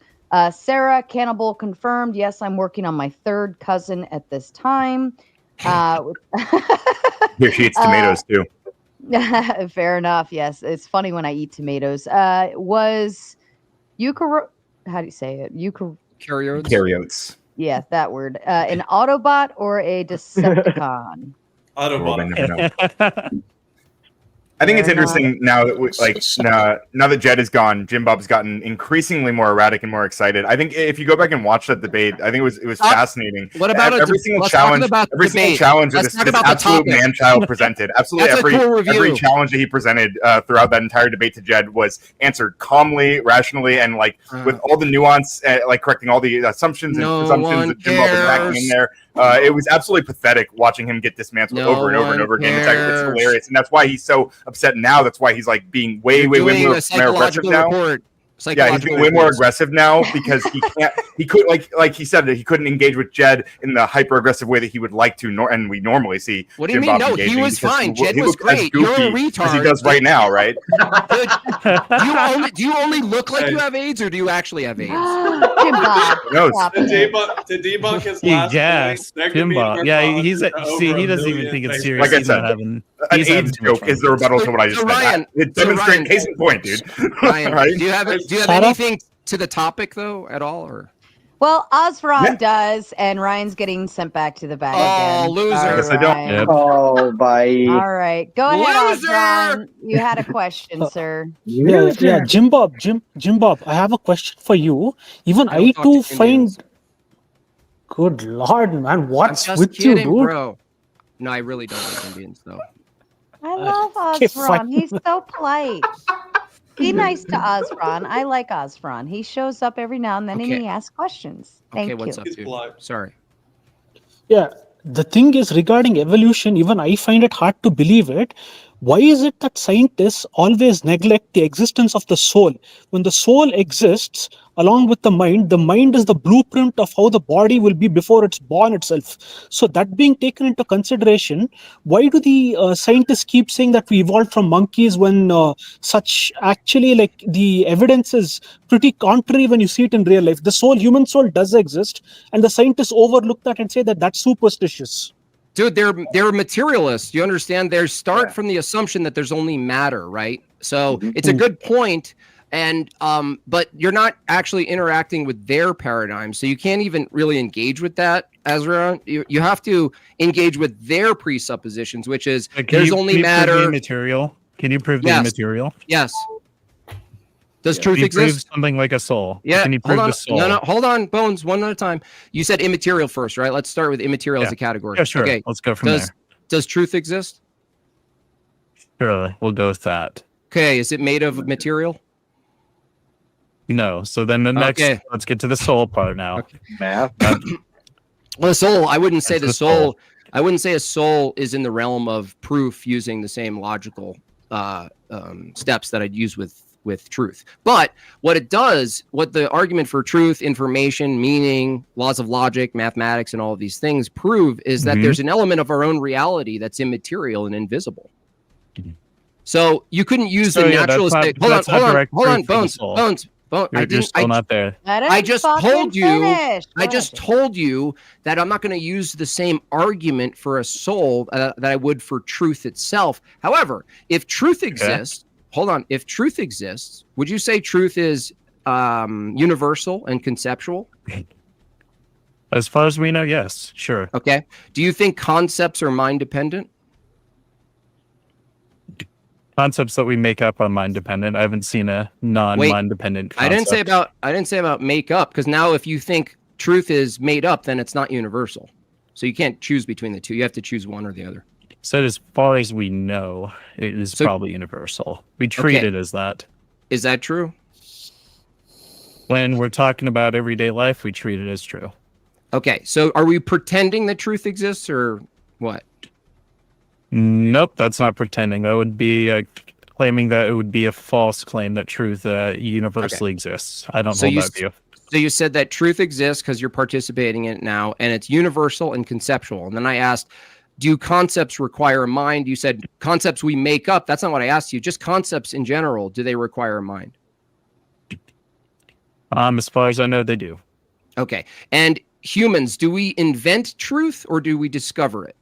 Sarah, Cannibal confirmed. Yes, I'm working on my 3rd cousin at this time. Here she eats tomatoes too. Fair enough. Yes, it's funny when I eat tomatoes. Was how do you say it? Eukaryotes. Yeah, that word. An Autobot or a Decepticon? Autobot. I think it's Fair enough. interesting now that now that Jed is gone, Jim Bob's gotten increasingly more erratic and more excited. I think if you go back and watch that debate, I think it was fascinating. What about every single challenge? Every single challenge this absolute man-child presented. Absolutely every challenge that he presented throughout that entire debate to Jed was answered calmly, rationally, and with all the nuance, correcting all the assumptions and presumptions that Jim Bob was backing in there. It was absolutely pathetic watching him get dismantled over and over and over again. It's hilarious, and that's why he's so upset now. That's why he's being way more aggressive now. Yeah, he's being way more aggressive now because he could like he said that he couldn't engage with Jed in the hyper aggressive way that he would like to, and we normally see. What do you mean? No, he was fine. Jed was great. You're a retard. As he does right now, right? Do you only look like you have AIDS, or do you actually have AIDS? Jim Bob. To debunk his last yes, point, Jim Bob. Yeah, he doesn't even think it's serious. Like I said, an AIDS joke is the rebuttal to what I just said. It demonstrates case in point, dude. Ryan, right? Do you have anything to the topic though at all, or? Well, Osron does, and Ryan's getting sent back to the back again. Oh, loser! I guess I don't. Yep. Oh, bye. All right, go ahead, Osron. You had a question, sir. Yeah, Jim Bob. I have a question for you. Even I too find. Good Lord, man, what's with you, dude? Bro. No, I really don't like Indians, though. I love Osron. He's so polite. Be nice to Osron. I like Osron. He shows up every now and then and he asks questions. Thank you. What's up, dude? Sorry. Yeah, the thing is regarding evolution, even I find it hard to believe it. Why is it that scientists always neglect the existence of the soul? When the soul exists along with the mind is the blueprint of how the body will be before it's born itself. So that being taken into consideration, why do the scientists keep saying that we evolved from monkeys when such actually the evidence is pretty contrary when you see it in real life? The human soul does exist, and the scientists overlook that and say that that's superstitious. Dude, they're materialists. You understand? They start from the assumption that there's only matter, right? So it's a good point, and but you're not actually interacting with their paradigm, so you can't even really engage with that, Ezra. You have to engage with their presuppositions, which is there's only matter. Material. Can you prove the immaterial? Yes. Does truth exist? Prove something like a soul. Yeah. Can you prove the soul? No, hold on, Bones. One at a time. You said immaterial first, right? Let's start with immaterial as a category. Yeah, sure. Okay. Let's go from there. Does truth exist? Sure. We'll go with that. Okay. Is it made of material? No. So then the next, let's get to the soul part now. Okay. Math. Well, the soul, I wouldn't say the soul. I wouldn't say a soul is in the realm of proof using the same logical steps that I'd use with truth. But what it does, what the argument for truth, information, meaning, laws of logic, mathematics, and all of these things prove is that there's an element of our own reality that's immaterial and invisible. So you couldn't use the naturalistic. Hold on, Bones. You're still not there. I just told you. I just told you that I'm not going to use the same argument for a soul that I would for truth itself. However, if truth exists, hold on. If truth exists, would you say truth is universal and conceptual? As far as we know, yes, sure. Okay. Do you think concepts are mind dependent? Concepts that we make up are mind dependent. I haven't seen a non-mind dependent concept. I didn't say about make up, because now if you think truth is made up, then it's not universal. So you can't choose between the two. You have to choose one or the other. So as far as we know, it is probably universal. We treat it as that. Is that true? When we're talking about everyday life, we treat it as true. Okay, so are we pretending that truth exists or what? Nope, that's not pretending. That would be claiming that it would be a false claim that truth universally exists. I don't hold that view. So you said that truth exists because you're participating in it now, and it's universal and conceptual. And then I asked, do concepts require a mind? You said concepts we make up. That's not what I asked you. Just concepts in general, do they require a mind? As far as I know, they do. Okay. And humans, do we invent truth or do we discover it?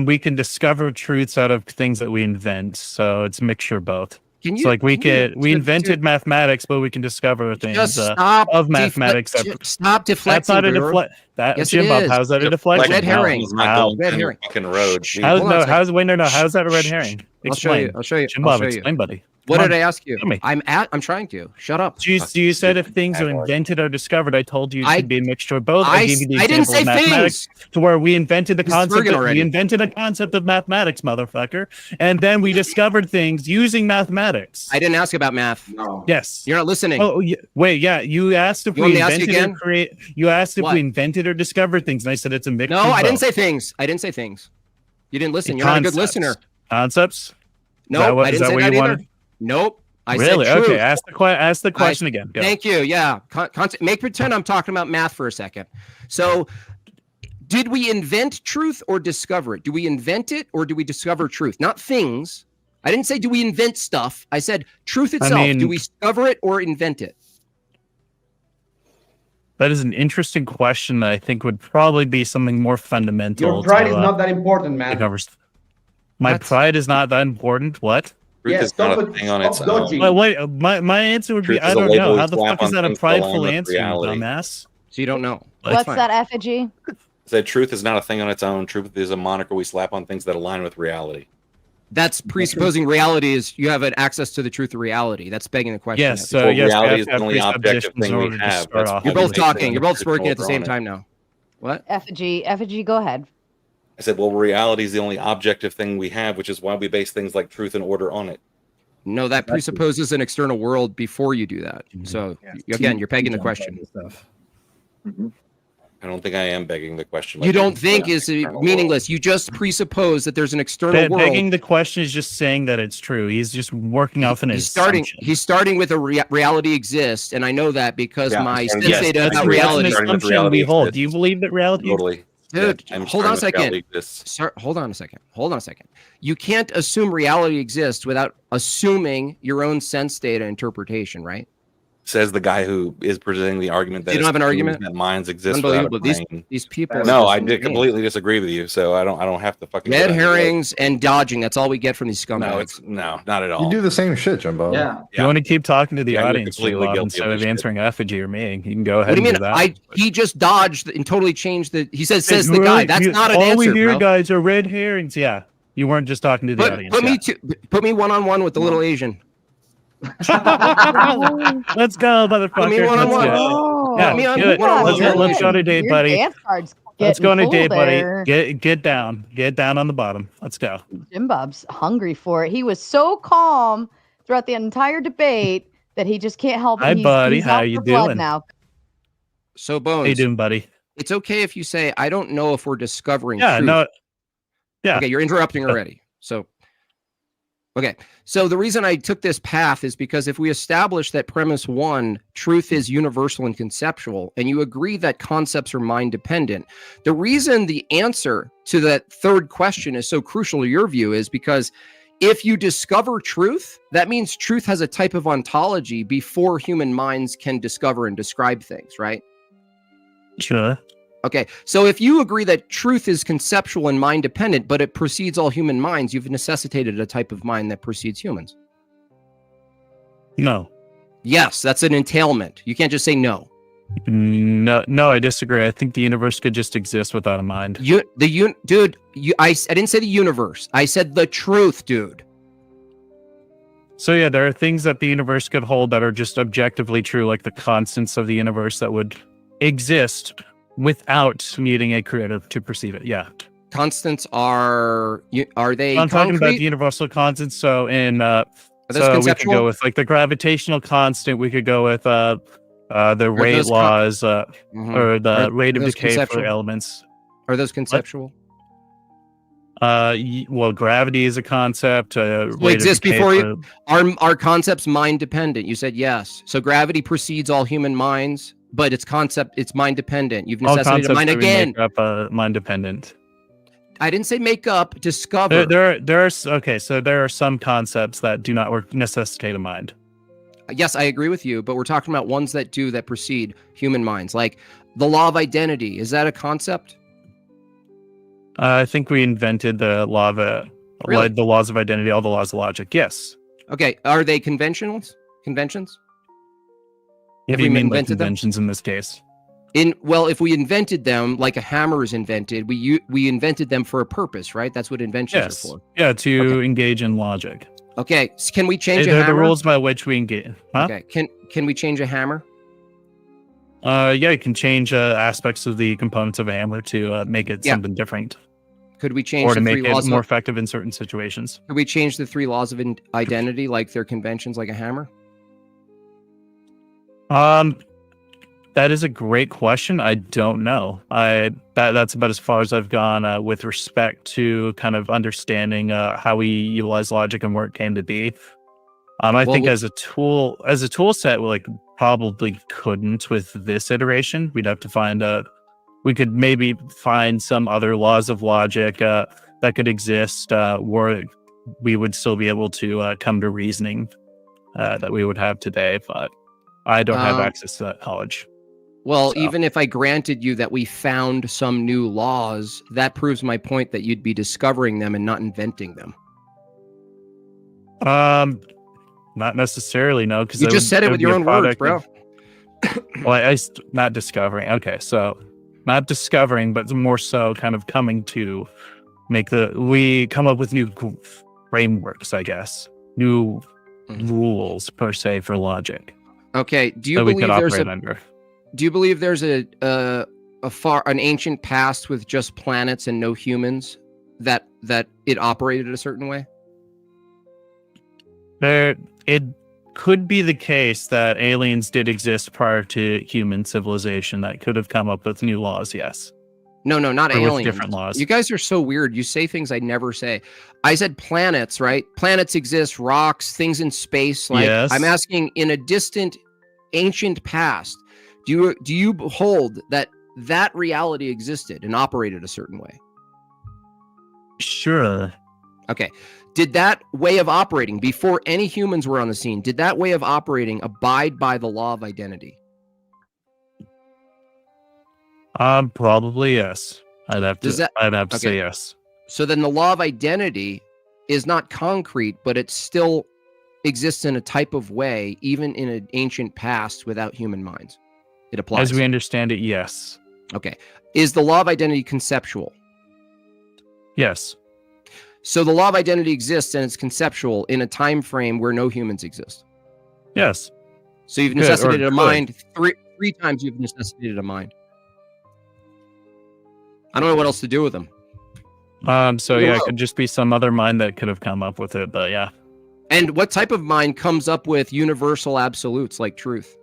We can discover truths out of things that we invent, so it's a mixture of both. It's like we invented mathematics, but we can discover things of mathematics. Stop deflecting. That's not a deflection. Yes, Jim it Bob, is. how's that a deflection? Red herring. Red herring. Road. How's that a red herring? Explain. I'll show you. Jim Bob, explain, buddy. What did I ask you? I'm trying to. Shut up. You said if things are invented or discovered. I told you it could be a mixture of both. I gave you the I didn't example say of mathematics to where we invented the concept. We invented a concept of mathematics, motherfucker, and then we discovered things using mathematics. I didn't ask about math. No. Yes. You're not listening. Oh, wait. Yeah. You asked if we invented or create. You asked if we invented or discovered things, and I said it's a mixture. No, of I didn't both. say things. I didn't say things. You didn't listen. You're not a good listener. Concepts. No, I didn't say that either. Nope. Really? Said truth. Okay. Ask the question again. Go. Thank you. Yeah. Make pretend I'm talking about math for a second. So, did we invent truth or discover it? Do we invent it or do we discover truth? Not things. I didn't say do we invent stuff. I said truth itself. Do we discover it or invent it? That is an interesting question that I think would probably be something more fundamental. Your pride is not that important, man. My pride is not that important. What? Truth is not a thing on its own. Well, wait, my answer would be I don't know. How the fuck is that a prideful answer, you reality. dumbass? So you don't know. What's that effigy? Said truth is not a thing on its own. Truth is a moniker we slap on things that align with reality. That's presupposing reality is you have an access to the truth of reality. That's begging the question. Yes, so yes, reality is the only objective thing we have. You're both talking. You're both speaking at the same time now. What? Effigy, go ahead. I said, well, reality is the only objective thing we have, which is why we base things like truth and order on it. No, that presupposes an external world before you do that. So again, you're pegging the question. I don't think I am begging the question. You don't think is meaningless. You just presuppose that there's an external world. Begging the question is just saying that it's true. He's just working off an assumption. He's starting with a reality exists, and I know that because my sensei does about reality. That's an assumption we hold. Do you believe that reality? Totally. Dude, hold on a second. Sir, hold on a second. Hold on a second. You can't assume reality exists without assuming your own sense data interpretation, right? Says the guy who is presenting the argument that you don't have an argument that minds exist without a brain. These people. No, I did completely disagree with you. So I don't have to fucking red herrings and dodging. That's all we get from these scumbags. No, not at all. You do the same shit, Jimbo. Yeah. You want to keep talking to the audience completely guilty instead of of this answering effigy or me. You can go ahead. What do you and mean? do that. He just dodged and totally changed the. He says the guy. That's not an answer. All we hear, bro. guys, are red herrings. Yeah, you weren't just talking to the audience. Put me one-on-one with the little Asian. Let's go, motherfucker. Put me one-on-one. Yeah, do it. Let's go to date, buddy. Let's go on a date, buddy. Get down on the bottom. Let's go. Jim Bob's hungry for it. He was so calm throughout the entire debate that he just can't help it. Hi, buddy. How you doing? Now. So, Bones. How you doing, buddy? It's okay if you say, I don't know if we're discovering truth. No. Yeah. Okay, you're interrupting already. So, okay. So the reason I took this path is because if we establish that premise one, truth is universal and conceptual, and you agree that concepts are mind dependent, the reason the answer to that third question is so crucial to your view is because if you discover truth, that means truth has a type of ontology before human minds can discover and describe things, right? Sure. Okay, so if you agree that truth is conceptual and mind dependent, but it precedes all human minds, you've necessitated a type of mind that precedes humans. No. Yes, that's an entailment. You can't just say no. No, I disagree. I think the universe could just exist without a mind. I didn't say the universe. I said the truth, dude. So yeah, there are things that the universe could hold that are just objectively true, like the constants of the universe that would exist without needing a creator to perceive it. Yeah. Constants are they I'm talking about the universal constants. So in so we could go with like the gravitational constant. We could go with the rate laws or the rate of decay for elements. Are those conceptual? Well, gravity is a concept. Will exist before you. Are concepts mind dependent? You said yes. So gravity precedes all human minds. But it's mind dependent. You've necessitated a mind again. Mind dependent. I didn't say make up, discover. So there are some concepts that do not necessitate a mind. Yes, I agree with you, but we're talking about ones that do that precede human minds, like the law of identity. Is that a concept? I think we invented the law of the laws of identity, all the laws of logic. Yes. Okay, are they conventions? Conventions? What do you mean by conventions in this case? If we invented them like a hammer is invented, we invented them for a purpose, right? That's what inventions are for. Yeah, to engage in logic. Okay, can we change a They're hammer? the rules by which we engage. Huh? Okay, can we change a hammer? Yeah, you can change aspects of the components of a hammer to make it something different. Could we change or to the make three it laws more effective in certain situations? Could we change the 3 laws of identity like they're conventions like a hammer? That is a great question. I don't know. That's about as far as I've gone with respect to kind of understanding how we utilize logic and where it came to be. I think as a tool set, we probably couldn't with this iteration. We'd have to find we could maybe find some other laws of logic that could exist where we would still be able to come to reasoning that we would have today, but I don't have access to that knowledge. Well, even if I granted you that we found some new laws, that proves my point that you'd be discovering them and not inventing them. Not necessarily, no. Because you just said it with your own words, bro. Not discovering. Okay, so not discovering, but more so kind of coming to we come up with new frameworks, I guess, new rules per se for logic. Okay, do you believe there's an ancient past with just planets and no humans that it operated a certain way? It could be the case that aliens did exist prior to human civilization that could have come up with new laws, yes. No, not aliens. With different laws. You guys are so weird. You say things I never say. I said planets, right? Planets exist, rocks, things in space. Yes. I'm asking, in a distant, ancient past, do you hold that reality existed and operated a certain way? Sure. Okay. Did that way of operating, before any humans were on the scene, did that way of operating abide by the law of identity? Probably yes. I'd have to say yes. So then the law of identity is not concrete, but it still exists in a type of way, even in an ancient past without human minds. It applies. As we understand it, yes. Okay. Is the law of identity conceptual? Yes. So the law of identity exists and it's conceptual in a time frame where no humans exist. Yes. So you've necessitated a mind. Three times you've necessitated a mind. I don't know what else to do with them. It could just be some other mind that could have come up with it, but yeah. And what type of mind comes up with universal absolutes like truth?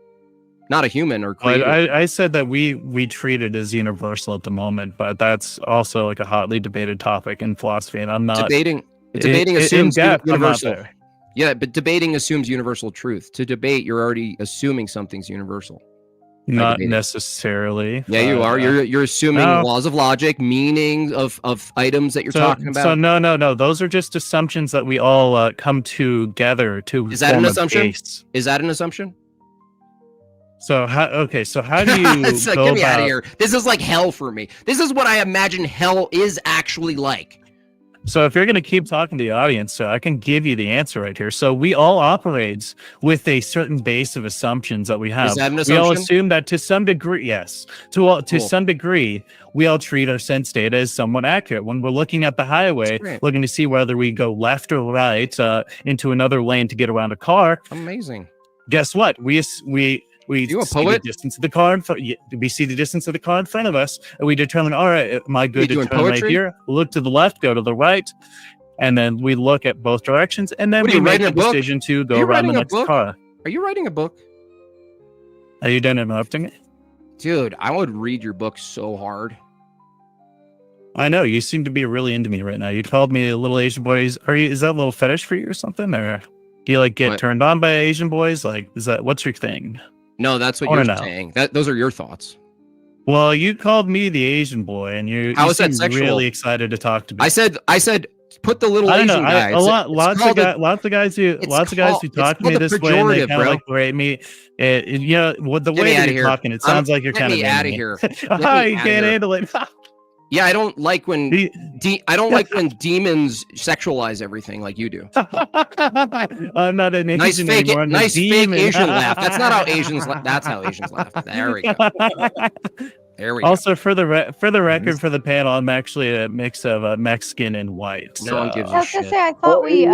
Not a human or creator. I said that we treat it as universal at the moment, but that's also like a hotly debated topic in philosophy, and I'm not debating assumes universal. Yeah, but debating assumes universal truth. To debate, you're already assuming something's universal. Not necessarily. Yeah, you are. You're assuming laws of logic, meaning of items that you're talking about. So no. Those are just assumptions that we all come together to. Is that an assumption? Is that an assumption? So how do you get me out of here? This is like hell for me. This is what I imagine hell is actually like. So if you're going to keep talking to the audience, I can give you the answer right here. So we all operate with a certain base of assumptions that we have. Is that an assumption? We all assume that to some degree, yes. To some degree, we all treat our sense data as somewhat accurate. When we're looking at the highway, looking to see whether we go left or right into another lane to get around a car. Amazing. Guess what? We see the distance of the car. We see the distance of the car in front of us, and we determine, all right, am I good to turn right here? Look to the left, go to the right, and then we look at both directions, and then we make a decision to go around the next car. Are you writing a book? Are you done interrupting it? Dude, I would read your book so hard. I know, you seem to be really into me right now. You called me a little Asian boy. Is that a little fetish for you or something? Or do you get turned on by Asian boys? What's your thing? No, that's what you're saying. Those are your thoughts. Well, you called me the Asian boy, and you seem really excited to talk to me. I said, put the little Asian guy. Lots of guys who talk to me this way, and they kind of berate me. The way that you're talking, it sounds like you're kind of out of here. You can't handle it. Yeah, I don't like when I don't like when demons sexualize everything like you do. I'm not an Nice Asian fake, anymore. I'm a nice fake demon. Asian laugh. That's not how Asians. That's how Asians laugh. There we go. There we go. Also, for the record, for the panel, I'm actually a mix of Mexican and white. No one gives I was gonna say, I thought we You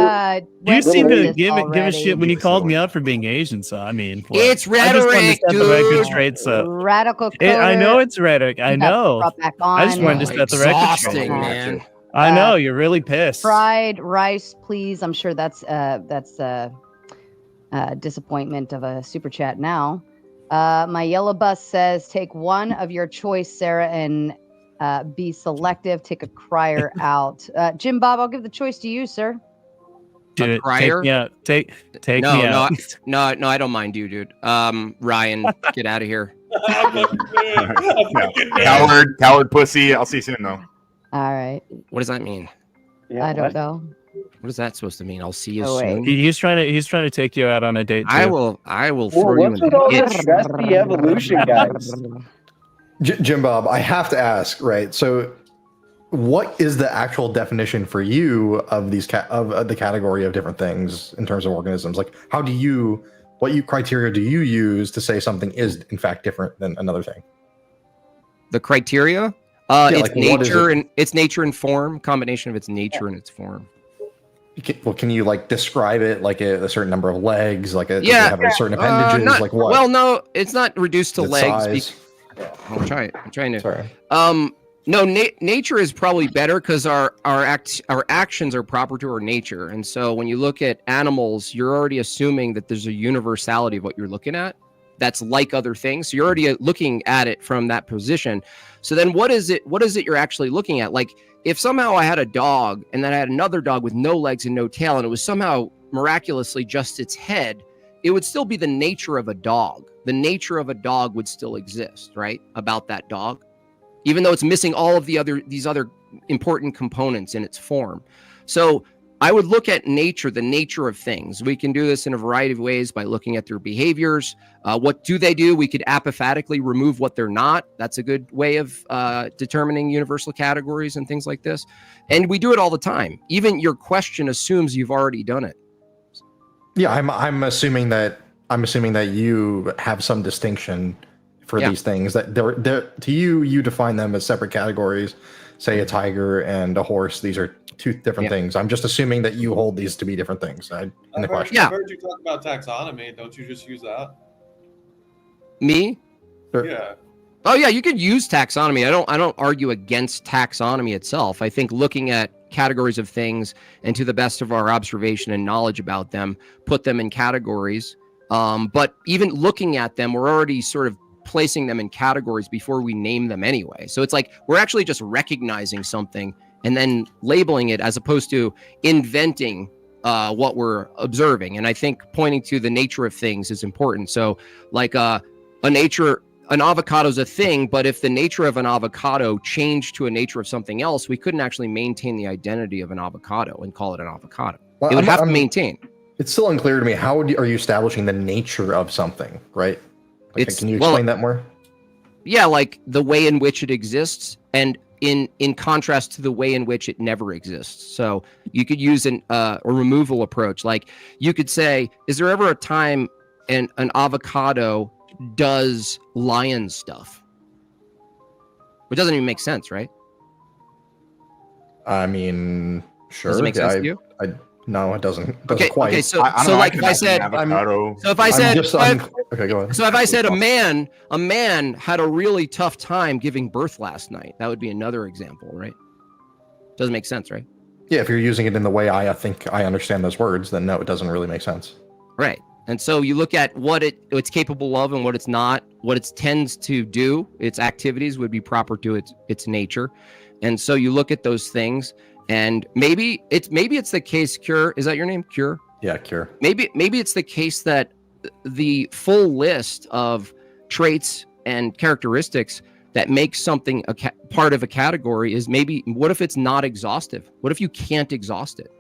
went seem through to this give a already. shit when you called me out for being Asian. So I mean, what? It's I just wanted to rhetoric, set the record dude. straight. So Radical I know coder. it's rhetoric. I You got know. brought back I just on. wanted to set the record Exhausting, straight. man. I know you're really pissed. Fried rice, please. I'm sure that's disappointment of a super chat now. My yellow bus says, take one of your choice, Sarah, and be selective. Take a crier out. Jim Bob, I'll give the choice to you, sir. Dude, crier? take me out. Take No, me out. no, I don't mind you, dude. Ryan, get out of here. Coward pussy. I'll see you soon though. All right. What does that mean? I don't know. What is that supposed to mean? I'll see you Oh, wait. soon. He's trying to take you out on a date. Too. I will Well, throw you in what's with all the this stressy evolution, guys? Jim Bob, I have to ask, right? So, what is the actual definition for you of these of the category of different things in terms of organisms? Like, what criteria do you use to say something is in fact different than another thing? The criteria? It's like, what is nature it? and its nature and form, combination of its nature and its form. Can you like describe it like a certain number of legs, like does it Yeah, have a certain appendages, like what? Well, no, it's not reduced to Its legs. size? I'm trying to. Sorry. No, nature is probably better because our actions are proper to our nature, and so when you look at animals, you're already assuming that there's a universality of what you're looking at that's like other things. So you're already looking at it from that position. So then, what is it you're actually looking at? Like, if somehow I had a dog and then I had another dog with no legs and no tail, and it was somehow miraculously just its head, it would still be the nature of a dog. The nature of a dog would still exist, right? About that dog, even though it's missing all of these other important components in its form. So I would look at nature, the nature of things. We can do this in a variety of ways by looking at their behaviors. What do they do? We could apophatically remove what they're not. That's a good way of determining universal categories and things like this. And we do it all the time. Even your question assumes you've already done it. Yeah, I'm assuming that you have some distinction for these things, that they're to you define them as separate categories. Say a tiger and a horse; these are two different things. I'm just assuming that you hold these to be different things. In the question, I've heard you talk about taxonomy. Don't you just use that? Me? Sure. Yeah. Oh yeah, you could use taxonomy. I don't argue against taxonomy itself. I think looking at categories of things and to the best of our observation and knowledge about them, put them in categories. But even looking at them, we're already sort of placing them in categories before we name them anyway. So it's like we're actually just recognizing something and then labeling it as opposed to inventing what we're observing. And I think pointing to the nature of things is important. So like an avocado is a thing, but if the nature of an avocado changed to a nature of something else, we couldn't actually maintain the identity of an avocado and call it an avocado. Well, it would have to maintain. It's still unclear to me. How are you establishing the nature of something, right? Can you explain that more? Yeah, like the way in which it exists, and in contrast to the way in which it never exists. So you could use a removal approach. Like you could say, is there ever a time an avocado does lion stuff? It doesn't even make sense, right? I mean, sure. Does it make sense to you? No, it doesn't. Okay. So like if I said, okay, go ahead. So if I said a man had a really tough time giving birth last night, that would be another example, right? Doesn't make sense, right? Yeah, if you're using it in the way I think I understand those words, then no, it doesn't really make sense. Right. And so you look at what it's capable of and what it's not, what it tends to do, its activities would be proper to its nature. And so you look at those things, and maybe it's the case, Cure. Is that your name, Cure? Yeah, Cure. Maybe it's the case that the full list of traits and characteristics that make something part of a category is maybe, what if it's not exhaustive? What if you can't exhaust it?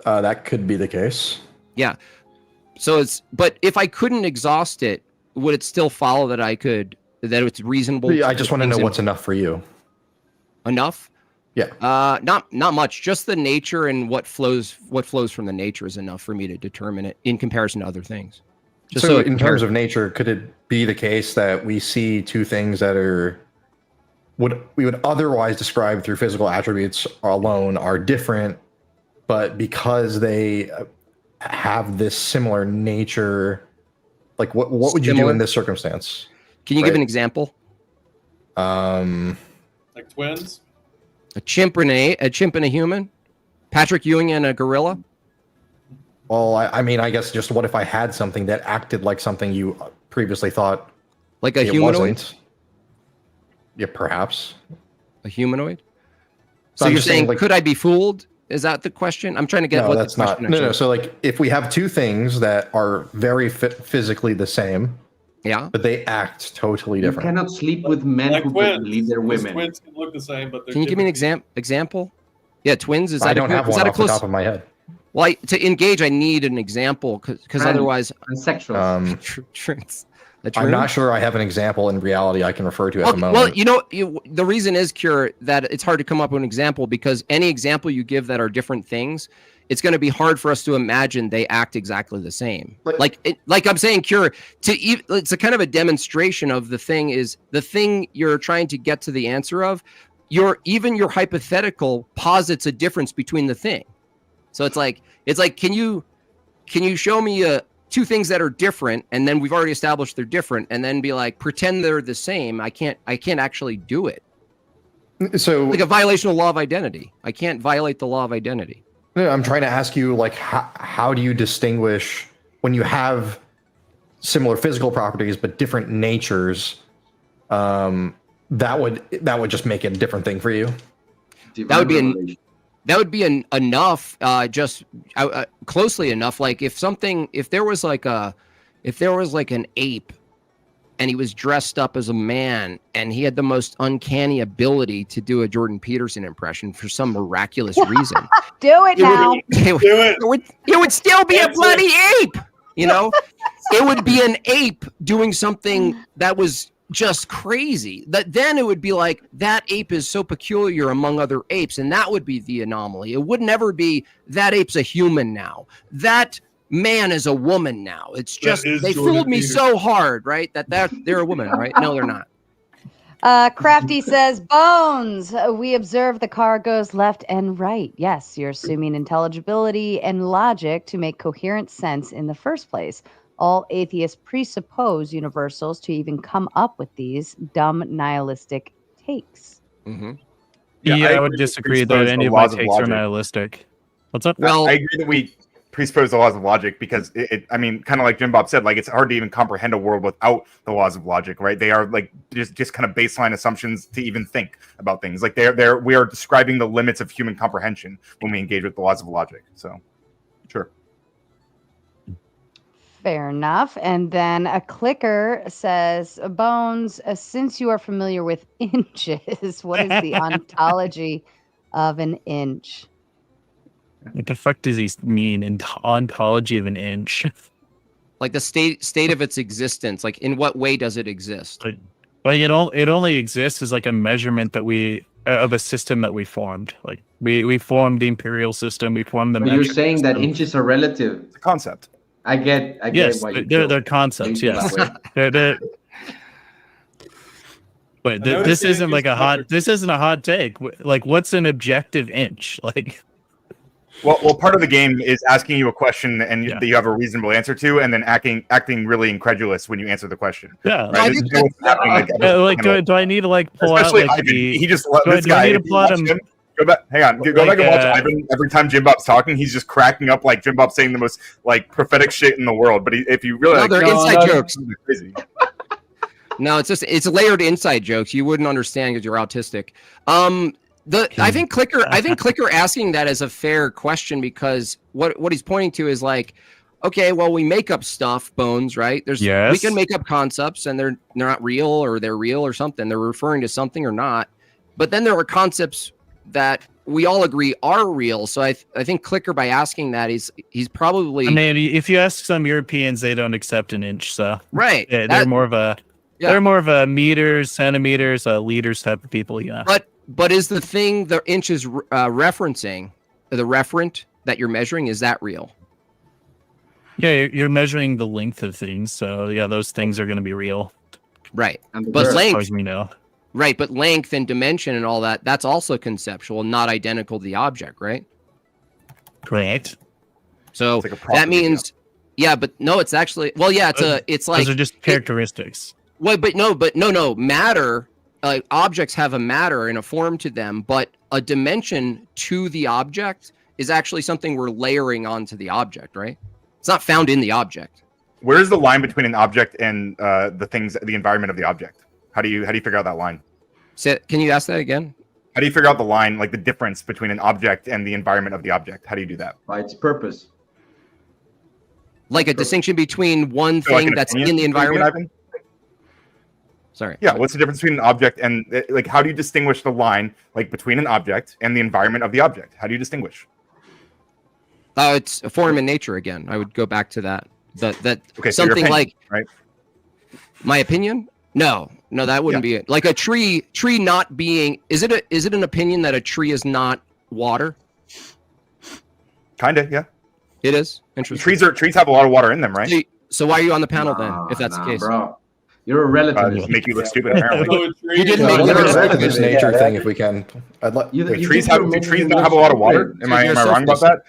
That could be the case. Yeah. So but if I couldn't exhaust it, would it still follow that I could that it's reasonable. I just want to know what's enough for you. Enough? Yeah. Not much. Just the nature and what flows from the nature is enough for me to determine it in comparison to other things. Just so in terms of nature, could it be the case that we see two things that we would otherwise describe through physical attributes alone are different, but because they have this similar nature, like what would you do in this circumstance? Can you give an example? Like twins? A chimp and a human? Patrick Ewing and a gorilla? Well, I mean, I guess just what if I had something that acted like something you previously thought like a humanoid? Wasn't? Yeah, perhaps. A humanoid? So you're saying, like, could I be fooled? Is that the question? I'm trying to get no, what that's the question not. No. So like, if we have two things that are very physically the same, yeah, but they act totally different. You cannot sleep with men Like who twins. believe they're women. Twins can look the same, but they're Can you give me an example? Yeah, twins. Is that I don't have one off off the top of my head. Well, to engage, I need an example because otherwise, sexual. I'm not sure I have an example in reality I can refer to at the moment. Well, you know, the reason is, Cure, that it's hard to come up with an example because any example you give that are different things, it's going to be hard for us to imagine they act exactly the same. Like I'm saying, Cure, it's a kind of a demonstration of the thing you're trying to get to the answer of. Your hypothetical posits a difference between the thing. So it's like, can you show me two things that are different, and then we've already established they're different, and then be like, pretend they're the same. I can't actually do it. So like a violation of law of identity. I can't violate the law of identity. No, I'm trying to ask you, like, how do you distinguish when you have similar physical properties but different natures? That would just make it a different thing for you. That would be enough, closely enough. Like if there was like an ape and he was dressed up as a man and he had the most uncanny ability to do a Jordan Peterson impression for some miraculous reason. Do it now. It would still be a bloody ape, you know? It would be an ape doing something that was just crazy. Then it would be like, that ape is so peculiar among other apes, and that would be the anomaly. It would never be, that ape's a human now. That man is a woman now. It's just, they fooled me so hard, right? That they're a woman, right? No, they're not. Crafty says, Bones, we observe the car goes left and right. Yes, you're assuming intelligibility and logic to make coherent sense in the first place. All atheists presuppose universals to even come up with these dumb nihilistic takes. Mm-hmm. Yeah, I would disagree that any of my takes are nihilistic. What's up? Well, I agree that we presuppose the laws of logic because I mean, kind of like Jim Bob said, like it's hard to even comprehend a world without the laws of logic, right? They are like just kind of baseline assumptions to even think about things. Like we are describing the limits of human comprehension when we engage with the laws of logic. So, sure. Fair enough. And then a clicker says, Bones, since you are familiar with inches, what is the ontology of an inch? What the fuck does he mean, ontology of an inch? Like the state of its existence. Like, in what way does it exist? Like it only exists as like a measurement that of a system that we formed. Like we formed the imperial system. We formed the. But you're saying that inches are relative. It's a concept. I get. Yes, why they're concepts. Yes, they're. But this isn't like a hot. This isn't a hot take. Like, what's an objective inch? Like. Well, part of the game is asking you a question and that you have a reasonable answer to, and then acting really incredulous when you answer the question. Yeah, right? Do I need to like pull Especially out like Ivan. He just this do I guy. need to pull out him? Go back. Hang on. Go back and watch Ivan. Every time Jim Bob's talking, he's just cracking up like Jim Bob's saying the most like prophetic shit in the world. But if you really, they're inside jokes. Crazy. No, it's layered inside jokes. You wouldn't understand because you're autistic. I think Clicker asking that is a fair question because what he's pointing to is like, okay, well, we make up stuff, Bones, right? We can make up concepts and they're not real or they're real or something. They're referring to something or not. But then there are concepts that we all agree are real. So I think Clicker, by asking that, he's probably. I mean, if you ask some Europeans, they don't accept an inch. So right, they're more of a. They're more of a meters, centimeters, liters type of people. Yeah. But is the thing the inches referencing the referent that you're measuring, is that real? Yeah, you're measuring the length of things, so yeah, those things are going to be real. Right, but length, as we know. Right, but length and dimension and all that—that's also conceptual, not identical to the object, right? Correct. So that means, yeah, but no, it's actually it's like those are just characteristics. Well, but no, matter. Objects have a matter and a form to them, but a dimension to the object is actually something we're layering onto the object, right? It's not found in the object. Where is the line between an object and the environment of the object? How do you figure out that line? Can you ask that again? How do you figure out the line, like the difference between an object and the environment of the object? How do you do that? By its purpose. Like a distinction between one thing that's in the environment? Sorry. Yeah, what's the difference between an object and like how do you distinguish the line like between an object and the environment of the object? How do you distinguish? It's a form in nature again. I would go back to that. Okay, so something your opinion, like right? My opinion? No, that wouldn't be it. Like a tree not being. Is it an opinion that a tree is not water? Kinda, yeah. It is interesting. Trees have a lot of water in them, right? So why are you on the panel then? If that's the case, bro. You're a relativist. Make you look stupid, apparently. You didn't make this nature thing. If we can, I'd like. Do trees not have a lot of water? Am I wrong about that?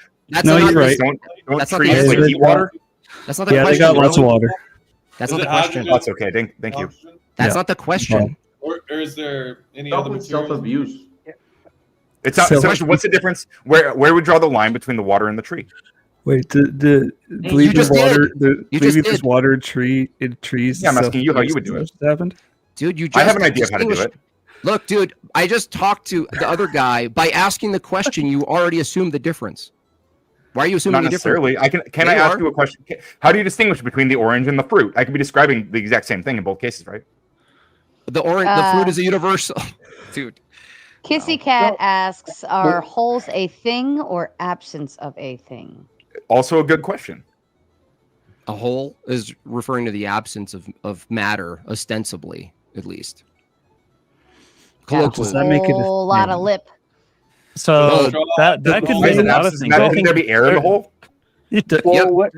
No, you're right. Don't trees like heat water? That's not the question. question. They got lots of water. That's not the question. That's okay. Thank you. That's not the question. Or is there any other materials? Self-abuse. It's not. What's the difference? Where we draw the line between the water and the tree? Wait, believe there's water? Believe there's water in trees? Yeah, I'm asking you how you would do it. Happened? Dude, I have an idea of how to do it. Look, dude, I just talked to the other guy. By asking the question, you already assumed the difference. Why are you assuming Not the difference? necessarily. Can I ask you a question? How do you distinguish between the orange and the fruit? I could be describing the exact same thing in both cases, right? The fruit is a universal, dude. Kissy Cat asks, are holes a thing or absence of a thing? Also a good question. A hole is referring to the absence of matter, ostensibly, at least. Does that make it a whole lot of lip? So that could mean a lot of things. Can there be air in the hole? What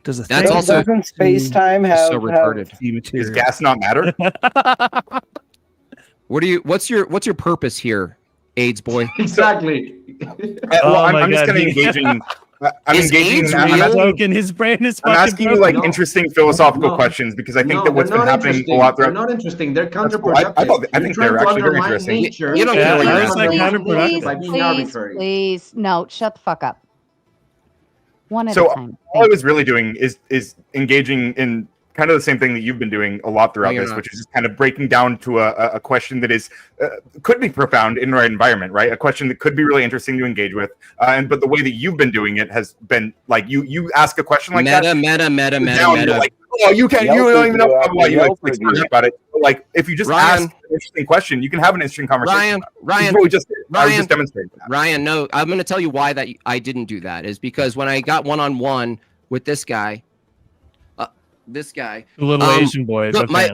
does That's also doesn't space-time have so retarded. Does gas not matter? What's your purpose here, AIDS boy? Exactly. I'm just kind of engaging. I'm engaging. His brain is. I'm asking you like interesting philosophical questions because I think that what's been happening a lot They're throughout. not interesting. They're counterproductive. I think they're actually very interesting. Nature. You don't care what you're asking. By being arbitrary. Please, no, shut the fuck up. One at So a time. all I was really doing is engaging in kind of the same thing that you've been doing a lot throughout this, which is just kind of breaking down to a question that is could be profound in the right environment, right? A question that could be really interesting to engage with, but the way that you've been doing it has been like you ask a question like meta. Like, oh, you can't. You don't even know why you like about it. But, like if you just ask an interesting question, you can have an interesting conversation. Ryan, I was just demonstrating that. Ryan, no, I'm going to tell you why that I didn't do that is because when I got one-on-one with this guy. The little Asian boy. Look, my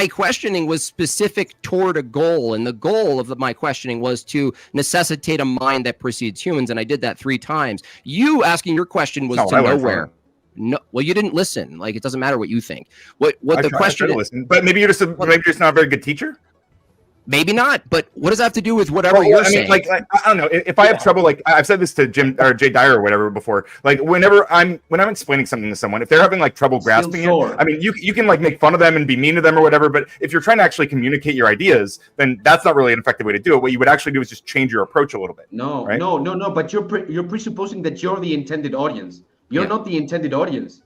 questioning was specific toward a goal, and the goal of my questioning was to necessitate a mind that precedes humans, and I did that 3 times. You asking your question was to nowhere. No, well, you didn't listen. Like it doesn't matter what you think. What the question is, listen, but maybe you're just not a very good teacher. Maybe not, but what does that have to do with whatever you're saying? Like I don't know. If I have trouble, like I've said this to Jim or Jay Dyer or whatever before. Like when I'm explaining something to someone, if they're having like trouble grasping it, I mean, you can like make fun of them and be mean to them or whatever. But if you're trying to actually communicate your ideas, then that's not really an effective way to do it. What you would actually do is just change your approach a little bit. No. But you're presupposing that you're the intended audience. You're not the intended audience.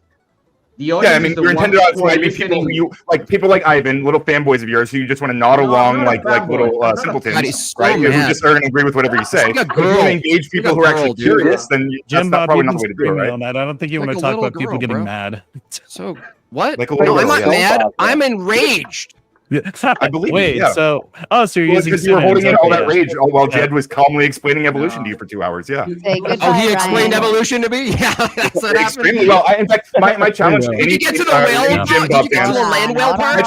The audience I mean, your intended audience might be people who you like, people like Ivan, little fanboys of yours who you just want to nod along like little simpletons, right? Who just are going to agree with whatever you say. If you want to engage people who are actually curious, then that's probably not the way to do it, right? I don't think you want to talk about people getting mad. So what? Like no, I'm not mad. I'm enraged. I believe. Wait, yeah. so so you're using because you were holding in all that yeah. rage while Jed was calmly explaining evolution to you for 2 hours. Yeah. Say goodbye, Oh, he explained Ryan. evolution to me. Yeah, that's what happened. Extremely well. In fact, my challenge to Did any you get to the whale part? Did you get to the land whale part?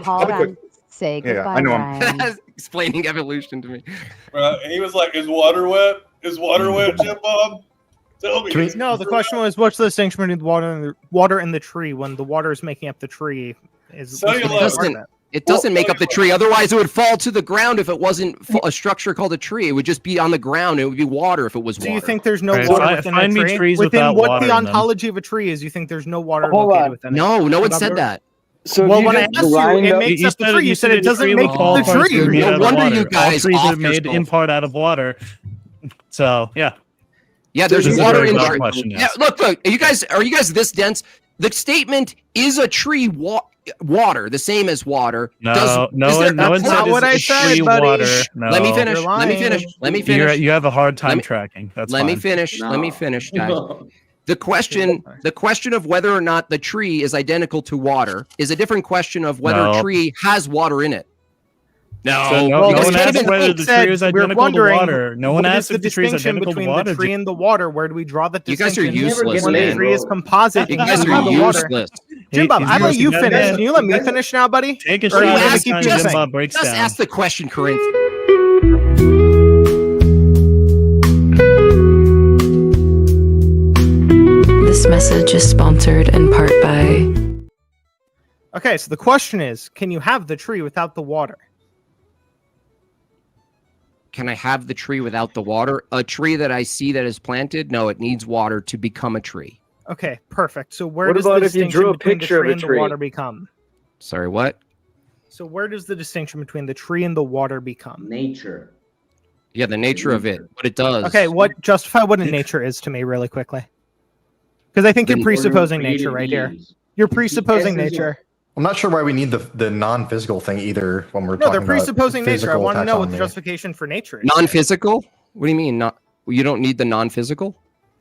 Hold on. Say Yeah, goodbye, I know him. Ryan. Explaining evolution to me. And he was like, "Is water wet? Is water wet, Jim Bob? Tell me." No, the question was, what's the distinction between the water and the tree when the water is making up the tree? It doesn't make up the tree. Otherwise, it would fall to the ground if it wasn't a structure called a tree. It would just be on the ground. It would be water if it was water. Do you think there's no Right, water fi- within find a me tree? trees Within without what water the in them. ontology of a tree is, you think there's no water Hold located on. within it? No, no one said that. So well, you when I just asked you, grind it up- makes You up the tree. You said it doesn't tree make with all the parts are tree. made out of wonder water. you guys All trees off are made yourself. in part out of water. So yeah. Yeah, there's This is a water very in valid tree. question, Yeah, yes. look, are you guys this dense? The statement is a tree water, the same as water. No, Does- no is there- one, no one that's said not what I it's said, tree buddy. water. Shh. No. Let me finish. You're Let me lying. finish. Let me finish. You have a hard time Let me- tracking. That's Let fine. me finish. Let me finish, guys. The question of whether or not the tree is identical to water is a different question of whether No. a tree has water in it. No, So no Well, one because asked Kevin whether Lake the said tree is we're identical to wondering water. No one what asked is if the tree is distinction identical to between water. the tree and the water. Where do we draw the You guys are distinction? useless, when the man. tree is composite. You and guys the are water. useless. Jim Bob, He's I let you using that finish. man. Can you let me finish now, buddy? Take a Or shot are you every gonna ask- keep time just- Jim guessing? Bob breaks Just down. ask the question, Corinth. This message is sponsored in part by. Okay, so the question is, can you have the tree without the water? Can I have the tree without the water? A tree that I see that is planted? No, it needs water to become a tree. Okay, perfect. So where What does about the if you distinction drew a between the picture of tree a and the tree? water become? Sorry, what? So where does the distinction between the tree and the water become? Nature. Yeah, the nature of it, what it does. Okay, what justify what a nature is to me really quickly? Because I think you're The presupposing created nature right here. beings. You're presupposing essence of- nature. I'm not sure why we need the non-physical thing either when we're No, talking they're about presupposing nature. I physical want to know what the taxonomy. justification for nature is. Non-physical? What do you mean? Not you don't need the non-physical?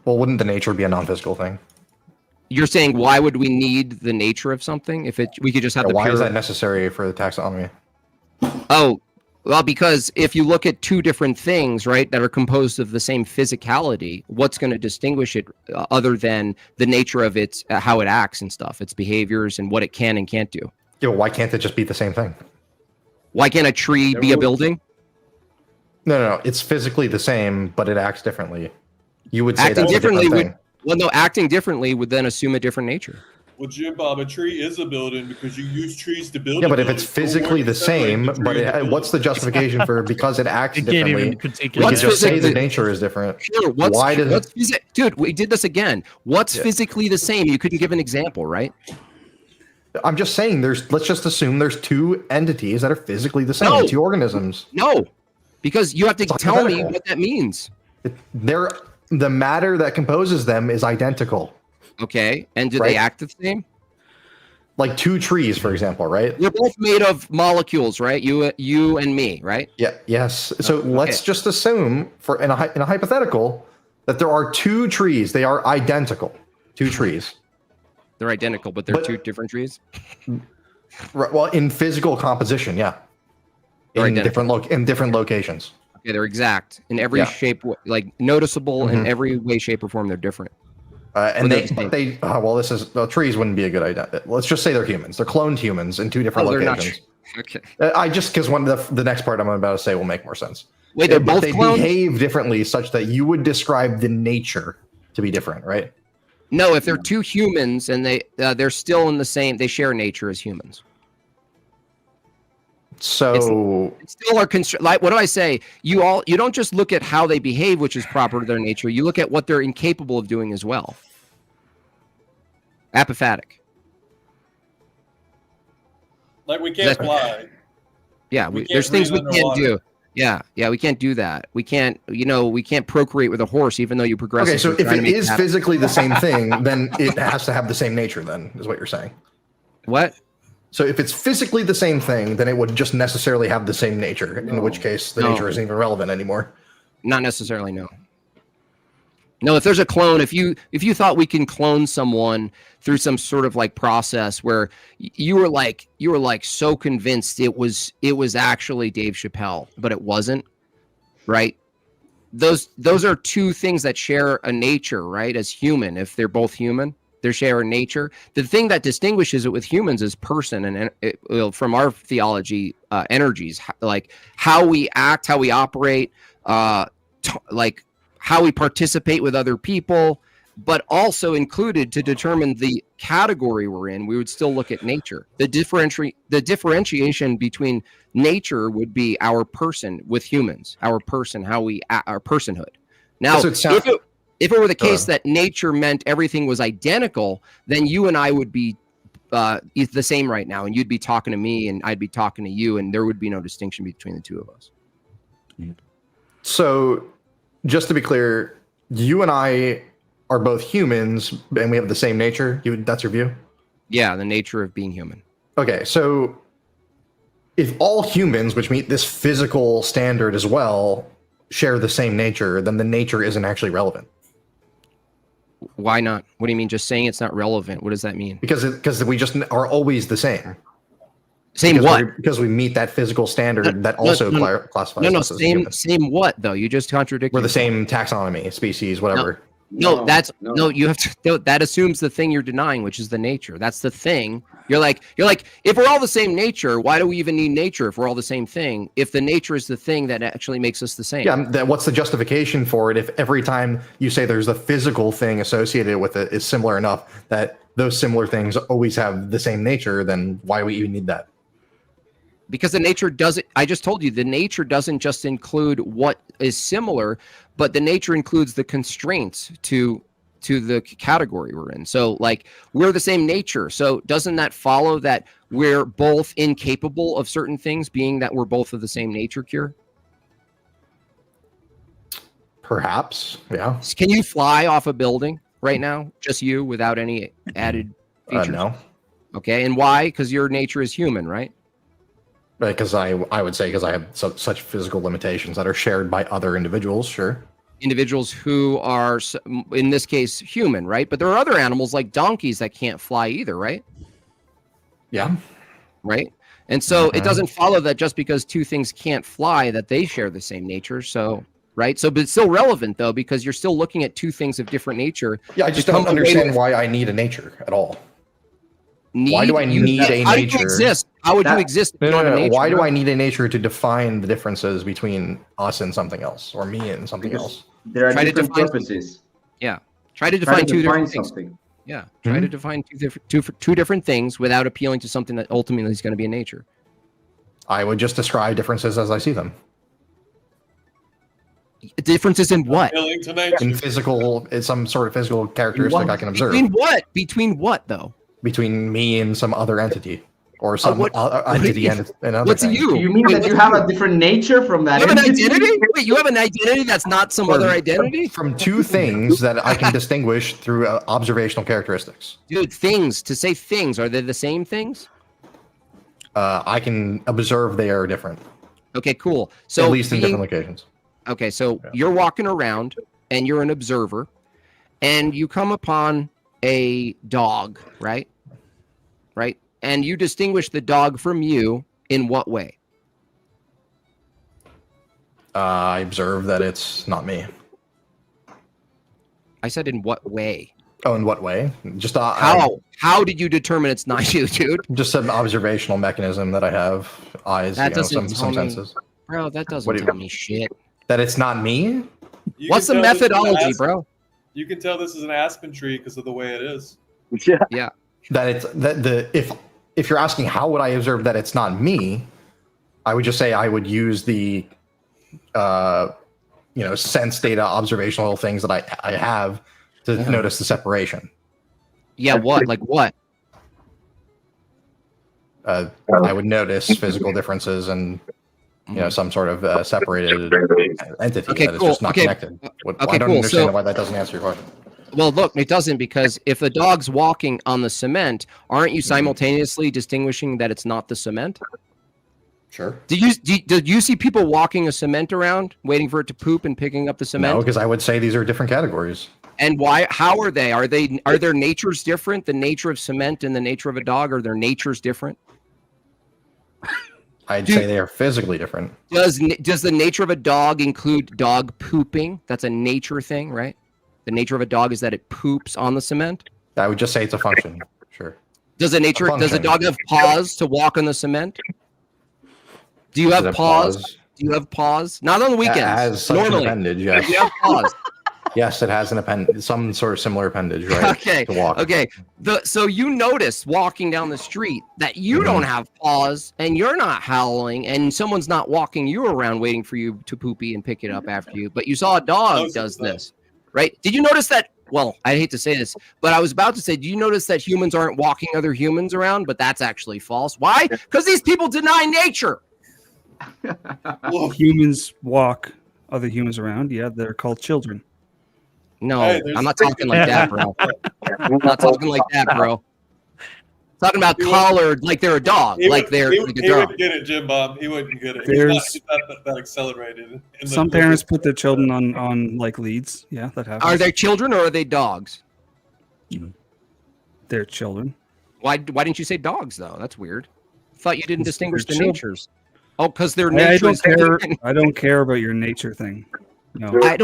Well, wouldn't the nature be a non-physical thing? You're saying why would we need the nature of something if we could just have Yeah, the why pure... is that necessary for the taxonomy? Oh, well, because if you look at two different things, right, that are composed of the same physicality, what's going to distinguish it other than the nature of its how it acts and stuff, its behaviors and what it can and can't do? Yeah, why can't it just be the same thing? Why can't a tree be a building? No. It's physically the same, but it acts differently. You would say Acting that's a differently different thing. would acting differently would then assume a different nature. Well, Jim Bob, a tree is a building because you use trees to build. Yeah, a but if building. it's physically the same, but what's the justification for because it acts You can't even differently? critique We it. could just say physically- the nature is different. Sure. Why does what's dude? We did this again. What's Yeah. physically the same? You couldn't give an example, right? I'm just saying let's just assume there's two entities that are physically the same, No. two organisms. No, because you have to It's tell me hypothetical. what that means. The matter that composes them is identical. Okay, and do Right. they act the same? Like two trees, for example, right? We're both made of molecules, right? You and me, right? Yeah. Yes. So let's just assume, for in a hypothetical, that there are two trees. They are identical. Two trees. They're identical, but they're two different trees. Right, well, in physical composition, yeah. They're In identical. different locations. Okay, they're exact in every Yeah. shape, like noticeable in Mhm. every way, shape, or form. They're different. And Well, trees wouldn't be a good idea. Let's just say they're humans. They're cloned humans in two different Oh, they're not locations. Okay. Because the next part I'm about to say will make more sense. Wait, they're But both they clones? behave differently, such that you would describe the nature to be different, right? No, if they're two humans and they're still in the same, they share nature as humans. So It's still are like what do I say? You don't just look at how they behave, which is proper to their nature. You look at what they're incapable of doing as well. Apophatic. Like we can't That's- fly. Yeah, We can't there's things we breathe can't underwater. do. Yeah, we can't do that. We can't, we can't procreate with a horse, even though you progress. okay, so if it is physically the same thing, then it has to have the same nature. Then is what you're saying. What? So if it's physically the same thing, then it would just necessarily have the same nature. In which case, the No. nature isn't even relevant anymore. Not necessarily, no. No, if there's a clone, if you thought we can clone someone through some sort of like process where you were like so convinced it was actually Dave Chappelle, but it wasn't, right? Those are two things that share a nature, right? As human, if they're both human, they share a nature. The thing that distinguishes it with humans is person, and from our theology, energies, like how we act, how we operate, like how we participate with other people, but also included to determine the category we're in, we would still look at nature. The differentiation between nature would be our person with humans, our person, how we our personhood. Now, if it were the case that nature meant everything was identical, then you and I would be the same right now, and you'd be talking to me, and I'd be talking to you, and there would be no distinction between the two of us. So, just to be clear, you and I are both humans, and we have the same nature. That's your view? Yeah, the nature of being human. Okay, so if all humans, which meet this physical standard as well, share the same nature, then the nature isn't actually relevant. Why not? What do you mean? Just saying it's not relevant? What does that mean? Because we just are always the same. Same what? Because we meet that physical standard that also classifies us as human. Same what though? You just contradicted. We're the same taxonomy, species, whatever. No, you have to. That assumes the thing you're denying, which is the nature. That's the thing. You're like, if we're all the same nature, why do we even need nature if we're all the same thing? If the nature is the thing that actually makes us the same. Yeah, what's the justification for it if every time you say there's a physical thing associated with it is similar enough that those similar things always have the same nature, then why do we even need that? Because the nature doesn't, I just told you, the nature doesn't just include what is similar, but the nature includes the constraints to the category we're in. So like we're the same nature. So doesn't that follow that we're both incapable of certain things, being that we're both of the same nature, Cure? Perhaps, yeah. Can you fly off a building right now? Just you without any added features? No. Okay, and why? Because your nature is human, right? Because I would say because I have such physical limitations that are shared by other individuals, sure. Individuals who are, in this case, human, right? But there are other animals like donkeys that can't fly either, right? Yeah. Right? And so it doesn't follow that just because two things can't fly that they share the same nature. So, right? So, but it's still relevant, though, because you're still looking at two things of different nature. Yeah, I just don't understand why I need a nature at all. Why do I need a nature? How do you exist? How would you exist? No. Why do I need a nature to define the differences between us and something else, or me and something else? There are different purposes. Yeah. Try to define two different things. Something. Yeah. Try to define two different things without appealing to something that ultimately is going to be in nature. I would just describe differences as I see them. Differences in what? In physical, some sort of physical characteristic I can observe. Between what? Between what, though? Between me and some other entity, or some entity and another. What's thing. you? You mean that you have a different nature from that? You have an identity? Wait, you have an identity that's not some other identity? From two things that I can distinguish through observational characteristics. Dude, things. To say things, are they the same things? I can observe they are different. Okay, cool. So at least in different locations. Okay, so you're walking around and you're an observer, and you come upon a dog, right? Right? And you distinguish the dog from you in what way? I observe that it's not me. I said in what way? Oh, in what way? Just how? How did you determine it's not you, dude? Just an observational mechanism that I have. Eyes, that doesn't some senses. Bro, that doesn't tell me shit. That it's not me? What's the methodology, bro? You can tell this is an aspen tree because of the way it is. Yeah. That it's if you're asking how would I observe that it's not me, I would just say I would use the sense data observational things that I have to notice the separation. Yeah, what? Like what? I would notice physical differences and some sort of separated entity that is just not connected. I don't understand why that doesn't answer your question. Well, look, it doesn't, because if the dog's walking on the cement, aren't you simultaneously distinguishing that it's not the cement? Sure. Did you see people walking a cement around, waiting for it to poop and picking up the cement? No, because I would say these are different categories. And why? How are they? Are their natures different? The nature of cement and the nature of a dog, are their natures different? I'd say they are physically different. Does the nature of a dog include dog pooping? That's a nature thing, right? The nature of a dog is that it poops on the cement. I would just say it's a function. Sure. Does a dog have paws to walk on the cement? Do you have paws? Do you have paws? Not on the weekends. It has such normally. an appendage, yes. Do you have paws? Yes, it has an appendage, some sort of similar appendage, right? Okay. To walk. Okay. So you notice walking down the street that you don't have paws and you're not howling and someone's not walking you around waiting for you to poopy and pick it up after you. But you saw a dog does this, right? Did you notice that? Well, I hate to say this, but I was about to say, do you notice that humans aren't walking other humans around? But that's actually false. Why? Because these people deny nature. Humans walk other humans around. Yeah, they're called children. No, I'm not talking like that, bro. I'm not talking like that, bro. Talking about collared like they're a dog, like they're like a dog. He wouldn't get it, Jim Bob. He wouldn't get it. He's not that accelerated. Some parents put their children on like leads. Yeah, that happens. Are they children or are they dogs? They're children. Why didn't you say dogs though? That's weird. I thought you didn't distinguish the children. natures. Oh, because their I nature don't is care. I don't care about your nature thing. No. I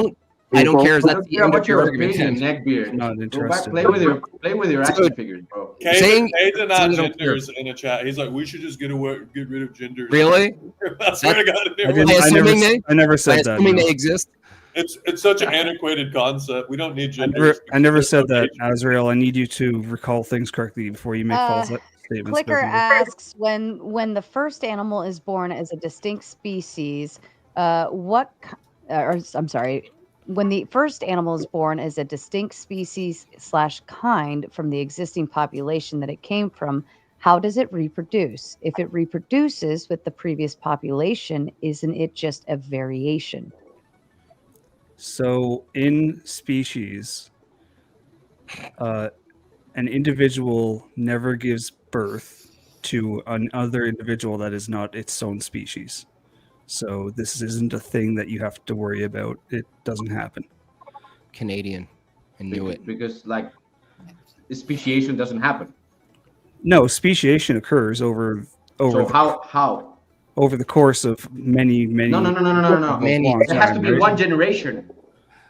don't care. Is that the end of your argument? Neckbeard. Not Go interested. back, play with your action figures, bro. Kay denied genders in the chat. He's like, we should just get rid of genders. Really? I swear to God, I never said that. Assuming they exist. It's such an antiquated concept. We don't need genders. I never said that, Azrael. I need you to recall things correctly before you make false statements. Clicker asks, when the first animal is born as a distinct species, when the first animal is born as a distinct species / kind from the existing population that it came from, how does it reproduce? If it reproduces with the previous population, isn't it just a variation? So in species, an individual never gives birth to another individual that is not its own species. So this isn't a thing that you have to worry about. It doesn't happen. Canadian. I knew it. Because like speciation doesn't happen. No, speciation occurs over So how? Over the course of many. No. There has to be one generation.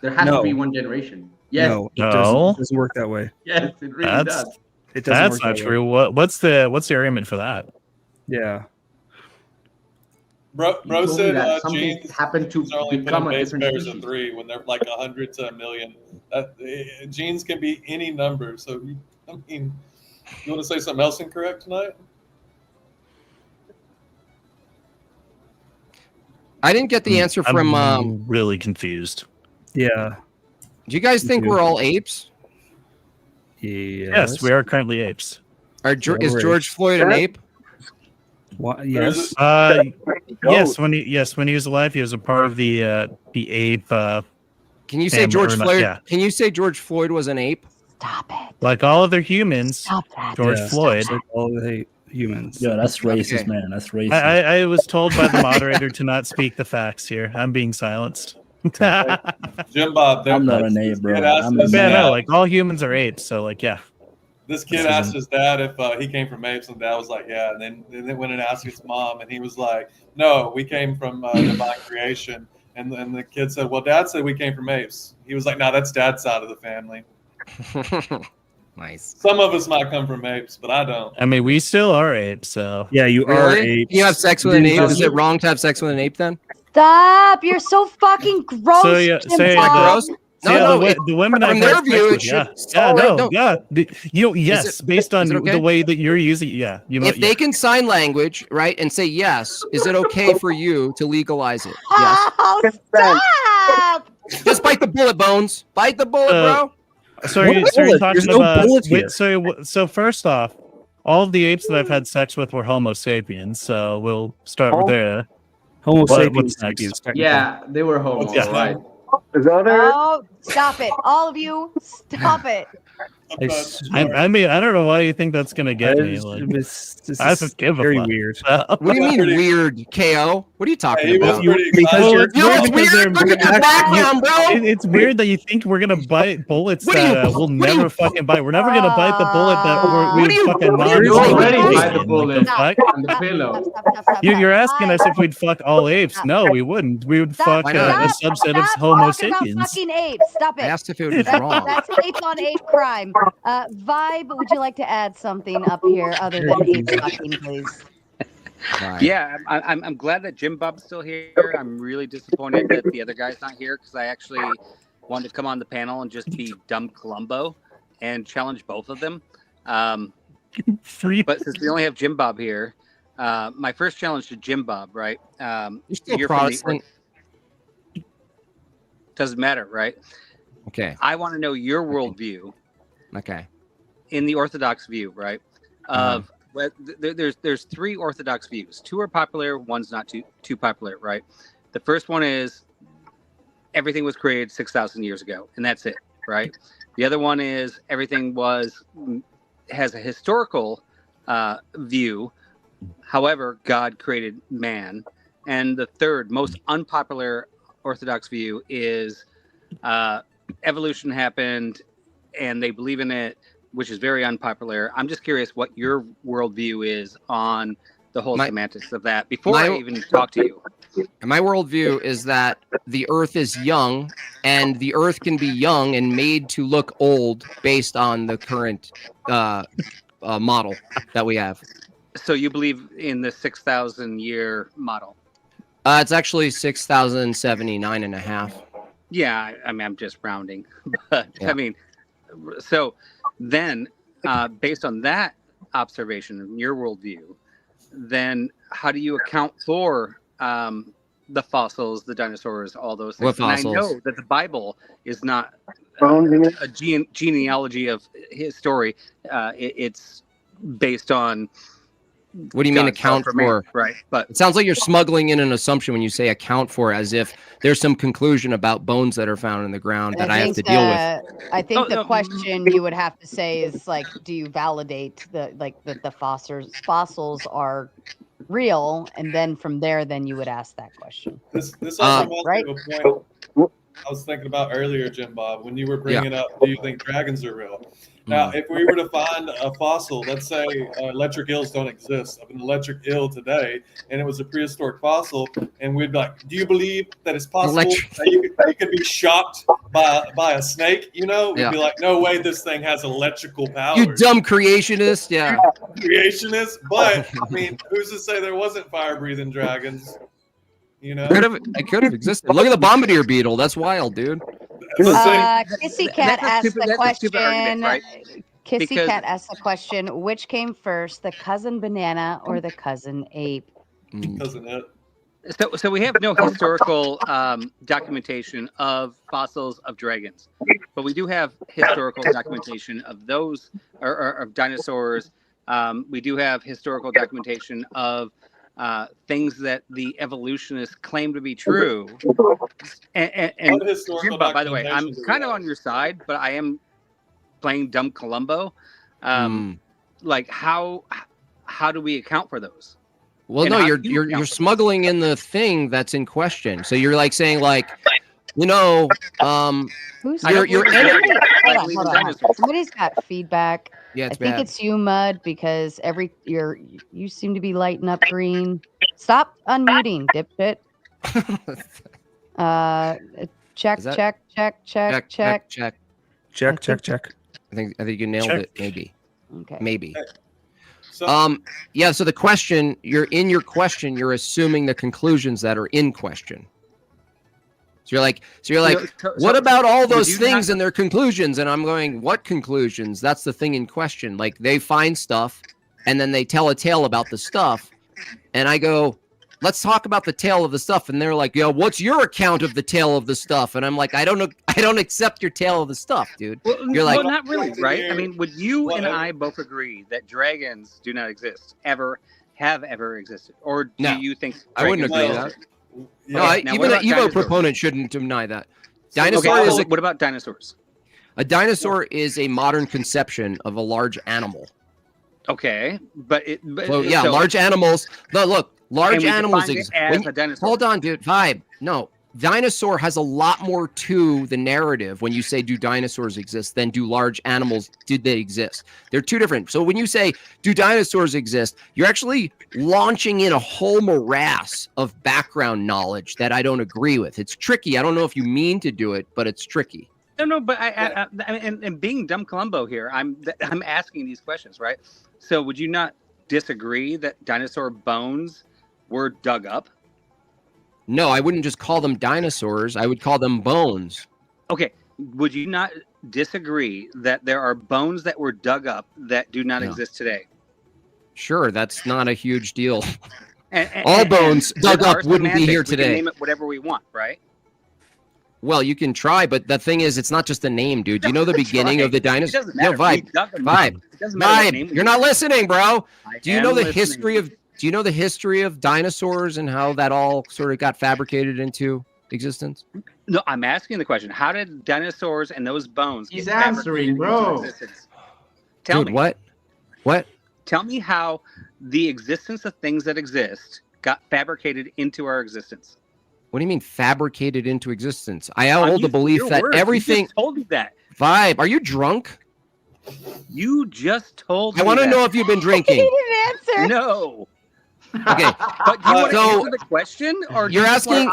There has to be one generation. Yes. No, it doesn't work that way. Yes, it really does. It doesn't That's work not that true. way. What's the argument for that? Yeah. Bro said genes happen to only become a base different pairs species. of 3 when they're like 100 to 1,000,000. Genes can be any number. So you want to say something else incorrect tonight? I didn't get the answer from. I'm really confused. Yeah. Do you guys think we're all apes? Yes, we are currently apes. Is George Floyd an ape? What? Yes. Yes. When he was alive, he was a part of the ape. Can you say George Floyd? Yeah. Can you say George Floyd was an ape? Stop it. Like all other humans, Stop that. George Floyd. Like all the humans. Yeah, that's racist, man. That's racist. I was told by the moderator to not speak the facts here. I'm being silenced. Jim Bob, I'm not an ape, bro. Like all humans are apes. So like, yeah. This kid asked his dad if he came from apes, and dad was like, yeah. And then they went and asked his mom, and he was like, no, we came from divine creation. And the kid said, well, dad said we came from apes. He was like, no, that's dad's side of the family. Nice. Some of us might come from apes, but I don't. I mean, we still are apes, so. Yeah, you are apes. You have sex with an ape? Is it wrong to have sex with an ape then? Stop! You're so fucking gross. So yeah, gross. The women from their view, it should. Yes, based on the way that you're using, if they can sign language, right, and say yes, is it okay for you to legalize it? Yes. Oh, stop! Just bite the bullet, Bones. Bite the bullet, bro. So you're talking about. So first off, all of the apes that I've had sex with were Homo sapiens. So we'll start with there. Homo sapiens. Yeah, they were homo, right? Oh, stop it. All of you, stop it. I mean, I don't know why you think that's gonna get me. Like, this I is just give a very fuck. weird. What do you mean weird, KO? What are you talking about? Because you're it's weird. Look at the background, bro. It's weird that you think we're gonna bite bullets that we'll never fucking bite. We're never gonna bite the bullet that we fucking non. You already bite the Like, bullet fuck? on the pillow. You're asking us if we'd fuck all apes? No, we wouldn't. We would fuck a subset of Homo Talking about sapiens. fucking apes. Stop it. I asked if it was That's, wrong. that's ape on ape crime. Vibe, would you like to add something up here other than ape fucking, please? Yeah, I'm glad that Jim Bob's still here. I'm really disappointed that the other guy's not here because I actually wanted to come on the panel and just be dumb Columbo and challenge both of them. But since we only have Jim Bob here, my first challenge to Jim Bob, right? You're Protestant. Doesn't matter, right? Okay. I want to know your worldview. Okay. In the Orthodox view, right? Of there's three Orthodox views. Two are popular, one's not too popular, right? The first one is everything was created 6,000 years ago, and that's it, right? The other one is everything has a historical view. However, God created man. And the third, most unpopular Orthodox view is evolution happened, and they believe in it, which is very unpopular. I'm just curious what your worldview is on the whole semantics of that before I even talk to you. My worldview is that the Earth is young, and the Earth can be young and made to look old based on the current model that we have. So you believe in the 6,000 year model? It's actually 6,079 and a half. Yeah, I mean, I'm just rounding. But yeah. I mean, so then based on that observation, your worldview, then how do you account for the fossils, the dinosaurs, all those things? What fossils? And I know that the Bible is not a genealogy of his story. It's based on. What do you mean account for? Right, but it sounds like you're smuggling in an assumption when you say account for, as if there's some conclusion about bones that are found in the ground that I have to deal with. I think the question you would have to say is like, do you validate that the fossils are real, and then from there, then you would ask that question. This also reminds me of a point I was thinking about earlier, Jim Bob, when you were bringing up, do you think dragons are real? Now, if we were to find a fossil, let's say electric eels don't exist, of an electric eel today, and it was a prehistoric fossil, and we'd be like, do you believe that it's possible that you could be shocked by a snake? You know, we'd be like, no way, this thing has electrical power. You dumb creationist, yeah. Creationist, but I mean, who's to say there wasn't fire-breathing dragons? You know, it could have existed. Look at the bombardier beetle. That's wild, dude. Kissy Cat asked the question. Right? Kissy Cat asked the question: which came first, the cousin banana or the cousin ape? Cousin ape. So we have no historical documentation of fossils of dragons, but we do have historical documentation of those or of dinosaurs. We do have historical documentation of things that the evolutionists claim to be true. And Jim Bob, by the way, I'm kind of on your side, but I am playing dumb Columbo. Like how do we account for those? Well, no, you're smuggling in the thing that's in question. So you're like saying like, you know, you're Hold on. Somebody's got feedback. Yeah, it's I think bad. it's you, Mud, because you seem to be lighting up green. Stop unmuting, dipshit. Check. I think you nailed it. Maybe. Okay. Maybe. So the question, you're assuming the conclusions that are in question. So you're like, what about all those things and their conclusions? And I'm going, what conclusions? That's the thing in question. Like they find stuff and then they tell a tale about the stuff. And I go, let's talk about the tale of the stuff. And they're like, yo, what's your account of the tale of the stuff? And I'm like, I don't accept your tale of the stuff, dude. You're like, well, not really, right? I mean, would you and I both agree that dragons do not exist, have ever existed? Or do you think I wouldn't agree with that? No, even an Evo proponent shouldn't deny that. Dinosaurs. Okay, what about dinosaurs? A dinosaur is a modern conception of a large animal. Okay, but large animals. But look, large animals exist. Hold on, dude. Vibe. No, dinosaur has a lot more to the narrative when you say do dinosaurs exist than do large animals did they exist. They're two different. So when you say do dinosaurs exist, you're actually launching in a whole morass of background knowledge that I don't agree with. It's tricky. I don't know if you mean to do it, but it's tricky. No, but and being dumb Columbo here, I'm asking these questions, right? So would you not disagree that dinosaur bones were dug up? No, I wouldn't just call them dinosaurs. I would call them bones. Okay, would you not disagree that there are bones that were dug up that do not exist today? Sure, that's not a huge deal. All bones dug up wouldn't be here today. We can name it whatever we want, right? Well, you can try, but the thing is, it's not just a name, dude. Do you know the beginning of the dinosaur? No, Vibe. Vibe. You're not listening, bro. Do you know the history of? Do you know the history of dinosaurs and how that all sort of got fabricated into existence? No, I'm asking the question. How did dinosaurs and those bones? He's answering, bro. Tell me what? What? Tell me how the existence of things that exist got fabricated into our existence. What do you mean fabricated into existence? I hold the belief that everything. You just told me that. Vibe, are you drunk? You just told me I want to that. know if you've been drinking. He didn't answer. No. Okay, but do you want to answer the question, or you're asking?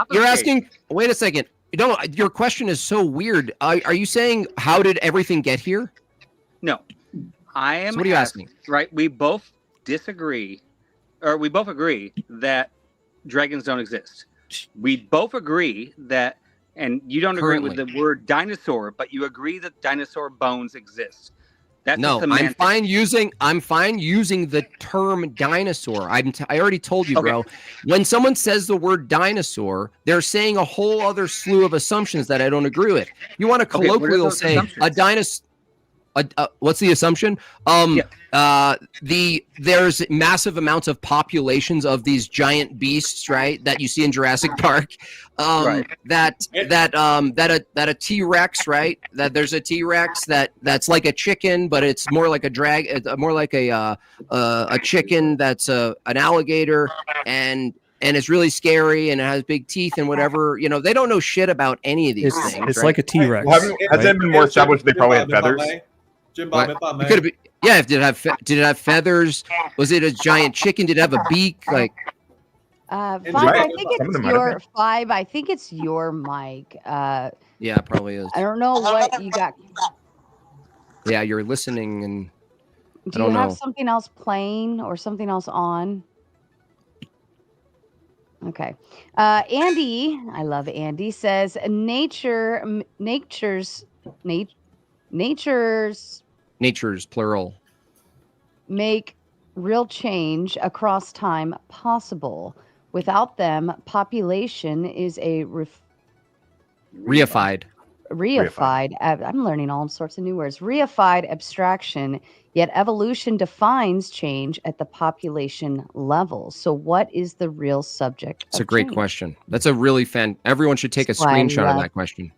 Wait a second. No, your question is so weird. Are you saying how did everything get here? No, I am. So what are you asking? Right, we both disagree, or we both agree that dragons don't exist. We both agree that, and you don't agree with the word dinosaur, but you agree that dinosaur bones exist. That's no, I'm fine using the term dinosaur. I already told you, bro. When someone says the word dinosaur, they're saying a whole other slew of assumptions that I don't agree with. You want to colloquially say a dinosaur. What's the assumption? There's massive amounts of populations of these giant beasts, right? That you see in Jurassic Park. That a T-Rex, right? That there's a T-Rex that's like a chicken, but it's more like a more like a chicken that's an alligator, and it's really scary and it has big teeth and whatever. You know, they don't know shit about any of these things. It's like a T-Rex. Has it been more established they probably have feathers? Jim Bob, if I may. Did it have feathers? Was it a giant chicken? Did it have a beak? Like, Five, I think it's your Five. I think it's your mic. Yeah, it probably is. I don't know what you got. Yeah, you're listening, and do you have something else playing or something else on? Okay. Andy, I love Andy, says nature's plural make real change across time possible. Without them, population is a reified. I'm learning all sorts of new words. Reified abstraction, yet evolution defines change at the population level. So what is the real subject? It's a great question. That's a really everyone should take a screenshot of that question.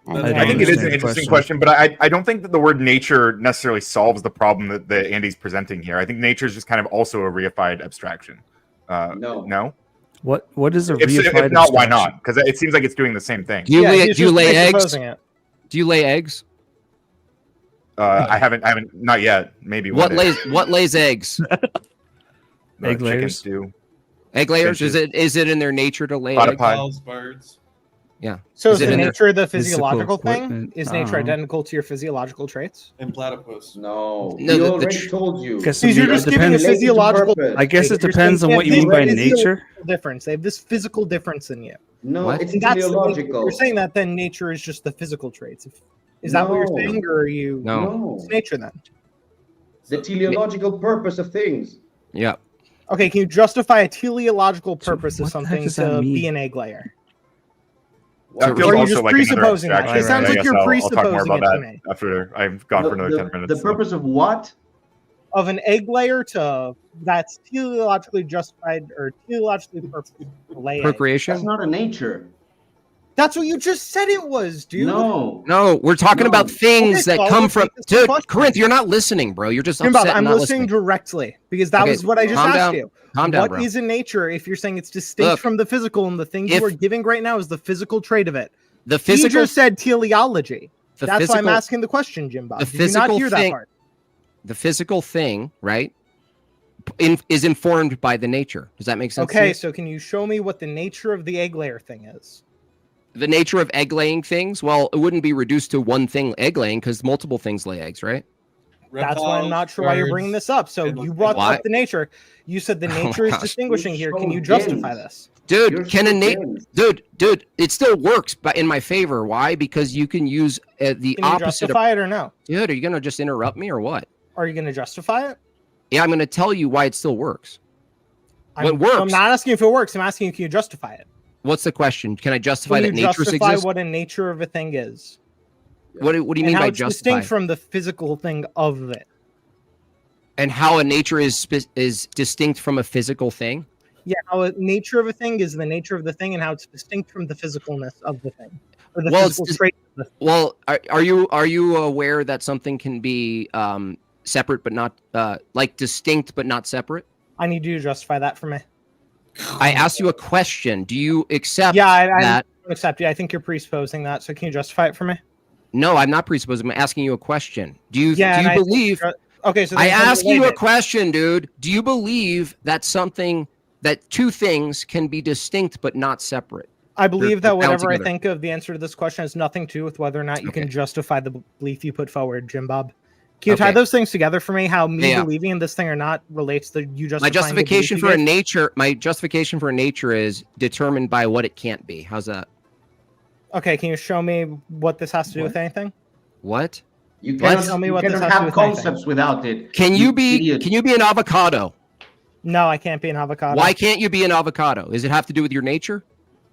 I think it is an interesting question, but I don't think that the word nature necessarily solves the problem that Andy's presenting here. I think nature is just kind of also a reified abstraction. No. What is a reified if not, why not? Because it seems like it's doing the same thing. Do you lay eggs? Do you lay eggs? I haven't, not yet. Maybe. What lays eggs? Egg layers. Do. Egg layers? Is it in their nature to lay eggs? Birds. Yeah. So is the nature the physiological thing? Is nature identical to your physiological traits? And platypus. No, we already told you. You're just giving a physiological. I guess it depends on what you mean by nature. Difference. They have this physical difference in you. No, it's teleological. You're saying that then nature is just the physical traits. Is that what you're saying, or are you? No. It's nature then. The teleological purpose of things. Yeah. Okay, can you justify a teleological purpose of something to be an egg layer? That feels or also just like presupposing that. It sounds like you're presupposing I'll talk more about it to that me. after I've gone for another 10 minutes. The purpose of what? Of an egg layer that's teleologically justified or teleologically purposeful. Procreation? That's not a nature. That's what you just said it was, dude. No, we're talking about things that come from. Dude, Corinth, you're not listening, bro. You're just upset. I'm and not listening directly because that was what I just asked you. Calm down, bro. What is in nature if you're saying it's distinct from the physical, and the thing you are giving right now is the physical trait of it? The physical. He just said teleology. That's why I'm asking the question, Jim Bob. Did you not hear that part? The physical thing, right, is informed by the nature. Does that make sense? Okay, so can you show me what the nature of the egg layer thing is? The nature of egg laying things? Well, it wouldn't be reduced to one thing egg laying because multiple things lay eggs, right? That's why I'm not sure why you're bringing this up. So you brought up the nature. You said the nature is distinguishing here. Can you justify this? Dude, dude, it still works, but in my favor. Why? Because you can use the Can you opposite. justify it or no? Dude, are you gonna just interrupt me or what? Are you going to justify it? Yeah, I'm gonna tell you why it still works. What works? I'm not asking if it works. I'm asking you, can you justify it? What's the question? Can I justify that nature exists? Justify what a nature of a thing is. What do you mean how by it's justify? distinct from the physical thing of it. And how a nature is distinct from a physical thing? Yeah, how a nature of a thing is the nature of the thing, and how it's distinct from the physicalness of the thing, or the physical trait of the thing. Well, are you aware that something can be separate but not like distinct but not separate? I need you to justify that for me. I asked you a question. Do you accept I that? don't accept you. I think you're presupposing that. So can you justify it for me? No, I'm not presupposing. I'm asking you a question. Do you believe? Okay, so I ask you a question, dude. Do you believe that two things can be distinct but not separate? I believe that whatever I think of the answer to this question has nothing to do with whether or not you can justify the belief you put forward, Jim Bob. Can you tie those things together for me? How me believing in this thing or not relates to you justifying my justification for a nature. My justification for a nature is determined by what it can't be. How's that? Okay, can you show me what this has to do with anything? What? You cannot tell me what you this cannot has to do have with concepts without it. Can you be an avocado? No, I can't be an avocado. Why can't you be an avocado? Does it have to do with your nature?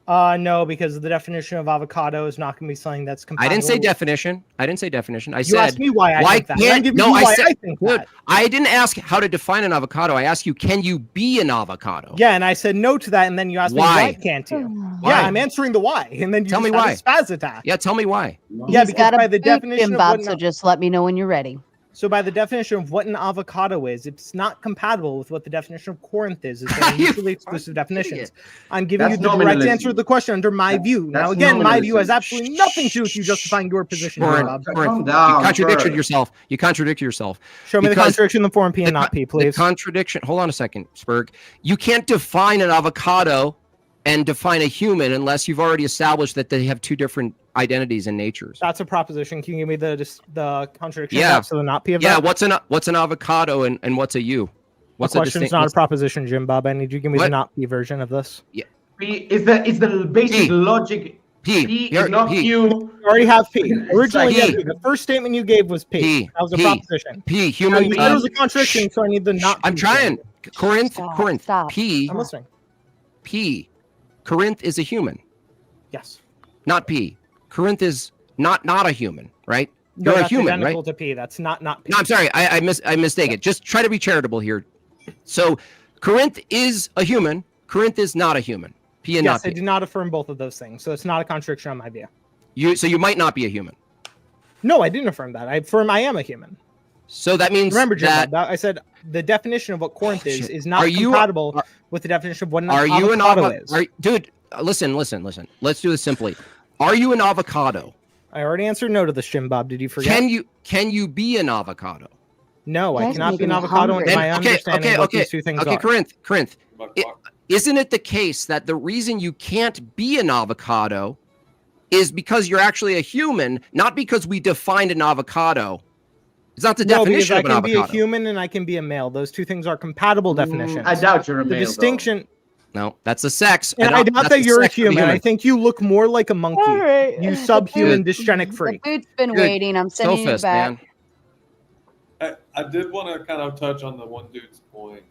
No, because the definition of avocado is not going to be something that's compatible. I didn't say definition. I said you asked me why I think that. I think that. I didn't ask how to define an avocado. I asked you, can you be an avocado? Yeah, and I said no to that, and then you asked me why can't you? Why? Yeah, I'm answering the why, and then you tell me had why. a spaz attack. Yeah, tell me why. Yeah, because by the definition Jim of Bob, what so just let me know when you're ready. So by the definition of what an avocado is, it's not compatible with what the definition of Corinth is. It's mutually exclusive definitions. I'm giving you the direct answer to the question under my view. Now, again, my view has absolutely nothing to do with you justifying your position. Corinth, you contradicted yourself. You contradicted yourself. Show me the contradiction in the form P and not P, please. The contradiction. Hold on a second, Spurg. You can't define an avocado and define a human unless you've already established that they have two different identities and natures. That's a proposition. Can you give me the contradiction? Yeah. So the not P of that? Yeah. What's an avocado and what's a U? What's the question's not a proposition, Jim Bob. I need you to give me the not P version of this. Yeah. P is the basic logic. P is not Q. You already have P. Originally, the first statement you gave was P. That was a proposition. P. Human. You said it was a contradiction, so I need the not. I'm trying. Corinth. Stop. P. I'm listening. P. Corinth is a human. Yes. Not P. Corinth is not a human, right? No, You're that's a human, identical right? to P. That's not P. No, I'm sorry. I mistake it. Just try to be charitable here. So Corinth is a human. Corinth is not a human. P and not P. I do not affirm both of those things. So it's not a contradiction on my view. So you might not be a human. No, I didn't affirm that. I affirm I am a human. So that means remember, Jim, I said the definition of what Corinth is not compatible with the definition of what an avocado is. Dude, listen. Let's do this simply. Are you an avocado? I already answered no to this, Jim Bob. Did you forget? Can you be an avocado? No, I cannot be an avocado in my understanding what these two things are. Corinth. Isn't it the case that the reason you can't be an avocado is because you're actually a human, not because we defined an avocado? It's not the definition of an avocado. I can be a human and I can be a male. Those two things are compatible definitions. I doubt you're a male. The distinction. No, that's a sex. And I doubt that you're a human. I think you look more like a monkey. Right. You subhuman dysgenic freak. The food's been waiting. I'm sending you back. I did want to kind of touch on the one dude's point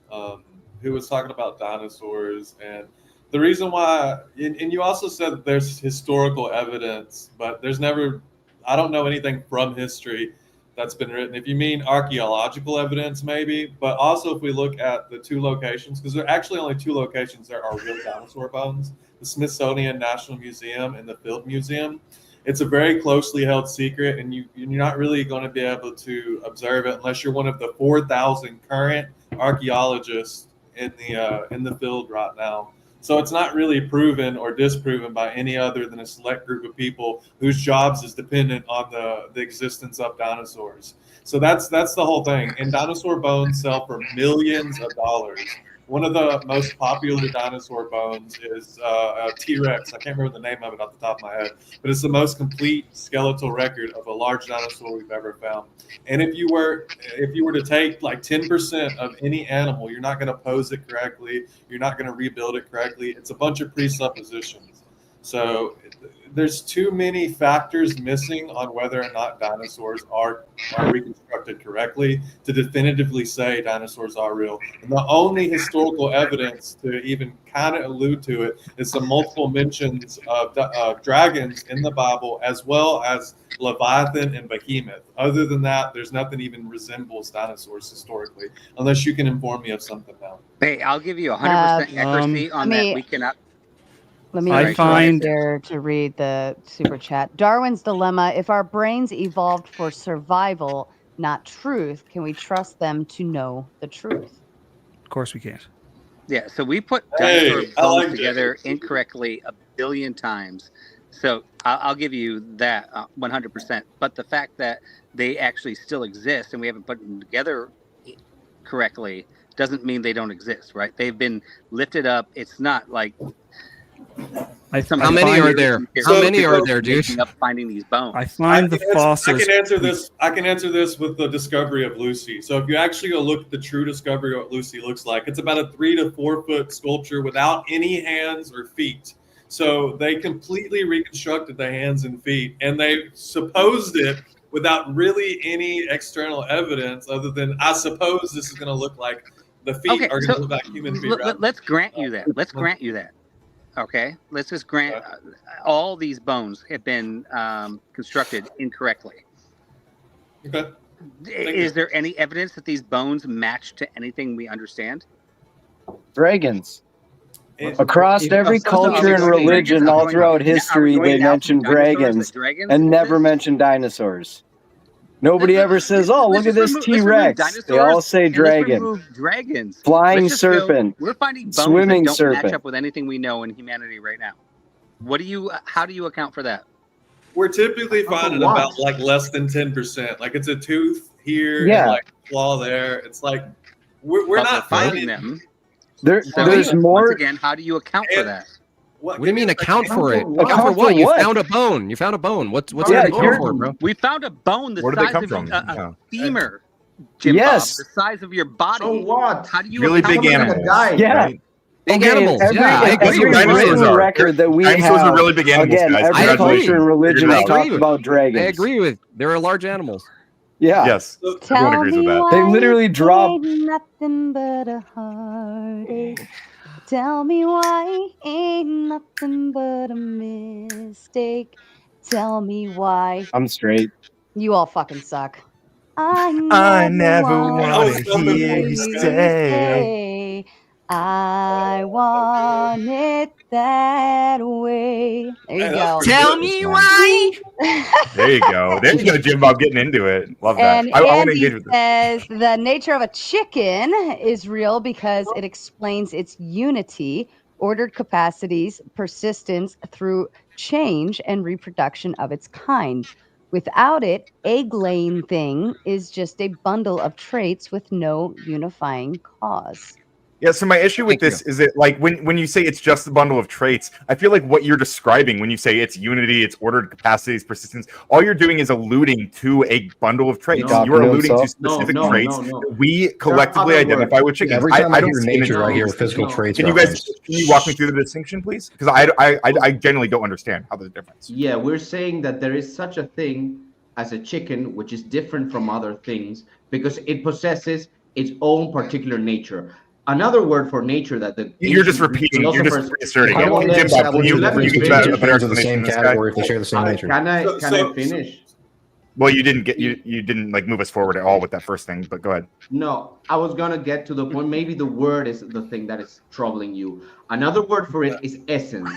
who was talking about dinosaurs. And the reason why, and you also said that there's historical evidence, but there's never, I don't know anything from history that's been written. If you mean archaeological evidence, maybe, but also if we look at the two locations, because there are actually only two locations there are real dinosaur bones, the Smithsonian National Museum and the Field Museum. It's a very closely held secret, and you're not really going to be able to observe it unless you're one of the 4,000 current archaeologists in the field right now. So it's not really proven or disproven by any other than a select group of people whose jobs is dependent on the existence of dinosaurs. So that's the whole thing. And dinosaur bones sell for millions of dollars. One of the most popular dinosaur bones is a T-Rex. I can't remember the name of it off the top of my head, but it's the most complete skeletal record of a large dinosaur we've ever found. And if you were to take like 10% of any animal, you're not going to pose it correctly. You're not going to rebuild it correctly. It's a bunch of presuppositions. So there's too many factors missing on whether or not dinosaurs are reconstructed correctly to definitively say dinosaurs are real. And the only historical evidence to even kind of allude to it is some multiple mentions of dragons in the Bible, as well as Leviathan and Behemoth. Other than that, there's nothing even resembles dinosaurs historically, unless you can inform me of something now. Hey, I'll give you 100% accuracy on that. We cannot. Let me find there to read the super chat. Darwin's dilemma: if our brains evolved for survival, not truth, can we trust them to know the truth? Of course we can't. Yeah, so we put dinosaur bones together incorrectly a billion times. So I'll give you that 100%. But the fact that they actually still exist and we haven't put them together correctly doesn't mean they don't exist, right? They've been lifted up. It's not like... How many are there? How many are there, dude? Up finding these bones. I find the fossils. I can answer this with the discovery of Lucy. So if you actually go look at the true discovery of what Lucy looks like, it's about a 3 to 4 foot sculpture without any hands or feet. So they completely reconstructed the hands and feet, and they supposed it without really any external evidence other than, I suppose this is going to look like the feet are going to look like human feet. Let's grant you that. Let's grant you that. Okay, let's just grant all these bones have been constructed incorrectly. Okay. Is there any evidence that these bones match to anything we understand? Dragons. Across every culture and religion all throughout history, they mention dragons and never mention dinosaurs. Nobody ever says, "Oh, look at this T-Rex." They all say dragon. Dragons. Flying serpent. We're finding bones swimming that don't serpent. match up with anything we know in humanity right now. How do you account for that? We're typically finding about like less than 10%. Like it's a tooth here, and like a claw there. It's like we're not finding them. There's more. Once again, how do you account for that? What do you mean account for it? Account for what? You found a bone. You found a bone. What's that account for, bro? We found a bone the size of a femur. Jim Bob, the size of your body. So what? How do you really big animals? Yeah. Right? Big animals. Every written record that we dinosaurs have. are really big animals, Again, guys. every culture and religion has talked about dragons. I agree with. There are large animals. Yeah. Yes. Everyone agrees with that. They literally drop. Nothing but a heartache. Tell me why ain't nothing but a mistake. Tell me why. I'm straight. You all fucking suck. I never want to hear you say. I want it that way. There you go. Tell me why. There you go. There you go, Jim Bob, getting into it. Love that. And I want to Andy engage with this. says the nature of a chicken is real because it explains its unity, ordered capacities, persistence through change, and reproduction of its kind. Without it, egg-laying thing is just a bundle of traits with no unifying cause. Yeah, so my issue with this is that, like, when you say it's just a bundle of traits, I feel like what you're describing when you say it's unity, it's ordered capacities, persistence, all you're doing is alluding to a bundle of traits. You're alluding to specific traits that we collectively identify with chickens. Every time I don't hear see nature, I hear physical traits. Can you walk me through the distinction, please? Because I genuinely don't understand how there's a difference. Yeah, we're saying that there is such a thing as a chicken, which is different from other things because it possesses its own particular nature. Another word for nature that you're just repeating, you're just reasserting it. Jim Bob, can you get a better explanation of the same category if they share the same nature? Can I finish? Well, you didn't like move us forward at all with that first thing, but go ahead. No, I was gonna get to the point. Maybe the word is the thing that is troubling you. Another word for it is essence,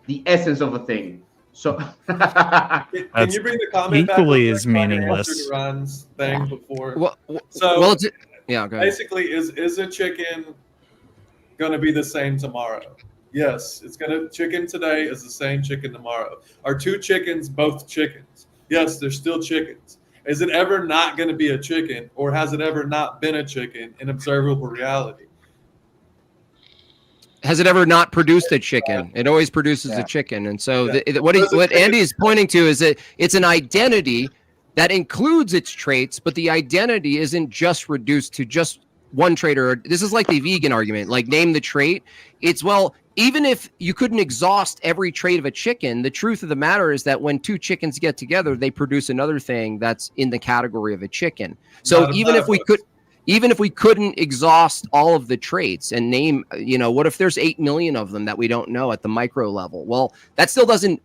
the essence of a thing. So, can you bring the comment back? Equally as meaningless. Ron's thing before. Well, yeah. Go ahead. Basically, is a chicken gonna be the same tomorrow? Yes, chicken today is the same chicken tomorrow. Are two chickens both chickens? Yes, they're still chickens. Is it ever not going to be a chicken, or has it ever not been a chicken in observable reality? Has it ever not produced a chicken? It always produces a chicken. And so what Andy is pointing to is that it's an identity that includes its traits, but the identity isn't just reduced to just one trait. Or this is like the vegan argument, like name the trait. It's, well, even if you couldn't exhaust every trait of a chicken, the truth of the matter is that when two chickens get together, they produce another thing that's in the category of a chicken. So even if we couldn't exhaust all of the traits and name, what if there's 8 million of them that we don't know at the micro level? Well, that still doesn't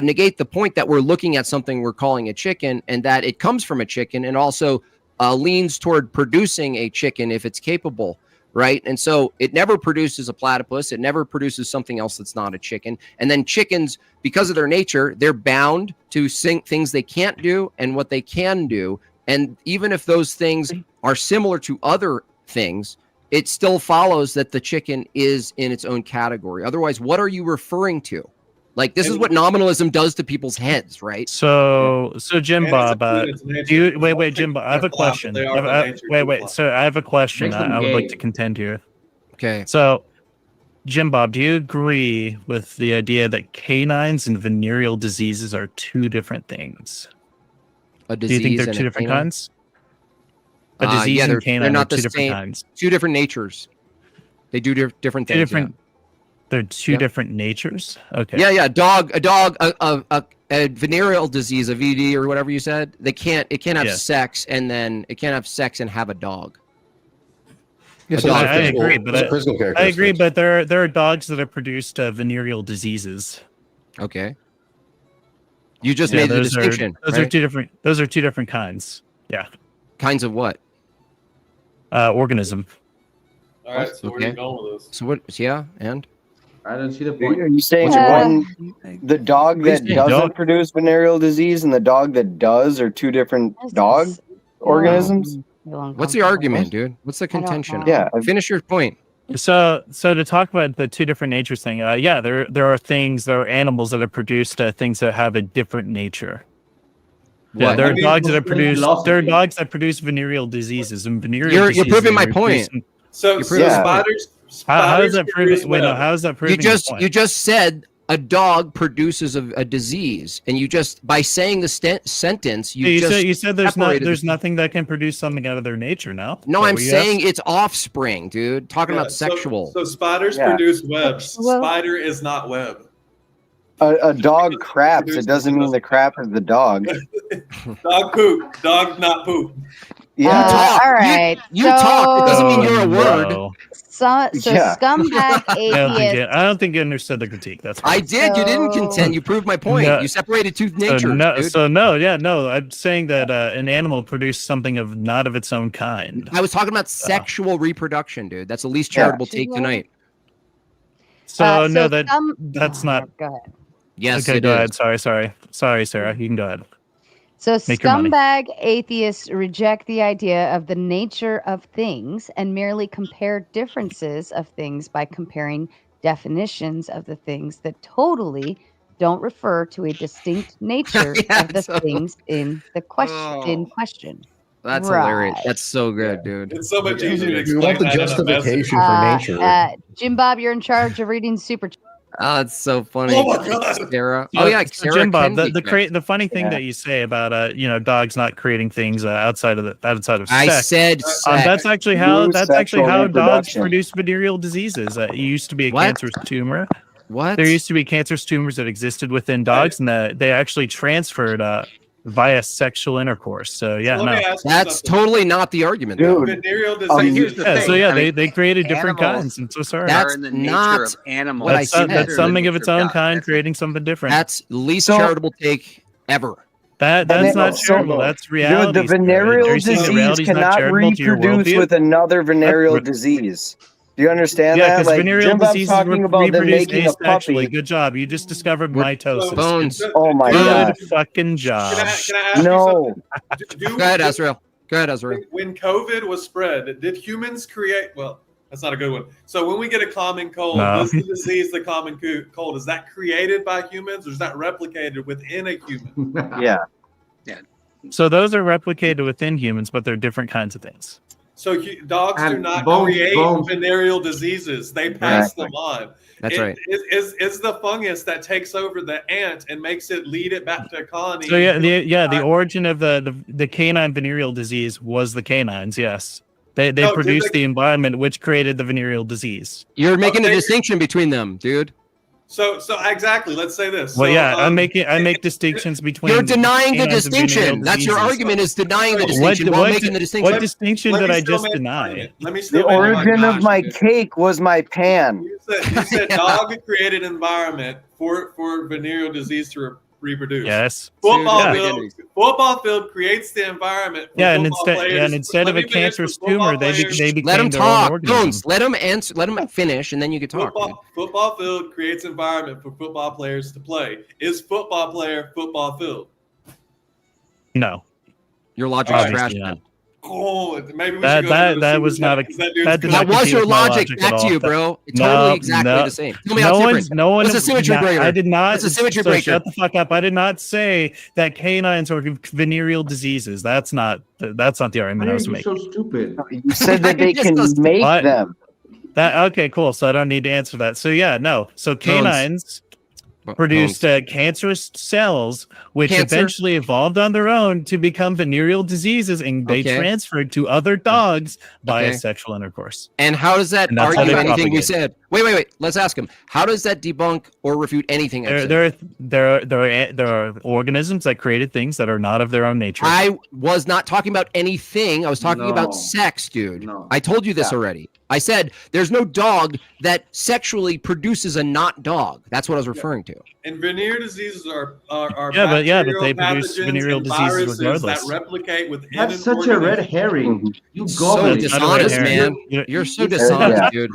negate the point that we're looking at something we're calling a chicken, and that it comes from a chicken, and also leans toward producing a chicken if it's capable. Right. And so it never produces a platypus. It never produces something else that's not a chicken. And then chickens, because of their nature, they're bound to things they can't do and what they can do. And even if those things are similar to other things, it still follows that the chicken is in its own category. Otherwise, what are you referring to? Like, this is what nominalism does to people's heads, right? So Jim Bob, wait, Jim Bob, I have a question. So I have a question I would like to contend here. Okay. So, Jim Bob, do you agree with the idea that canines and venereal diseases are two different things? Do you think they're two different kinds? A disease and canine they're not are the two different same. kinds. Two different natures. They do different things. They're two different natures. Okay. Yeah. A venereal disease, a VD or whatever you said. It can't have sex, and then it can't have sex and have a dog. Yes, I agree, but there are dogs that have produced venereal diseases. Okay. You just made the distinction. Those are two different kinds. Yeah. Kinds of what? Organism. All right. So where are you going with this? So what? Yeah, and. I don't see the point. Are you saying the dog that doesn't produce venereal disease and the dog that does are two different organisms? What's the argument, dude? What's the contention? Yeah, finish your point. So to talk about the two different natures thing, there are animals that have produced things that have a different nature. Yeah, there are dogs that produce venereal diseases, and venereal diseases. You're proving my point. So spiders. How is that proving? Wait, no. How is that proving? You just said a dog produces a disease, and you just by saying the sentence you said there's nothing that can produce something out of their nature. No, I'm saying it's offspring, dude. Talking about sexual. So spiders produce webs. Spider is not web. A dog craps. It doesn't mean the crap is the dog. Dog poop. Dog not poop. Yeah. All right. You talk. It doesn't mean you're a word. Scumbag atheist. I don't think you understood the critique. That's I did. You didn't contend. You proved my point. No, you separated two natures. I'm saying that an animal produced something not of its own kind. I was talking about sexual reproduction, dude. That's the least charitable take tonight. That's not. Go ahead. Yes. Okay, go ahead. Sorry, Sarah. You can go ahead. So scumbag atheists reject the idea of the nature of things and merely compare differences of things by comparing definitions of the things that totally don't refer to a distinct nature of the things in the question. That's hilarious. That's so good, dude. It's so much easier to explain. You want the justification for nature. Jim Bob, you're in charge of reading Super. Oh, it's so funny. Oh my God, Sarah. So Jim Bob, the funny thing that you say about dogs not creating things outside of sex. I said sex. That's actually how dogs produce venereal diseases. It used to be a cancerous tumor. What? There used to be cancerous tumors that existed within dogs, and they actually transferred via sexual intercourse. So that's totally not the argument, dude. Venereal disease. Here's the thing. So they created different kinds. I'm so sorry. That's in the not nature of animals. That's something of its own kind, creating something different. That's least charitable take ever. That's not charitable. That's reality. Dude, the venereal disease cannot reproduce with another venereal disease. Do you understand that? Because Like venereal Jim Bob's diseases talking about them reproduce making a asexually. puppy. Good job. You just discovered mitosis. Bones. Oh my god. god. Fucking job. Can I ask you No. Go ahead, Azrael. Go ahead, Azrael. When COVID was spread, did humans create? Well, that's not a good one. So when we get a common cold, this is the disease, the common cold, is that created by humans or is that replicated within a human? Yeah. So those are replicated within humans, but they're different kinds of things. So dogs do not create venereal diseases; they pass them on. That's right. It's the fungus that takes over the ant and makes it lead it back to a colony. So the origin of the canine venereal disease was the canines. Yes, they produced the environment which created the venereal disease. You're making a distinction between them, dude. So exactly. Let's say this. Well, I make distinctions between. You're denying the distinction. That's your argument, is denying the distinction while making the distinction. What distinction did I just deny? The origin of my cake was my pan. You said dog created environment for venereal disease to reproduce. Yes. Football field creates the environment. For instead of a cancerous tumor, they became let him their talk. own organism. Bones. Let him answer. Let him finish, and then you can talk. Football field creates environment for football players to play. Is football player football field? No. Your logic is trash. Oh, maybe we that should go that was not a that was your logic. Back to you, bro. It's totally exactly the same. Tell me how different. What's a symmetry breaker? I did not. What's a symmetry breaker? Shut the fuck up. I did not say that canines are venereal diseases. That's not the argument I was making. So stupid. You said that they can make them. Okay, cool. So I don't need to answer that. So no. So canines produced cancerous cells, which eventually evolved on their own to become venereal diseases, and they transferred to other dogs by sexual intercourse. And how does that argue anything we said? Wait. Let's ask him. How does that debunk or refute anything I said? There are organisms that created things that are not of their own nature. I was not talking about anything. I was talking about sex, dude. I told you this already. I said there's no dog that sexually produces a not dog. That's what I was referring to. And venereal diseases are but they produce venereal diseases regardless. That replicate within. That's such a red herring. You so dishonest, man. You're so dishonest, dude.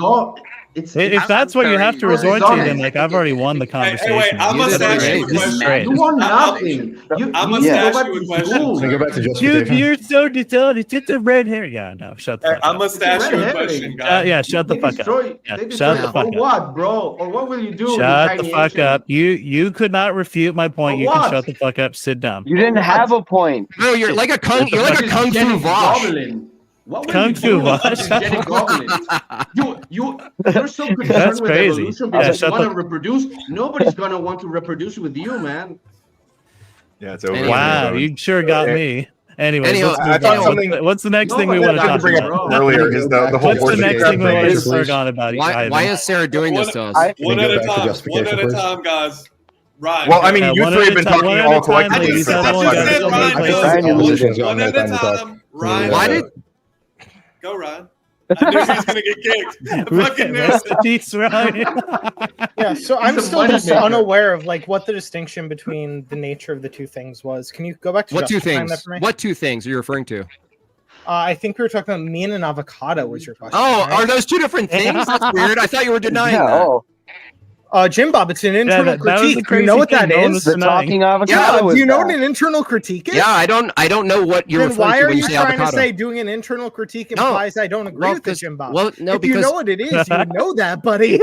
If that's what you have to resort to, then I've already won the conversation. Hey, wait, I must ask you a question. You won nothing. I must ask you a question. Go back to justification. You're so dishonest. It's a red hair. Yeah, no, shut the fuck up. I must ask you a question, guys. Shut the fuck up. Shut the fuck up. What, bro? Or what will you do? Shut the fuck up. You could not refute my point. You can shut the fuck up. Sit down. You didn't have a point. No, you're like a kung fu Vosh. What Kung Fu Vosh. You're so concerned That's with crazy. evolution because you want to reproduce. Nobody's gonna want to reproduce with you, man. Yeah, it's over. Wow, you sure got me. Anyways, what's the next thing we want to talk about? Earlier is the whole. What's the next thing we want to start on about? Why is Sarah doing this to us? One at a time, guys. Right. Well, I mean, you three have been talking all collectively. One at a time. Ryan. Why did? Go, Ryan. I knew he was going to get kicked. I fucking knew it. Yeah, so I'm still just unaware of what the distinction between the nature of the two things was. Can you go back to what two things? What two things are you referring to? I think we were talking about mean and avocado was your question. Oh, right? Are those two different things? That's weird. I thought you were denying that. Jim Bob, it's an internal critique. Do you know what that is? The talking avocado. Yeah, do you know what an internal critique is? Yeah, I don't know what you're referring to when you say avocado. Why are you trying to say doing an internal critique implies I don't agree with it, Jim Bob? Well, no, because you know what it is, you would know that, buddy.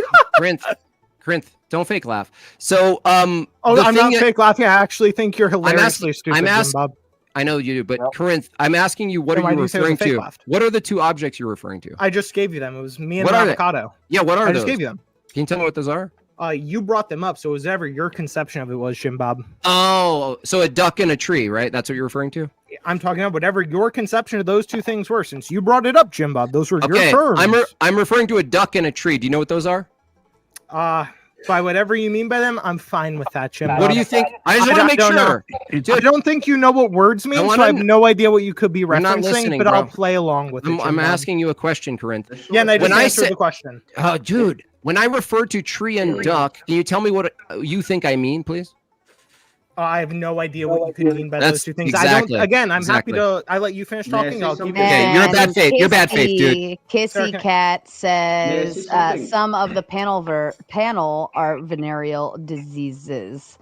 Corinth, don't fake laugh. So, I'm not fake laughing. I actually think you're hilariously stupid, Jim Bob. I know you do, but Corinth, I'm asking you, what are you referring to? What are the two objects you're referring to? I just gave you them. It was me and avocado. Yeah, what are those? I just gave you them. Can you tell me what those are? You brought them up, so whatever your conception of it was, Jim Bob. Oh, so a duck and a tree, right? That's what you're referring to? I'm talking about whatever your conception of those two things were. Since you brought it up, Jim Bob, those were your terms. I'm referring to a duck and a tree. Do you know what those are? By whatever you mean by them, I'm fine with that, Jim Bob. What do you think? I just want to make sure. I don't think you know what words mean, so I have no idea what you could be referencing, but I'll play along with it. I'm asking you a question, Corinth. Yeah, and I just answered the question. Oh, dude. When I refer to tree and duck, can you tell me what you think I mean, please? I have no idea what you can mean by That's those two things. exactly- I don't. Again, I'm exactly. happy to. I let you finish May I talking. say I'll give something? you. Okay, you're a bad faith. You're bad faith, dude. Kissy Cat May I say says something? some of the panel are venereal diseases.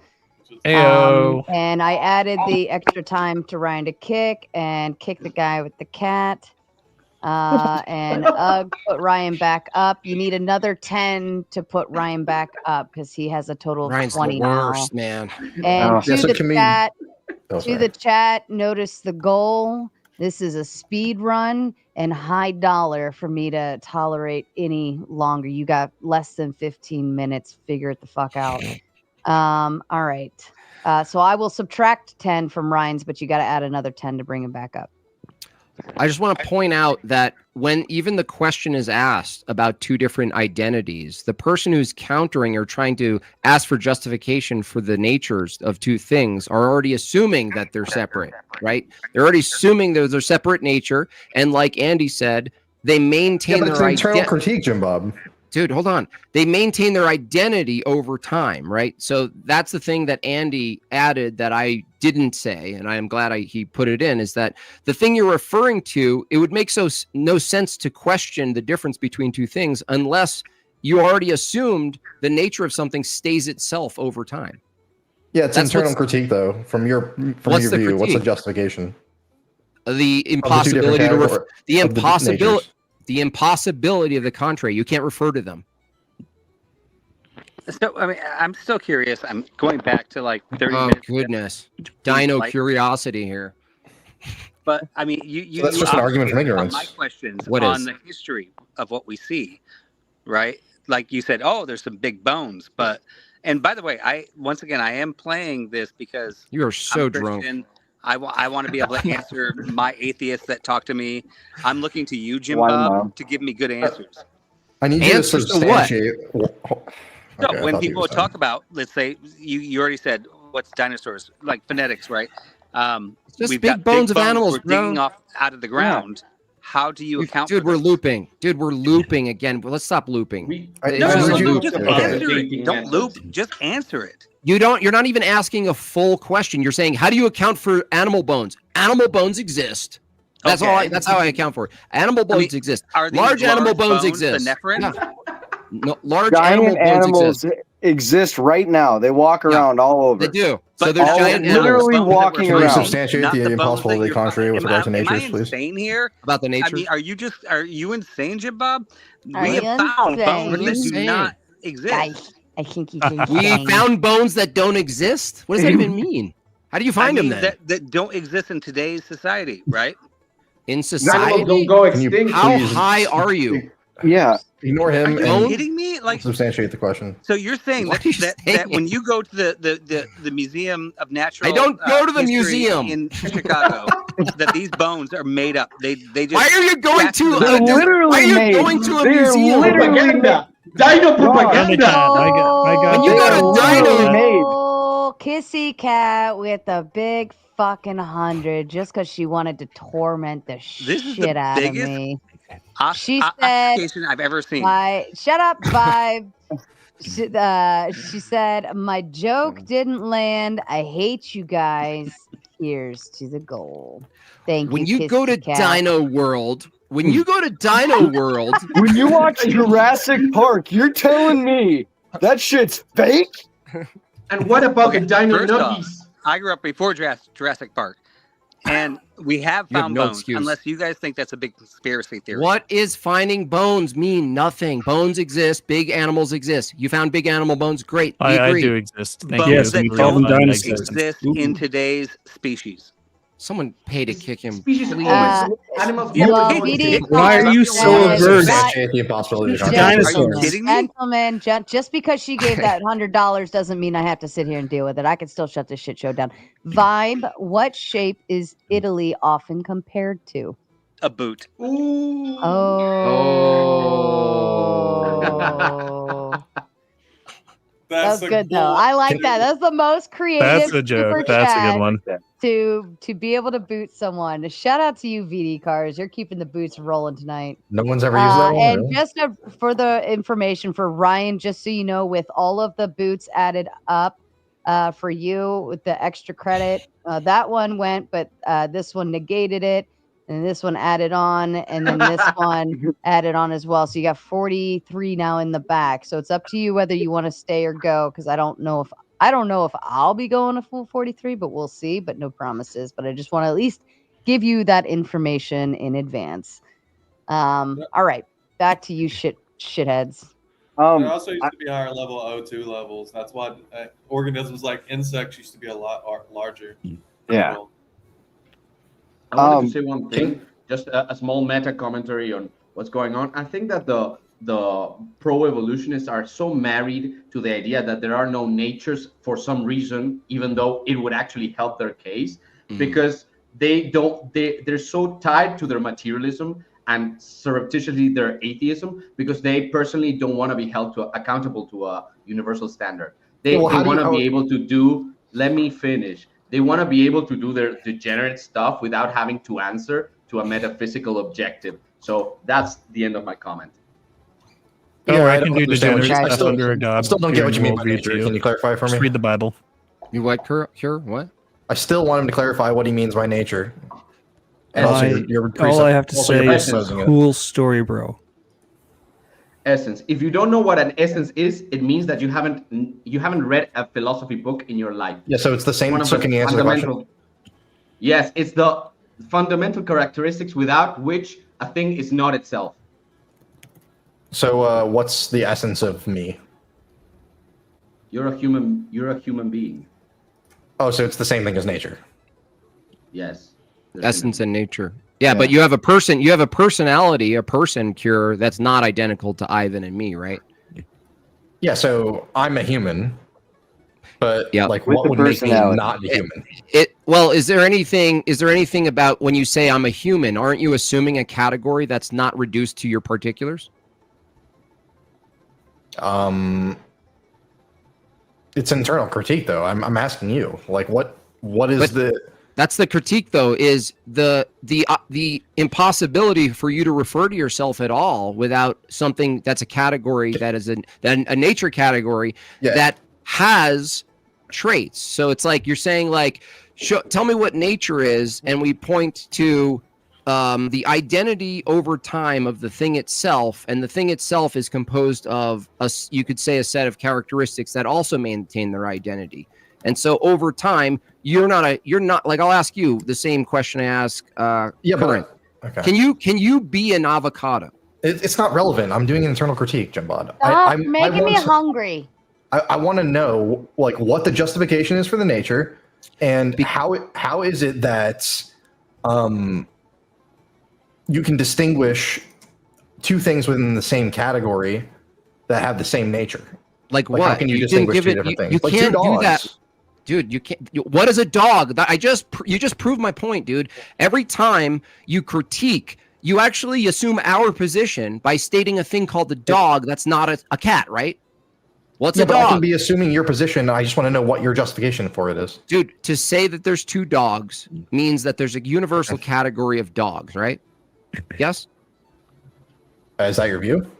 Ayo. And I added the extra time to Ryan to kick and kick the guy with the cat. And put Ryan back up. You need another 10 to put Ryan back up because he has a total of Ryan's 20 the worst, now. man. And Yeah, to so the can we- chat, Oh, to sorry. the chat, notice the goal. This is a speed run and high dollar for me to tolerate any longer. You got less than 15 minutes. Figure it the fuck out. All right. So I will subtract 10 from Ryan's, but you got to add another 10 to bring him back up. I just want to point out that when even the question is asked about two different identities, the person who's countering or trying to ask for justification for the natures of two things are already assuming that they're separate, right? They're already assuming there's a separate nature. And like Andy said, they maintain Yeah, but it's their an internal identity. critique, Jim Bob. Dude, hold on. They maintain their identity over time, right? So that's the thing that Andy added that I didn't say, and I am glad he put it in, is that the thing you're referring to, it would make no sense to question the difference between two things unless you already assumed the nature of something stays itself over time. Yeah, it's That's internal what's- critique, though. From your What's the view, what's the critique? justification? The two different impossibility to categories- the impossibility of the contrary. You can't refer to them. So I mean, I'm still curious. I'm going back to like 30 Oh minutes. goodness, Dino like- curiosity here. But I mean, you that's you just an argument from obfuscated on ignorance. my questions What on is? the history of what we see, right? Like you said, oh, there's some big bones, but and by the way, I am playing this because You are so I'm drunk. Christian. I want to be able to answer my atheists that talk to me. I'm looking to you, Jim Why, Bob, Mom? to give me good answers. I need you to Answers to what? substantiate. So Okay, I when thought you people were talk about, let's say you already said what's dinosaurs, like phonetics, right? Just We've big got bones of animals, we're bro. digging off out of the ground. How do you account Dude, for we're those? looping. Dude, we're looping again. Well, let's stop looping. I- No, I need you- just okay. answer it. Don't loop. Just answer it. You're not even asking a full question. You're saying, how do you account for animal bones? Animal bones exist. That's Okay. that's how I account for it. Animal bones exist. Are these Large animal bones bones exist. The Nephilim? Yeah. No, large Giant animal bones exist. exist right now. They walk around all over. They do. But So there's all giant literally animals. walking Can you around. substantiate Not the the bones impossibility that you're contrary with regard to am I natures, please? insane here? About the I natures. mean, are you insane, Jim Bob? Are We you have found bones insane? that do Insane. not exist. I think he's We insane. found bones that don't exist? What does that even mean? How do you find I mean, them then? that don't exist in today's society, right? In Animals society? don't go Can you extinct. How please high are you? Yeah. Ignore Are him you and kidding me? Like, substantiate the question. so you're saying What that, are you that saying? when you go to the Museum of Natural I don't go to the History museum. in Chicago, that these bones are made up. They just Why are you going cast to? them They're out. literally Why are you made. going to a They're museum? literally Propaganda. Dino propaganda. When you go to literally made. Oh, Kissy Cat with a big fucking 100 just because she wanted to torment the This is shit the out of biggest me. She She said, application I've ever seen. shut up, Vibe. She said, my joke didn't land. I hate you guys. Here's to the goal. Thank When you, you go to Kissy Cat. Dino World, when you go to Dino World, When you watch Jurassic Park, you're telling me that shit's fake? And what about the dino First off, nuggies? I grew up before Jurassic Park, and we have You have found no bones. excuse. Unless you guys think that's a big conspiracy theory. what is finding bones mean? Nothing. Bones exist. Big animals exist. You found big animal bones. Great. We I agree. do exist. Thank Bones you. Yes, that we call them don't dinosaurs. exist in today's species. Someone pay to kick him. Species please. animals Yeah, don't well, go we extinct. did- Why are you so averse? Substantiate the impossibility of the Are you Dinosaurs. kidding me? Gentlemen, just because she gave that $100 doesn't mean I have to sit here and deal with it. I can still shut this shit show down. Vibe, what shape is Italy often compared to? A boot. Ooh. Oh. That's a good though. I like that. That's the most creative. That's a joke. super That's a chat good one. To be able to boot someone. Shout out to you, VD Cars. You're keeping the boots rolling tonight. No one's ever used that one. And really? just for the information for Ryan, just so you know, with all of the boots added up, for you with the extra credit. That one went, but this one negated it. And this one added on, and then this one added on as well. So you got 43 now in the back. So it's up to you whether you want to stay or go, because I don't know if I'll be going a full 43, but we'll see. But no promises. But I just want to at least give you that information in advance. All right, back to you, shitheads. There also used to be higher level O2 levels. That's why organisms like insects used to be a lot larger. Yeah. I wanted to say one thing, just a small meta commentary on what's going on. I think that the pro-evolutionists are so married to the idea that there are no natures for some reason, even though it would actually help their case, because they're so tied to their materialism and surreptitiously their atheism, because they personally don't want to be held accountable to a universal standard. They want to be able to do, let me finish. They want to be able to do their degenerate stuff without having to answer to a metaphysical objective. So that's the end of my comment. Yeah, I can do degenerate stuff under a god. I still don't get what you mean by nature. Can you clarify for me? Just read the Bible. You what, Cure? What? I still want him to clarify what he means by nature. And all I have to say is cool story, bro. Essence. If you don't know what an essence is, it means that you haven't read a philosophy book in your life. Yeah, so it's the same. So can you answer the question? Yes, it's the fundamental characteristics without which a thing is not itself. So what's the essence of me? You're a human being. Oh, so it's the same thing as nature. Yes. Essence and nature. Yeah, but you have a person, you have a personality, a person, Cure, that's not identical to Ivan and me, right? Yeah, so I'm a human, but like what would make me not a human? Well, is there anything about when you say I'm a human, aren't you assuming a category that's not reduced to your particulars? It's internal critique though. I'm asking you, like what is That's the critique, though, is the impossibility for you to refer to yourself at all without something that's a category that is a nature category that has traits. So it's like you're saying, like, tell me what nature is, and we point to the identity over time of the thing itself, and the thing itself is composed of you could say a set of characteristics that also maintain their identity. And so over time, you're not like, I'll ask you the same question I ask Current. Okay. Can you be an avocado? It's not relevant. I'm doing an internal critique, Jimbod. Stop making me hungry. I want to know like what the justification is for the nature, and how is it that you can distinguish two things within the same category that have the same nature. Like what? How can you distinguish two different things? You like can't do that. dogs. Dude, you can't. What is a dog? You just proved my point, dude. Every time you critique, you actually assume our position by stating a thing called the dog that's not a cat, right? What's a dog? I can be assuming your position. I just want to know what your justification for it is. Dude, to say that there's two dogs means that there's a universal category of dogs, right? Yes? Is that your view?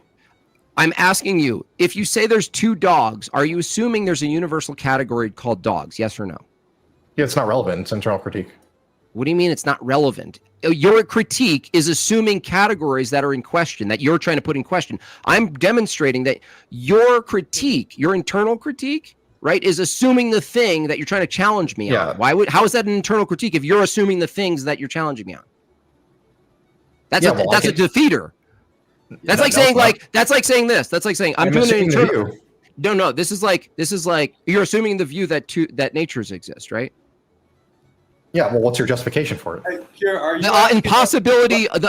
I'm asking you, if you say there's two dogs, are you assuming there's a universal category called dogs? Yes or no? Yeah, it's not relevant. It's internal critique. What do you mean it's not relevant? Your critique is assuming categories that are in question, that you're trying to put in question. I'm demonstrating that your critique, your internal critique, right, is assuming the thing that you're trying to challenge me on. How is that an internal critique if you're assuming the things that you're challenging me on? That's a defeater. That's like saying that's like saying this. That's like saying I'm doing an internal. No. This is like you're assuming the view that natures exist, right? Yeah. Well, what's your justification for it? The impossibility of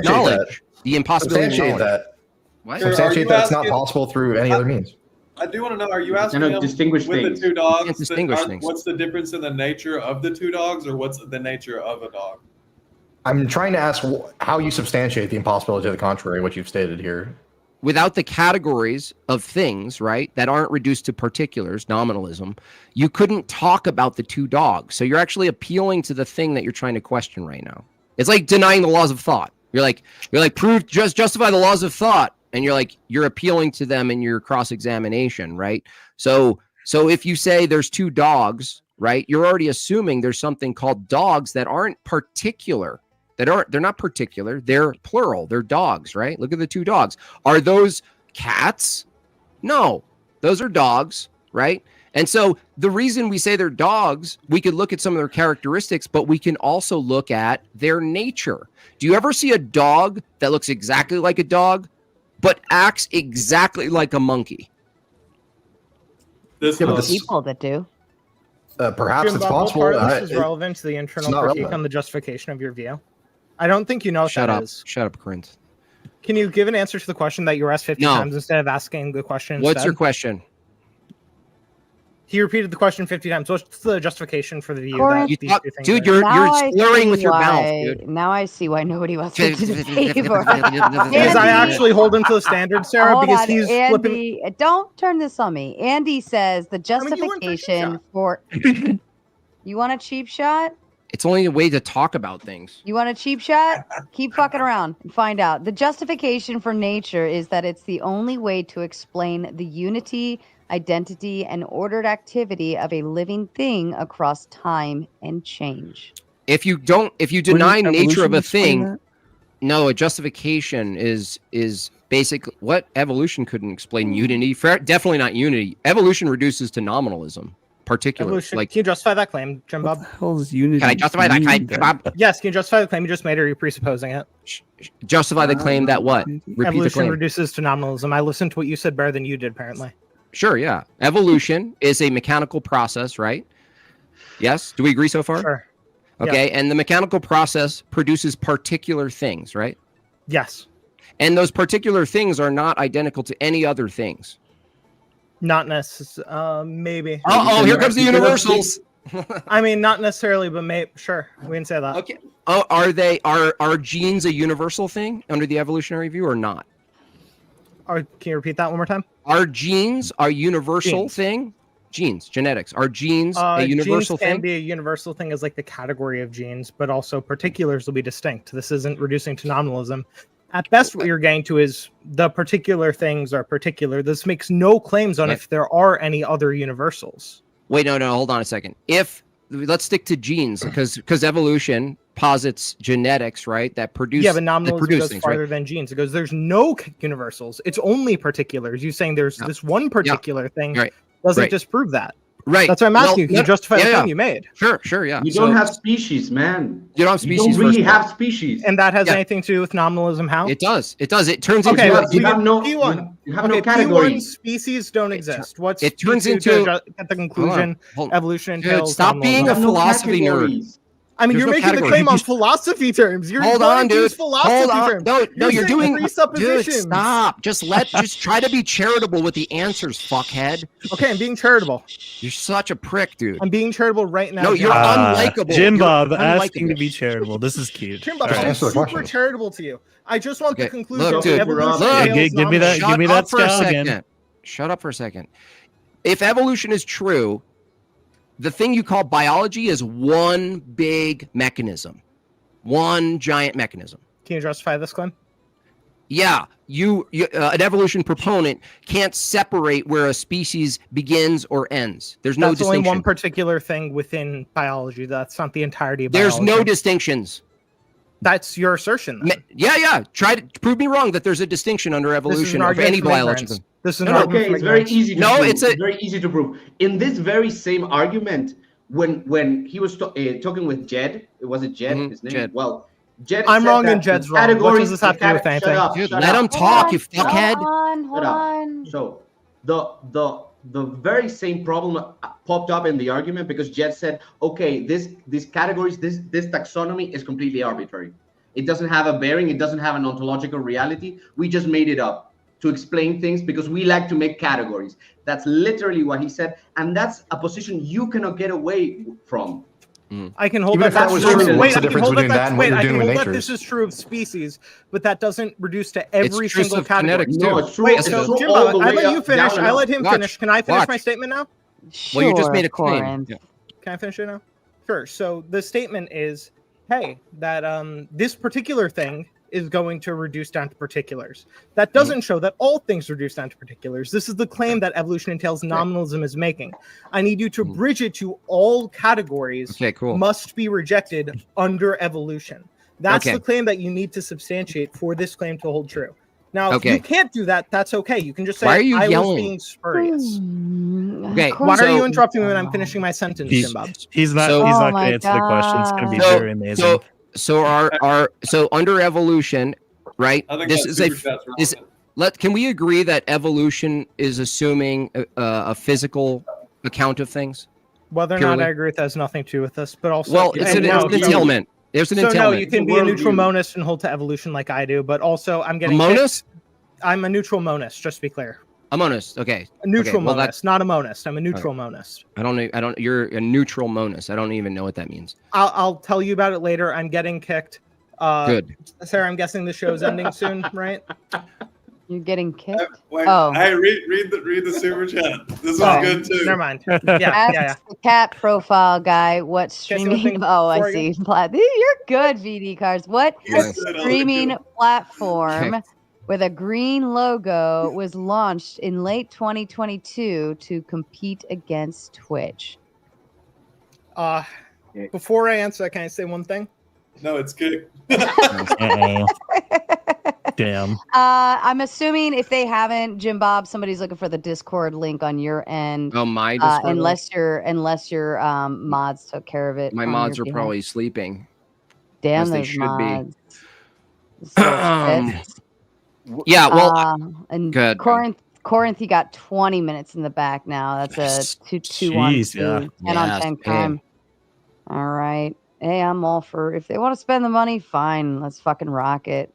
knowledge. The impossibility of knowledge. That. What? Substantiate that it's not possible through any other means. I do want to know, are you asking him distinguish with things. The two dogs, things. What's the difference in the nature of the two dogs, or what's the nature of a dog? I'm trying to ask how you substantiate the impossibility of the contrary, what you've stated here. Without the categories of things, right, that aren't reduced to particulars, nominalism, you couldn't talk about the two dogs. So you're actually appealing to the thing that you're trying to question right now. It's like denying the laws of thought. You're like justify the laws of thought, and you're appealing to them in your cross-examination, right? So So if you say there's two dogs, right, you're already assuming there's something called dogs that aren't particular. They're not particular. They're plural. They're dogs, right? Look at the two dogs. Are those cats? No, those are dogs, right? And so the reason we say they're dogs, we could look at some of their characteristics, but we can also look at their nature. Do you ever see a dog that looks exactly like a dog, but acts exactly like a monkey? There's people that do. Perhaps it's What possible. part of this is relevant to the internal not critique relevant. on the justification of your view? I don't think you know what Shut that up. is. Shut up, Corinth. Can you give an answer to the question that you were asked 50 No. times instead of asking the question What's instead? your question? He repeated the question 50 times. What's the justification for the view Corinth, that these two things dude, are- you're Now I slurring see with your mouth, why- dude. Now I see why nobody wants to debate. Because I actually hold him to the standard, Sarah, Hold because on, he's Andy, flipping. don't turn this on me. Andy says the justification for. You want a cheap shot? It's only a way to talk about things. You want a cheap shot? Keep fucking around and find out. The justification for nature is that it's the only way to explain the unity, identity, and ordered activity of a living thing across time and change. If you deny Wouldn't nature of evolution a explain thing, that? no, a justification is basically what evolution couldn't explain unity. Definitely not unity. Evolution reduces to nominalism, particularly. Evolution. Like, Can you justify that claim, Jim Bob? Hell is unity? can I justify that claim, Bob? Yes, can you justify the claim you just made, or are you presupposing it? Justify the claim that what? Repeat the Evolution claim. reduces to nominalism. I listened to what you said better than you did, apparently. Sure, yeah. Evolution is a mechanical process, right? Yes. Do we agree so far? Sure. Okay, and the mechanical process produces particular things, right? Yes. And those particular things are not identical to any other things. Not necessarily. Maybe. Uh-oh, here comes the universals. I mean, not necessarily, but maybe. Sure, we can say that. Okay. Oh, are genes a universal thing under the evolutionary view or not? Can you repeat that one more time? Are genes a universal Genes. thing? Genes, genetics. Are genes a universal genes can thing? be a universal thing as like the category of genes, but also particulars will be distinct. This isn't reducing to nominalism. At best, what you're getting to is the particular things are particular. This makes no claims on if there are any other universals. Wait, no, hold on a second. Let's stick to genes because evolution posits genetics, right? That produce Yeah, but nominalism goes things, farther right? than genes. It goes, there's no universals. It's only particulars. You saying there's this one particular thing Right. doesn't Right. disprove that. Right. That's what I'm asking you. Can Well, you justify the yeah, claim yeah. you made? Sure, yeah. You don't have species, man. You don't have You species. don't really first of all. have species. And that has Yeah. anything to do with nominalism? How? It does. It turns Okay, into. you have no- P1. you have no P1 categories. species don't exist. What's it turns P2 into- to get the conclusion? Hold on. Evolution Dude, entails. stop being a nominalism. philosophy nerd. I mean, There's you're no making the category. claim You on just- philosophy terms. You're Hold wanting on, to use dude. philosophy Hold on. terms. No, you're saying doing. Dude, presuppositions. stop. Just try to be charitable with the answers, fuckhead. Okay, I'm being charitable. You're such a prick, dude. I'm being charitable right now. No, you're Jim. unlikable. Jim You're Bob asking unlikable. to be charitable. This is cute. Jim Bob, All right. I'm Answer the super question. charitable to you. I just want the Okay, conclusion. look, that dude. evolution Look, entails give me that. nominalism. Give me Shut that up for a scowl second. again. Shut up for a second. If evolution is true, the thing you call biology is one big mechanism, one giant mechanism. Can you justify this claim? Yeah, an evolution proponent can't separate where a species begins or ends. There's no That's only distinction. one particular thing within biology. That's not the entirety of There's biology. no distinctions. That's your assertion. Then. Yeah. Try to prove me wrong that there's a distinction under This is an evolution of argument any from biological. ignorance. This is an No, no, argument Okay, from it's very ignorance. easy to No, prove. it's very easy to prove. In this very same argument, when he was talking with Jed, was it Jed? His name? Jed. Well, Jed. I'm said wrong that and Jed's the wrong. What categories- does this have to do with shut anything? up, Dude, shut let up. him talk, you fuckhead. Hold Shut up. on. So the very same problem popped up in the argument because Jed said, okay, these categories, this taxonomy is completely arbitrary. It doesn't have a bearing. It doesn't have an ontological reality. We just made it up to explain things because we like to make categories. That's literally what he said, and that's a position you cannot get away from. I can hold Even that. if that that's was true. true, what's Wait, the I can difference hold between that. that and what Wait, you're I doing can with hold that natures? this is true of species, but that doesn't reduce to every true single of category. genetics, No, too. it's true. Wait, it's so true Jimbo, all the I way let you up, finish. down and I up. let him Watch. finish. Can I finish Watch. my statement now? Well, you just made a Sure, claim. Corinth. Yeah. Can I finish it now? Sure. So the statement is, hey, that this particular thing is going to reduce down to particulars. That doesn't show that all things reduce down to particulars. This is the claim that evolution entails nominalism is making. I need you to bridge it to all categories must be rejected under evolution. That's the claim that you need to substantiate for this claim to hold true. Now, if you can't do that, that's okay. You can just say, Why are you I yelling? was being spurious. Okay, Why are you interrupting me when I'm finishing my sentence, Jim Bob? He's not going to answer the question. It's going to be very amazing. So under evolution, right? I think This that's can we agree that evolution is assuming a physical account of things? Whether or not I agree with that has nothing to do with this, but also it's an entailment. There's an entailment. No, you can be a neutral monist and hold to evolution like I do, but also I'm getting a monist. I'm a neutral monist, just to be clear. A monist, okay. A neutral monist, not a monist. I'm a neutral monist. I don't. You're a neutral monist. I don't even know what that means. I'll tell you about it later. I'm getting kicked. Good. Sarah, I'm guessing the show's ending soon, right? You're getting kicked. Hey, read the super chat. This one's good too. Never mind. Ask the cat profile guy what streaming. Oh, I see. You're good, VD cards. What streaming platform with a green logo was launched in late 2022 to compete against Twitch? Before I answer, can I say one thing? No, it's good. Damn. I'm assuming if they haven't, Jim Bob, somebody's looking for the Discord link on your end. Oh, my Discord unless your mods took care of it. My mods are probably sleeping. Damn, they those should mods. Yeah, well, and good. Corinth, you got 20 minutes in the back now. That's a 2-2-1-2, 10 on 10 crime. All right. Hey, I'm all for if they want to spend the money, fine. Let's fucking rock it.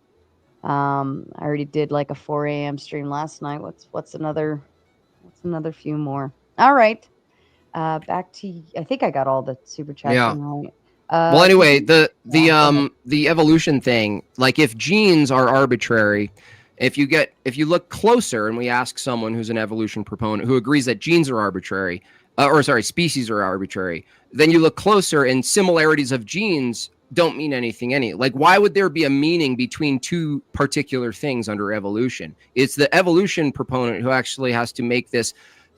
I already did like a 4 a.m. stream last night. What's another few more? All right. Back to I think I got all the super chats right. Well, anyway, the evolution thing, like if genes are arbitrary, if you look closer and we ask someone who's an evolution proponent who agrees that genes are arbitrary, species are arbitrary, then you look closer and similarities of genes don't mean anything. Like, why would there be a meaning between two particular things under evolution? It's the evolution proponent who actually has to make this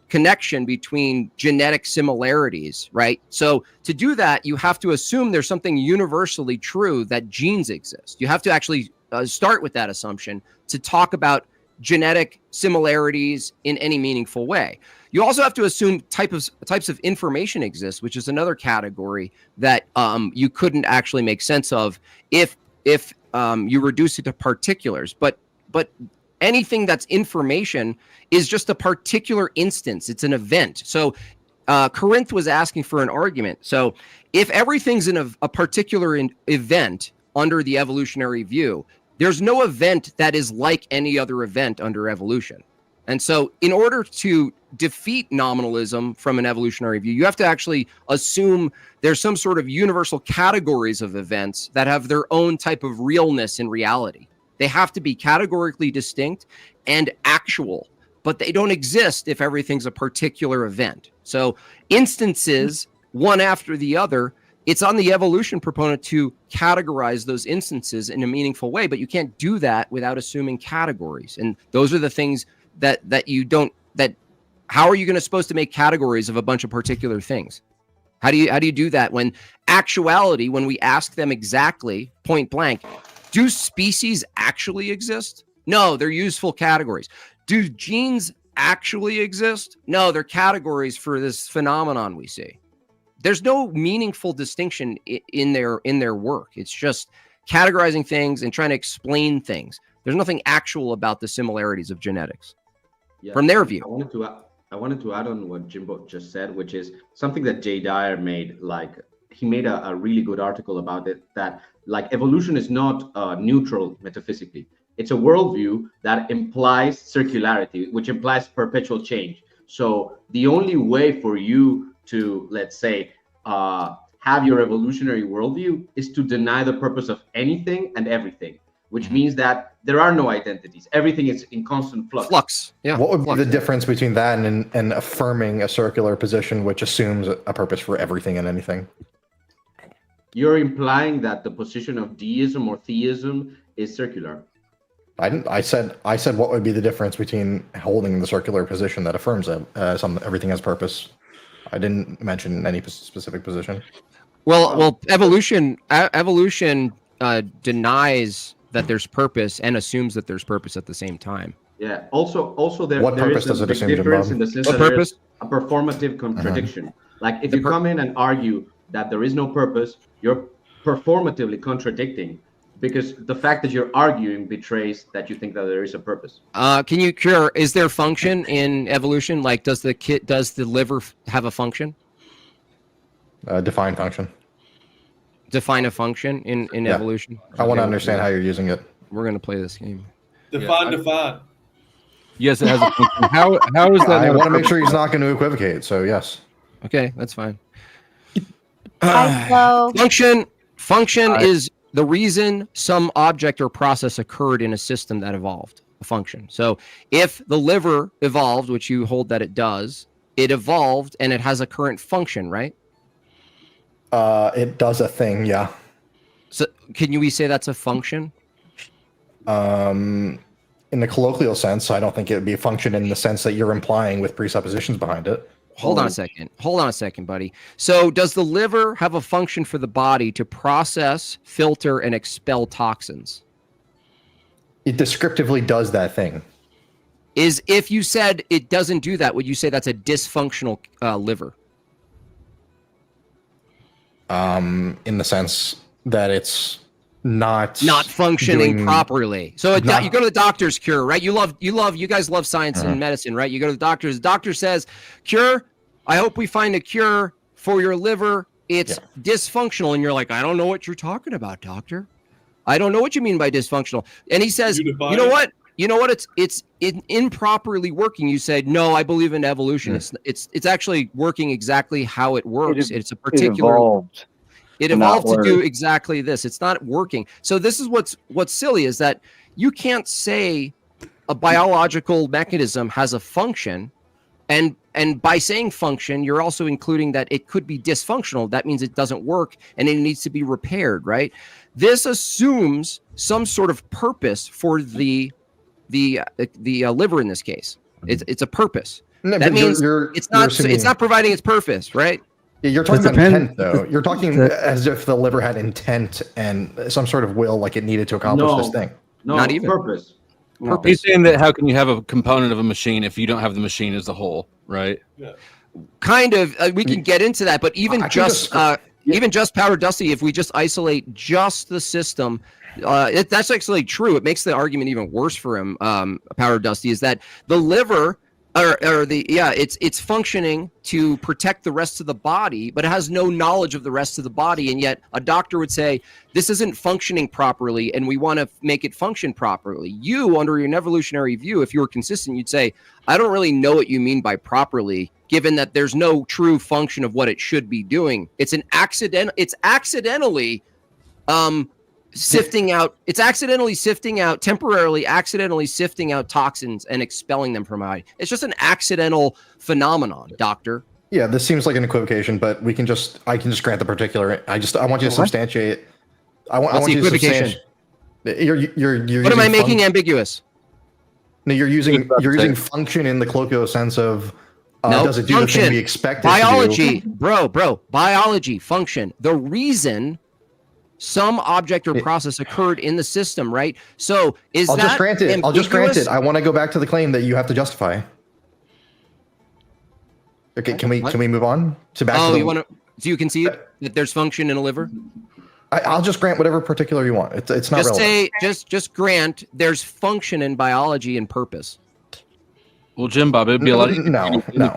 connection between genetic similarities, right? So to do that, you have to assume there's something universally true that genes exist. You have to actually start with that assumption to talk about genetic similarities in any meaningful way. You also have to assume types of information exist, which is another category that you couldn't actually make sense of if you reduce it to particulars. But anything that's information is just a particular instance. It's an event. So Corinth was asking for an argument. So if everything's in a particular event under the evolutionary view, there's no event that is like any other event under evolution. And so in order to defeat nominalism from an evolutionary view, you have to actually assume there's some sort of universal categories of events that have their own type of realness in reality. They have to be categorically distinct and actual, but they don't exist if everything's a particular event. So instances, one after the other, it's on the evolution proponent to categorize those instances in a meaningful way, but you can't do that without assuming categories. And those are the things that you don't, that how are you supposed to make categories of a bunch of particular things? How do you do that when actuality, when we ask them exactly point blank, do species actually exist? No, they're useful categories. Do genes actually exist? No, they're categories for this phenomenon we see. There's no meaningful distinction in their work. It's just categorizing things and trying to explain things. There's nothing actual about the similarities of genetics from their view. I wanted to add on what Jimbo just said, which is something that Jay Dyer made. Like, he made a really good article about it, that like evolution is not neutral metaphysically. It's a worldview that implies circularity, which implies perpetual change. So the only way for you to, let's say, have your evolutionary worldview is to deny the purpose of anything and everything, which means that there are no identities. Everything is in constant flux. Yeah. What would be the difference between that and affirming a circular position, which assumes a purpose for everything and anything? You're implying that the position of deism or theism is circular. I didn't. I said what would be the difference between holding the circular position that affirms it, everything has purpose. I didn't mention any specific position. Well, evolution denies that there's purpose and assumes that there's purpose at the same time. Yeah. Also, there What is purpose does a it big assume, difference Bob? in the sense What that there purpose? is a performative contradiction. Like if you come in and argue that there is no purpose, you're performatively contradicting, because the fact that you're arguing betrays that you think that there is a purpose. Can you cure? Is there function in evolution? Like, does the liver have a function? Define function. Define a function in evolution. I want to understand how you're using it. We're gonna play this game. Define. Yes, it has a function. How is that? I want to make sure he's not going to equivocate. So yes. Okay, that's fine. Hello. Function is the reason some object or process occurred in a system that evolved. A function. So if the liver evolved, which you hold that it does, it evolved and it has a current function, right? It does a thing, yeah. So can we say that's a function? In the colloquial sense, I don't think it would be a function in the sense that you're implying with presuppositions behind it. Hold on a second, buddy. So does the liver have a function for the body to process, filter, and expel toxins? It descriptively does that thing. If you said it doesn't do that, would you say that's a dysfunctional liver? In the sense that it's not functioning properly. So you go to the doctor's, Cure, right? You guys love science and medicine, right? You go to the doctor's. The doctor says, Cure, I hope we find a cure for your liver. It's dysfunctional. And you're like, I don't know what you're talking about, doctor. I don't know what you mean by dysfunctional. And he says, you know what? It's improperly working. You said, no, I believe in evolution. It's actually working exactly how it works. It's a particular. It evolved to do exactly this. It's not working. So this is what's silly is that you can't say a biological mechanism has a function, and by saying function, you're also including that it could be dysfunctional. That means it doesn't work and it needs to be repaired, right? This assumes some sort of purpose for the liver in this case. It's a purpose. No, that means it's not providing its purpose, right? You're talking about intent, though. You're talking as if the liver had intent and some sort of will, like it needed to accomplish this thing. No, not even purpose. He's saying that how can you have a component of a machine if you don't have the machine as a whole, right? Yeah. Kind of. We can get into that, but even just Powder Dusty, if we just isolate just the system, that's actually true. It makes the argument even worse for him. Powder Dusty is that the liver. It's functioning to protect the rest of the body, but it has no knowledge of the rest of the body. And yet a doctor would say, this isn't functioning properly, and we want to make it function properly. You, under your evolutionary view, if you were consistent, you'd say, I don't really know what you mean by properly, given that there's no true function of what it should be doing. It's accidentally temporarily accidentally sifting out toxins and expelling them from body. It's just an accidental phenomenon, doctor. Yeah, this seems like an equivocation, but I can just grant the particular. I want you to substantiate. What's the equivocation? You're what am I making ambiguous? No, you're using function in the colloquial sense of does it do function. The thing we expect biology, it to do? Bro, biology, function. The reason some object or process occurred in the system, right? So I'll just grant it. I want to go back to the claim that you have to justify. Okay, can we move on to back? Do you concede that there's function in a liver? I'll just grant whatever particular you want. It's not relevant. Just grant there's function in biology and purpose. Well, Jim Bob, it'd be a lot easier. No. No,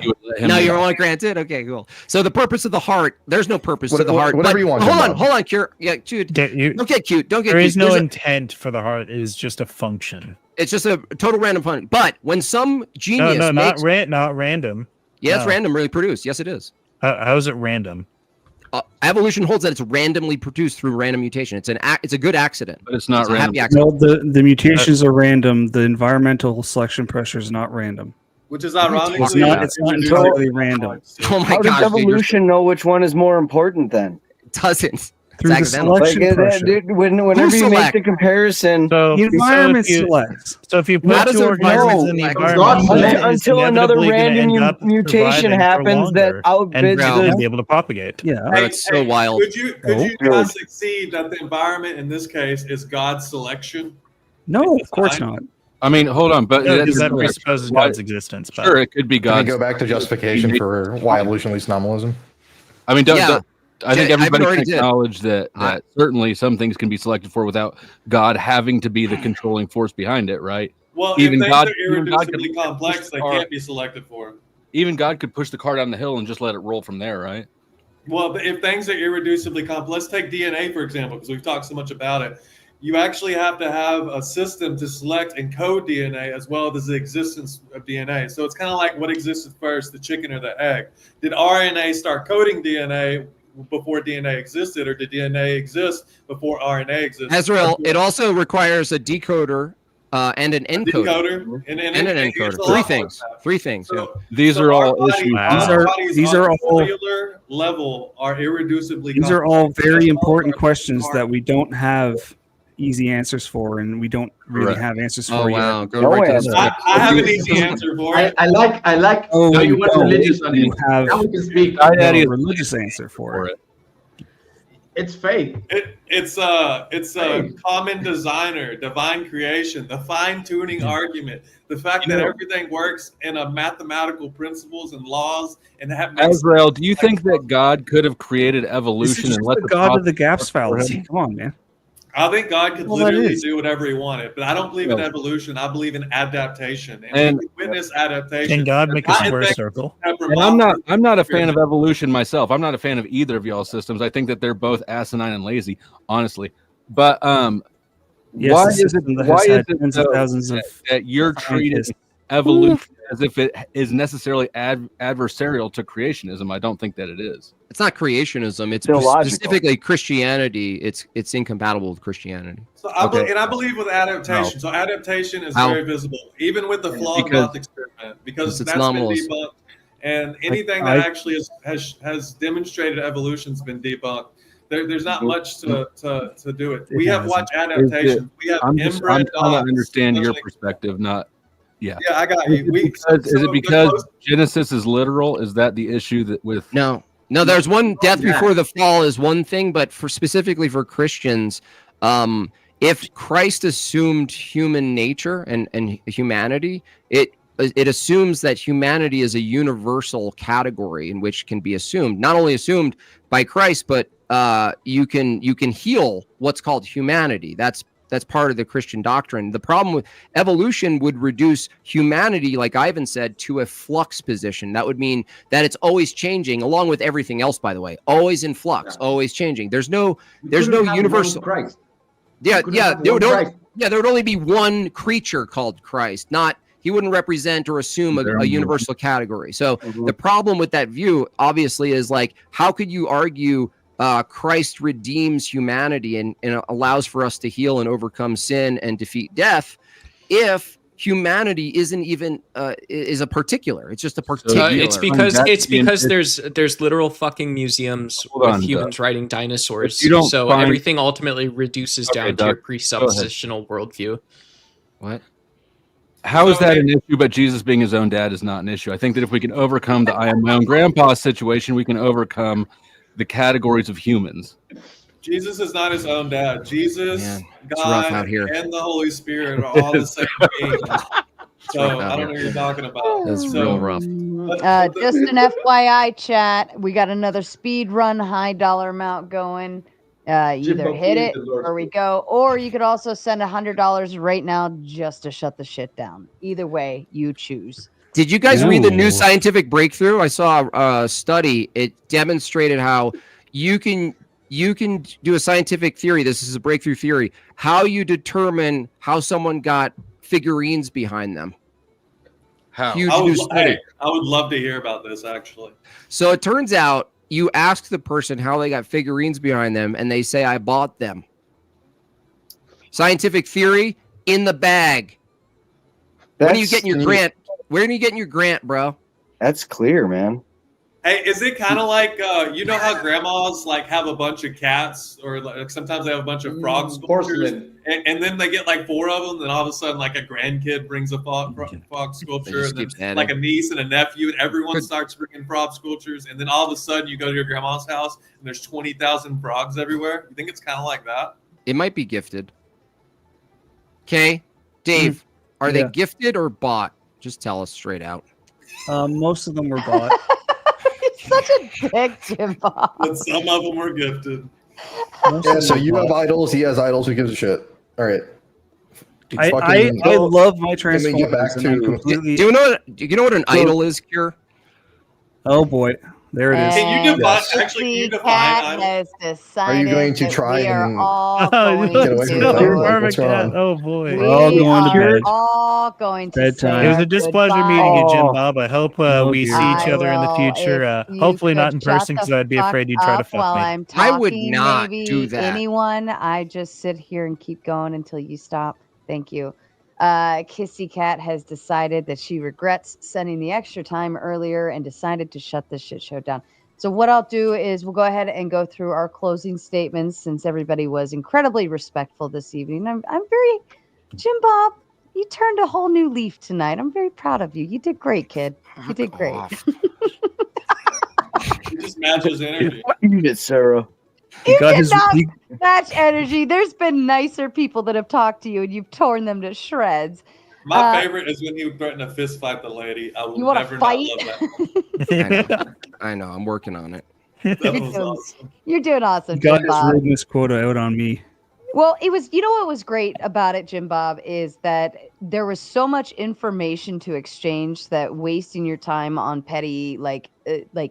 you don't want to grant it? Okay, cool. So the purpose of the heart, there's no purpose to the heart. Whatever you want. Hold on, Cure. Yeah, dude. Don't get cute. There is no intent for the heart. It is just a function. It's just a total random function. But when some genius not random. Yeah, it's randomly produced. Yes, it is. How is it random? Evolution holds that it's randomly produced through random mutation. It's a good accident. But it's not random. A happy accident. Well, the mutations are random. The environmental selection pressure is not random. Which is ironic. It's not entirely random. Oh my How does evolution know which one is more important then? It doesn't. Through the selection pressure. Whenever you make the comparison, the environment selects. So if you put two organisms in the environment, until another random mutation happens that outbids the be able to propagate. Yeah, that's so wild. Could you not succeed that the environment in this case is God's selection? No, of course not. I mean, hold on, but because that presupposes God's existence. But. Sure, it could be God. Can we go back to justification for why evolution leads to nominalism? I mean, I think everybody can acknowledge that certainly some things can be selected for without God having to be the controlling force behind it, right? Well, even if things are irreducibly complex, they can't be selected for. Even God could push the car down the hill and just let it roll from there, right? Well, if things are irreducibly complex, let's take DNA, for example, because we've talked so much about it. You actually have to have a system to select and code DNA as well as the existence of DNA. So it's kind of like what existed first, the chicken or the egg. Did RNA start coding DNA before DNA existed, or did DNA exist before RNA existed? Azrael, it also requires a decoder and an encoder. And an encoder. Three things. So, these are all issues. These are all cellular level are irreducibly. These are all very important questions that we don't have easy answers for, and we don't really have answers for yet. I have an easy answer for it. I like. Oh, you want religious on it. Have Now we can speak. a religious answer for it. It's faith. It's a common designer, divine creation, the fine-tuning argument, the fact that everything works in a mathematical principles and laws, and that makes Azrael, do you think that God could have created evolution and let the God of the gaps fallacy? Come on, man. I think God could literally do whatever he wanted, but I don't believe in evolution. I believe in adaptation, and we witness adaptation. Can God make a square circle? And I'm not a fan of evolution myself. I'm not a fan of either of y'all's systems. I think that they're both asinine and lazy, honestly. But why is it that you're treating evolution as if it is necessarily adversarial to creationism? I don't think that it is. It's not creationism. It's specifically Christianity. It's incompatible with Christianity. So I believe with adaptation. No. So adaptation is very visible, even with the flawed moth experiment, because that's been debunked. And anything that actually has demonstrated evolution's been debunked. There's not much to do it. We have watched adaptation. We have inbred dogs. I'm trying to understand your perspective, not. Yeah, I got you. Is it because Genesis is literal? Is that the issue that with No, there's one death before the fall is one thing, but specifically for Christians, if Christ assumed human nature and humanity, it assumes that humanity is a universal category in which can be assumed, not only assumed by Christ, but you can heal what's called humanity. That's part of the Christian doctrine. The problem with evolution would reduce humanity, like Ivan said, to a flux position. That would mean that it's always changing, along with everything else, by the way, always in flux, always changing. There's no universal. Christ. There would only be one creature called Christ, he wouldn't represent or assume a universal category. So the problem with that view, obviously, is like, how could you argue Christ redeems humanity and allows for us to heal and overcome sin and defeat death if humanity isn't even is a particular? It's just a particular. It's because there's literal fucking museums with humans riding dinosaurs. So everything ultimately reduces down to your presuppositional worldview. What? How is that an issue? But Jesus being his own dad is not an issue. I think that if we can overcome the I am my own grandpa situation, we can overcome the categories of humans. Jesus is not his own dad. Jesus, God, and the Holy Spirit are all the same being. So I don't know what you're talking about. That's real rough. Just an FYI, chat. We got another speed run high dollar amount going. Either hit it or we go, or you could also send $100 right now just to shut the shit down. Either way, you choose. Did you guys read the new scientific breakthrough? I saw a study. It demonstrated how you can do a scientific theory. This is a breakthrough theory. How you determine how someone got figurines behind them. How? I would love to hear about this, actually. So it turns out you ask the person how they got figurines behind them, and they say, I bought them. Scientific theory in the bag. When are you getting your grant? Where are you getting your grant, bro? That's clear, man. Hey, is it kind of like you know how grandmas like have a bunch of cats, or like sometimes they have a bunch of frog sculptures, and then they get like 4 of them, and all of a sudden like a grandkid brings a frog sculpture, and then like a niece and a nephew, and everyone starts bringing frog sculptures, and then all of a sudden you go to your grandma's house and there's 20,000 frogs everywhere. You think it's kind of like that? It might be gifted. Okay, Dave, are they gifted or bought? Just tell us straight out. Most of them were bought. Such a dick, Jim Bob. But some of them were gifted. Yeah, so you have idols, he has idols, who gives a shit? All right. I love my Can we get back Transformers. And I'm to completely... Do you know what an idol is, Cure? Oh boy, there it is. Can you define? Actually, can you define idol? Has decided Are you going to that try we are and all Oh, going get away from to. it? What's wrong? Oh boy. We're all We going to are bed. all going to Bedtime. say It was a our displeasure goodbyes. meeting you, Jim Bob. I hope Oh, we dear. see each I other in the will, future. if you Hopefully could not in shut person the because I'd be fuck afraid you'd try to up fuck while me. I'm talking. I would not Maybe do that. anyone. I just sit here and keep going until you stop. Thank you. Kissy Cat has decided that she regrets sending the extra time earlier and decided to shut this shit show down. So what I'll do is we'll go ahead and go through our closing statements since everybody was incredibly respectful this evening. I'm very, Jim Bob, you turned a whole new leaf tonight. I'm very proud of you. You did great, kid. You did great. It just matches energy. You did, Sarah. You did not match energy. There's been nicer people that have talked to you and you've torn them to shreds. My favorite is when you threaten to fist fight the lady. I will You want to never fight? not love that. I know. I'm working on it. You're doing awesome, Got Jim his Bob. rudeness quota out on me. Well, it was, you know what was great about it, Jim Bob, is that there was so much information to exchange that wasting your time on petty, like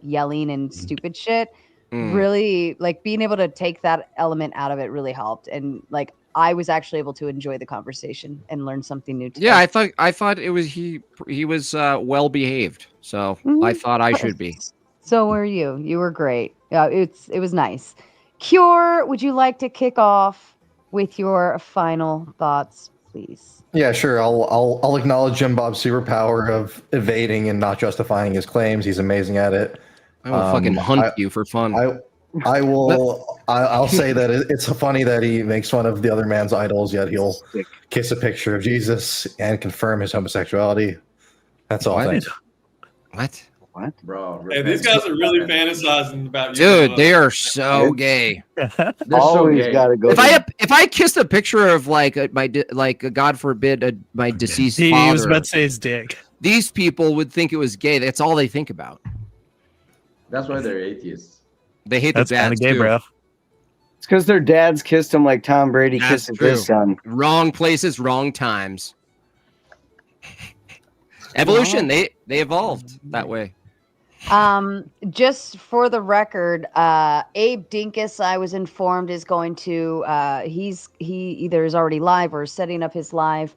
yelling and stupid shit, really, like being able to take that element out of it really helped. And like, I was actually able to enjoy the conversation and learn something new today. Yeah, I thought it was he was well behaved. So I thought I should be. So were you. You were great. Yeah, it was nice. Cure, would you like to kick off with your final thoughts, please? Yeah, sure. I'll acknowledge Jim Bob's superpower of evading and not justifying his claims. He's amazing at it. I will fucking hunt you for fun. I will. I'll say that it's funny that he makes fun of the other man's idols, yet he'll kiss a picture of Jesus and confirm his homosexuality. That's all. Thanks. What, bro? Hey, these guys are really fantasizing about you. Dude, they are so gay. They're so gay. Gotta go. If I kissed a picture of like God forbid my deceased He father, was about to say his dick. These people would think it was gay. That's all they think about. That's why they're atheists. They hate That's the kind dads of gay, too. bro. It's because their dads kissed him like Tom Brady That's kisses true. his son. Wrong places, wrong times. Evolution. They evolved that way. Just for the record, Abe Dinkus, I was informed, is going to he either is already live or setting up his live,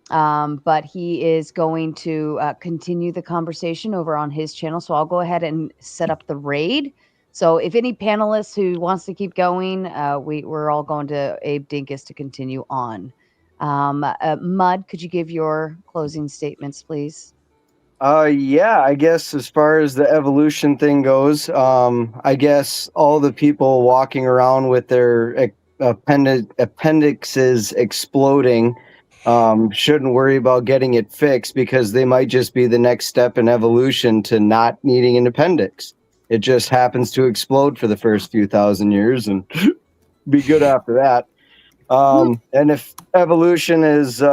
but he is going to continue the conversation over on his channel. So I'll go ahead and set up the raid. So if any panelists who wants to keep going, we're all going to Abe Dinkus to continue on. Mud, could you give your closing statements, please? Yeah, I guess as far as the evolution thing goes, I guess all the people walking around with their appendixes exploding shouldn't worry about getting it fixed, because they might just be the next step in evolution to not needing an appendix. It just happens to explode for the first few thousand years and be good after that. And if evolution is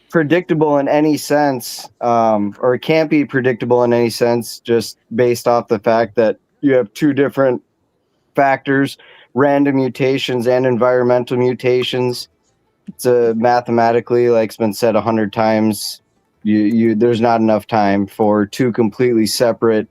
predictable in any sense, or it can't be predictable in any sense, just based off the fact that you have two different factors, random mutations and environmental mutations. It's mathematically, like it's been said 100 times, there's not enough time for two completely separate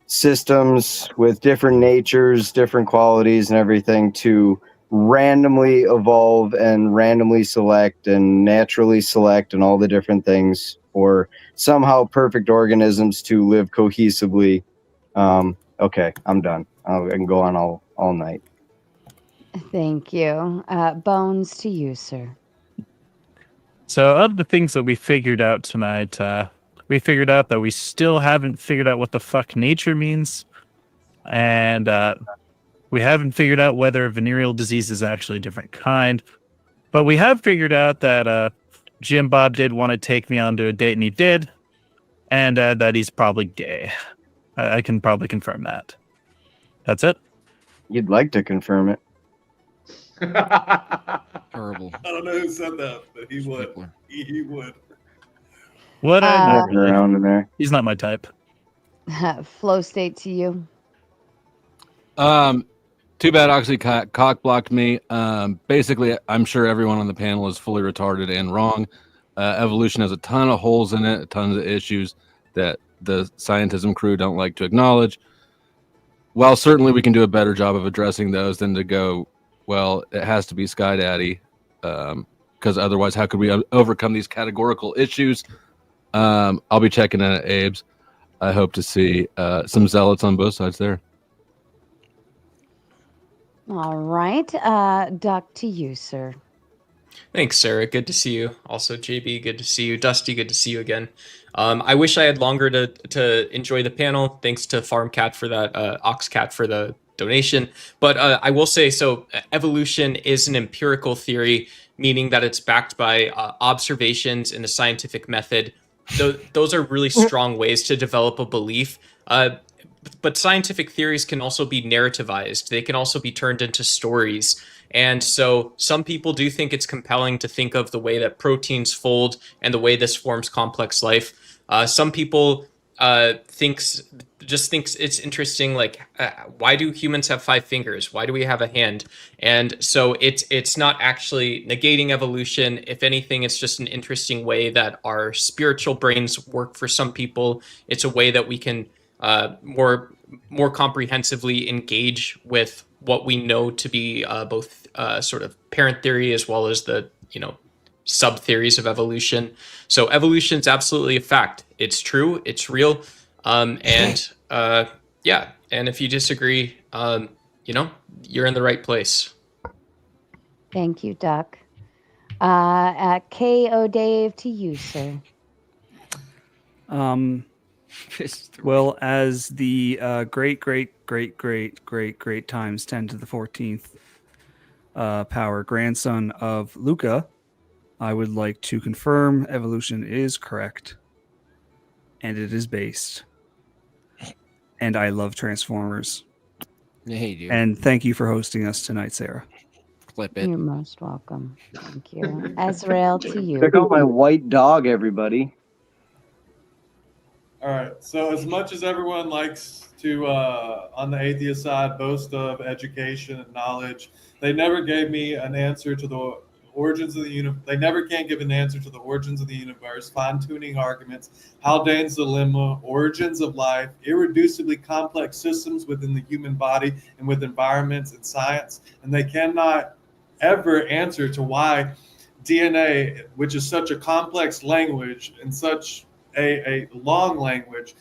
systems with different natures, different qualities and everything to randomly evolve and randomly select and naturally select and all the different things for somehow perfect organisms to live cohesively. Okay, I'm done. I can go on all night. Thank you. Bones, to you, sir. So, of the things that we figured out tonight, we figured out that we still haven't figured out what the fuck nature means, and we haven't figured out whether venereal disease is actually a different kind. But we have figured out that Jim Bob did want to take me on to a date, and he did, and that he's probably gay. I can probably confirm that. That's it. You'd like to confirm it. Terrible. I don't know who said that, but he would. He would. What? Around in there. He's not my type. Flow state to you. Too bad Oxy cock blocked me. Basically, I'm sure everyone on the panel is fully retarded and wrong. Evolution has a ton of holes in it, a ton of issues that the scientism crew don't like to acknowledge. While certainly we can do a better job of addressing those than to go, well, it has to be Sky Daddy, because otherwise, how could we overcome these categorical issues? I'll be checking in at Abe's. I hope to see some zealots on both sides there. All right. Doc, to you, sir. Thanks, Sarah. Good to see you. Also, JB, good to see you. Dusty, good to see you again. I wish I had longer to enjoy the panel. Thanks to FarmCat for that, Oxcat for the donation. But I will say, so evolution is an empirical theory, meaning that it's backed by observations in a scientific method. Those are really strong ways to develop a belief. But scientific theories can also be narrativized. They can also be turned into stories. And so some people do think it's compelling to think of the way that proteins fold and the way this forms complex life. Some people thinks it's interesting, like, why do humans have 5 fingers? Why do we have a hand? And so it's not actually negating evolution. If anything, it's just an interesting way that our spiritual brains work for some people. It's a way that we can more comprehensively engage with what we know to be both sort of parent theory as well as the sub theories of evolution. So evolution is absolutely a fact. It's true. It's real. And if you disagree, you're in the right place. Thank you, Doc. K.O. Dave, to you, sir. Well, as the great times 10 to the 14th power grandson of Luca, I would like to confirm evolution is correct, and it is based. And I love Transformers. Hey, dude. And thank you for hosting us tonight, Sarah. Clip it. You're most welcome. Thank you. Azrael, to you. Check out my white dog, everybody. All right. So as much as everyone likes to, on the atheist side, boast of education and knowledge, they never gave me an answer to the origins of the universe. They never can give an answer to the origins of the universe, fine-tuning arguments, Haldane's dilemma, origins of life, irreducibly complex systems within the human body and with environments and science. And they cannot ever answer to why DNA, which is such a complex language and such a long language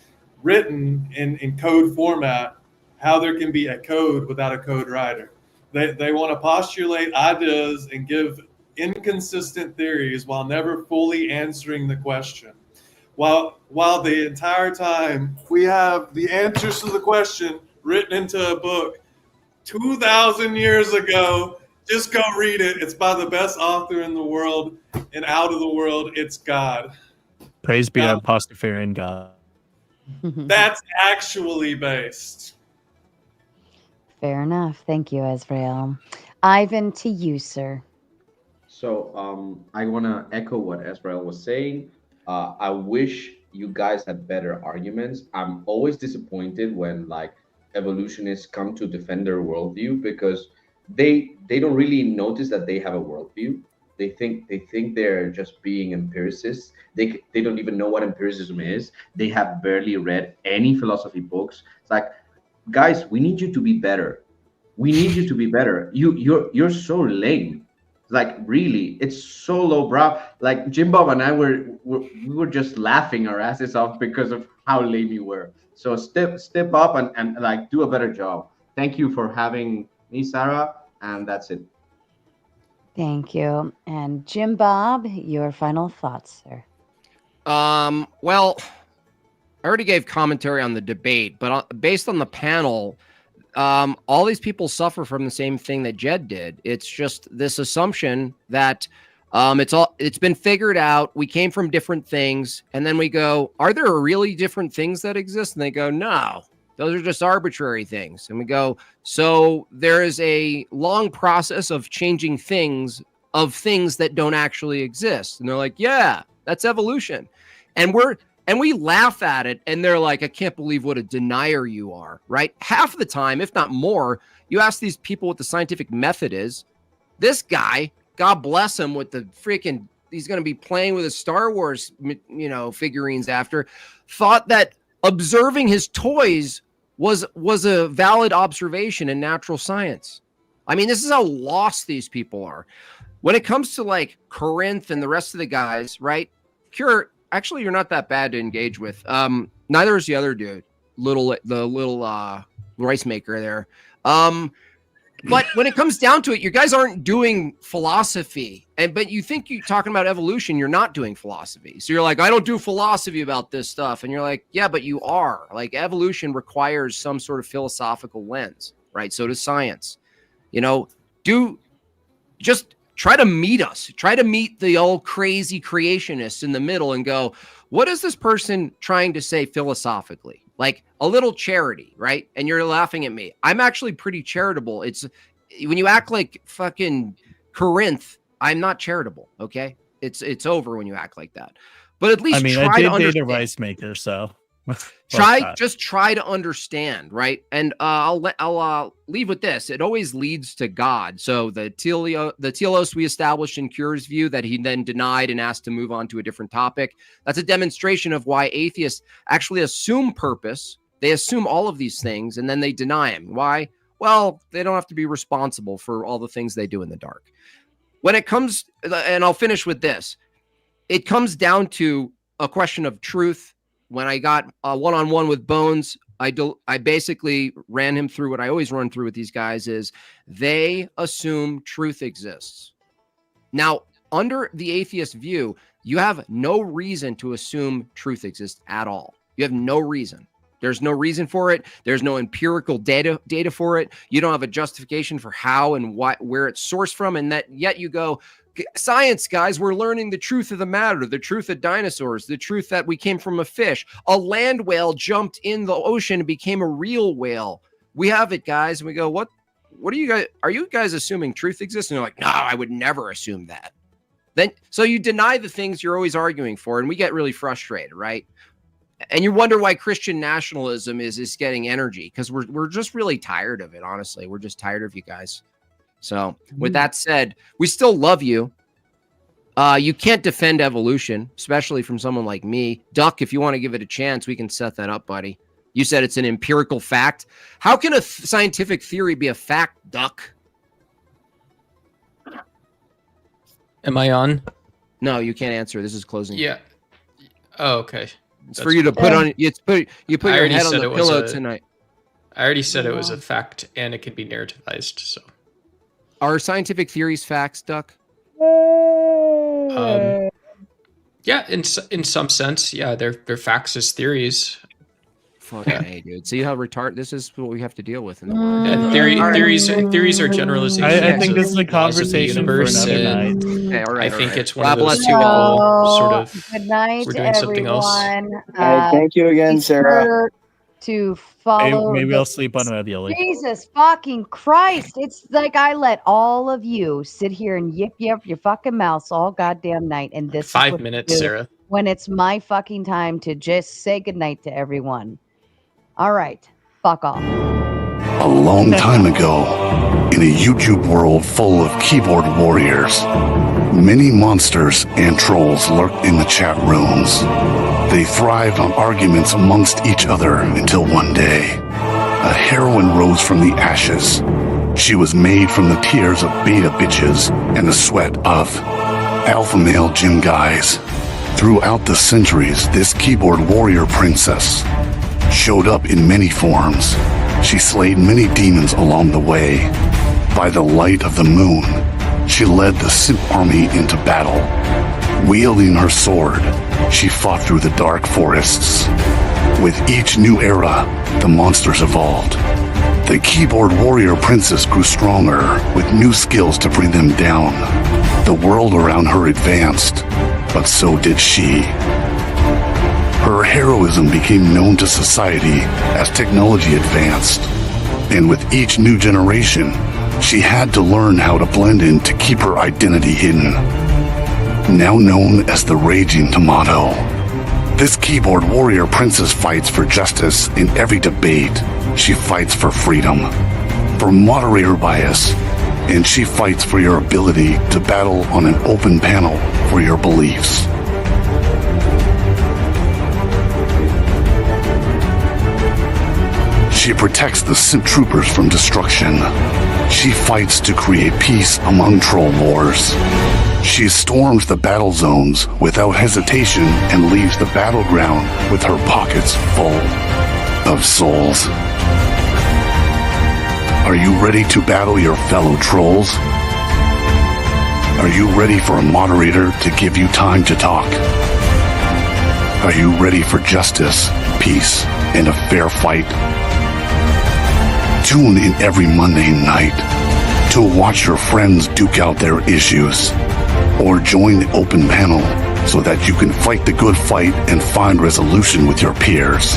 written in code format, how there can be a code without a code writer. They want to postulate ideas and give inconsistent theories while never fully answering the question. While the entire time we have the answers to the question written into a book 2,000 years ago. Just go read it. It's by the best author in the world, and out of the world, it's God. Praise be our Pastafarian God. That's actually based. Fair enough. Thank you, Azrael. Ivan, to you, sir. So I want to echo what Azrael was saying. I wish you guys had better arguments. I'm always disappointed when evolutionists come to defend their worldview, because they don't really notice that they have a worldview. They think they're just being empiricists. They don't even know what empiricism is. They have barely read any philosophy books. It's like, guys, we need you to be better. We need you to be better. You're so lame. Like, really, it's so lowbrow. Like, Jim Bob and I we were just laughing our asses off because of how lame you were. So step up and do a better job. Thank you for having me, Sarah, and that's it. Thank you. And Jim Bob, your final thoughts, sir. Well, already gave commentary on the debate, but based on the panel, all these people suffer from the same thing that Jed did. It's just this assumption that it's been figured out. We came from different things, and then we go, are there really different things that exist? And they go, no, those are just arbitrary things. And we go, so there is a long process of changing things that don't actually exist. And they're like, yeah, that's evolution. And we laugh at it, and they're like, I can't believe what a denier you are, right? Half the time, if not more, you ask these people what the scientific method is. This guy, God bless him, with the freaking, he's going to be playing with his Star Wars, figurines after, thought that observing his toys was a valid observation in natural science. I mean, this is how lost these people are. When it comes to like Corinth and the rest of the guys, right? Actually, you're not that bad to engage with. Neither is the other dude, the little rice maker there. But when it comes down to it, you guys aren't doing philosophy, but you think you're talking about evolution. You're not doing philosophy. So you're like, I don't do philosophy about this stuff, and you're like, yeah, but you are. Like, evolution requires some sort of philosophical lens, right? So does science. Just try to meet us. Try to meet the old crazy creationists in the middle and go, what is this person trying to say philosophically? Like a little charity, right? And you're laughing at me. I'm actually pretty charitable. It's when you act like fucking Corinth, I'm not charitable, okay? It's over when you act like that. But at least I did date a rice maker, so try to understand, right? And I'll leave with this. It always leads to God. So the telos we established in Cure's view that he then denied and asked to move on to a different topic. That's a demonstration of why atheists actually assume purpose. They assume all of these things and then they deny him. Why? Well, they don't have to be responsible for all the things they do in the dark. When it comes, and I'll finish with this, it comes down to a question of truth. When I got one-on-one with Bones, I basically ran him through what I always run through with these guys is they assume truth exists. Now, under the atheist view, you have no reason to assume truth exists at all. You have no reason. There's no reason for it. There's no empirical data for it. You don't have a justification for how and where it's sourced from, and that yet you go, science, guys, we're learning the truth of the matter, the truth of dinosaurs, the truth that we came from a fish. A land whale jumped in the ocean and became a real whale. We have it, guys. And we go, what are you guys assuming truth exists? And they're like, no, I would never assume that. So you deny the things you're always arguing for, and we get really frustrated, right? And you wonder why Christian nationalism is getting energy, because we're just really tired of it, honestly. We're just tired of you guys. So with that said, we still love you. You can't defend evolution, especially from someone like me. Duck, if you want to give it a chance, we can set that up, buddy. You said it's an empirical fact. How can a scientific theory be a fact, Duck? Am I on? No, you can't answer. This is closing. Yeah. Oh, okay. It's for you to put on. You put your head on the pillow tonight. I already said it was a fact, and it can be narrativized. So, are scientific theories facts, Duck? Yeah, in some sense, yeah, they're facts as theories. Fucking hey, dude. See how retarded this is? What we have to deal with in the world. And theories are generalizations. I think this is a conversation for another night. Okay, all right. I think it's one of those people sort of. Good night, we're doing something else. Thank you again, Sarah. To follow. Maybe I'll sleep on ravioli. Jesus fucking Christ! It's like I let all of you sit here and yip your fucking mouths all goddamn night, and this 5 minutes, Sarah. When it's my fucking time to just say goodnight to everyone. All right, fuck off. A long time ago, in a YouTube world full of keyboard warriors, many monsters and trolls lurked in the chat rooms. They thrived on arguments amongst each other until one day, a heroine rose from the ashes. She was made from the tears of beta bitches and the sweat of alpha male gym guys. Throughout the centuries, this keyboard warrior princess showed up in many forms. She slayed many demons along the way. By the light of the moon, she led the simp army into battle. Wielding her sword, she fought through the dark forests. With each new era, the monsters evolved. The keyboard warrior princess grew stronger, with new skills to bring them down. The world around her advanced, but so did she. Her heroism became known to society as technology advanced. And with each new generation, she had to learn how to blend in to keep her identity hidden. Now known as the Raging Tomato. This keyboard warrior princess fights for justice in every debate. She fights for freedom, for moderator bias, and she fights for your ability to battle on an open panel for your beliefs. She protects the Sith troopers from destruction. She fights to create peace among troll wars. She storms the battle zones without hesitation and leaves the battleground with her pockets full of souls. Are you ready to battle your fellow trolls? Are you ready for a moderator to give you time to talk? Are you ready for justice, peace, and a fair fight? Tune in every Monday night to watch your friends duke out their issues, or join the open panel so that you can fight the good fight and find resolution with your peers.